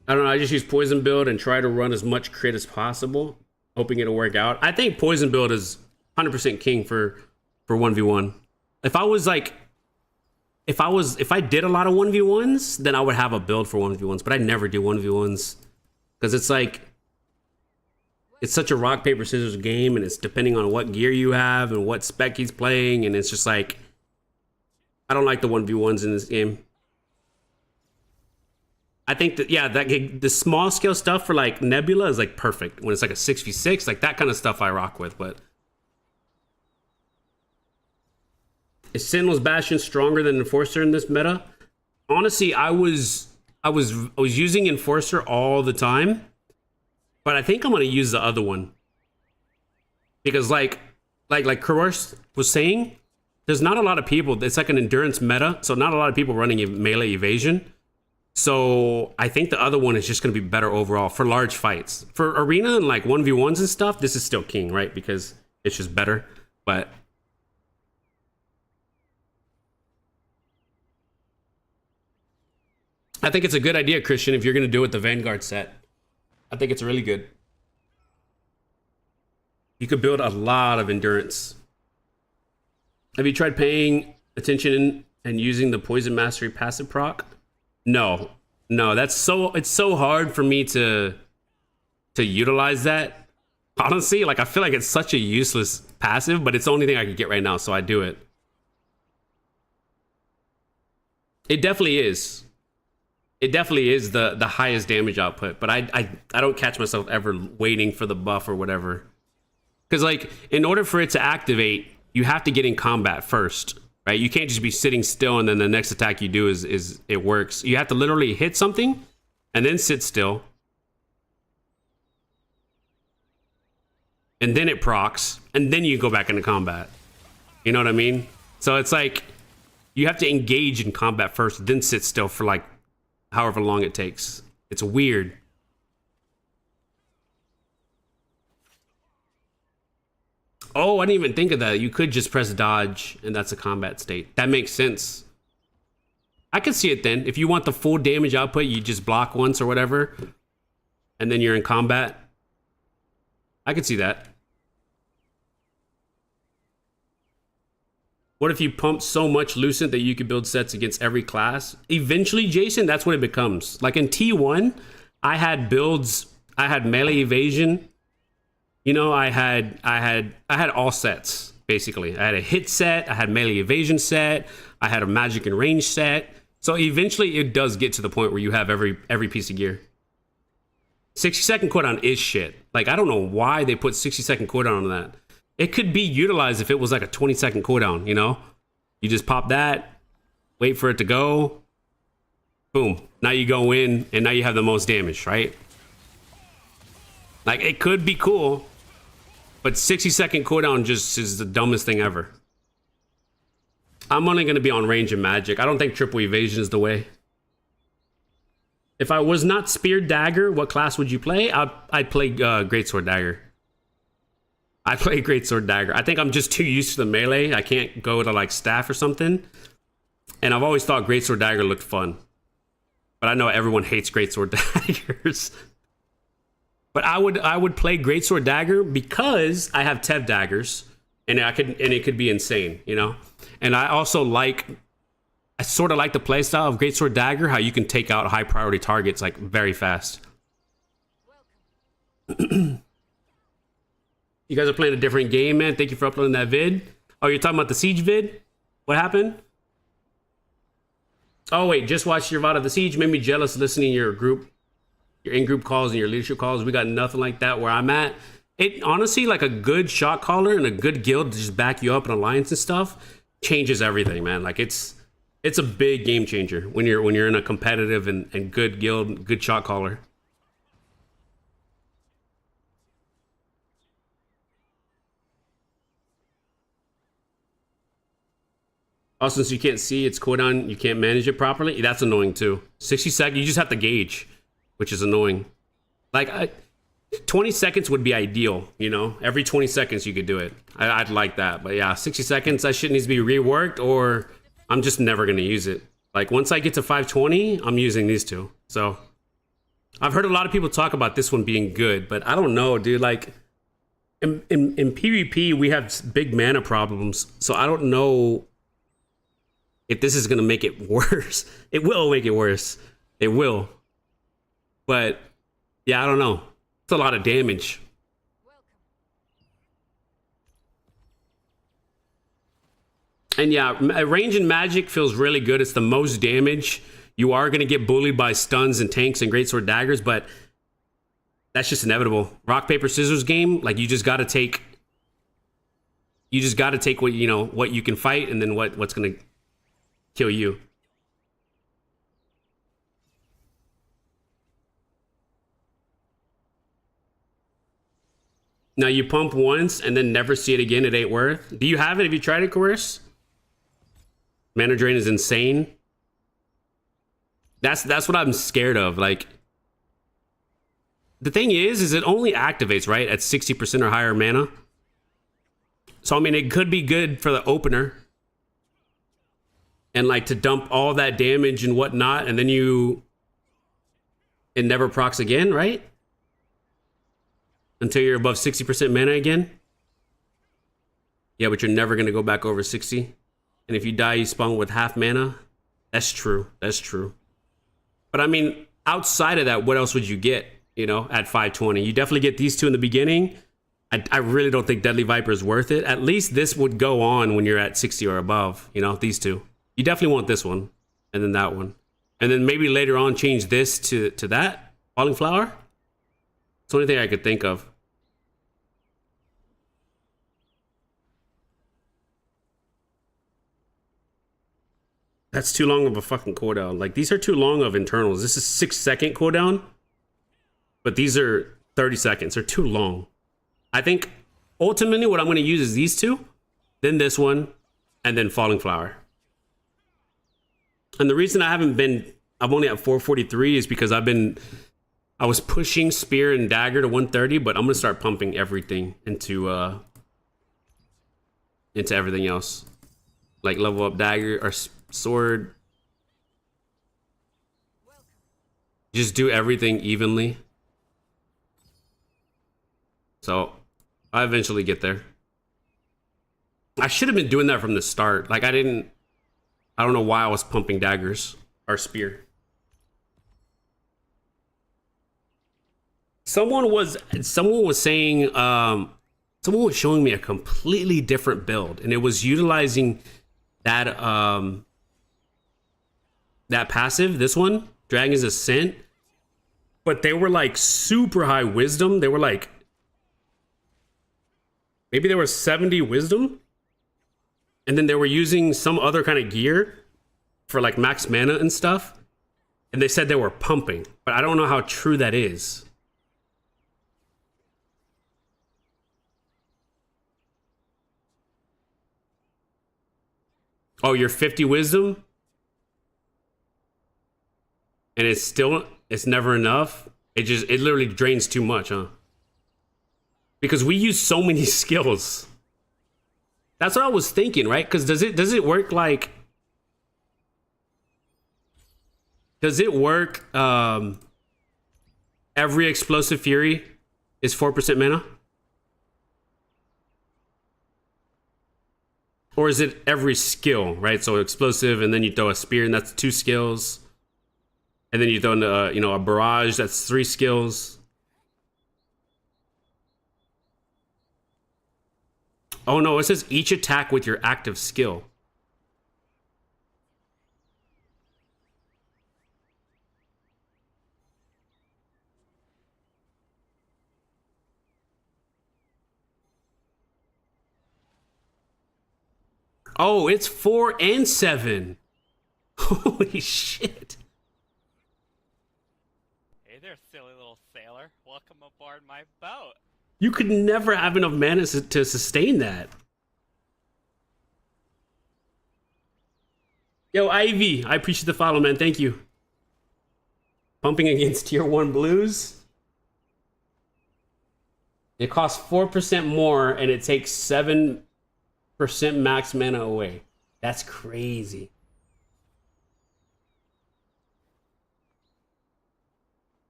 I don't know, I just use poison build and try to run as much crit as possible, hoping it'll work out. I think poison build is 100% king for 1v1. If I did a lot of 1v1s, then I would have a build for 1v1s, but I never do 1v1s because it's like, it's such a rock, paper, scissors game, and it's depending on what gear you have and what spec he's playing, and it's just like, I don't like the 1v1s in this game. I think that, yeah, the small scale stuff for like Nebula is like perfect when it's like a 6v6, like that kind of stuff I rock with, but is Sentinel's Bastion stronger than Enforcer in this meta? Honestly, I was using Enforcer all the time, but I think I'm gonna use the other one because like Kurors was saying, there's not a lot of people. It's like an endurance meta, so not a lot of people running melee evasion. So I think the other one is just gonna be better overall for large fights. For arena and like 1v1s and stuff, this is still king, right? Because it's just better, but. I think it's a good idea, Christian, if you're going to do it with the Vanguard set. I think it's really good. You could build a lot of endurance. Have you tried paying attention and using the Poison Mastery passive proc? No. No, it's so hard for me to utilize that. Honestly, like I feel like it's such a useless passive, but it's the only thing I can get right now, so I do it. It definitely is. It definitely is the highest damage output, but I don't catch myself ever waiting for the buff or whatever. Because like, in order for it to activate, you have to get in combat first, right? You can't just be sitting still and then the next attack you do is it works. You have to literally hit something and then sit still. And then it procs, and then you go back into combat. You know what I mean? So it's like, you have to engage in combat first, then sit still for like however long it takes. It's weird. Oh, I didn't even think of that. You could just press dodge and that's a combat state. That makes sense. I can see it then. If you want the full damage output, you just block once or whatever, and then you're in combat. I could see that. What if you pump so much Lucent that you could build sets against every class? Eventually, Jason, that's what it becomes. Like in T1, I had builds, I had melee evasion. You know, I had all sets, basically. I had a hit set, I had melee evasion set, I had a magic and range set. So eventually it does get to the point where you have every piece of gear. 60-second cooldown is shit. Like, I don't know why they put 60-second cooldown on that. It could be utilized if it was like a 20-second cooldown, you know? You just pop that, wait for it to go, boom. Now you go in, and now you have the most damage, right? Like, it could be cool, but 60-second cooldown just is the dumbest thing ever. I'm only going to be on range and magic. I don't think triple evasion is the way. If I was not Spear Dagger, what class would you play? I'd play Greatsword Dagger. I play Greatsword Dagger. I think I'm just too used to the melee. I can't go to like staff or something. And I've always thought Greatsword Dagger looked fun. But I know everyone hates Greatsword Daggers. But I would play Greatsword Dagger because I have Tev Daggers. and it could be insane, you know. And I also I sort of like the playstyle of Greatsword Dagger, how you can take out high priority targets like very fast. You guys are playing a different game, man. Thank you for uploading that vid. Oh, you're talking about the Siege vid? What happened? Oh wait, just watched your VOD of the Siege. Made me jealous listening to your in-group calls and your leadership calls. We got nothing like that where I'm at. It honestly, like a good shot caller and a good guild to just back you up in alliance and stuff changes everything, man. Like it's a big game changer when you're in a competitive and good guild, good shot caller. Also, since you can't see its cooldown, you can't manage it properly. That's annoying too. 60 seconds, you just have to gauge, which is annoying. Like 20 seconds would be ideal, you know? Every 20 seconds you could do it. I'd like that. But yeah, 60 seconds, that shit needs to be reworked or I'm just never gonna use it. Like once I get to 520, I'm using these two. So I've heard a lot of people talk about this one being good, but I don't know, dude. Like in PvP, we have big mana problems. So I don't know if this is gonna make it worse. It will make it worse. It will. But yeah, I don't know. It's a lot of damage. And yeah, range and magic feels really good. It's the most damage. You are gonna get bullied by stuns and tanks and greatsword daggers, but that's just inevitable. Rock, paper, scissors game, like you just gotta take what you know, what you can fight, and then what's gonna kill you. Now you pump once and then never see it again. It ain't worth. Do you have it? Have you tried it, Coerce? Mana drain is insane. That's what I'm scared of. Like the thing is it only activates right at 60% or higher mana. So I mean, it could be good for the opener. And like to dump all that damage and whatnot, and then it never procs again, right? Until you're above 60% mana again. Yeah, but you're never gonna go back over 60. And if you die, you spawn with half mana. That's true. That's true. But I mean, outside of that, what else would you get? You know, at 520, you definitely get these two in the beginning. I really don't think Deadly Viper is worth it. At least this would go on when you're at 60 or above. You know, these two. You definitely want this one, and then that one, and then maybe later on change this to that falling flower. It's the only thing I could think of. That's too long of a fucking cooldown. Like these are too long of internals. This is 6-second cooldown, but these are 30 seconds. They're too long. I think ultimately what I'm going to use is these two, then this one, and then falling flower. And the reason I'm only at 443 is because I was pushing spear and dagger to 130, but I'm gonna start pumping everything into everything else, like level up dagger or sword. Just do everything evenly. So I eventually get there. I should have been doing that from the start. Like I don't know why I was pumping daggers or spear. Someone was saying, someone was showing me a completely different build, and it was utilizing that that passive, this one, Dragon's Ascent, but they were like super high wisdom. They were like, maybe they were 70 wisdom. And then they were using some other kind of gear for like max mana and stuff. And they said they were pumping, but I don't know how true that is. Oh, you're 50 wisdom? And it's never enough? It literally drains too much, huh? Because we use so many skills. That's what I was thinking, right? Because does it work like... Does it work every explosive fury is 4% mana? Or is it every skill, right? So explosive, and then you throw a spear, and that's 2 skills. And then you throw in a barrage, that's 3 skills. Oh no, it says each attack with your active skill. Oh, it's 4 and 7. Holy shit. Hey there, silly little sailor. Welcome aboard my boat. You could never have enough mana to sustain that. Yo, Ivy, I appreciate the follow, man. Thank you. Pumping against tier 1 blues. It costs 4% more and it takes 7% max mana away. That's crazy.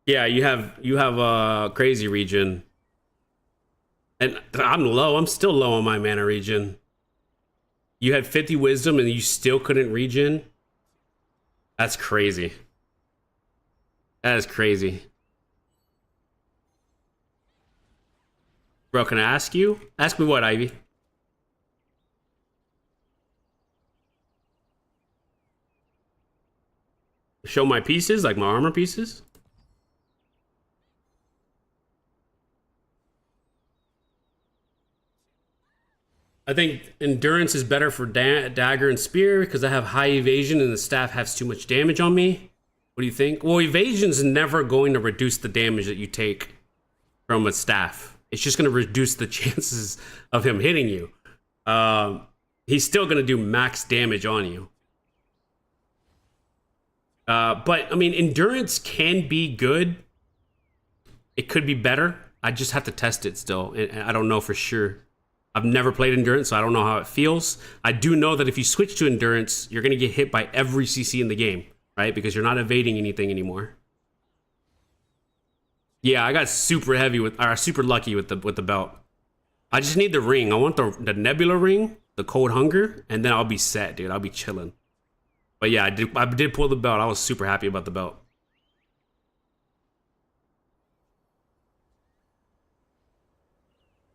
Yeah, you have a crazy region. And I'm low. I'm still low on my mana regen. You had 50 wisdom and you still couldn't regen? That's crazy. That is crazy. Bro, can I ask you? Ask me what, Ivy? Show my pieces, like my armor pieces? I think endurance is better for dagger and spear because I have high evasion and the staff has too much damage on me. What do you think? Well, evasion's never going to reduce the damage that you take from a staff. It's just going to reduce the chances of him hitting you. He's still going to do max damage on you. But, I mean, endurance can be good. It could be better. I just have to test it still. And I don't know for sure. I've never played endurance, so I don't know how it feels. I do know that if you switch to endurance, you're going to get hit by every CC in the game, right? Because you're not evading anything anymore. Yeah, I got super heavy super lucky with the belt. I just need the ring. I want the nebula ring, the cold hunger, and then I'll be set, dude. I'll be chilling. But yeah, I did pull the belt. I was super happy about the belt.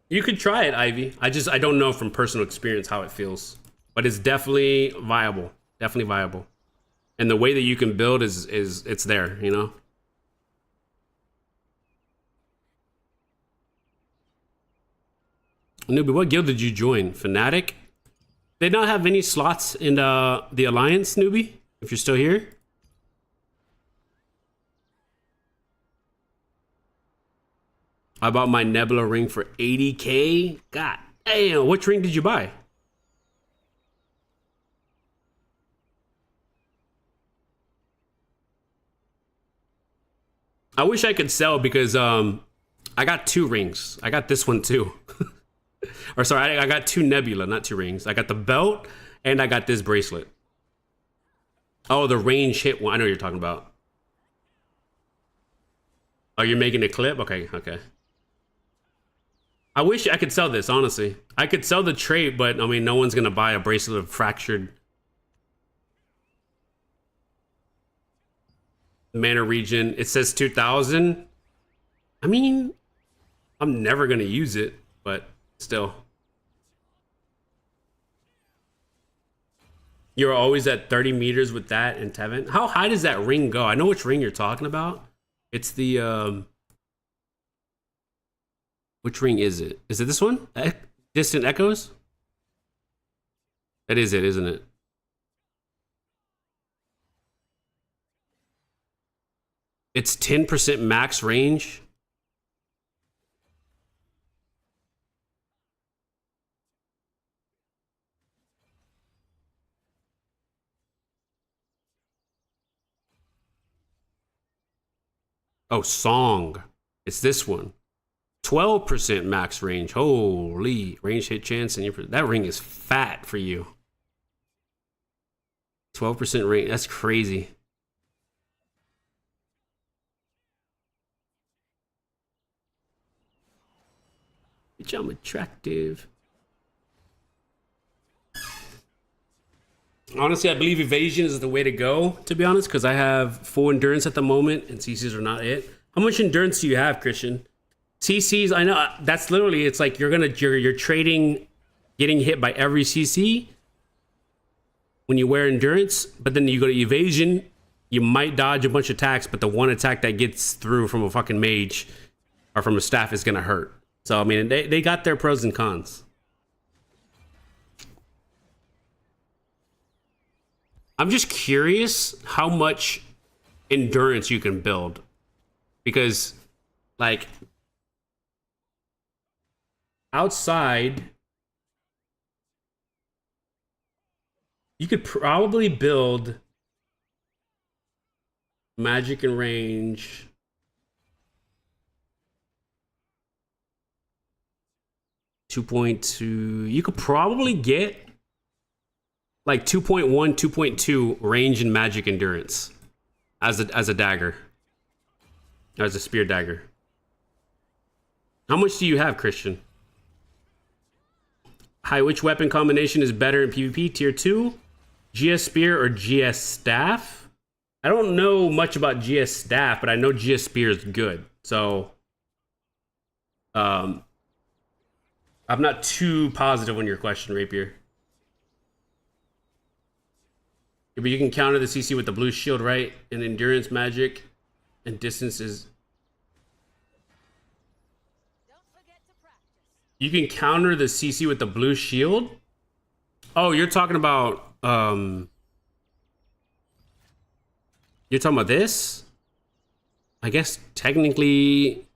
You could try it, Ivy. I don't know from personal experience how it feels, but it's definitely viable. Definitely viable. And the way that you can build is it's there, you know? Newbie, what guild did you join? Fnatic? They not have any slots in the Alliance, Newbie? If you're still here? I bought my Nebula ring for 80K. God damn, which ring did you buy? I wish I could sell because I got 2 rings. I got this one too. Or sorry, I got 2 Nebula, not 2 rings. I got the belt and I got this bracelet. Oh, the range hit one. I know what you're talking about. Oh, you're making a clip? Okay, okay. I wish I could sell this, honestly. I could sell the trait, but I mean, no one's gonna buy a bracelet of fractured mana region. It says 2000. I mean, I'm never gonna use it, but still. You're always at 30 meters with that in Tevin. How high does that ring go? I know which ring you're talking about. It's the which ring is it? Is it this one? Distant Echoes? That is it, isn't it? It's 10% max range. Oh, song. It's this one. 12% max range. Holy range hit chance, and that ring is fat for you. 12% range. That's crazy. Bitch, I'm attractive. Honestly, I believe evasion is the way to go, to be honest, because I have full endurance at the moment, and CCs are not it. How much endurance do you have, Christian? CCs, I know that's literally, it's like you're trading getting hit by every CC when you wear endurance, but then you go to evasion, you might dodge a bunch of attacks, but the one attack that gets through from a fucking mage or from a staff is gonna hurt. So I mean, they got their pros and cons. I'm just curious how much endurance you can build, because like outside you could probably build magic and range. .2. You could probably get like 2.1, 2.2 range and magic endurance as a dagger, as a spear dagger. How much do you have, Christian? Hi, which weapon combination is better in PvP? Tier 2? GS Spear or GS Staff? I don't know much about GS Staff, but I know GS Spear is good. So, I'm not too positive on your question, Rapier. Yeah, but you can counter the CC with the blue shield, right? And endurance magic and distance is... You can counter the CC with the blue shield? Oh, you're talking about... You're talking about this? I guess technically...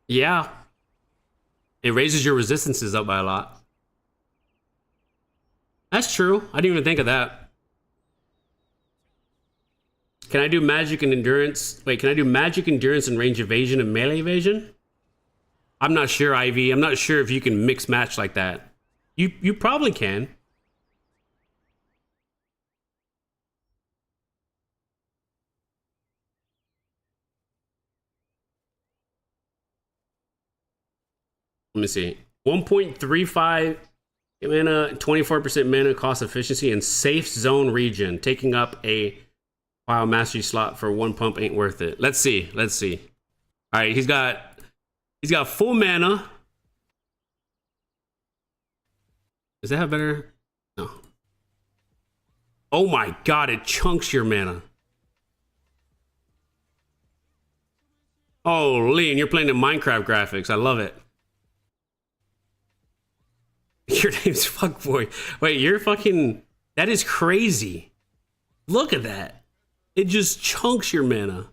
Yeah. It raises your resistances up by a lot. That's true. I didn't even think of that. Can I do magic and endurance? Wait, can I do magic, endurance, and range evasion and melee evasion? I'm not sure, Ivy. I'm not sure if you can mix match like that. You probably can. Let me see. 1.35 mana, 24% mana cost efficiency, and safe zone region. Taking up a WoW mastery slot for one pump ain't worth it. Let's see. Let's see. All right, he's got full mana. Does that have better? No. Oh my god, it chunks your mana. Oh, Lee, and you're playing the Minecraft graphics. I love it. Your name's Fuckboy. Wait, you're fucking... That is crazy. Look at that. It just chunks your mana.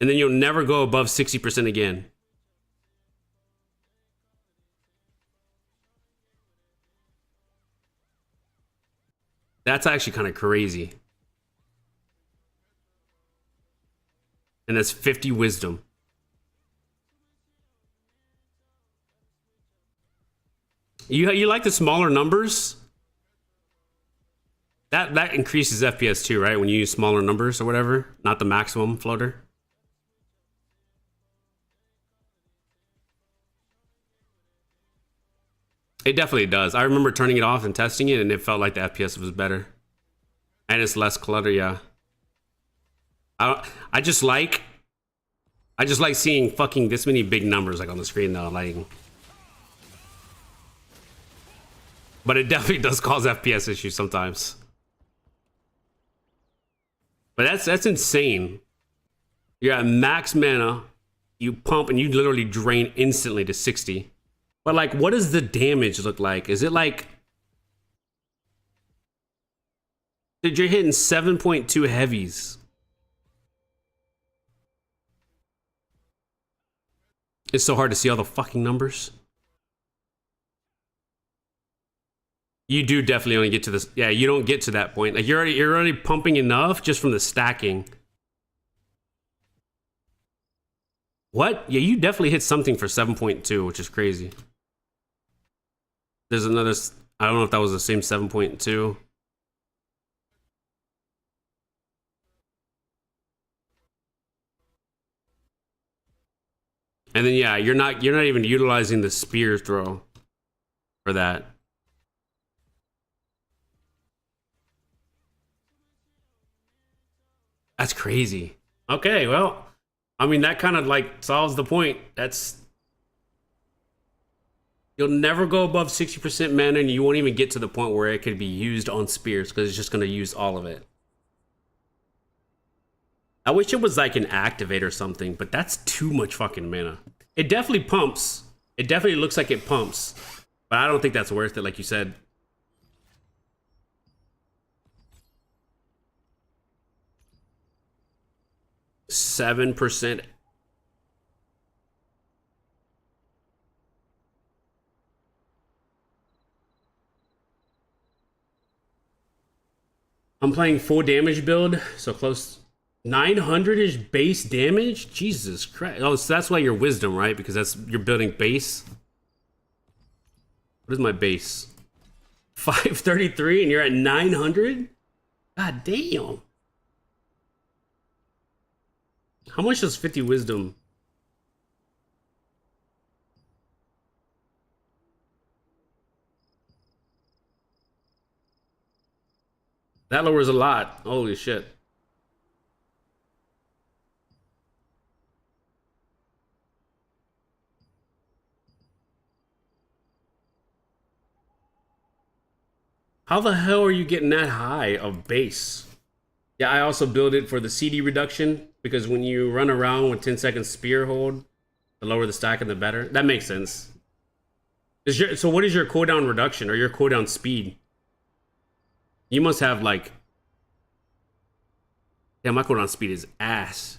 And then you'll never go above 60% again. That's actually kind of crazy. And that's 50 wisdom. You like the smaller numbers? That increases FPS too, right? When you use smaller numbers or whatever, not the maximum floater. It definitely does. I remember turning it off and testing it, and it felt like the FPS was better. And it's less clutter, yeah. I just like seeing fucking this many big numbers like on the screen though, like. But it definitely does cause FPS issues sometimes. But that's insane. You're at max mana, you pump and you literally drain instantly to 60. But like, what does the damage look like? Is it like... Dude, you're hitting 7.2 heavies. It's so hard to see all the fucking numbers. You do definitely only get to this. Yeah, you don't get to that point. Like you're already pumping enough just from the stacking. What? Yeah, you definitely hit something for 7.2, which is crazy. There's another, I don't know if that was the same 7.2. And then yeah, you're not even utilizing the spear throw for that. That's crazy. Okay, well, I mean that kind of like solves the point. That's you'll never go above 60% mana, and you won't even get to the point where it could be used on spears because it's just gonna use all of it. I wish it was like an activate or something, but that's too much fucking mana. It definitely pumps. It definitely looks like it pumps, but I don't think that's worth it, like you said. %7. I'm playing full damage build, so close. 900 is base damage? Jesus Christ. Oh, so that's why you're wisdom, right? Because that's you're building base. What is my base? 533 and you're at 900? God damn. How much does 50 wisdom? That lowers a lot. Holy shit. How the hell are you getting that high of base? Yeah, I also build it for the CD reduction because when you run around with 10-second spear hold, the lower the stack and the better. That makes sense. So what is your cooldown reduction or your cooldown speed? You must have like... Yeah, my cooldown speed is ass.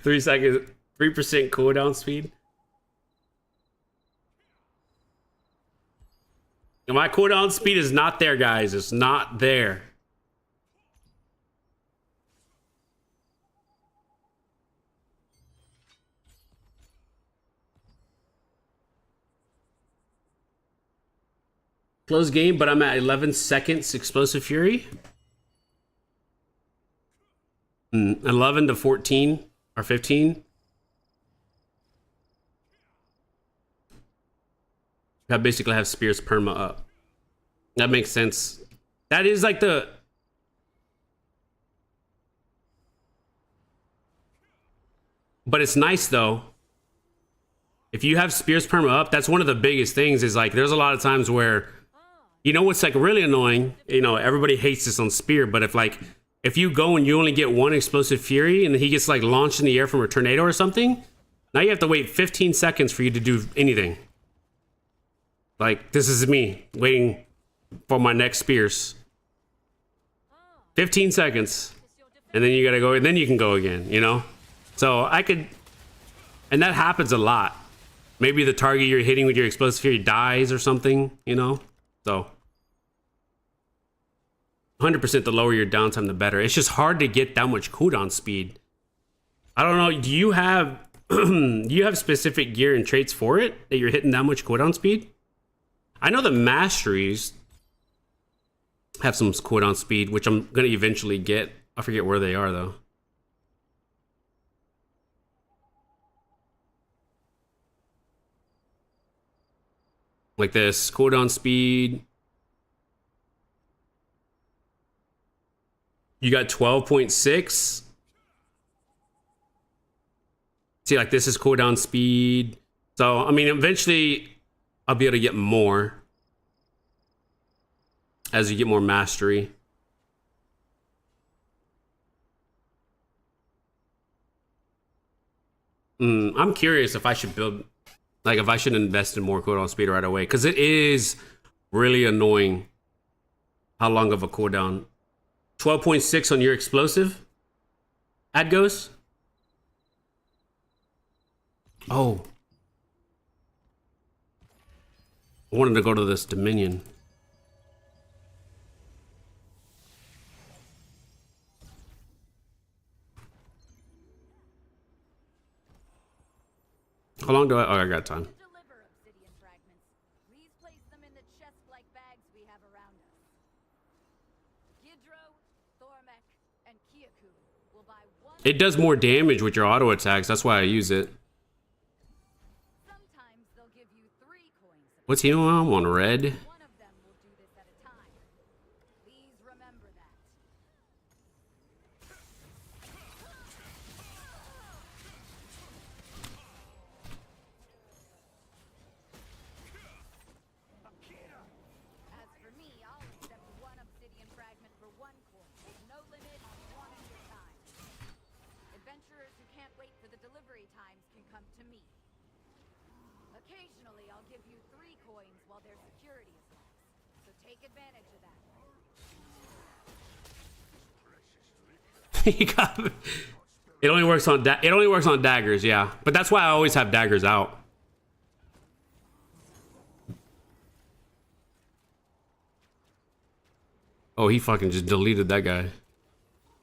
Three seconds, 3% cooldown speed. And my cooldown speed is not there, guys. It's not there. Close game, but I'm at 11 seconds explosive fury. 11 to 14 or 15. I basically have spears perma up. That makes sense. That is like the... But it's nice though. If you have spears perma up, that's one of the biggest things is like there's a lot of times where, you know what's like really annoying? You know, everybody hates this on spear, but if you go and you only get one explosive fury and he gets like launched in the air from a tornado or something, now you have to wait 15 seconds for you to do anything. Like, this is me waiting for my next spears. 15 seconds. And then you gotta go, and then you can go again, you know? So I could, and that happens a lot. Maybe the target you're hitting with your explosive fury dies or something, you know? So 100% the lower your downtime, the better. It's just hard to get that much cooldown speed. I don't know, do you have do you have specific gear and traits for it that you're hitting that much cooldown speed? I know the masteries have some cooldown speed, which I'm gonna eventually get. I forget where they are though. Like this, cooldown speed. You got 12.6. See, like this is cooldown speed. So, I mean, eventually I'll be able to get more as you get more mastery. I'm curious if I should build, like if I should invest in more cooldown speed right away, because it is really annoying how long of a cooldown. 12.6 on your explosive? Ad goes? Oh. I wanted to go to this Dominion. How long do I? Oh, I got time. Deliver obsidian fragments. Please place them in the chest-like bags we have around us. Gidro, Thormek, and Kyaku will buy one. It does more damage with your auto attacks. That's why I use it. Sometimes they'll give you 3 coins. What's he on? I'm on red. One of them will do this at a time. Please remember that. As for me, I'll accept 1 obsidian fragment for 1 coin. No limit on 1 at a time. Adventurers who can't wait for the delivery times can come to me. Occasionally, I'll give you 3 coins while their security is lost. So take advantage of that. He got me. It only works on it only works on daggers, yeah. But that's why I always have daggers out. Oh, he fucking just deleted that guy.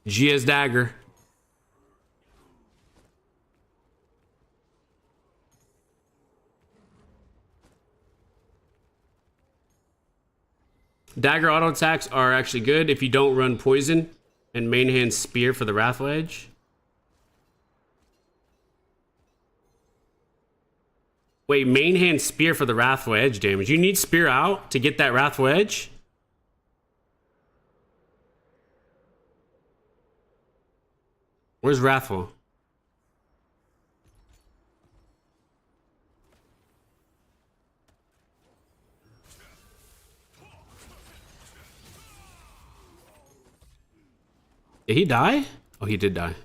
GS Dagger. Dagger auto attacks are actually good if you don't run poison and main hand spear for the Wrathful Edge. Wait, main hand spear for the Wrathful Edge damage. You need spear out to get that Wrathful Edge? Where's Wrathful? Did he die? Oh, he did die.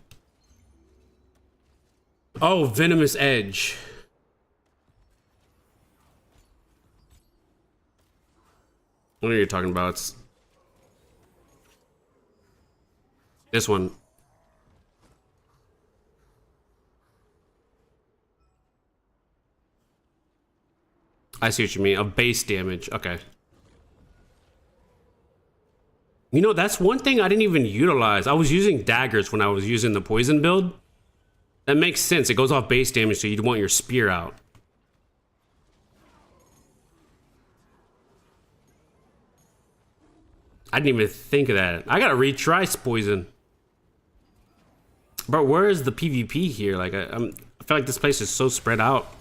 Oh, Venomous Edge. What are you talking about? It's this one. I see what you mean. A base damage. Okay. You know, that's one thing I didn't even utilize. I was using daggers when I was using the poison build. That makes sense. It goes off base damage, so you'd want your spear out. I didn't even think of that. I gotta retry poison. But where is the PvP here? Like, I feel like this place is so spread out.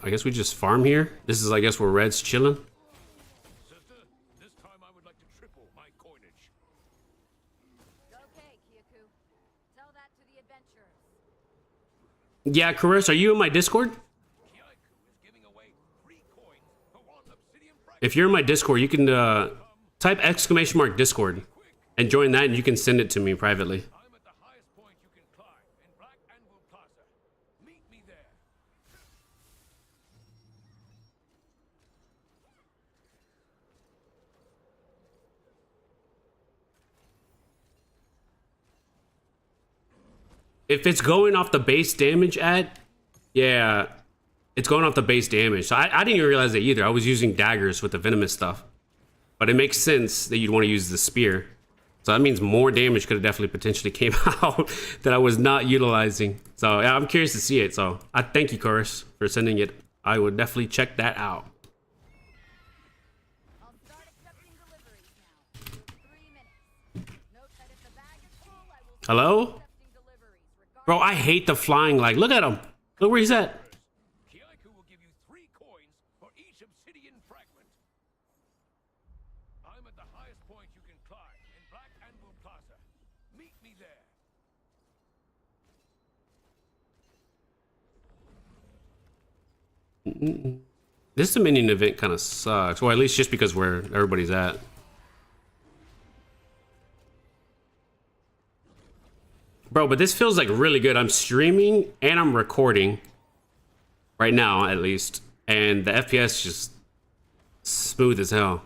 I guess we just farm here. This is, I guess, where Red's chilling. Sister, this time I would like to triple my coinage. Okay, Kyaku. Tell that to the adventurers. Yeah, Chris, are you in my Discord? Kyaku is giving away 3 coins for 1 obsidian fragment. If you're in my Discord, you can type ! Discord and join that, and you can send it to me privately. I'm at the highest point you can climb in Black Anvil Plaza. Meet me there. If it's going off the base damage yeah, it's going off the base damage. So I didn't even realize that either. I was using daggers with the venomous stuff. But it makes sense that you'd want to use the spear. So that means more damage could have definitely potentially came out that I was not utilizing. So yeah, I'm curious to see it. So I thank you, Chorus, for sending it. I would definitely check that out. I'll start accepting deliveries now. You have 3 minutes. Note that if the bag is full, I will start Hello? accepting deliveries. Bro, I hate the flying. Like, look at him. Look where he's at. Kyaku will give you 3 coins for each obsidian fragment. I'm at the highest point you can climb in Black Anvil Plaza. Meet me there. This Dominion event kind of sucks. Well, at least just because where everybody's at. Bro, but this feels like really good. I'm streaming and I'm recording right now, at least, and the FPS just smooth as hell.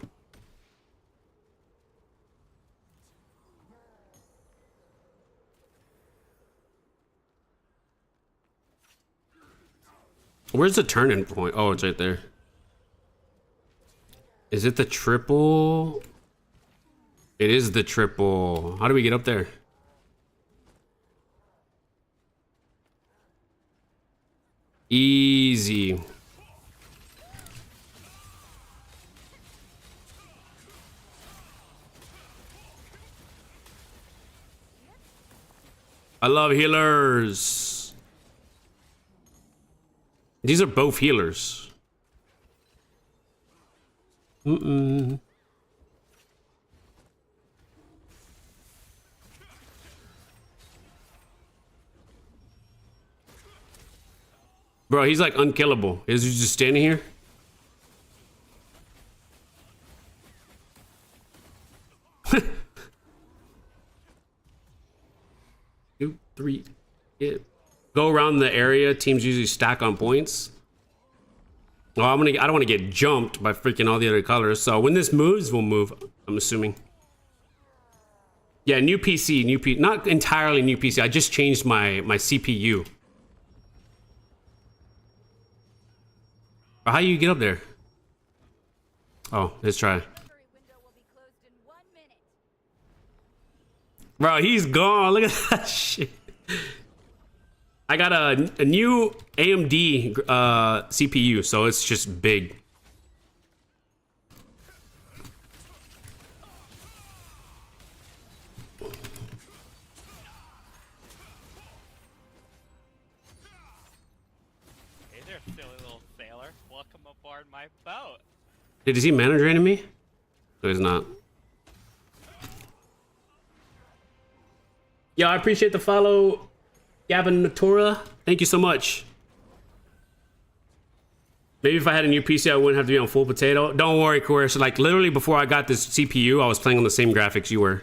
Where's the turning point? Oh, it's right there. Is it the triple? It is the triple. How do we get up there? Easy. I love healers. These are both healers. Bro, he's like unkillable. Is he just standing here? Two, three, yeah. Go around the area. Teams usually stack on points. Well, I don't want to get jumped by freaking all the other colors. So when this moves, we'll move. I'm assuming. Yeah, new PC, not entirely new PC. I just changed my CPU. How do you get up there? Oh, let's try. Bro, he's gone. Look at that shit. I got a new AMD CPU, so it's just big. Hey there, silly little sailor. Welcome aboard my boat. Is he mana draining me? No, he's not. Yo, I appreciate the follow, Gavin Natura. Thank you so much. Maybe if I had a new PC, I wouldn't have to be on full potato. Don't worry, Chorus. Like, literally before I got this CPU, I was playing on the same graphics you were.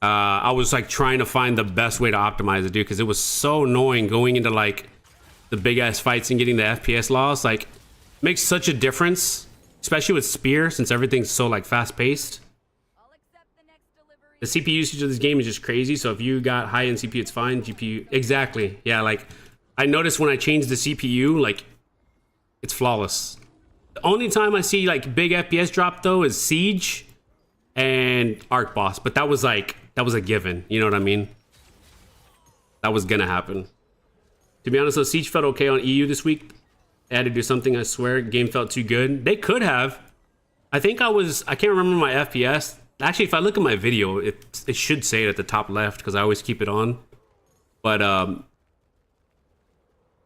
I was, like, trying to find the best way to optimize it, dude, because it was so annoying going into, like, the big-ass fights and getting the FPS loss. Like, makes such a difference, especially with Spear, since everything's so, like, fast-paced. The CPU usage of this game is just crazy, so if you got high-end CPU, it's fine. GPU, exactly. Yeah, like, I noticed when I changed the CPU, like, it's flawless. The only time I see, like, big FPS drop, though, is Siege and Arc Boss, but that was, like, that was a given. You know what I mean? That was gonna happen. To be honest, though, Siege felt okay on EU this week. They had to do something, I swear. Game felt too good. They could have. I think I can't remember my FPS. Actually, if I look at my video, it should say it at the top left because I always keep it on. But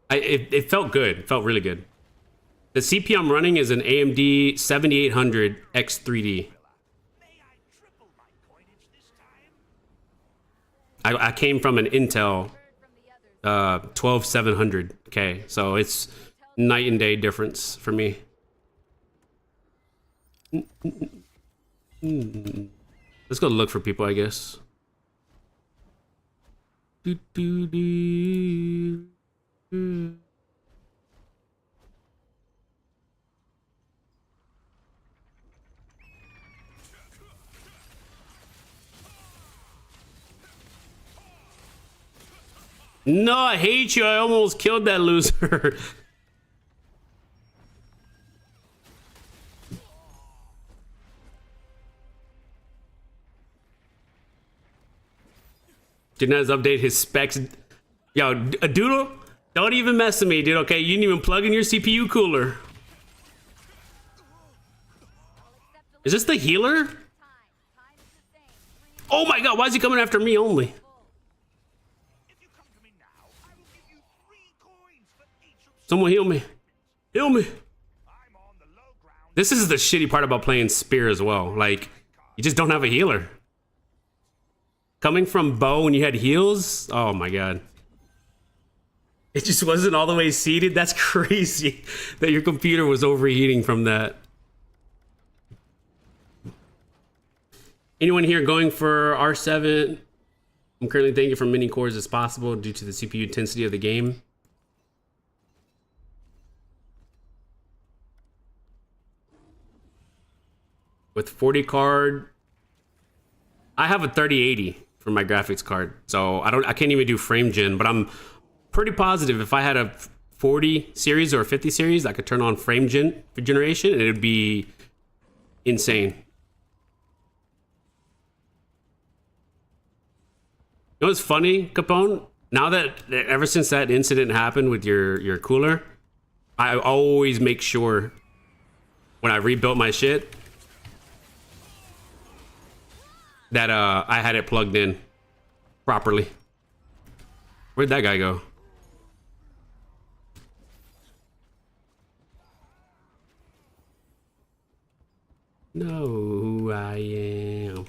it felt good. It felt really good. The CPU I'm running is an AMD 7800 X3D. I came from an Intel 12700K, so it's night and day difference for me. Let's go look for people, I guess. No, I hate you. I almost killed that loser. Didn't have to update his specs. Yo, a Doodle, don't even mess with me, dude. Okay, you didn't even plug in your CPU cooler. Is this the healer? Oh my god, why is he coming after me only? Someone heal me. Heal me. This is the shitty part about playing Spear as well. Like, you just don't have a healer. Coming from bow when you had heals? Oh my god. It just wasn't all the way seated? That's crazy that your computer was overheating from that. Anyone here going for R7? I'm currently thinking for many cores as possible due to the CPU intensity of the game. With 40 card, I have a 3080 for my graphics card, so I can't even do frame gen, but I'm pretty positive if I had a 40 series or a 50 series, I could turn on frame generation and it would be insane. You know what's funny, Capone? Now that ever since that incident happened with your cooler, I always make sure when I rebuilt my shit that I had it plugged in properly. Where'd that guy go? Know who I am.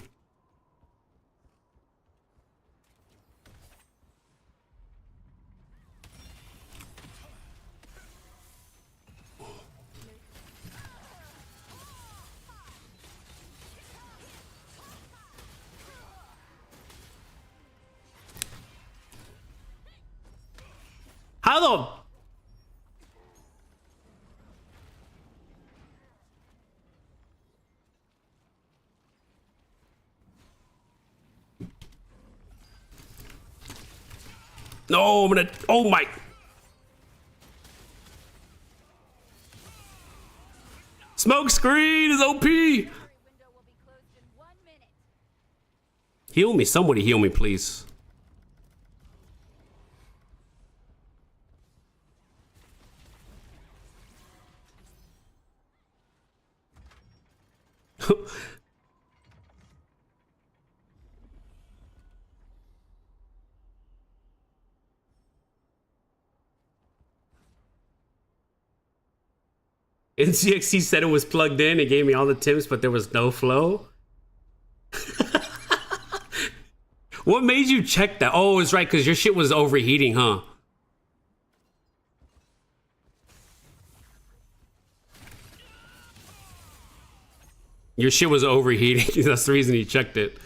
How the... No, I'm gonna... Oh my... Smoke screen is OP! Window will be closed in 1 minute. Heal me, somebody heal me, please. NCXT said it was plugged in. It gave me all the tips, but there was no flow. What made you check that? Oh, it's right, because your shit was overheating, huh? Your shit was overheating. That's the reason he checked it.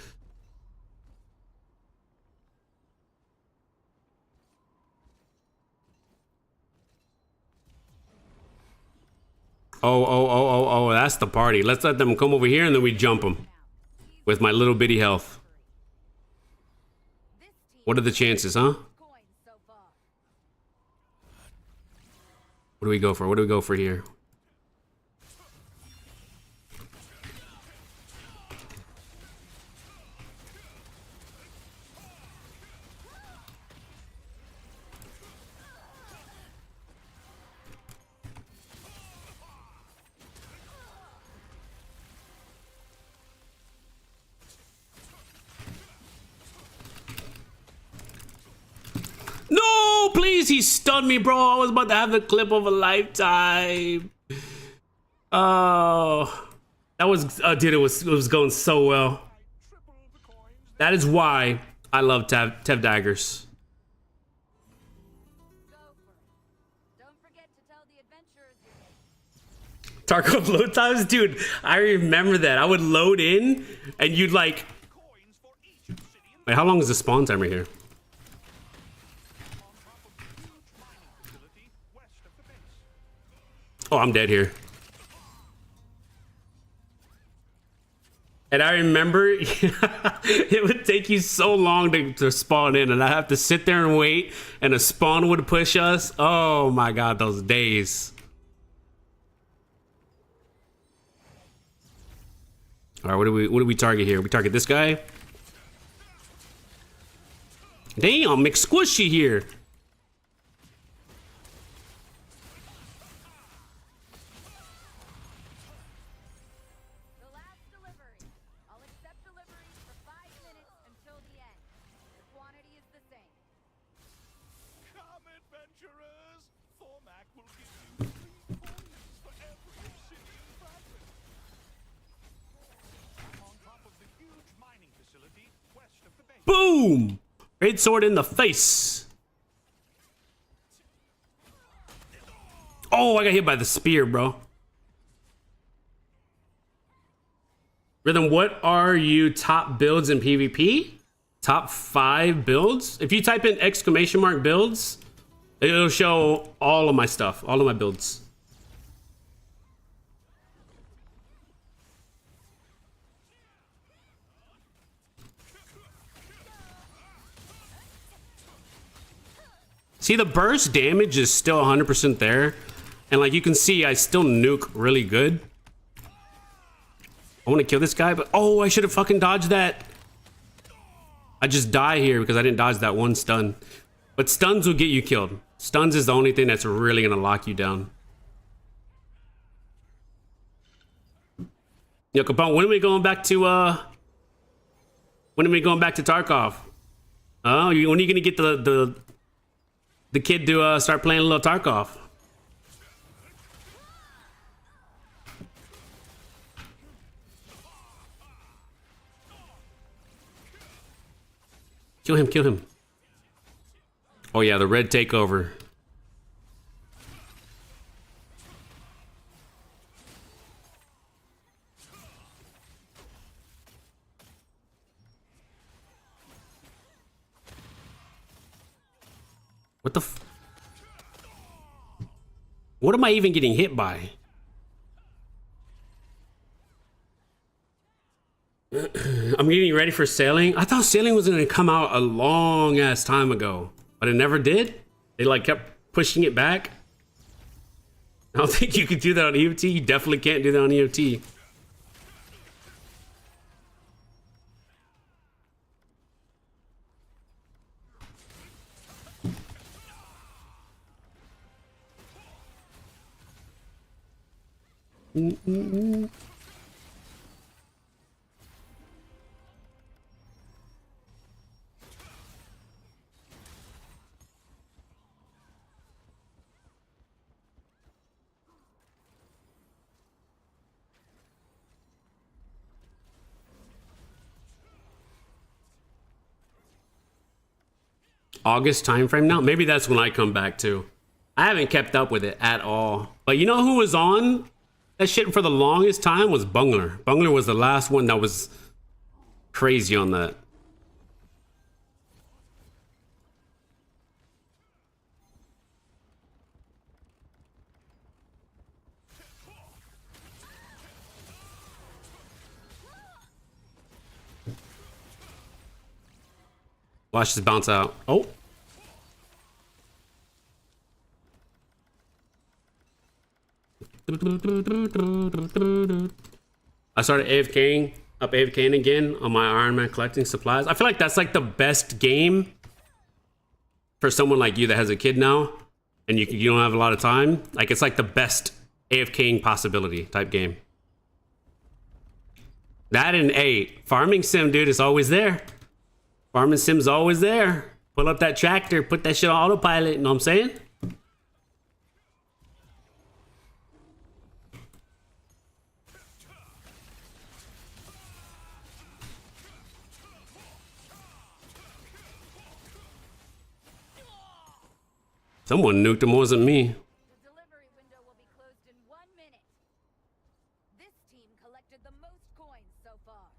Oh, that's the party. Let's let them come over here and then we jump them with my little bitty health. This team What are the chances, huh? coins so far. What do we go for? What do we go for here? No, please, he stunned me, bro. I was about to have the clip of a lifetime. Oh, that was, dude, it was going so well. That is why I love Tev Daggers. Go for it. Don't forget to tell the adventurers Tarkov load times, dude. I remember that. I would load in, and you'd like. Wait, how long is the spawn timer here? Oh, I'm dead here. And I remember it would take you so long to spawn in, and I have to sit there and wait, and a spawn would push us. Oh my god, those days. All right, what do we target here? We target this guy. Damn, McSquishy here. The last delivery. I'll accept deliveries for 5 minutes until the end. The quantity is the same. Come, adventurers! Thormac will give you 3 coins for every obsidian fragment. I'm on top of the huge mining facility west of the base. Boom! Great sword in the face. Oh, I got hit by the spear, bro. Rythmn, what are you top builds in PvP? Top 5 builds? If you type in !! builds, it'll show all of my stuff, all of my builds. See, the burst damage is still 100% there. And like you can see, I still nuke really good. I want to kill this guy, but oh, I should have fucking dodged that. I just die here because I didn't dodge that one stun. But stuns will get you killed. Stuns is the only thing that's really gonna lock you down. Yo, Capone, when are we going back to Tarkov? Oh, when are you gonna get the kid to start playing a little Tarkov? Kill him, kill him. Oh yeah, the red takeover. What the f- What am I even getting hit by? I'm getting ready for sailing. I thought sailing was gonna come out a long ass time ago, but it never did. They like kept pushing it back. I don't think you could do that on EOT. You definitely can't do that on EOT. August time frame now. Maybe that's when I come back too. I haven't kept up with it at all. But you know who was on that shit for the longest time was Bungler. Bungler was the last one that was crazy on that. Watch this bounce out. Oh. I started AFKing, up AFKing again on my Iron Man collecting supplies. I feel like that's like the best game for someone like you that has a kid now and you don't have a lot of time. Like it's like the best AFKing possibility type game. That and farming sim, dude, is always there. Farming sim's always there. Pull up that tractor, put that shit on autopilot, you know what I'm saying? Someone nuked him, wasn't me. The delivery window will be closed in 1 minute. This team collected the most coins so far.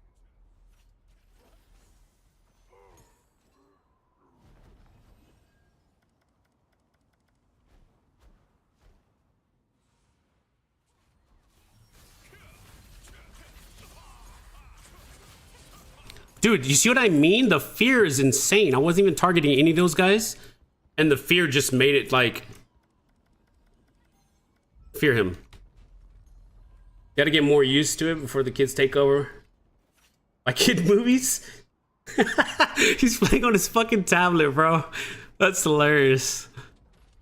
Dude, you see what I mean? The fear is insane. I wasn't even targeting any of those guys. And the fear just made it like... Fear him. Gotta get more used to it before the kids take over. My kid movies? He's playing on his fucking tablet, bro. That's hilarious.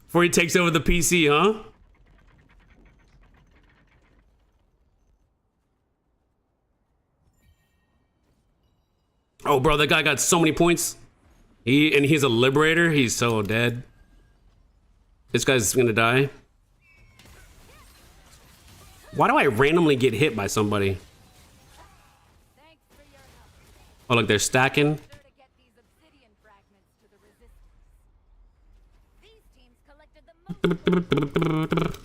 Before he takes over the PC, huh? Oh, bro, that guy got so many points. He's a liberator. He's so dead. This guy's gonna die. Why do I randomly get hit by somebody? Thanks for your help. Oh, look, they're stacking. Sure to get these obsidian fragments to the resistance. These teams collected the most.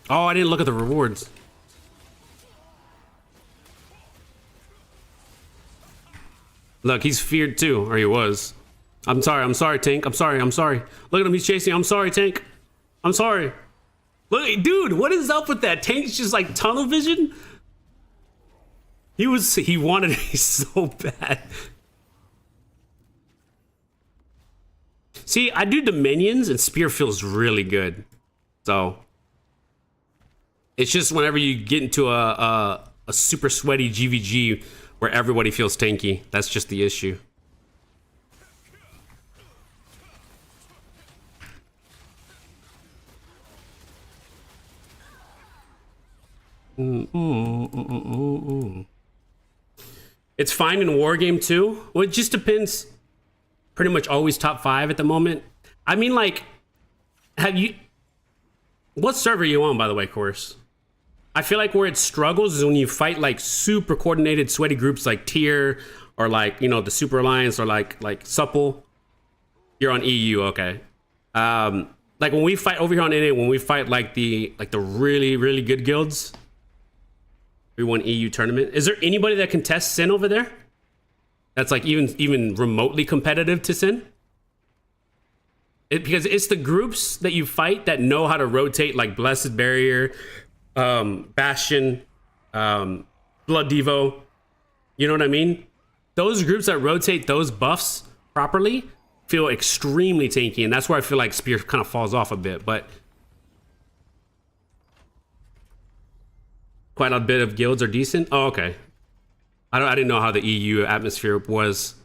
Oh, I didn't look at the rewards. Look, he's feared too, or he was. I'm sorry, Tank. I'm sorry. Look at him, he's chasing. I'm sorry, Tank. I'm sorry. Look, dude, what is up with that? Tank's just like tunnel vision. He wanted me so bad. See, I do Dominions and Spear feels really good. So It's just whenever you get into a super sweaty GVG where everybody feels tanky. That's just the issue. It's fine in Wargame too. Well, it just depends. Pretty much always top 5 at the moment. I mean, like, have you... What server are you on, by the way, Course? I feel like where it struggles is when you fight, like, super coordinated, sweaty groups like Tier or, like, you know, the Super Alliance or, like Supple. You're on EU, okay. Like, when we fight over here on NA, when we fight, like the really, really good guilds, we won EU tournament. Is there anybody that can test Sin over there? That's like even remotely competitive to Sin? Because it's the groups that you fight that know how to rotate, like Blessed Barrier, Bastion, Blood Devo. You know what I mean? Those groups that rotate those buffs properly feel extremely tanky, and that's where I feel like Spear kind of falls off a bit, but quite a bit of guilds are decent. Oh, okay. I didn't know how the EU atmosphere was.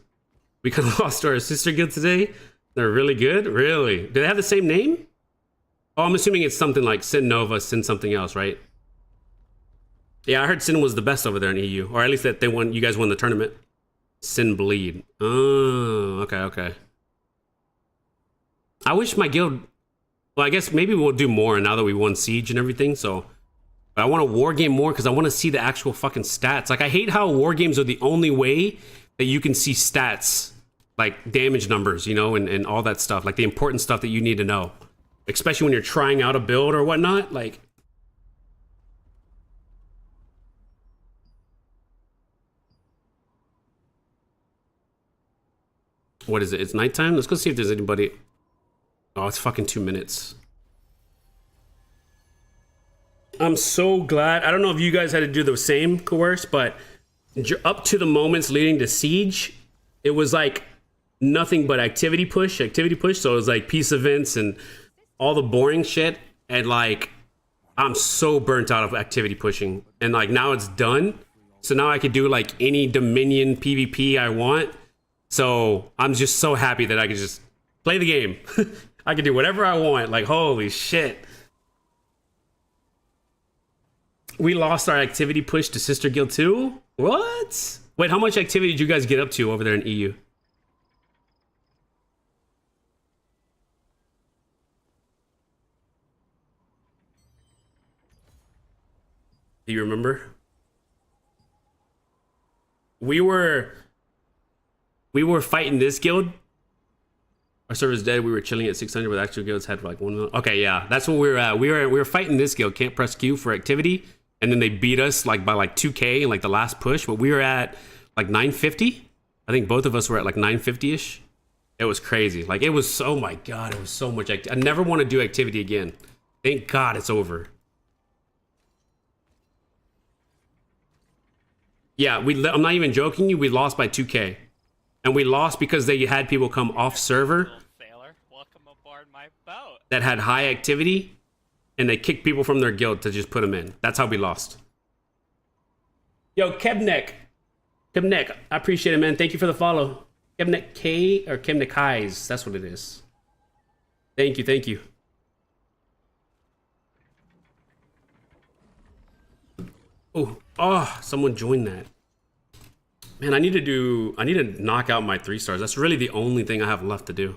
We kind of lost our sister guild today. They're really good? Really? Do they have the same name? Oh, I'm assuming it's something like Sin Nova, Sin something else, right? Yeah, I heard Sin was the best over there in EU. Or at least that you guys won the tournament. Sin Bleed. Oh, okay. I wish my guild... Well, I guess maybe we'll do more now that we won Siege and everything, so... But I want to war game more because I want to see the actual fucking stats. Like, I hate how war games are the only way that you can see stats, like damage numbers, you know, and all that stuff, like the important stuff that you need to know, especially when you're trying out a build or whatnot. Like, what is it? It's nighttime. Let's go see if there's anybody. Oh, it's fucking 2 minutes. I'm so glad. I don't know if you guys had to do the same, Coerce, but up to the moments leading to Siege, it was like nothing but activity push. So it was like peace events and all the boring shit. And like, I'm so burnt out of activity pushing. And like, now it's done. So now I could do like any Dominion PvP I want. So I'm just so happy that I could just play the game. I can do whatever I want. Like, holy shit. We lost our activity push to Sister Guild 2? What? Wait, how much activity did you guys get up to over there in EU? Do you remember? We were fighting this guild. Our server's dead. We were chilling at 600, but actual guilds had like 1 million. Okay, yeah, that's what we were at. We were fighting this guild. Can't press Q for activity. And then they beat us like by like 2K in like the last push, but we were at like 950. I think both of us were at like 950-ish. It was crazy. Like, it was, oh my God, it was so much I never want to do activity again. Thank God it's over. Yeah, I'm not even joking you, we lost by 2K. And we lost because they had people come off server Sailor, welcome aboard my boat. that had high activity. And they kicked people from their guild to just put them in. That's how we lost. Yo, Kebnek, I appreciate it, man. Thank you for the follow. Kebnek K or Kebnek Highs. That's what it is. Thank you. Oh, someone joined that. Man, I need to knock out my 3 stars. That's really the only thing I have left to do.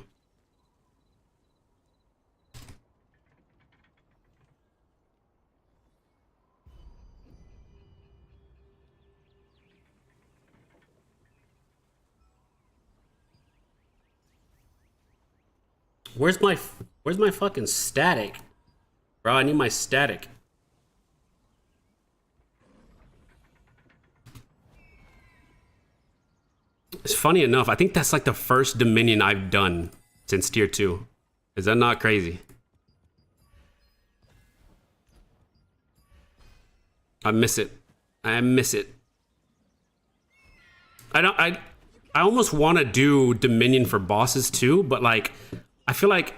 Where's my fucking static? Bro, I need my static. It's funny enough, I think that's like the first Dominion I've done since tier 2. Is that not crazy? I miss it. I almost want to do Dominion for bosses too, but like, I feel like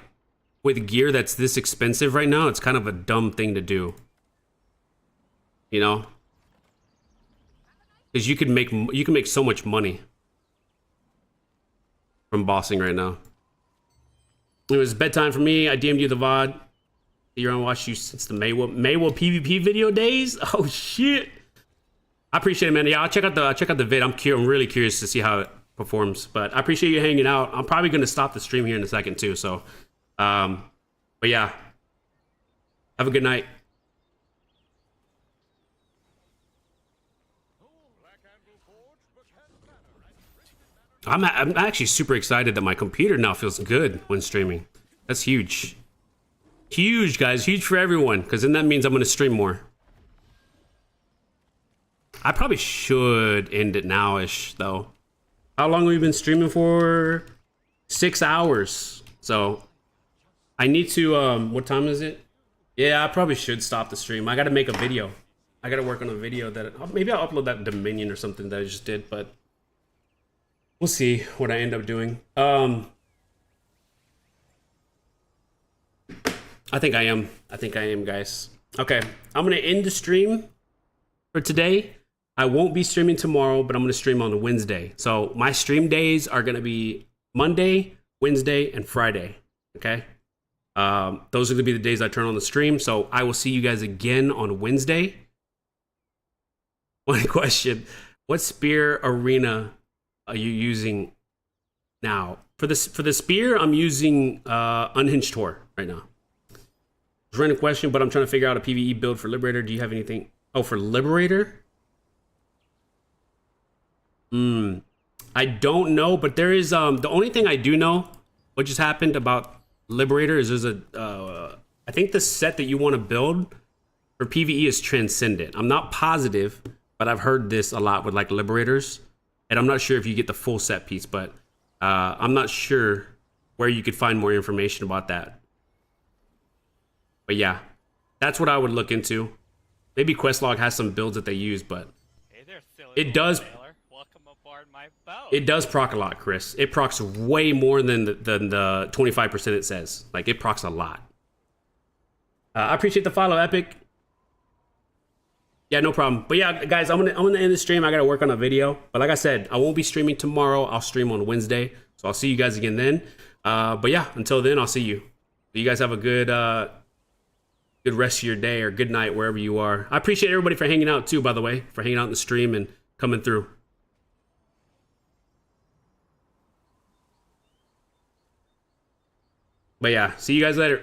with gear that's this expensive right now, it's kind of a dumb thing to do. you know, because you can make so much money from bossing right now. It was bedtime for me. I DM'd you the VOD. You're on watch you since the Maywo PvP video days. Oh shit! I appreciate it, man. Yeah, I'll check out the vid. I'm really curious to see how it performs. But I appreciate you hanging out. I'm probably gonna stop the stream here in a second too. So, but yeah, have a good night. I'm actually super excited that my computer now feels good when streaming. That's huge. Huge, guys. Huge for everyone, because then that means I'm going to stream more. I probably should end it now-ish, though. How long have we been streaming for? 6 hours. So, I need to, what time is it? Yeah, I probably should stop the stream. I got to make a video. I got to work on a video that... Maybe I'll upload that Dominion or something that I just did, but... We'll see what I end up doing. I think I am, guys. Okay, I'm gonna end the stream for today. I won't be streaming tomorrow, but I'm gonna stream on Wednesday. So my stream days are gonna be Monday, Wednesday, and Friday. Okay, those are gonna be the days I turn on the stream. So I will see you guys again on Wednesday. One question: what spear arena are you using now? For the spear, I'm using Unhinged Tor right now. Random question, but I'm trying to figure out a PvE build for Liberator. Do you have anything? Oh, for Liberator? I don't know, but there is the only thing I do know what just happened about Liberator is there's a I think the set that you want to build for PvE is Transcendent. I'm not positive, but I've heard this a lot with like Liberators, and I'm not sure if you get the full set piece, but I'm not sure where you could find more information about that. But yeah, that's what I would look into. Maybe Questlog has some builds that they use, but Hey there, silly it does. Sailor. Welcome aboard my boat. It does proc a lot, Chris. It procs way more than the 25% it says. Like it procs a lot. I appreciate the follow, Epic. Yeah, no problem. But yeah, guys, I'm gonna end the stream. I gotta work on a video. But like I said, I won't be streaming tomorrow. I'll stream on Wednesday. So I'll see you guys again then. But yeah, until then, I'll see you. You guys have a good rest of your day or good night wherever you are. I appreciate everybody for hanging out too, by the way, for hanging out in the stream and coming through. But yeah, see you guys later.